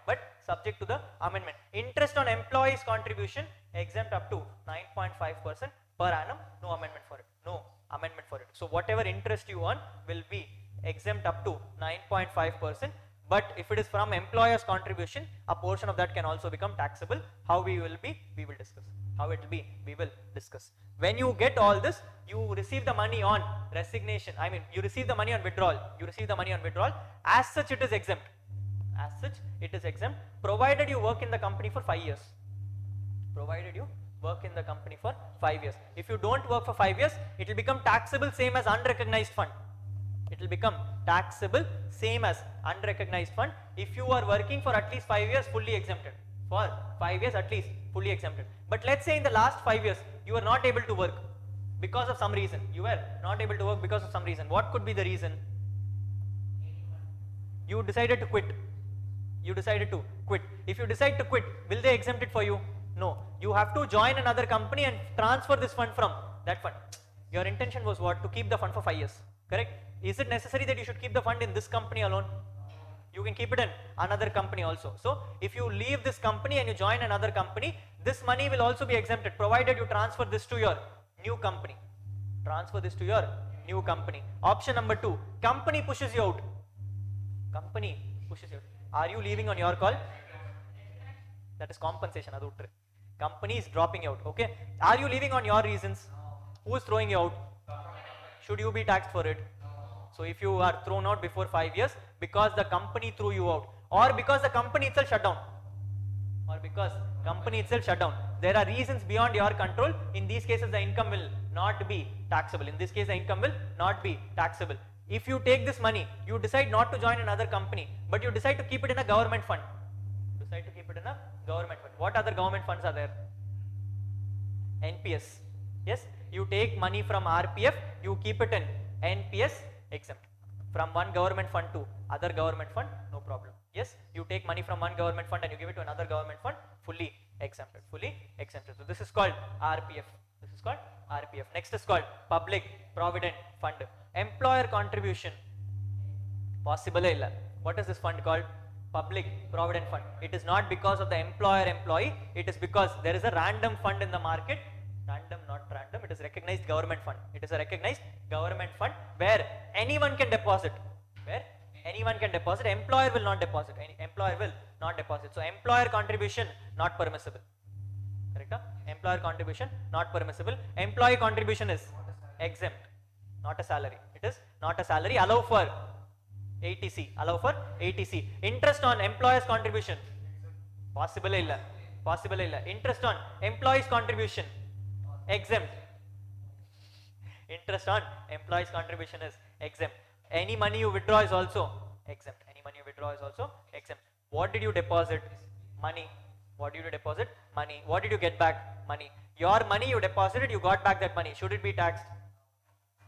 Interest on employee's contribution exempt up to 9.5% per annum. No amendment for it. So whatever interest you earn will be exempt up to 9.5%. But if it is from employer's contribution, a portion of that can also become taxable. How we will discuss. When you get all this, you receive the money on resignation. You receive the money on withdrawal. As such, it is exempt. Provided you work in the company for 5 years. If you don't work for 5 years, it will become taxable same as unrecognized fund. It will become taxable, same as unrecognized fund. If you are working for at least 5 years, fully exempted. For 5 years at least, fully exempted. But let's say in the last 5 years, you are not able to work because of some reason. You were not able to work because of some reason. What could be the reason? You decided to quit. You decided to quit. If you decide to quit, will they exempt it for you? No. You have to join another company and transfer this fund from that fund. Your intention was what? To keep the fund for 5 years. Correct? Is it necessary that you should keep the fund in this company alone? You can keep it in another company also. So if you leave this company and you join another company, this money will also be exempted provided you transfer this to your new company. Transfer this to your new company. Option number 2, company pushes you out. Company pushes you out. Are you leaving on your call? That is compensation. Company is dropping you out. Okay. Are you leaving on your reasons? Who is throwing you out? Should you be taxed for it? So if you are thrown out before 5 years because the company threw you out, or because the company itself shut down, there are reasons beyond your control. In these cases, the income will not be taxable. If you take this money, you decide not to join another company, but you decide to keep it in a government fund. What other government funds are there? NPS. Yes, you take money from RPF, you keep it in NPS, exempt. From one government fund to other government fund, no problem. Yes, you take money from one government fund and you give it to another government fund, fully exempted. So this is called RPF. Next is called Public Provident Fund. Employer contribution. Possible illa. What is this fund called? Public Provident Fund. It is not because of the employer-employee. It is because there is a random fund in the market. It is recognized government fund. It is a recognized government fund where anyone can deposit. Employer will not deposit. So employer contribution not permissible. Correct? Employer contribution not permissible. Employee contribution is exempt, not a salary. It is not a salary. Allow for ATC. Interest on employer's contribution. Possible illa. Interest on employee's contribution. Exempt. Interest on employee's contribution is exempt. Any money you withdraw is also exempt. What did you deposit? Money. What did you get back? Money. Your money you deposited, you got back that money. Should it be taxed?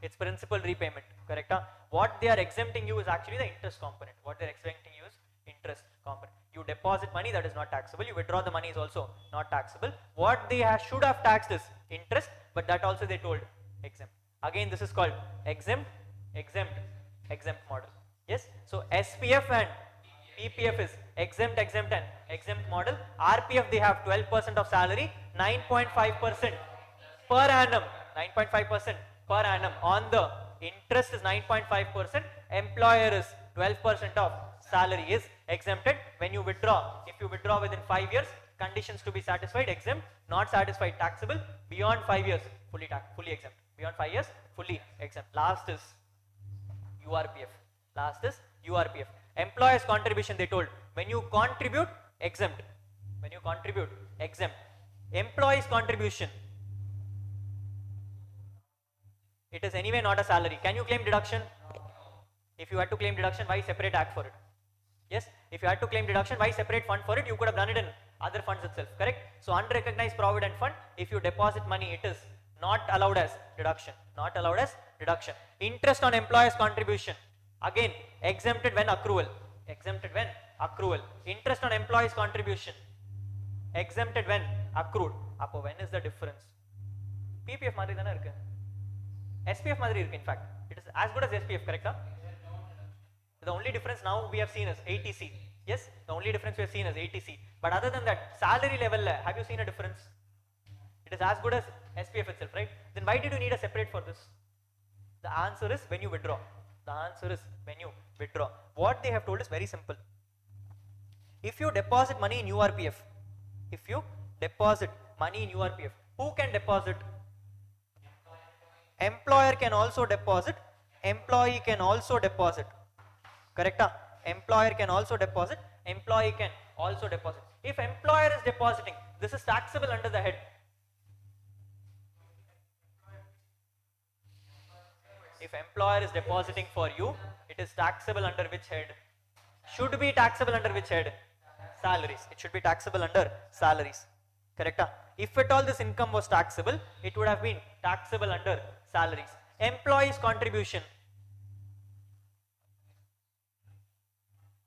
It's principal repayment. Correct? What they are exempting you is actually the interest component. You deposit money, that is not taxable. You withdraw the money is also not taxable. What they should have taxed is interest, but that also they told exempt. Again, this is called exempt model. Yes. So SPF and PPF is exempt model. RPF, they have 12% of salary, 9.5% per annum. On the interest is 9.5%. Employer is 12% of salary is exempted. When you withdraw, if you withdraw within 5 years, conditions to be satisfied, exempt. Not satisfied, taxable. Beyond 5 years, fully exempt. Beyond 5 years, fully exempt. Last is URPF. Employer's contribution, they told, when you contribute, exempt. Employee's contribution, it is anyway not a salary. Can you claim deduction? If you had to claim deduction, why separate act for it? Yes, if you had to claim deduction, why separate fund for it? You could have done it in other funds itself, correct? So unrecognized provident fund, if you deposit money, it is not allowed as deduction. Interest on employer's contribution, again exempted when accrual. Interest on employee's contribution, exempted when accrued. Appo when is the difference? PPF madri thana irukku. SPF madri irukku. In fact, it is as good as SPF, correct? The only difference now we have seen is ATC. Yes, the only difference we have seen is ATC. But other than that, salary level, have you seen a difference? It is as good as SPF itself, right? Then why did you need a separate for this? The answer is when you withdraw. What they have told is very simple. If you deposit money in URPF, who can deposit? Employer can also deposit. Employee can also deposit. Correct? Employer can also deposit. Employee can also deposit. If employer is depositing, this is taxable under the head. if employer is depositing for you, it is taxable under which head? Should be taxable under which head? Salaries. It should be taxable under salaries. Correct? If at all this income was taxable, it would have been taxable under salaries. Employees contribution.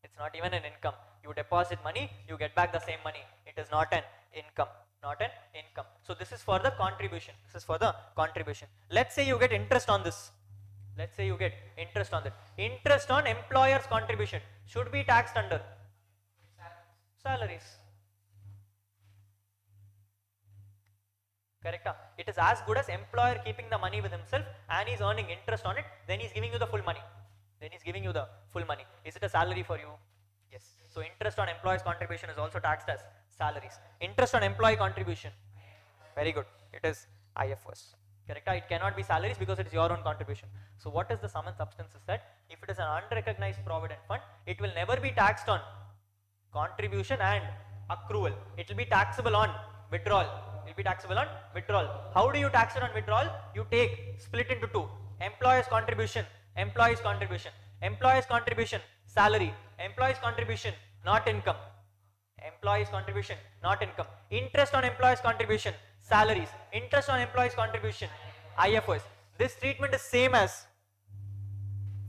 It's not even an income. You deposit money, you get back the same money. It is not an income. Not an income. So this is for the contribution. This is for the contribution. Let's say you get interest on this. Let's say you get interest on that. Interest on employer's contribution should be taxed under salaries. Correct? It is as good as employer keeping the money with himself and he's earning interest on it, then he's giving you the full money. Then he's giving you the full money. Is it a salary for you? Yes. So interest on employee's contribution is also taxed as salaries. Interest on employee contribution. Very good. It is IFOs. Correct? It cannot be salaries because it is your own contribution. So what is the sum and substance is that if it is an unrecognized provident fund, it will never be taxed on contribution and accrual. It will be taxable on withdrawal. It will be taxable on withdrawal. How do you tax it on withdrawal? You take, split into two. Employer's contribution, employee's contribution. Employee's contribution, salary. Employee's contribution, not income. Employee's contribution, not income. Interest on employee's contribution, salaries. Interest on employee's contribution, IFOs. This treatment is same as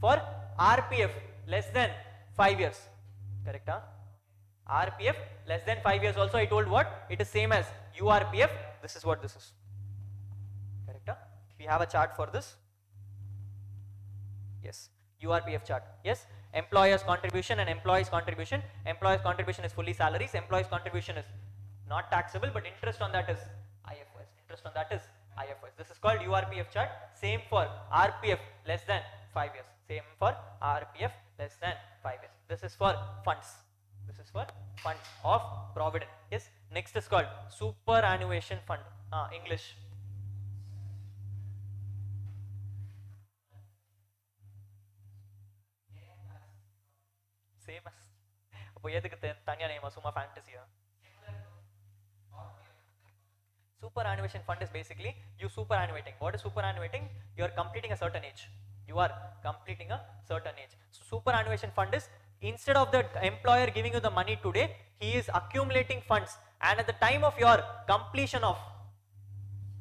for RPF less than 5 years. Correct? RPF less than 5 years also I told what? It is same as URPF. This is what this is. Correct? We have a chart for this. Yes. URPF chart. Yes. Employer's contribution and employee's contribution. Employee's contribution is fully salaries. Employee's contribution is not taxable, but interest on that is IFOs. Interest on that is IFOs. This is called URPF chart. Same for RPF less than 5 years. Same for RPF less than 5 years. This is for funds. This is for fund of provident. Yes. Next is called superannuation fund. English. Same as. Fantasy. Superannuation fund is basically you superannuating. What is superannuating? You are completing a certain age. You are completing a certain age. So superannuation fund is instead of the employer giving you the money today, he is accumulating funds, and at the time of your completion of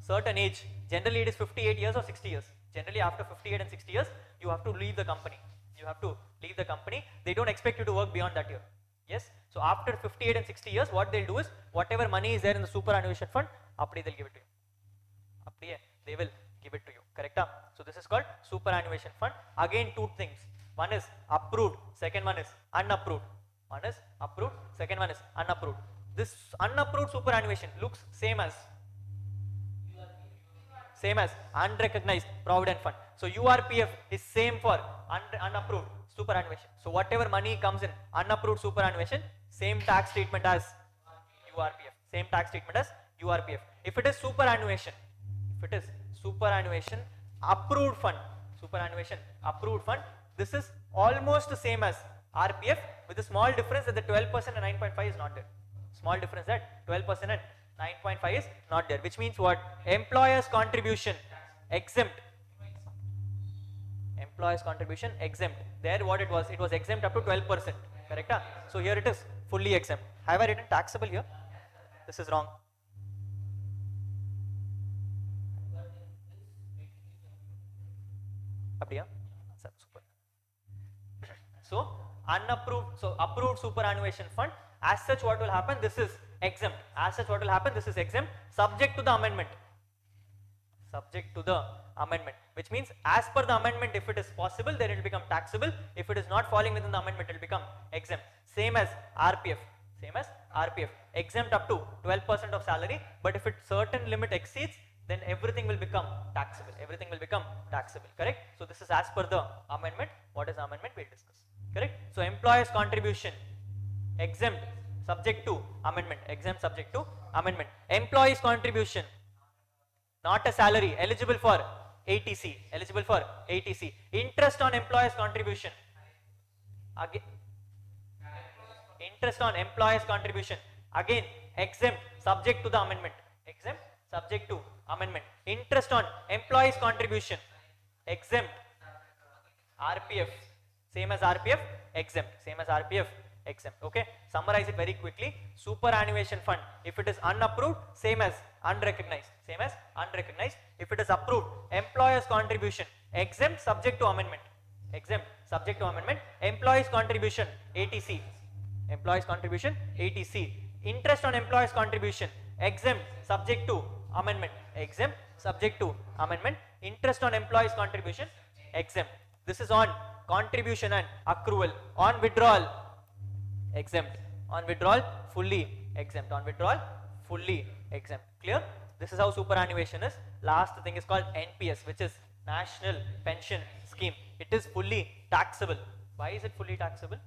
certain age, generally it is 58 years or 60 years. Generally after 58 and 60 years, you have to leave the company. You have to leave the company. They don't expect you to work beyond that year. Yes. So after 58 and 60 years, what they'll do is whatever money is there in the superannuation fund, they'll give it to you. They will give it to you. Correct? So this is called superannuation fund. Again, two things. One is approved, second one is unapproved. One is approved, second one is unapproved. This unapproved superannuation looks same as unrecognized provident fund. So URPF is same for unapproved superannuation. So whatever money comes in unapproved superannuation, same tax treatment as URPF. Same tax treatment as URPF. If it is superannuation, approved fund, superannuation approved fund, this is almost the same as RPF with a small difference that the 12% and 9.5 is not there. Small difference that 12% and 9.5 is not there, which means what? Employer's contribution exempt. Employer's contribution exempt. There what it was exempt up to 12%. Correct? So here it is fully exempt. Have I written taxable here? This is wrong. Super. So unapproved, so approved superannuation fund, as such what will happen? This is exempt. As such what will happen? This is exempt subject to the amendment. Subject to the amendment, which means as per the amendment, if it is possible, then it will become taxable. If it is not falling within the amendment, it will become exempt. Same as RPF. Same as RPF. Exempt up to 12% of salary, but if it certain limit exceeds, then everything will become taxable. Everything will become taxable. Correct? So this is as per the amendment. What is the amendment? We'll discuss. Correct? So employer's contribution exempt subject to amendment. Exempt subject to amendment. Employee's contribution not a salary, eligible for ATC. Eligible for ATC. Interest on employer's contribution. Again, interest on employer's contribution. Again, exempt subject to the amendment. Exempt subject to amendment. Interest on employee's contribution exempt RPF, same as RPF, exempt, same as RPF, exempt. Okay, summarize it very quickly. Superannuation fund, if it is unapproved, same as unrecognized, same as unrecognized. If it is approved, employer's contribution, exempt subject to amendment, exempt subject to amendment. Employees contribution, ATC, employees contribution, ATC. Interest on employees contribution, exempt subject to amendment, exempt subject to amendment. Interest on employees contribution, exempt. This is on contribution and accrual. On withdrawal, exempt. On withdrawal, fully exempt. On withdrawal, fully exempt. Clear? This is how superannuation is. Last thing is called NPS, which is National Pension Scheme. It is fully taxable. Why is it fully taxable?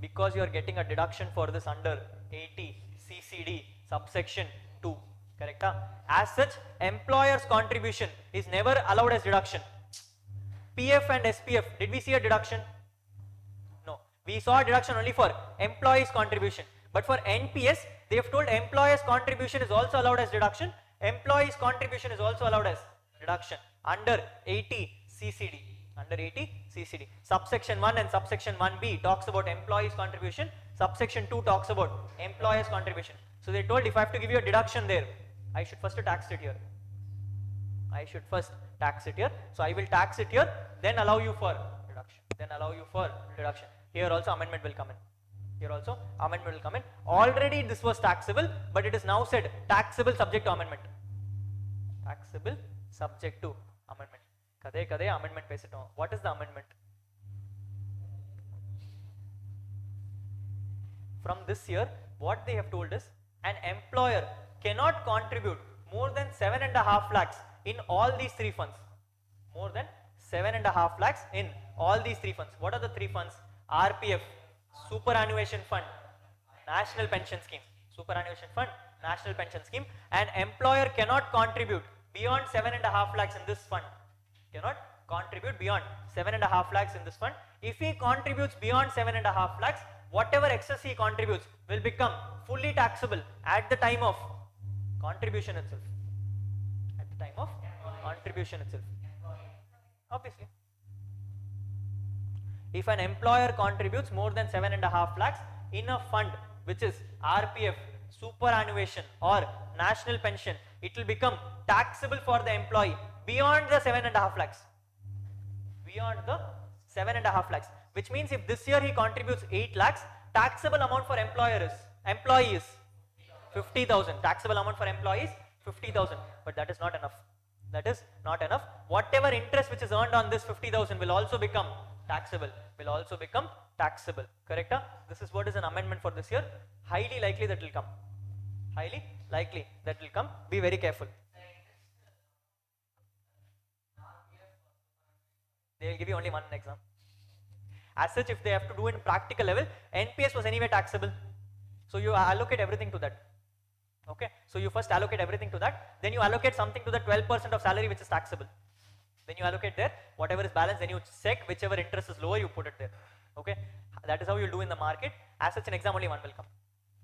Because you are getting a deduction for this under 80 CCD subsection 2. Correct? As such, employer's contribution is never allowed as deduction. PF and SPF, did we see a deduction? No. We saw a deduction only for employees contribution. But for NPS, they have told employer's contribution is also allowed as deduction. Employees contribution is also allowed as deduction under 80 CCD. Under 80 CCD. Subsection 1 and subsection 1B talks about employees contribution. Subsection 2 talks about employer's contribution. So they told if I have to give you a deduction there, I should first tax it here. I should first tax it here. So I will tax it here, then allow you for deduction. Then allow you for deduction. Here also amendment will come in. Here also amendment will come in. Already this was taxable, but it is now said taxable subject to amendment. Taxable subject to amendment. Kade amendment pesittom. What is the amendment? From this year, what they have told is an employer cannot contribute more than 7.5 lakhs in all these three funds. More than 7.5 lakhs in all these three funds. What are the three funds? RPF, Superannuation Fund, National Pension Scheme. Superannuation Fund, National Pension Scheme. An employer cannot contribute beyond 7.5 lakhs in this fund. Cannot contribute beyond 7.5 lakhs in this fund. If he contributes beyond 7.5 lakhs, whatever excess he contributes will become fully taxable at the time of contribution itself. At the time of contribution itself. Obviously. If an employer contributes more than 7.5 lakhs in a fund which is RPF, superannuation or national pension, it will become taxable for the employee beyond the 7.5 lakhs. Beyond the 7.5 lakhs. Which means if this year he contributes 8 lakhs, taxable amount for employee is 50,000. Taxable amount for employees 50,000. But that is not enough. That is not enough. Whatever interest which is earned on this 50,000 will also become taxable. Will also become taxable. Correct? This is what is an amendment for this year. Highly likely that will come. Highly likely that will come. Be very careful. They will give you only one exam. As such, if they have to do in practical level, NPS was anyway taxable. So you allocate everything to that. Okay. So you first allocate everything to that. Then you allocate something to the 12% of salary which is taxable. Then you allocate there. Whatever is balanced, then you check whichever interest is lower, you put it there. Okay. That is how you do in the market. As such, an exam only one will come.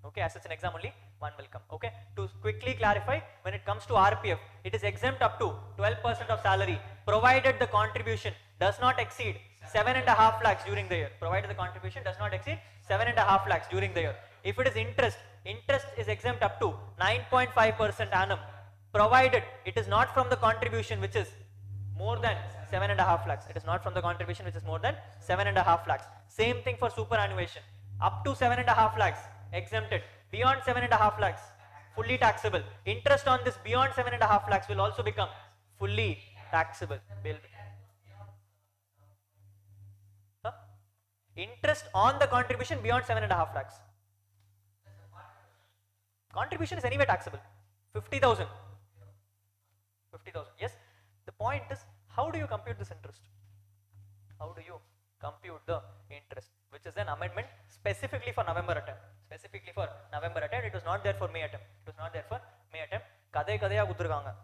Okay. As such, an exam only one will come. Okay. To quickly clarify, when it comes to RPF, it is exempt up to 12% of salary, provided the contribution does not exceed 7.5 lakhs during the year. Provided the contribution does not exceed 7.5 lakhs during the year. If it is interest is exempt up to 9.5% annum, provided it is not from the contribution which is more than 7.5 lakhs. It is not from the contribution which is more than 7.5 lakhs. Same thing for superannuation. Up to 7.5 lakhs exempted. Beyond 7.5 lakhs fully taxable. Interest on this beyond 7.5 lakhs will also become fully taxable. Interest on the contribution beyond 7.5 lakhs. Contribution is anyway taxable. 50,000. 50,000. Yes. The point is, how do you compute this interest? How do you compute the interest? Which is an amendment specifically for November attempt. Specifically for November attempt. It was not there for May attempt. It was not there for May attempt. Kadaya kuduruganga.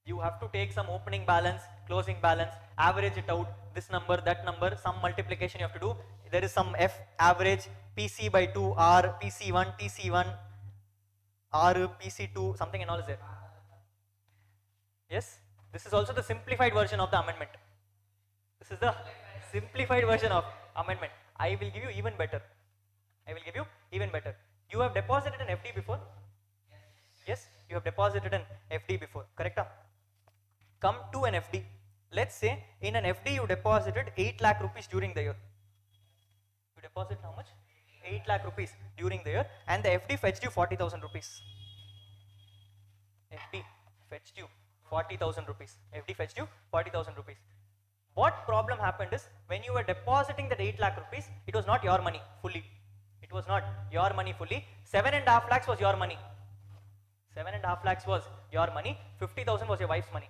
You have to take some opening balance, closing balance, average it out, this number, that number, some multiplication you have to do. There is some F average, PC by 2, R, PC1, TC1, R, PC2, something and all is there. Yes, this is also the simplified version of the amendment. This is the simplified version of amendment. I will give you even better. I will give you even better. You have deposited an FD before? Yes, you have deposited an FD before, correct? Come to an FD. Let's say in an FD you deposited 8 lakh rupees during the year. You deposit how much? 8 lakh rupees during the year, and the FD fetched you 40,000 rupees. FD fetched you 40,000 rupees. FD fetched you 40,000 rupees. What problem happened is, when you were depositing that 8 lakh rupees, it was not your money fully. It was not your money fully. 7.5 lakhs was your money. 7.5 lakhs was your money. 50,000 was your wife's money.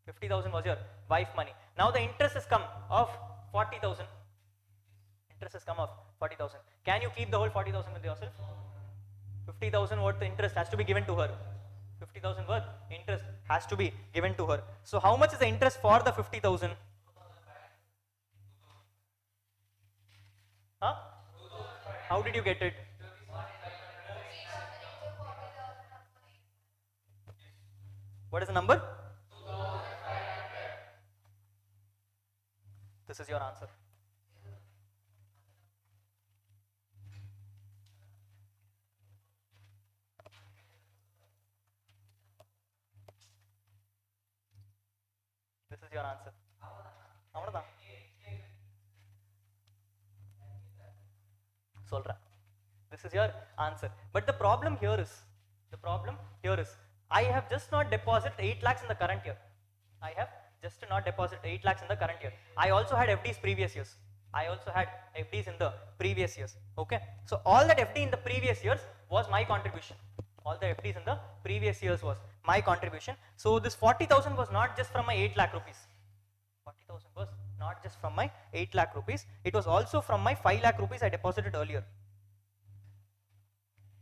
50,000 was your wife money. Now the interest has come of 40,000. Interest has come of 40,000. Can you keep the whole 40,000 with yourself? 50,000 worth the interest has to be given to her. 50,000 worth interest has to be given to her. So how much is the interest for the 50,000? Huh? How did you get it? What is the number? This is your answer. This is your answer. Solra. This is your answer. But the problem here is, I have just not deposited 8 lakhs in the current year. I have just not deposited 8 lakhs in the current year. I also had FDs previous years. Okay. So all that FD in the previous years was my contribution. All the FDs in the previous years was my contribution. So this 40,000 was not just from my 8 lakh rupees. 40,000 was not just from my 8 lakh rupees. It was also from my 5 lakh rupees I deposited earlier.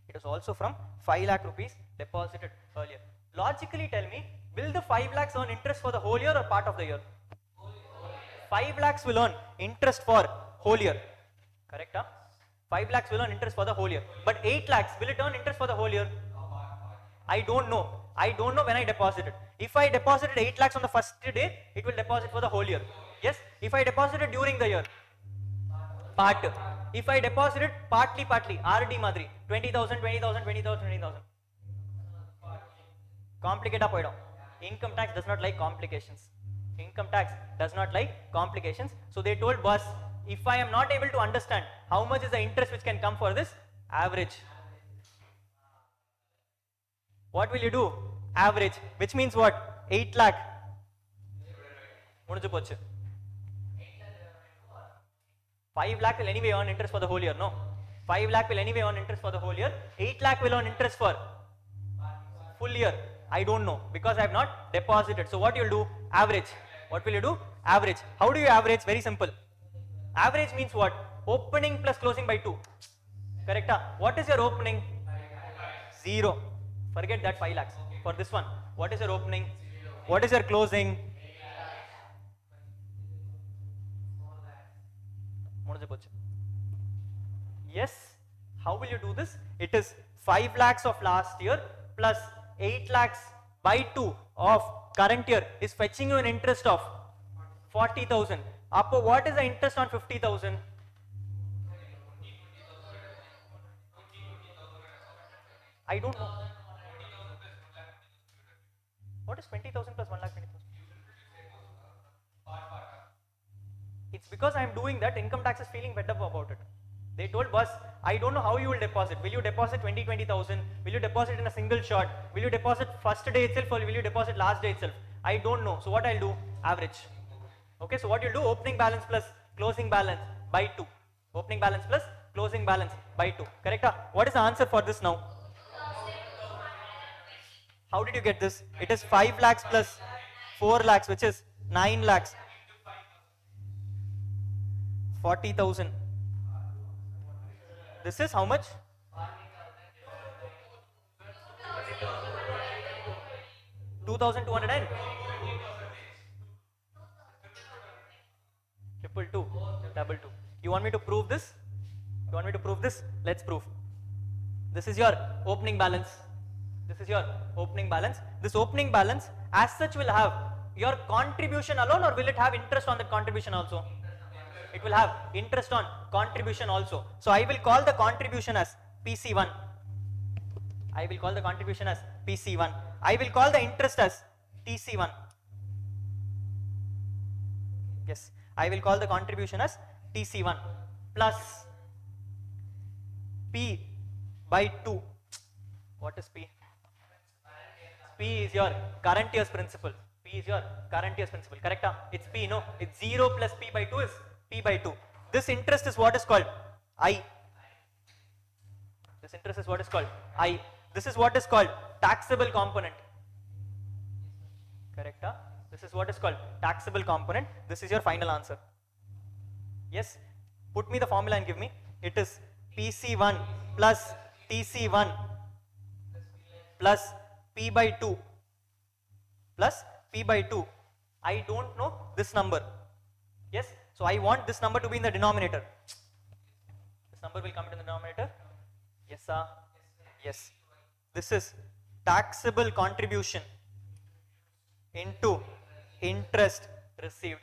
It was also from 5 lakh rupees deposited earlier. Logically tell me, will the 5 lakhs earn interest for the whole year or part of the year? 5 lakhs will earn interest for whole year. Correct? Huh? 5 lakhs will earn interest for the whole year. But 8 lakhs, will it earn interest for the whole year? I don't know. I don't know when I deposited. If I deposited 8 lakhs on the first day, it will deposit for the whole year. Yes? If I deposited during the year, part. If I deposited partly, RD Madri, 20,000, 20,000, 20,000, 20,000. Complicate up. Income tax does not like complications. Income tax does not like complications. So they told boss, if I am not able to understand how much is the interest which can come for this, average. What will you do? Average, which means what? 8 lakh. 5 lakh will anyway earn interest for the whole year, no? 5 lakh will anyway earn interest for the whole year. 8 lakh will earn interest for full year. I don't know because I have not deposited. So what you'll do? Average. What will you do? Average. How do you average? Very simple. Average means what? Opening plus closing by 2. Correct? What is your opening? 0. Forget that 5 lakhs. For this one, what is your opening? What is your closing? Yes. How will you do this? It is 5 lakhs of last year plus 8 lakhs by 2 of current year is fetching you an interest of 40,000. Appo, what is the interest on 50,000? I don't know. What is 20,000 plus 1,20,000? It's because I am doing that, income tax is feeling better about it. They told boss, I don't know how you will deposit. Will you deposit 20,000? Will you deposit in a single shot? Will you deposit first day itself or will you deposit last day itself? I don't know. So what I'll do? Average. Okay, so what you'll do? Opening balance plus closing balance by 2. Opening balance plus closing balance by 2. Correct? What is the answer for this now? How did you get this? It is 5 lakhs plus 4 lakhs, which is 9 lakhs. 40,000. This is how much? 2,200 and 222. You want me to prove this? You want me to prove this? Let's prove. This is your opening balance. This is your opening balance. This opening balance as such will have your contribution alone, or will it have interest on that contribution also? It will have interest on contribution also. So I will call the contribution as PC1. I will call the contribution as PC1. I will call the interest as TC1. Yes, I will call the contribution as TC1 plus P by 2. What is P? P is your current year's principal. P is your current year's principal. Correct? It's P, no? It's 0 plus P by 2 is P by 2. This interest is what is called I. This interest is what is called I. This is what is called taxable component. Correct? This is what is called taxable component. This is your final answer. Yes? Put me the formula and give me. It is PC1 plus TC1 plus P by 2 plus P by 2. I don't know this number. Yes? So I want this number to be in the denominator. This number will come in the denominator. Yes, sir. Yes. This is taxable contribution into interest received.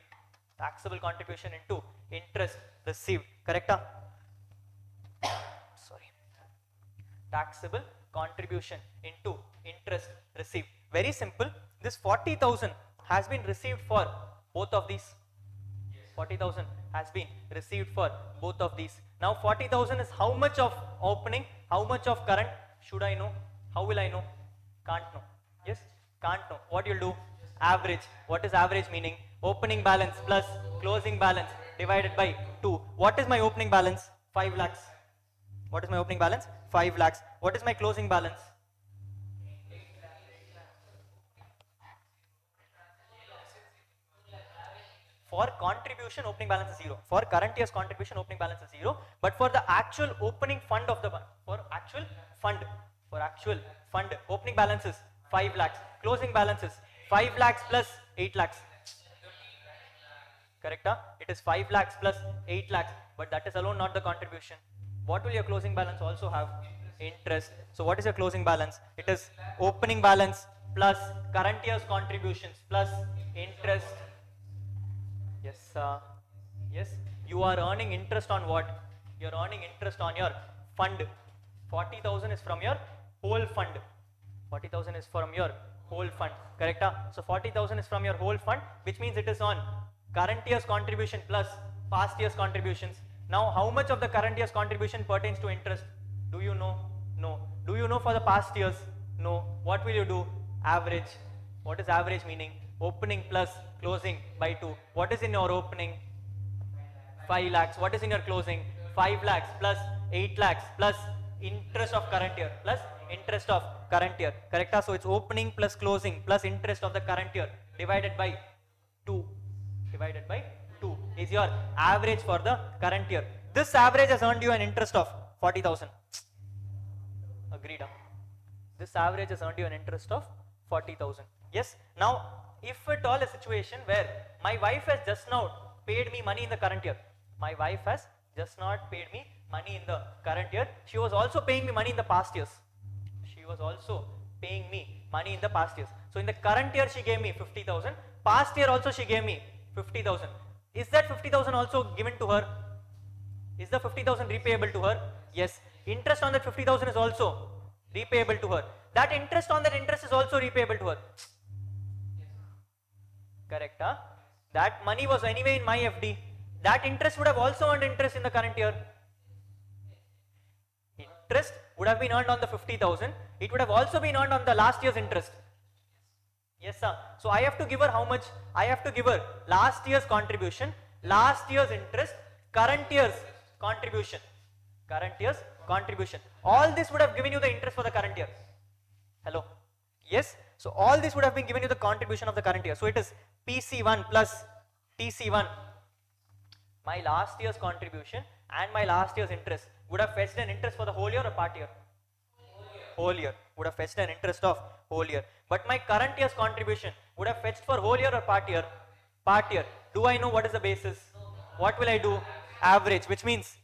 Taxable contribution into interest received. Correct? Sorry. Taxable contribution into interest received. Very simple. This 40,000 has been received for both of these. 40,000 has been received for both of these. Now 40,000 is how much of opening, how much of current? Should I know? How will I know? Can't know. Yes? Can't know. What you'll do? Average. What is average meaning? Opening balance plus closing balance divided by 2. What is my opening balance? 5 lakhs. What is my opening balance? 5 lakhs. What is my closing balance? For contribution, opening balance is 0. For current year's contribution, opening balance is 0. But for the actual opening fund of the actual fund, opening balance is 5 lakhs. Closing balance is 5 lakhs plus 8 lakhs. Correct? It is 5 lakhs plus 8 lakhs. But that is alone not the contribution. What will your closing balance also have? Interest. So what is your closing balance? It is opening balance plus current year's contributions plus interest. Yes, yes. You are earning interest on what? You are earning interest on your fund. 40,000 is from your whole fund. 40,000 is from your whole fund. Correct? So 40,000 is from your whole fund, which means it is on current year's contribution plus past year's contributions. Now, how much of the current year's contribution pertains to interest? Do you know? No. Do you know for the past years? No. What will you do? Average. What is average meaning? Opening plus closing by 2. What is in your opening? 5 lakhs. What is in your closing? 5 lakhs plus 8 lakhs plus interest of current year plus interest of current year. Correct? So it's opening plus closing plus interest of the current year divided by 2. Divided by 2 is your average for the current year. This average has earned you an interest of 40,000. Agreed? This average has earned you an interest of 40,000. Yes? Now, if at all a situation where my wife has just now paid me money in the current year, my wife has just not paid me money in the current year, she was also paying me money in the past years. She was also paying me money in the past years. So in the current year she gave me 50,000, past year also she gave me 50,000. Is that 50,000 also given to her? Is the 50,000 repayable to her? Yes. Interest on that 50,000 is also repayable to her. That interest on that interest is also repayable to her. Correct? That money was anyway in my FD. That interest would have also earned interest in the current year. Interest would have been earned on the 50,000. It would have also been earned on the last year's interest. Yes, sir. So I have to give her how much? I have to give her last year's contribution, last year's interest, current year's contribution. Current year's contribution. All this would have given you the interest for the current year. Hello? Yes? So all this would have been given you the contribution of the current year. So it is PC1 plus TC1. My last year's contribution and my last year's interest would have fetched an interest for the whole year or part year? Whole year. Would have fetched an interest of whole year. But my current year's contribution would have fetched for whole year or part year? Part year. Do I know what is the basis? What will I do? Average, which means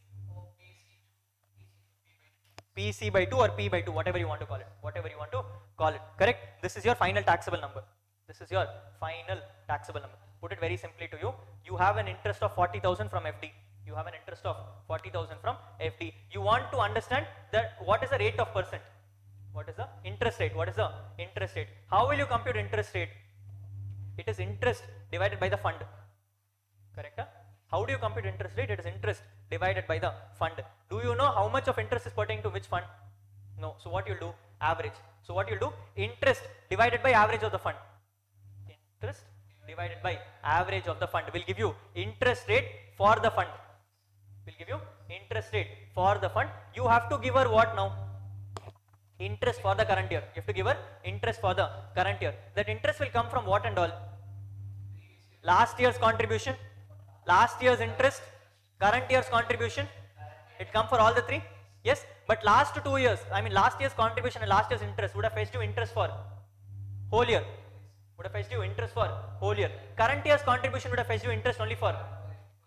PC by 2 or P by 2, whatever you want to call it, whatever you want to call it, correct? This is your final taxable number. This is your final taxable number. Put it very simply to you, you have an interest of 40,000 from FD. You have an interest of 40,000 from FD. You want to understand that what is the rate of percent? What is the interest rate? What is the interest rate? How will you compute interest rate? It is interest divided by the fund. Correct? How do you compute interest rate? It is interest divided by the fund. Do you know how much of interest is pertaining to which fund? No. So what you'll do? Average. So what you'll do? Interest divided by average of the fund. Interest divided by average of the fund will give you interest rate for the fund. Will give you interest rate for the fund. You have to give her what now? Interest for the current year. You have to give her interest for the current year. That interest will come from what and all? Last year's contribution, last year's interest, current year's contribution. It come for all the three? Yes, but last 2 years, I mean last year's contribution and last year's interest would have fetched you interest for whole year. Would have fetched you interest for whole year. Current year's contribution would have fetched you interest only for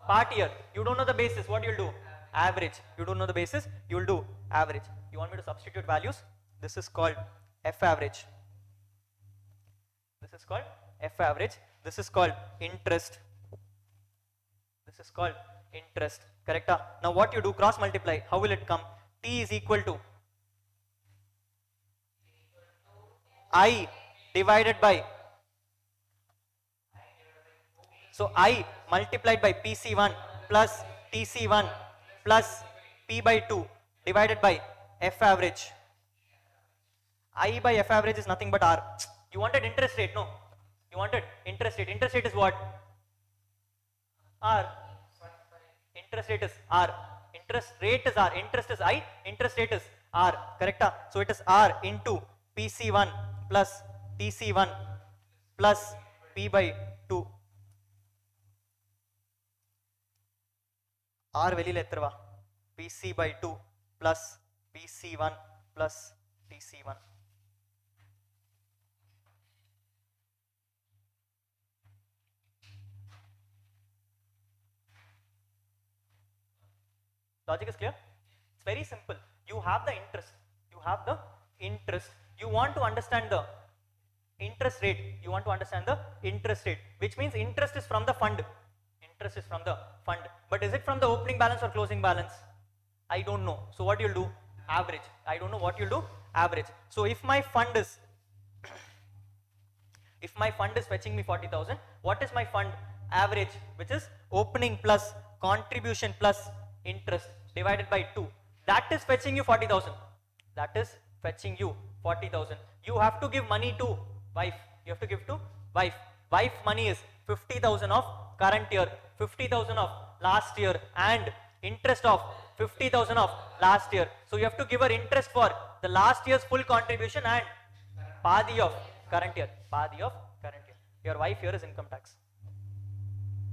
part year. You don't know the basis, what you'll do? Average. You don't know the basis, you'll do average. You want me to substitute values? This is called F average. This is called F average. This is called interest. This is called interest. Correct? Now what you do? Cross multiply. How will it come? T is equal to I divided by, so I multiplied by PC1 plus TC1 plus P by 2 divided by F average. I by F average is nothing but R. You wanted interest rate, no? You wanted interest rate. Interest rate is what? R. Interest rate is R. Interest rate is R. Interest is I. Interest rate is R. Correct? So it is R into PC1 plus TC1 plus P by 2. R velila etharva. PC by 2 plus PC1 plus TC1. Logic is clear? It's very simple. You have the interest. You have the interest. You want to understand the interest rate. You want to understand the interest rate, which means interest is from the fund. Interest is from the fund. But is it from the opening balance or closing balance? I don't know. So what you'll do? Average. I don't know what you'll do? Average. So if my fund is fetching me 40,000, what is my fund? Average, which is opening plus contribution plus interest divided by 2. That is fetching you 40,000. That is fetching you 40,000. You have to give money to wife. You have to give to wife. Wife money is 50,000 of current year, 50,000 of last year, and interest of 50,000 of last year. So you have to give her interest for the last year's full contribution and Padi of current year. Padi of current year. Your wife here is income tax.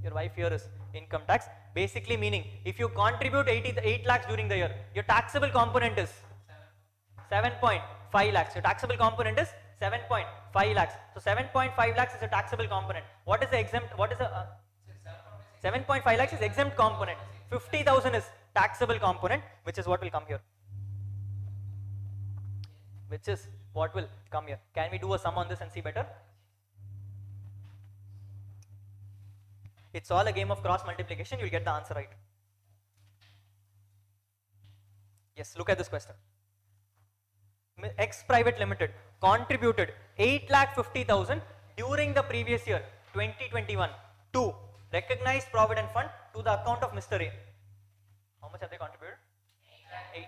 Your wife here is income tax. Basically meaning, if you contribute 8 lakhs during the year, your taxable component is 7.5 lakhs. Your taxable component is 7.5 lakhs. So 7.5 lakhs is a taxable component. What is the exempt? What is the 7.5 lakhs is exempt component. 50,000 is taxable component, which is what will come here. Which is what will come here. Can we do a sum on this and see better? It's all a game of cross multiplication. You'll get the answer right. Yes, look at this question. X Private Limited contributed 8,50,000 during the previous year 2021 to recognized provident fund to the account of Mr. A. How much have they contributed?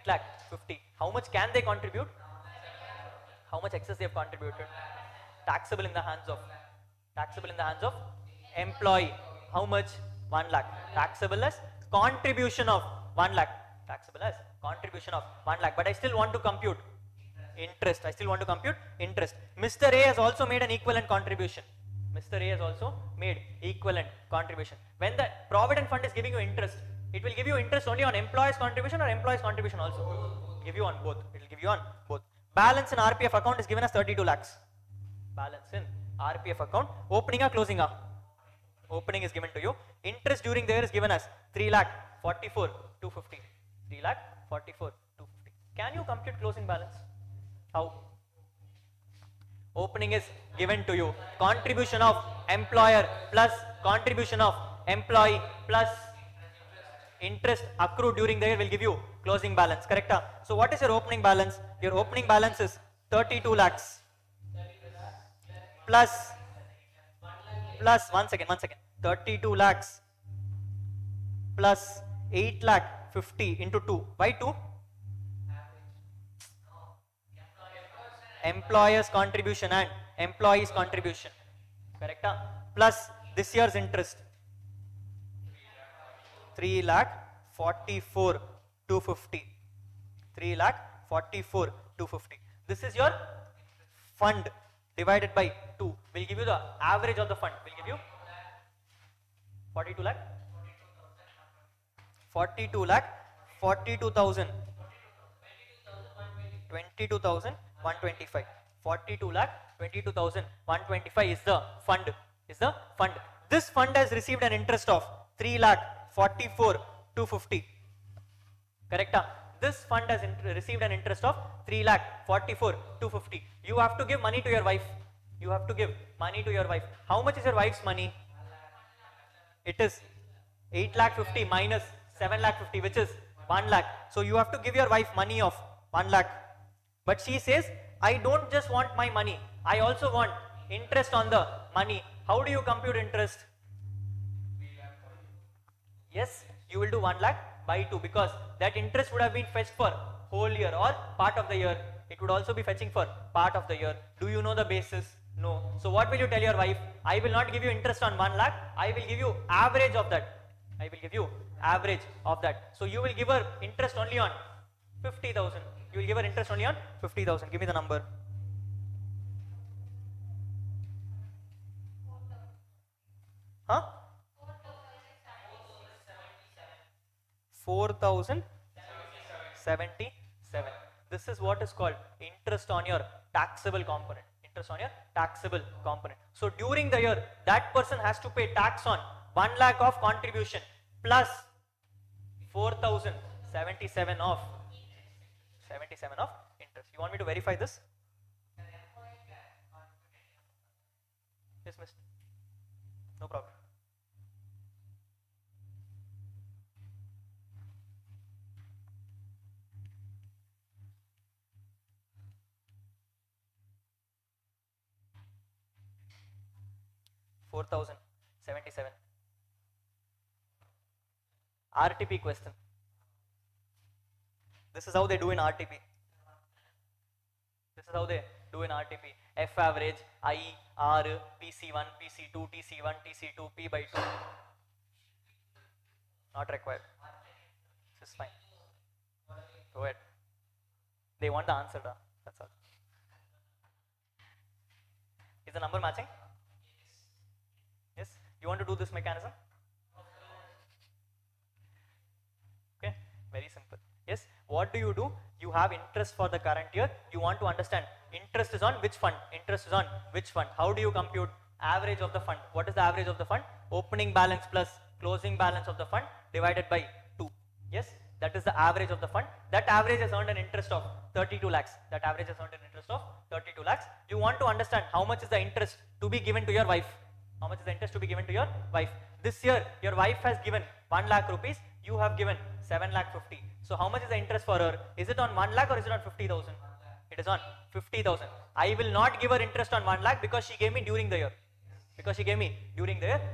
8,50,000. How much can they contribute? How much excess they have contributed? Taxable in the hands of employee. How much? 1 lakh. Taxable as contribution of 1 lakh. Taxable as contribution of 1 lakh. But I still want to compute interest. I still want to compute interest. Mr. A has also made an equivalent contribution. Mr. A has also made equivalent contribution. When the provident fund is giving you interest, it will give you interest only on employee's contribution or employee's contribution also? Give you on both. It will give you on both. Balance in RPF account is given as 32 lakhs. Balance in RPF account. Opening or closing? Opening is given to you. Interest during the year is given as 3,44,250. 3,44,250. Can you compute closing balance? How? Opening is given to you. Contribution of employer plus contribution of employee plus interest accrued during the year will give you closing balance, correct? So what is your opening balance? Your opening balance is 32 lakhs plus 1 second 32 lakhs plus 8 lakh 50 into 2. Why 2? Employer's contribution and employee's contribution, correct? Plus this year's interest 3 lakh 44 250. 3 lakh 44 250. This is your fund divided by 2 will give you the average of the fund, will give you 42 lakh 42 lakh 42,000 22,125. 42 lakh 22,125 is the fund, This fund has received an interest of 3 lakh 44 250, correct? This fund has received an interest of 3 lakh 44 250. You have to give money to your wife. How much is your wife's money? It is 8 lakh 50 minus 7 lakh 50, which is 1 lakh. So you have to give your wife money of 1 lakh. But she says, I don't just want my money, I also want interest on the money. How do you compute interest? Yes, you will do 1 lakh by 2 because that interest would have been fetched for whole year or part of the year. It would also be fetching for part of the year. Do you know the basis? No. So what will you tell your wife? I will not give you interest on 1 lakh, I will give you average of that. So you will give her interest only on 50,000. You will give her interest only on 50,000. Give me the number. Huh? 4,077. This is what is called interest on your taxable component. So during the year, that person has to pay tax on 1 lakh of contribution plus 4,077 of interest. You want me to verify this? Yes, miss. No problem. $4,077. RTP question. This is how they do in RTP. F average, I, R, PC1, PC2, TC1, TC2, P by 2. Not required. This is fine. Go ahead. They want the answer, that's all. Is the number matching? Yes. You want to do this mechanism? Okay, very simple. Yes. What do? You have interest for the current year. You want to understand interest is on which fund? How do you compute average of the fund? What is the average of the fund? Opening balance plus closing balance of the fund divided by 2. Yes, that is the average of the fund. That average has earned an interest of 32 lakhs. You want to understand how much is the interest to be given to your wife. This year, your wife has given 1 lakh rupees. You have given 7 lakh 50. So how much is the interest for her? Is it on 1 lakh or is it on 50,000? It is on 50,000. I will not give her interest on 1 lakh because she gave me during the year.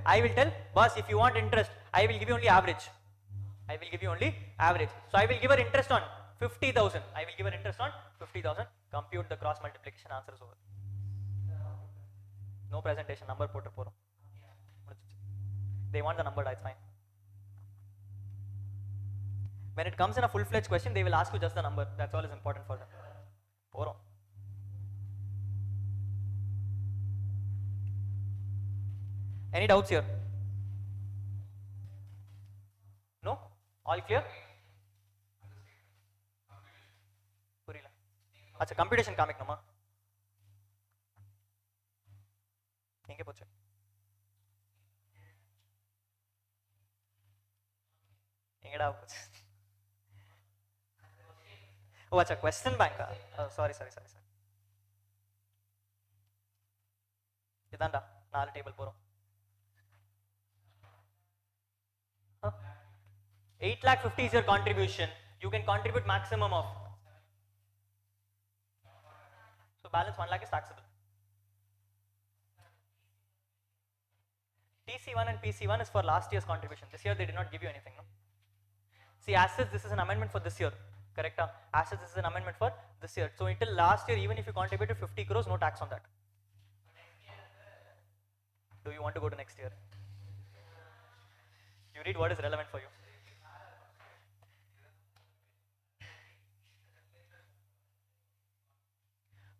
I will tell, boss, if you want interest, I will give you only average. So I will give her interest on 50,000. Compute the cross multiplication, answer is over. No presentation, number put porom. They want the number, it's fine. When it comes in a full-fledged question, they will ask you just the number. That's all is important for them. Porom. Any doubts here? No? All clear? Purila. Acha, computation kamiknuma. Inge pochu. Ingeda pochu. Oh, acha, question bank. Oh, sorry. Idanda, 4 table porom. 8 lakh 50 is your contribution. You can contribute maximum of. So balance 1 lakh is taxable. TC1 and PC1 is for last year's contribution. This year they did not give you anything, no? See, assets, this is an amendment for this year, correct? Assets, this is an amendment for this year. So until last year, even if you contributed 50 crores, no tax on that. Do you want to go to next year? You read what is relevant for you.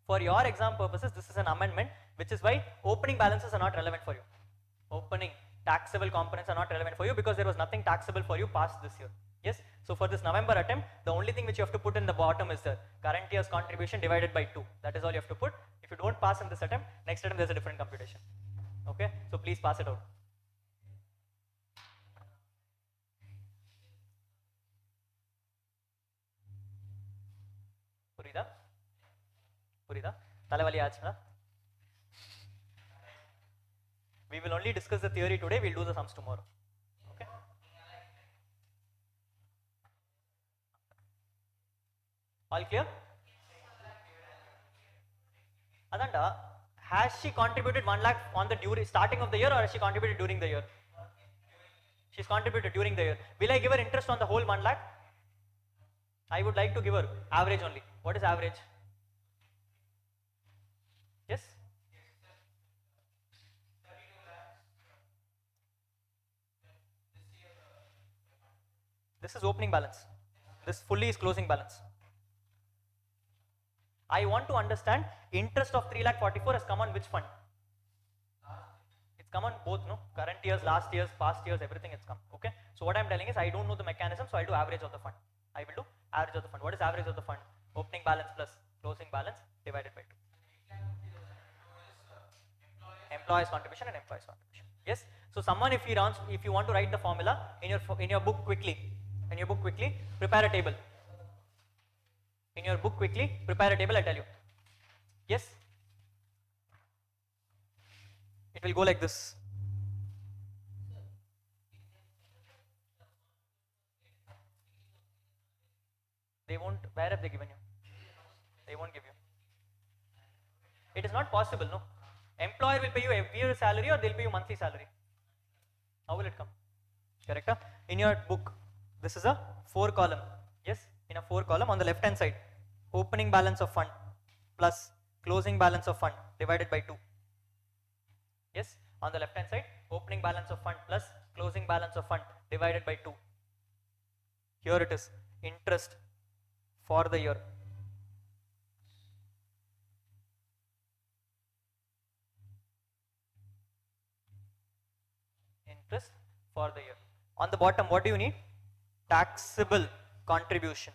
For your exam purposes, this is an amendment, which is why opening balances are not relevant for you. Opening taxable components are not relevant for you because there was nothing taxable for you past this year. Yes, so for this November attempt, the only thing which you have to put in the bottom is the current year's contribution divided by 2. That is all you have to put. If you don't pass in this attempt, next attempt there's a different computation. Okay, so please pass it out. Purida? Talavali aachna? We will only discuss the theory today, we'll do the sums tomorrow. Okay? All clear? Adanda, has she contributed 1 lakh on the starting of the year or has she contributed during the year? She's contributed during the year. Will I give her interest on the whole 1 lakh? I would like to give her average only. What is average? Yes? This is opening balance. This fully is closing balance. I want to understand interest of 3,44,000 has come on which fund? It's come on both, no? Current years, last years, past years, everything it's come. Okay? So what I'm telling is I don't know the mechanism, so I'll do average of the fund. I will do average of the fund. What is average of the fund? Opening balance plus closing balance divided by 2. Employees contribution and employees contribution. Yes. So someone, if you want to write the formula in your book quickly, prepare a table. In your book quickly, prepare a table. I tell you. Yes. It will go like this. They won't. Where have they given you? They won't give you. It is not possible, no. Employer will pay you every year salary or they'll pay you monthly salary. How will it come? Correct? In your book, this is a 4 column. Yes, in a 4 column on the left hand side, opening balance of fund plus closing balance of fund divided by 2. Yes, on the left hand side, opening balance of fund plus closing balance of fund divided by 2. Here it is, interest for the year. Interest for the year. On the bottom, what do you need? Taxable contribution.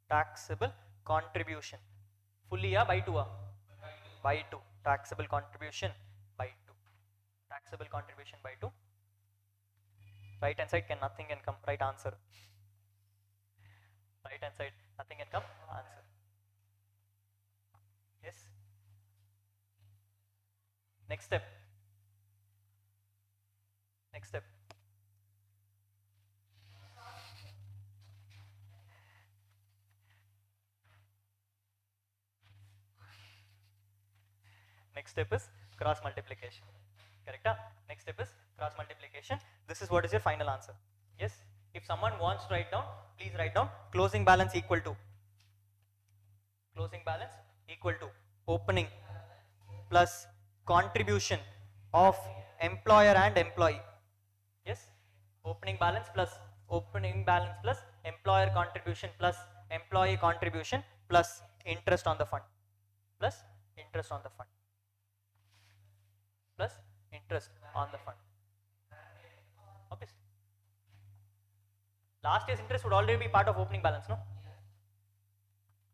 Taxable contribution. Fully by 2? By 2. Taxable contribution by 2. Taxable contribution by 2. Right hand side nothing can come. Right answer. Right hand side nothing can come. Answer. Yes. Next step. Next step. Next step is cross multiplication. Correct? Next step is cross multiplication. This is what is your final answer. Yes. If someone wants to write down, please write down closing balance equal to opening plus contribution of employer and employee. Yes. Opening balance plus employer contribution plus employee contribution plus interest on the fund. Plus interest on the fund. Plus interest on the fund. Okay. Last year's interest would already be part of opening balance, no?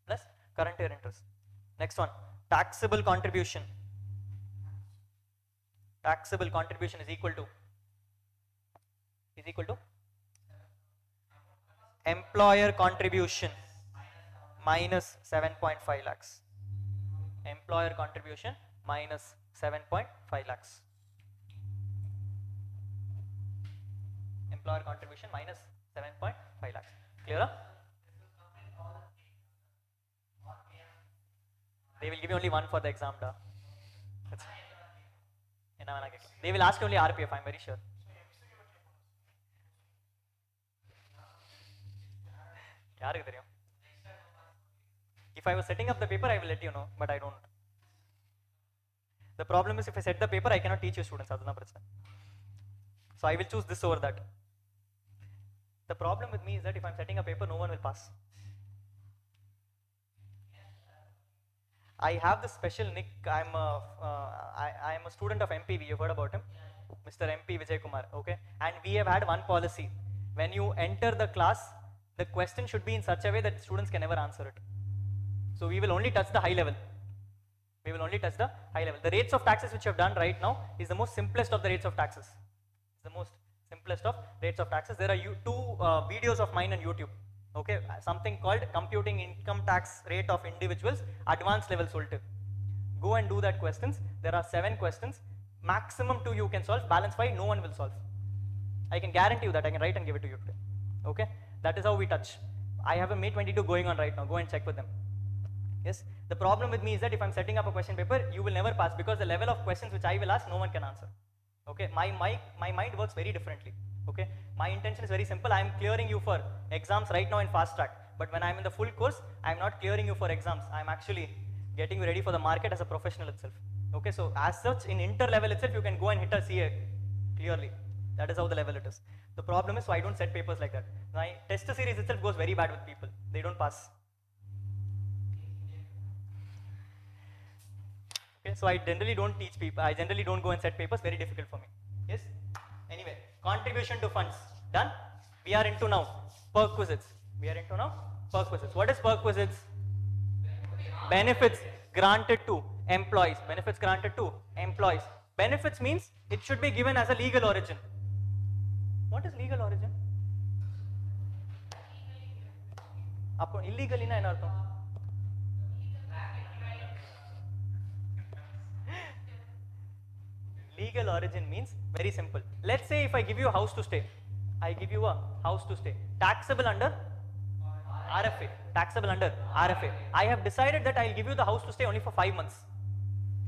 Plus current year interest. Next one, taxable contribution. Taxable contribution is equal to employer contribution minus 7.5 lakhs. Employer contribution minus 7.5 lakhs. Employer contribution minus 7.5 lakhs. Clear? They will give you only one for the exam. Da. They will ask only RPF, I'm very sure. If I was setting up the paper, I will let you know, but I don't. The problem is if I set the paper, I cannot teach you students. So I will choose this over that. The problem with me is that if I'm setting a paper, no one will pass. I have this special nick. I am a student of MPV. You've heard about him, Mr. MP Vijay Kumar. Okay, and we have had one policy: when you enter the class, the question should be in such a way that students can never answer it. So we will only touch the high level. We will only touch the high level. The rates of taxes which you have done right now is the most simplest of the rates of taxes. It's the most simplest of rates of taxes. There are two videos of mine on YouTube. Okay, something called computing income tax rate of individuals, advanced level solted. Go and do that questions. There are 7 questions. Maximum 2 you can solve. Balance 5 no one will solve. I can guarantee you that. I can write and give it to you today. Okay, that is how we touch. I have a May 22 going on right now. Go and check with them. Yes, the problem with me is that if I'm setting up a question paper, you will never pass because the level of questions which I will ask, no one can answer. Okay, my mind works very differently. Okay, my intention is very simple. I am clearing you for exams right now in fast track, but when I am in the full course, I am not clearing you for exams. I am actually getting you ready for the market as a professional itself. Okay, so as such, in inter level itself, you can go and hit a CA clearly. That is how the level it is. The problem is, so I don't set papers like that. My test series itself goes very bad with people. They don't pass. Okay, so I generally don't teach people. I generally don't go and set papers. Very difficult for me. Yes. Anyway, contribution to funds done. We are into now perquisites. We are into now perquisites. What is perquisites? Benefits granted to employees. Benefits granted to employees. Benefits means it should be given as a legal origin. What is legal origin? Illegally na enna artham? Legal origin means very simple. Let's say if I give you a house to stay, I give you a house to stay, taxable under RFA, taxable under RFA. I have decided that I'll give you the house to stay only for 5 months.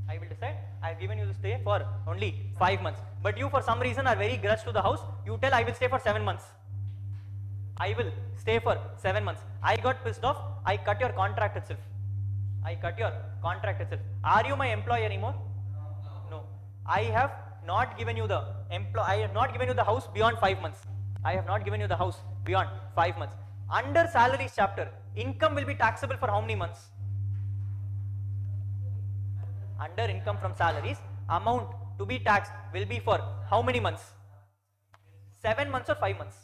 I will decide I've given you to stay for only 5 months. But you for some reason are very grudge to the house. You tell I will stay for 7 months. I will stay for 7 months. I got pissed off. I cut your contract itself. I cut your contract itself. Are you my employee anymore? No. I have not given you the I have not given you the house beyond 5 months. I have not given you the house beyond 5 months. Under salaries chapter, income will be taxable for how many months? Under income from salaries, amount to be taxed will be for how many months? 7 months or 5 months?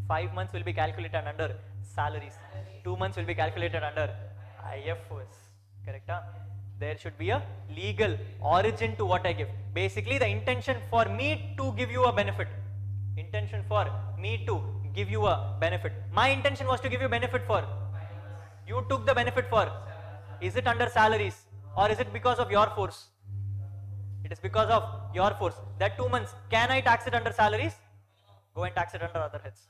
5 months will be calculated under salaries. 2 months will be calculated under IFOS. Correct? Huh? There should be a legal origin to what I give. Basically, the intention for me to give you a benefit. Intention for me to give you a benefit. My intention was to give you benefit for. You took the benefit for. Is it under salaries or is it because of your force? It is because of your force. That 2 months, can I tax it under salaries? Go and tax it under other heads.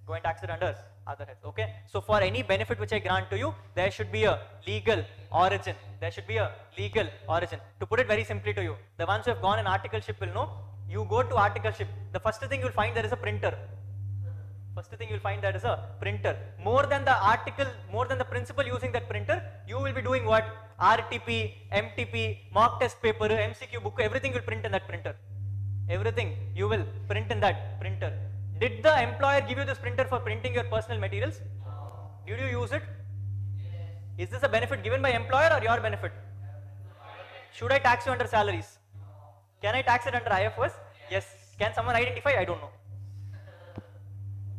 Go and tax it under other heads. Okay. So for any benefit which I grant to you, there should be a legal origin. There should be a legal origin. To put it very simply to you, the ones who have gone in articleship will know. You go to articleship, the first thing you will find there is a printer. First thing you will find there is a printer. More than the article, more than the principal using that printer, you will be doing what? RTP, MTP, mock test paper, MCQ book, everything will print in that printer. Everything you will print in that printer. Did the employer give you this printer for printing your personal materials? Did you use it? Is this a benefit given by employer or your benefit? Should I tax you under salaries? Can I tax it under IFOS? Yes. Can someone identify? I don't know.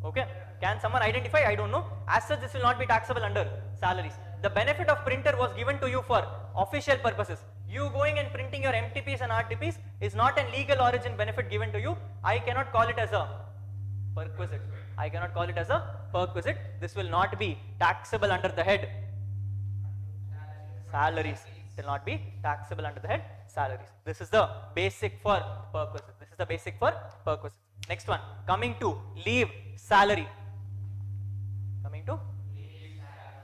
Okay. Can someone identify? I don't know. As such, this will not be taxable under salaries. The benefit of printer was given to you for official purposes. You going and printing your MTPs and RTPs is not a legal origin benefit given to you. I cannot call it as a perquisite. I cannot call it as a perquisite. This will not be taxable under the head salaries. It will not be taxable under the head salaries. This is the basic for perquisite. This is the basic for perquisite. Next one, coming to leave salary. Coming to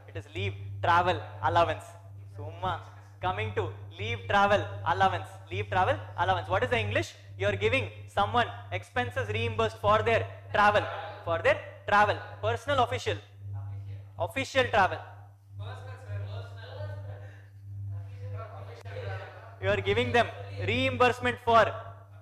it is leave travel allowance. Summa. Coming to leave travel allowance. Leave travel allowance. What is the English? You are giving someone expenses reimbursed for their travel. For their travel. Personal, official. Official travel. You are giving them reimbursement for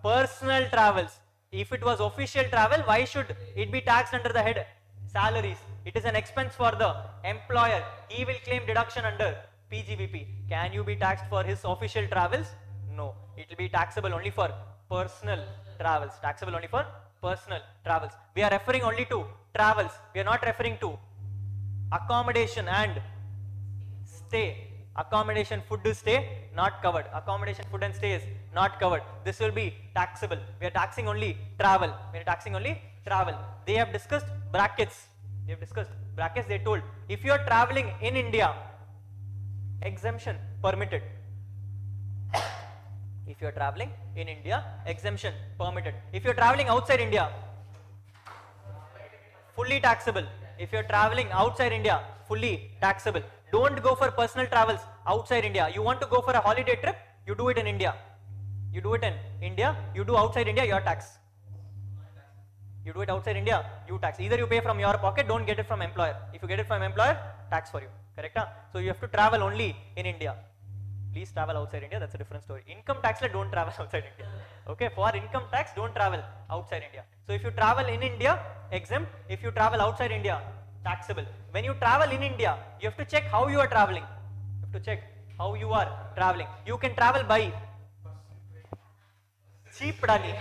personal travels. If it was official travel, why should it be taxed under the head salaries? It is an expense for the employer. He will claim deduction under PGBP. Can you be taxed for his official travels? No. It will be taxable only for personal travels. Taxable only for personal travels. We are referring only to travels. We are not referring to accommodation and stay. Accommodation, food, stay, not covered. Accommodation, food and stay is not covered. This will be taxable. We are taxing only travel. We are taxing only travel. They have discussed brackets. They have discussed brackets. They told if you are traveling in India, exemption permitted. If you are traveling in India, exemption permitted. If you are traveling outside India, fully taxable. If you are traveling outside India, fully taxable. Don't go for personal travels outside India. You want to go for a holiday trip, you do it in India. You do it in India, you do outside India, your tax. You do it outside India, you tax. Either you pay from your pocket, don't get it from employer. If you get it from employer, tax for you. Correct? Huh? So you have to travel only in India. Please travel outside India, that's a different story. Income tax, don't travel outside India. Okay, for income tax, don't travel outside India. So if you travel in India, exempt. If you travel outside India, taxable. When you travel in India, you have to check how you are traveling. You have to check how you are traveling. You can travel by cheap dani.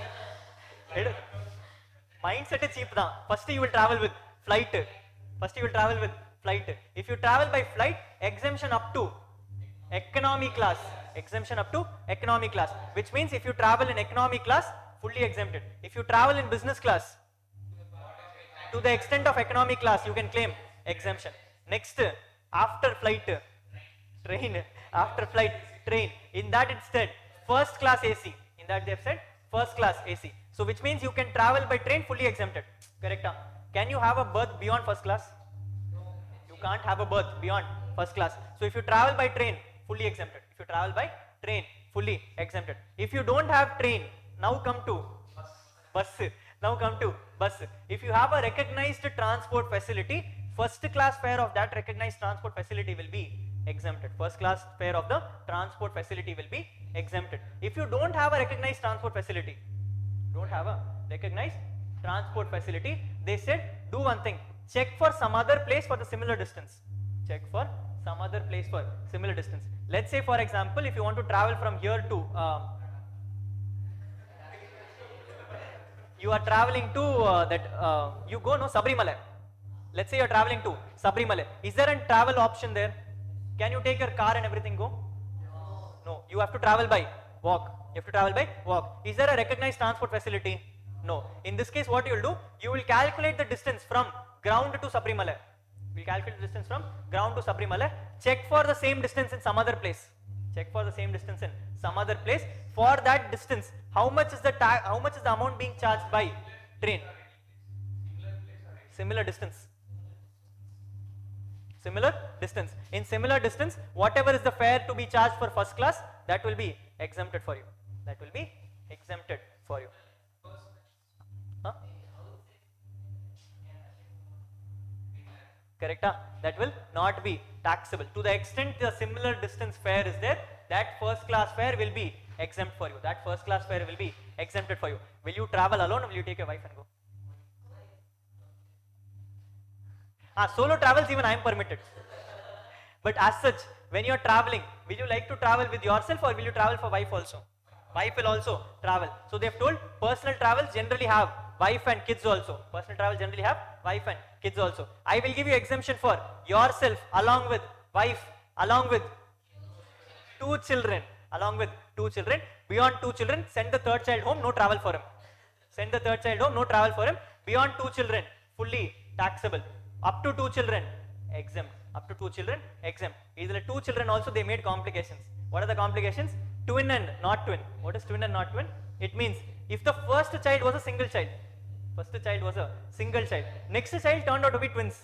Mindset is cheap da. First you will travel with flight. First you will travel with flight. If you travel by flight, exemption up to economy class. Exemption up to economy class. Which means if you travel in economy class, fully exempted. If you travel in business class, to the extent of economy class, you can claim exemption. Next, after flight, train. After flight, train. In that it said first class AC. In that they have said first class AC. So which means you can travel by train fully exempted. Correct? Huh? Can you have a berth beyond first class? You can't have a berth beyond first class. So if you travel by train, fully exempted. If you travel by train, fully exempted. If you don't have train, now come to bus. Now come to bus. If you have a recognized transport facility, first class fare of that recognized transport facility will be exempted. First class fare of the transport facility will be exempted. If you don't have a recognized transport facility, they said do one thing, check for some other place for the similar distance. Check for some other place for similar distance. Let's say for example, if you want to travel from here to you are traveling to you go Sabrimala. Let's say you are traveling to Sabrimala. Is there a travel option there? Can you take your car and everything go? No. You have to travel by walk. You have to travel by walk. Is there a recognized transport facility? No. In this case, what you will do? You will calculate the distance from ground to Sabrimala. You will calculate the distance from ground to Sabrimala. Check for the same distance in some other place. Check for the same distance in some other place. For that distance, how much is the amount being charged by train? Similar distance. Similar distance. In similar distance, whatever is the fare to be charged for first class, that will be exempted for you. That will be exempted for you. Huh? Correct? Huh? That will not be taxable. To the extent the similar distance fare is there, that first class fare will be exempt for you. That first class fare will be exempted for you. Will you travel alone or will you take your wife and go? Solo travels even I am permitted. But as such, when you are traveling, will you like to travel with yourself or will you travel for wife also? Wife will also travel. So they have told personal travels generally have wife and kids also. Personal travels generally have wife and kids also. I will give you exemption for yourself along with wife, along with two children, along with 2 children. Beyond 2 children, send the third child home, no travel for him. Send the third child home, no travel for him. Beyond 2 children, fully taxable. Up to 2 children, exempt. Up to 2 children, exempt. Either 2 children also they made complications. What are the complications? Twin and not twin. What is twin and not twin? It means if the first child was a single child, next child turned out to be twins.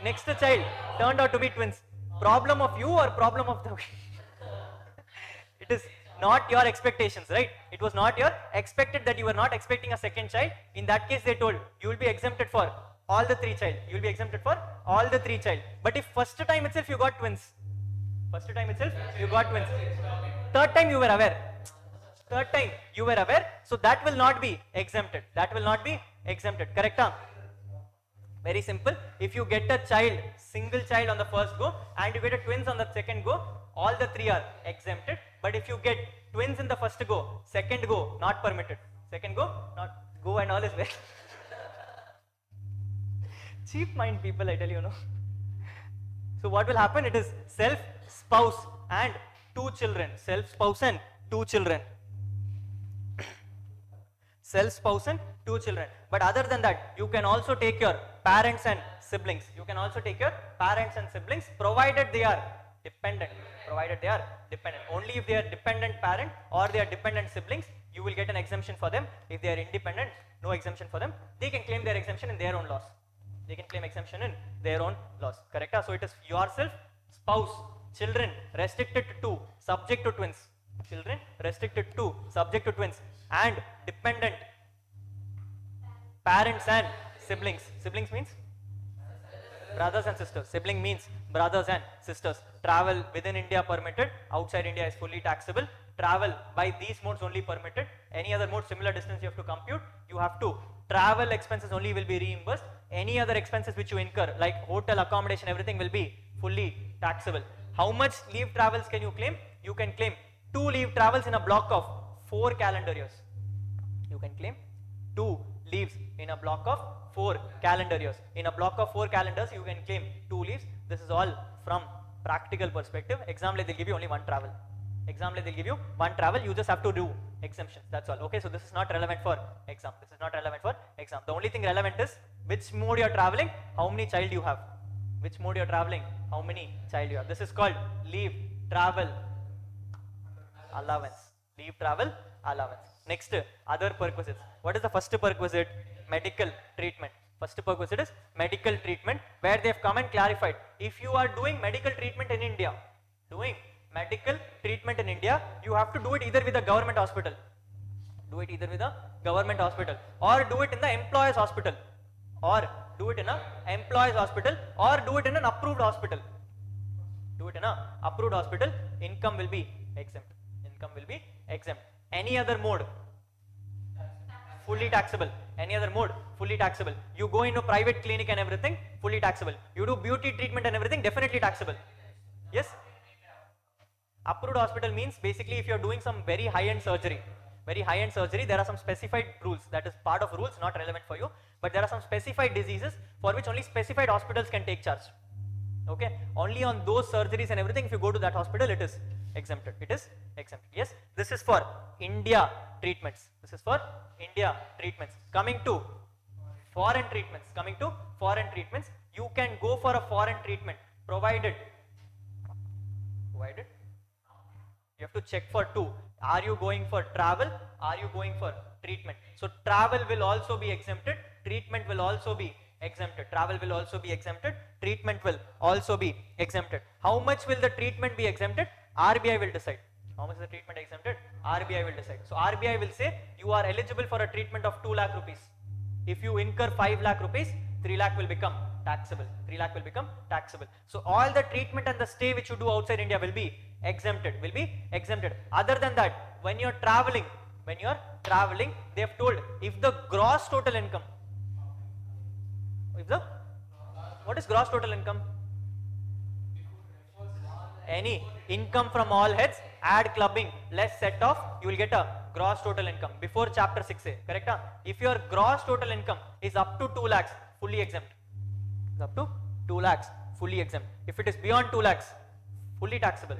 Next child turned out to be twins. Problem of you or problem of the it is not your expectations, right? It was not your expected that you were not expecting a second child. In that case, they told you will be exempted for all the 3 child. You will be exempted for all the 3 child. But if first time itself you got twins, third time you were aware. So that will not be exempted. Correct? Huh? Very simple. If you get a child, single child on the first go and you get a twins on the second go, all the 3 are exempted. But if you get twins in the first go, second go not permitted. Second go not go and all is well. Cheap mind people, I tell you, no. So what will happen? It is self, spouse and 2 children. Self, spouse and 2 children. Self, spouse and 2 children. But other than that, you can also take your parents and siblings. Provided they are dependent. Only if they are dependent parent or they are dependent siblings, you will get an exemption for them. If they are independent, no exemption for them. They can claim their exemption in their own laws. Correct? So it is yourself, spouse, children restricted to 2, subject to twins. And dependent parents and siblings. Siblings means brothers and sisters. Sibling means brothers and sisters. Travel within India permitted, outside India is fully taxable. Travel by these modes only permitted. Any other mode, similar distance you have to compute. You have to travel expenses only will be reimbursed. Any other expenses which you incur like hotel, accommodation, everything will be fully taxable. How much leave travels can you claim? You can claim 2 leave travels in a block of 4 calendar years. You can claim 2 leaves in a block of 4 calendar years. In a block of 4 calendars, you can claim 2 leaves. This is all from practical perspective. Exam they'll give you only 1 travel. You just have to do exemptions. That's all. Okay, so this is not relevant for exam. The only thing relevant is which mode you are traveling, how many child you have. This is called leave travel allowance. Next, other perquisites. What is the first perquisite? Medical treatment. First perquisite is medical treatment, where they have come and clarified. If you are doing medical treatment in India, you have to do it either with a government hospital, or do it in the employer's hospital, or do it in an approved hospital. Income will be exempt. Any other mode, fully taxable. You go into private clinic and everything, fully taxable. You do beauty treatment and everything, definitely taxable. Yes? Approved hospital means basically if you are doing some very high-end surgery, there are some specified rules. That is part of rules, not relevant for you. But there are some specified diseases for which only specified hospitals can take charge. Okay? Only on those surgeries and everything, if you go to that hospital, it is exempted. Yes? This is for India treatments. Coming to foreign treatments, you can go for a foreign treatment provided you have to check for 2. Are you going for travel? Are you going for treatment? So travel will also be exempted. Treatment will also be exempted. Treatment will also be exempted. How much will the treatment be exempted? RBI will decide. How much is the treatment exempted? RBI will decide. So RBI will say you are eligible for a treatment of 2 lakh rupees. If you incur 5 lakh rupees, 3 lakh will become taxable. So all the treatment and the stay which you do outside India will be exempted. Other than that, when you're traveling, they have told if the gross total income, what is gross total income? Any income from all heads, add clubbing, less set off, you will get a gross total income before chapter 6a. Correct? If your gross total income is up to 2 lakhs, fully exempt. If it is beyond 2 lakhs, fully taxable.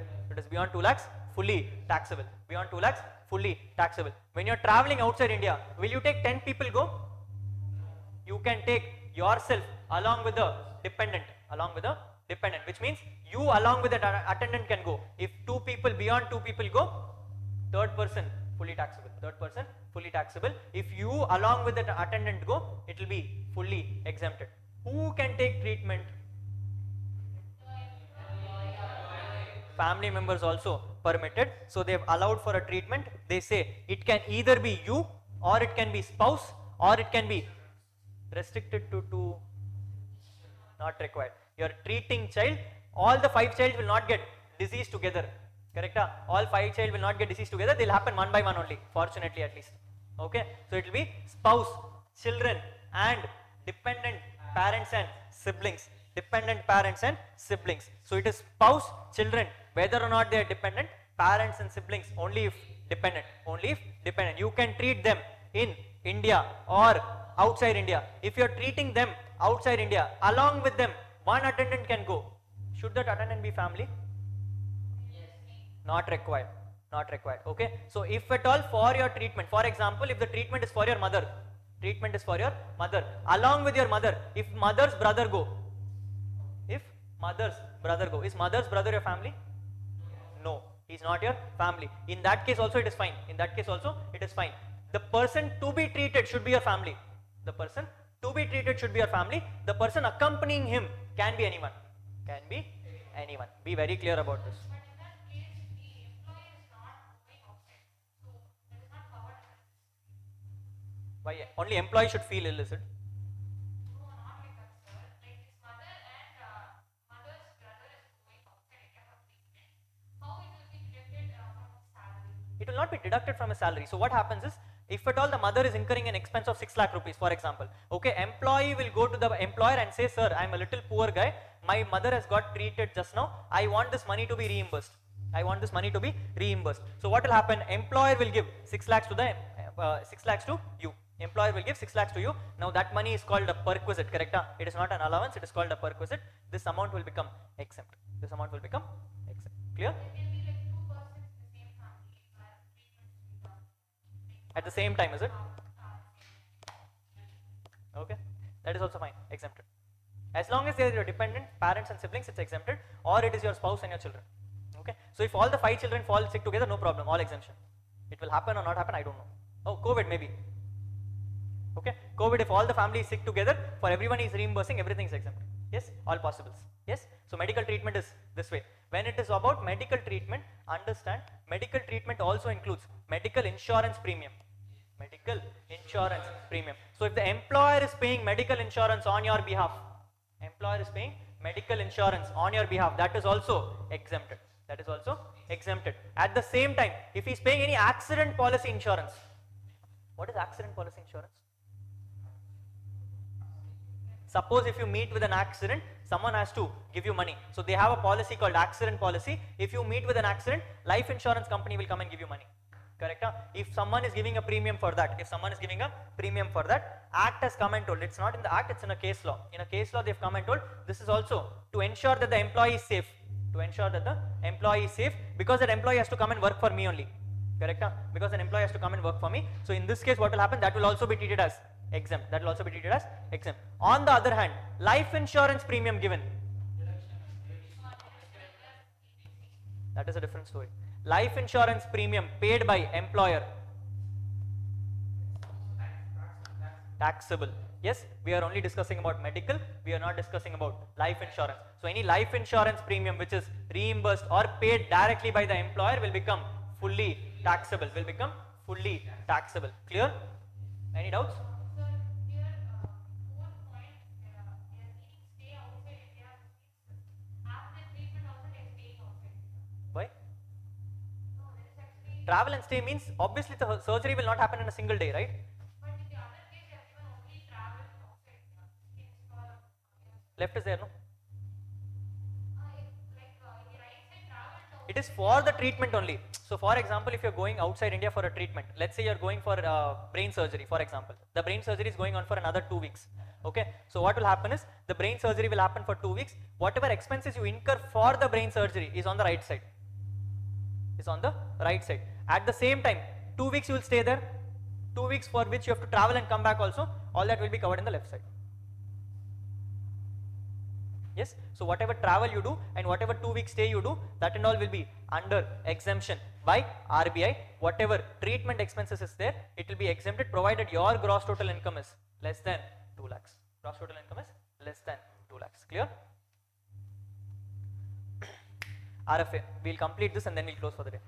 fully taxable. Beyond 2 lakhs, fully taxable. When you're traveling outside India, will you take 10 people go? You can take yourself along with the dependent, which means you along with the attendant can go. If 2 people, beyond 2 people go, third person fully taxable. If you along with the attendant go, it will be fully exempted. Who can take treatment? Family members also permitted. So they have allowed for a treatment. They say it can either be you, or it can be spouse, or it can be restricted to 2, not required. You are treating child, all the 5 children will not get disease together, correct? All 5 children will not get disease together, they will happen one by one only, fortunately at least. Okay, so it will be spouse, children and dependent parents and siblings. So it is spouse, children, whether or not they are dependent, parents and siblings only if dependent, You can treat them in India or outside India. If you are treating them outside India, along with them one attendant can go. Should that attendant be family? Not required. Okay, so if at all for your treatment, for example, if the treatment is for your mother, along with your mother, if mother's brother go, is mother's brother your family? No, he is not your family. In that case also it is fine. The person to be treated should be your family. The person accompanying him can be anyone. Be very clear about this. But in that case, the employer is not going outside, so that is not covered under this. Why only employee should feel ill, is it? No, not like that, sir. Like his mother and mother's brother is going outside India for treatment. How it will be deducted from his salary? It will not be deducted from his salary. So what happens is, if at all the mother is incurring an expense of 6 lakh rupees, for example, okay, employee will go to the employer and say, sir, I am a little poor guy, my mother has got treated just now, I want this money to be reimbursed. So what will happen? Employer will give 6 lakhs to the 6 lakhs to you. Employer will give 6 lakhs to you. Now that money is called a perquisite, correct? It is not an allowance, it is called a perquisite. This amount will become exempt. Clear? There can be like 2 persons in the same family where treatment is being done. At the same time, is it? Okay, that is also fine, exempted. As long as they are your dependent, parents and siblings, it's exempted, or it is your spouse and your children. Okay, so if all the 5 children fall sick together, no problem, all exemption. It will happen or not happen, I don't know. Oh, COVID maybe. Okay, COVID, if all the family is sick together, for everyone is reimbursing, everything is exempt. Yes, all possibles. Yes, so medical treatment is this way. When it is about medical treatment, understand, medical treatment also includes medical insurance premium. So if the employer is paying medical insurance on your behalf, that is also exempted. At the same time, if he is paying any accident policy insurance, what is accident policy insurance? Suppose if you meet with an accident, someone has to give you money. So they have a policy called accident policy. If you meet with an accident, life insurance company will come and give you money. Correct? If someone is giving a premium for that, Act has come and told, it's not in the Act, it's in a case law. In a case law, they've come and told, this is also to ensure that the employee is safe. Because that employee has to come and work for me only. Correct? Because an employee has to come and work for me. So in this case, what will happen? That will also be treated as exempt. On the other hand, life insurance premium given, that is a different story. Life insurance premium paid by employer, taxable. Yes, we are only discussing about medical, we are not discussing about life insurance. So any life insurance premium which is reimbursed or paid directly by the employer will become fully taxable. Clear? Any doubts? Sir, here, one point, they are needing to stay outside India, which means after treatment also they are staying outside India. Why? No, there is actually, Travel and stay means obviously the surgery will not happen in a single day, right? but in the other case, they have given only travel outside India. Skin install, Left is there, no? in the right side, travel to It is for the treatment only. So for example, if you are going outside India for a treatment, let's say you are going for brain surgery, for example. The brain surgery is going on for another 2 weeks. Okay, so what will happen is, the brain surgery will happen for 2 weeks. Whatever expenses you incur for the brain surgery is on the right side. is on the right side. At the same time, 2 weeks you will stay there, 2 weeks for which you have to travel and come back also, all that will be covered in the left side. Yes, so whatever travel you do and whatever 2 week stay you do, that and all will be under exemption by RBI. Whatever treatment expenses is there, it will be exempted provided your gross total income is less than 2 lakhs. Gross total income is less than 2 lakhs. Clear? RFA, we'll complete this and then we'll close for the day.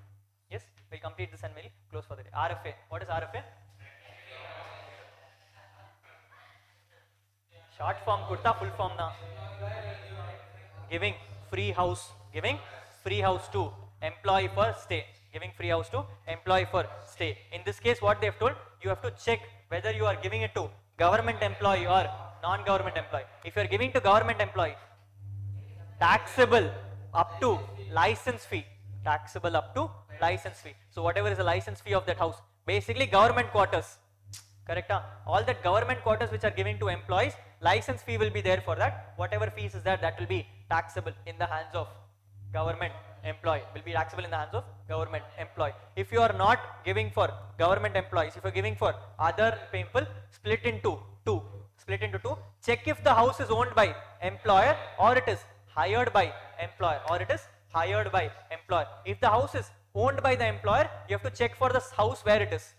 Yes, we'll complete this and we'll close for the day. RFA, what is RFA? Short form kurta, full form na. Giving free house to employee for stay. Giving free house to employee for stay. In this case, what they have told, you have to check whether you are giving it to government employee or non-government employee. If you are giving to government employee, taxable up to license fee. Taxable up to license fee. So whatever is the license fee of that house, basically government quarters. Correct? All that government quarters which are given to employees, license fee will be there for that. Whatever fees is there, that will be taxable in the hands of government employee. Will be taxable in the hands of government employee. If you are not giving for government employees, if you are giving for other people, split into two. Split into two. Check if the house is owned by employer or it is hired by employer or it is hired by employer. If the house is owned by the employer, you have to check for the house where it is.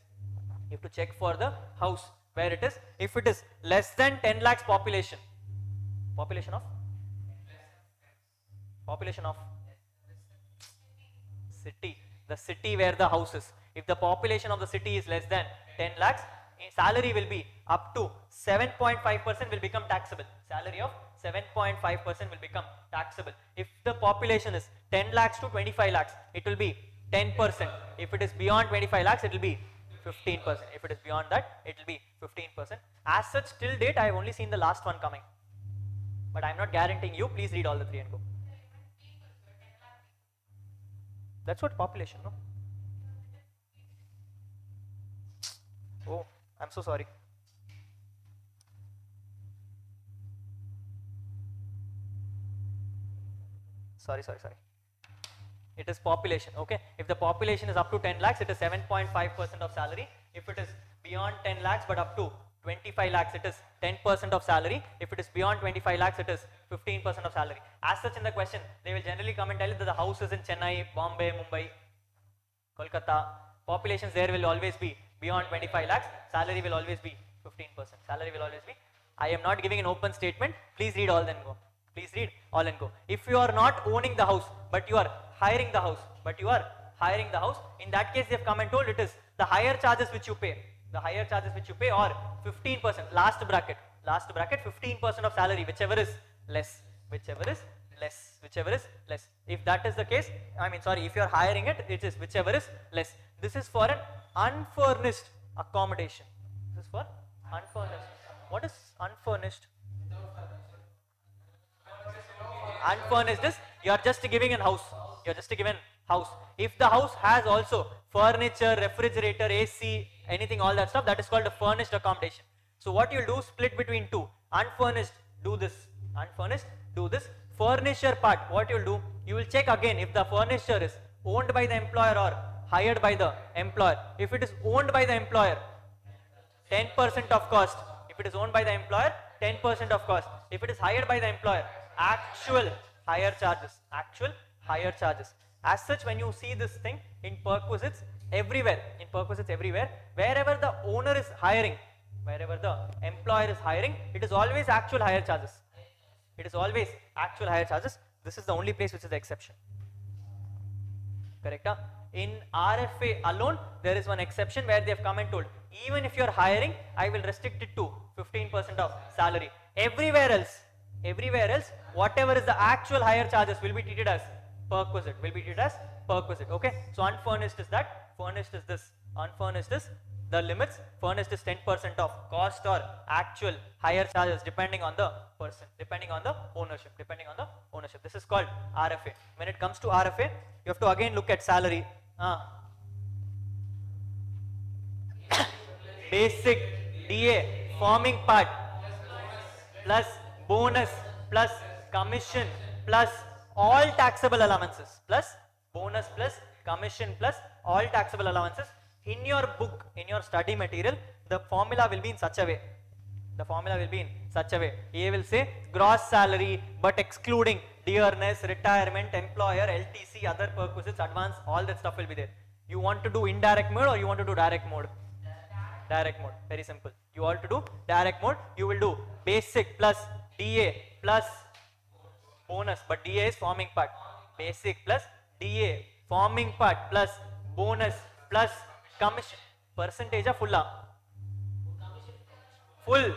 You have to check for the house where it is. If it is less than 10 lakhs population, population of city, the city where the house is. If the population of the city is less than 10 lakhs, salary will be up to 7.5% will become taxable. Salary of 7.5% will become taxable. If the population is 10 lakhs to 25 lakhs, it will be 10%. If it is beyond 25 lakhs, it will be 15%. If it is beyond that, it will be 15%. As such, till date, I have only seen the last one coming. But I am not guaranteeing you. Please read all the 3 and go. That's what population, no? Oh, I'm so sorry. Sorry. It is population, okay? If the population is up to 10 lakhs, it is 7.5% of salary. If it is beyond 10 lakhs but up to 25 lakhs, it is 10% of salary. If it is beyond 25 lakhs, it is 15% of salary. As such in the question, they will generally come and tell you that the house is in Chennai, Bombay, Mumbai, Kolkata. Populations there will always be beyond 25 lakhs. Salary will always be 15%. Salary will always be. I am not giving an open statement. Please read all then go. Please read all and go. If you are not owning the house, but you are hiring the house, in that case they have come and told it is the higher charges which you pay. The higher charges which you pay or 15%, last bracket 15% of salary, whichever is less. If that is the case, if you are hiring it, it is whichever is less. This is for an unfurnished accommodation. This is for unfurnished. What is unfurnished? Unfurnished is you are just giving a house. If the house has also furniture, refrigerator, AC, anything, all that stuff, that is called a furnished accommodation. So what you will do, split between two. Unfurnished, do this. Unfurnished, do this. Furniture part, what you will do, you will check again if the furniture is owned by the employer or hired by the employer. If it is owned by the employer, 10% of cost. If it is owned by the employer, 10% of cost. If it is hired by the employer, actual higher charges. As such, when you see this thing in perquisites everywhere, wherever the owner is hiring, wherever the employer is hiring, it is always actual higher charges. This is the only place which is the exception. Correct? In RFA alone, there is one exception where they have come and told, even if you are hiring, I will restrict it to 15% of salary. Everywhere else, whatever is the actual higher charges will be treated as perquisite. Okay? So unfurnished is that, furnished is this, unfurnished is the limits, furnished is 10% of cost or actual higher charges depending on the person, depending on the ownership. This is called RFA. When it comes to RFA, you have to again look at salary. Basic, DA, forming part, plus bonus, plus commission, plus all taxable allowances, plus bonus, plus commission plus all taxable allowances. In your book, in your study material, the formula will be in such a way. The formula will be in such a way. A will say gross salary but excluding dearness, retirement, employer, LTC, other perquisites, advance, all that stuff will be there. You want to do indirect mode or you want to do direct mode? Direct mode. Very simple. You want to do direct mode. You will do basic plus DA plus bonus, but DA is forming part. Basic plus DA forming part plus bonus plus commission. Percentage of full. Full.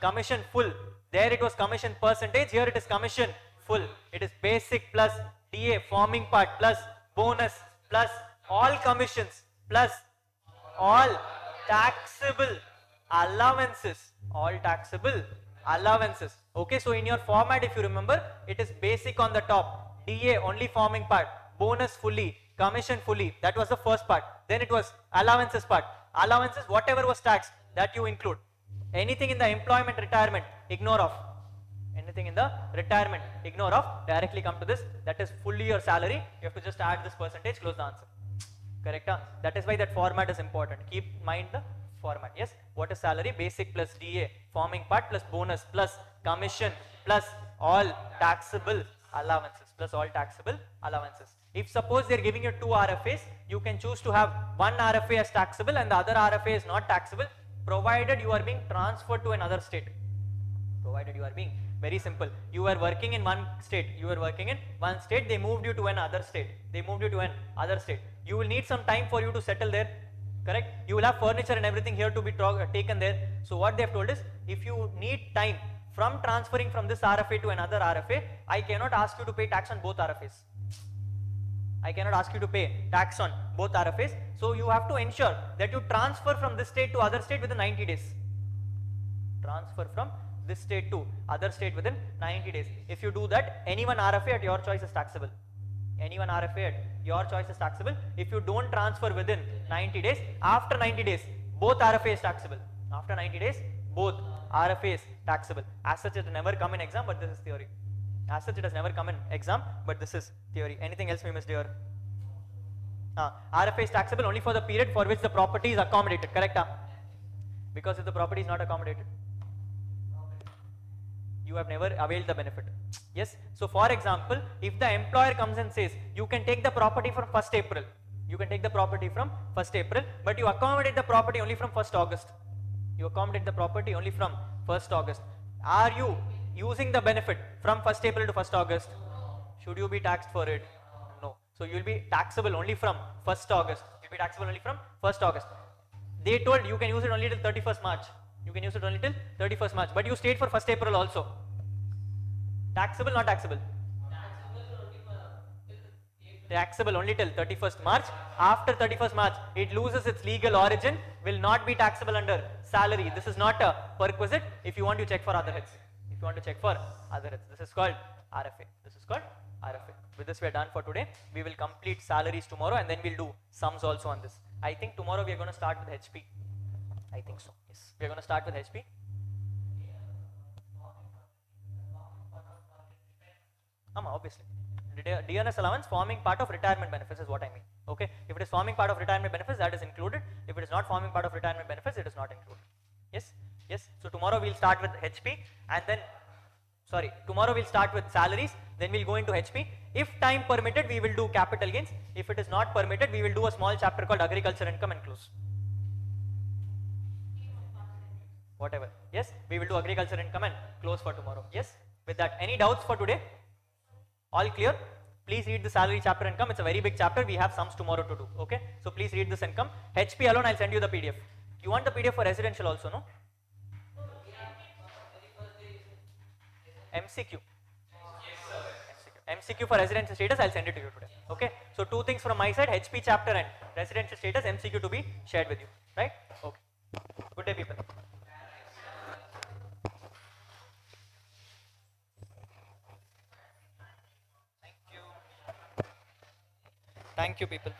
Commission full. There it was commission percentage. Here it is commission full. It is basic plus DA forming part plus bonus plus all commissions plus all taxable allowances. All taxable allowances. Okay, so in your format, if you remember, it is basic on the top, DA only forming part, bonus fully, commission fully. That was the first part. Then it was allowances part. Allowances, whatever was taxed, that you include. Anything in the employment, retirement, ignore off. Anything in the retirement, ignore off. Directly come to this. That is fully your salary. You have to just add this percentage, close the answer. Correct? That is why that format is important. Keep in mind the format. Yes, what is salary? Basic plus DA forming part plus bonus plus commission plus all taxable allowances plus all taxable allowances. If suppose they are giving you 2 RFAs, you can choose to have one RFA as taxable and the other RFA is not taxable, provided you are being transferred to another state. Provided you are being, very simple, you are working in one state, they moved you to another state, you will need some time for you to settle there, correct? You will have furniture and everything here to be taken there. So what they have told is, if you need time from transferring from this RFA to another RFA, I cannot ask you to pay tax on both RFAs. So you have to ensure that you transfer from this state to other state within 90 days. Transfer from this state to other state within 90 days. If you do that, any one RFA at your choice is taxable. Any one RFA at your choice is taxable. If you don't transfer within 90 days, after 90 days, both RFA is taxable. After 90 days, both RFA is taxable. As such, it has never come in exam, but this is theory. As such, it has never come in exam, but this is theory. Anything else we missed here? RFA is taxable only for the period for which the property is accommodated, correct? Because if the property is not accommodated, you have never availed the benefit. Yes. So for example, if the employer comes and says, you can take the property from 1st April, but you accommodate the property only from 1st August. Are you using the benefit from 1st April to 1st August? Should you be taxed for it? No. So you will be taxable only from 1st August. They told you can use it only till 31st March. But you stayed for 1st April also. Taxable, not taxable? Taxable only till 31st March. After 31st March, it loses its legal origin, will not be taxable under salary. This is not a perquisite. If you want to check for other heads. This is called RFA. With this we are done for today. We will complete salaries tomorrow and then we'll do sums also on this. I think tomorrow we are going to start with HP. I think so. Yes. We are going to start with HP. Obviously. DNS allowance forming part of retirement benefits is what I mean. Okay. If it is forming part of retirement benefits, that is included. If it is not forming part of retirement benefits, it is not included. Yes. So tomorrow we'll start with HP and then, tomorrow we'll start with salaries, then we'll go into HP. If time permitted, we will do capital gains. If it is not permitted, we will do a small chapter called agriculture income and close. Whatever. Yes, we will do agriculture income and close for tomorrow. Yes, with that, any doubts for today? All clear? Please read the salary chapter and come. It's a very big chapter. We have sums tomorrow to do. Okay, so please read this and come. HP alone, I'll send you the PDF. You want the PDF for residential also, no? MCQ. MCQ for residential status, I'll send it to you today. Okay, so 2 things from my side, HP chapter and residential status, MCQ to be shared with you. Right? Okay. Good day, people. Thank you, people.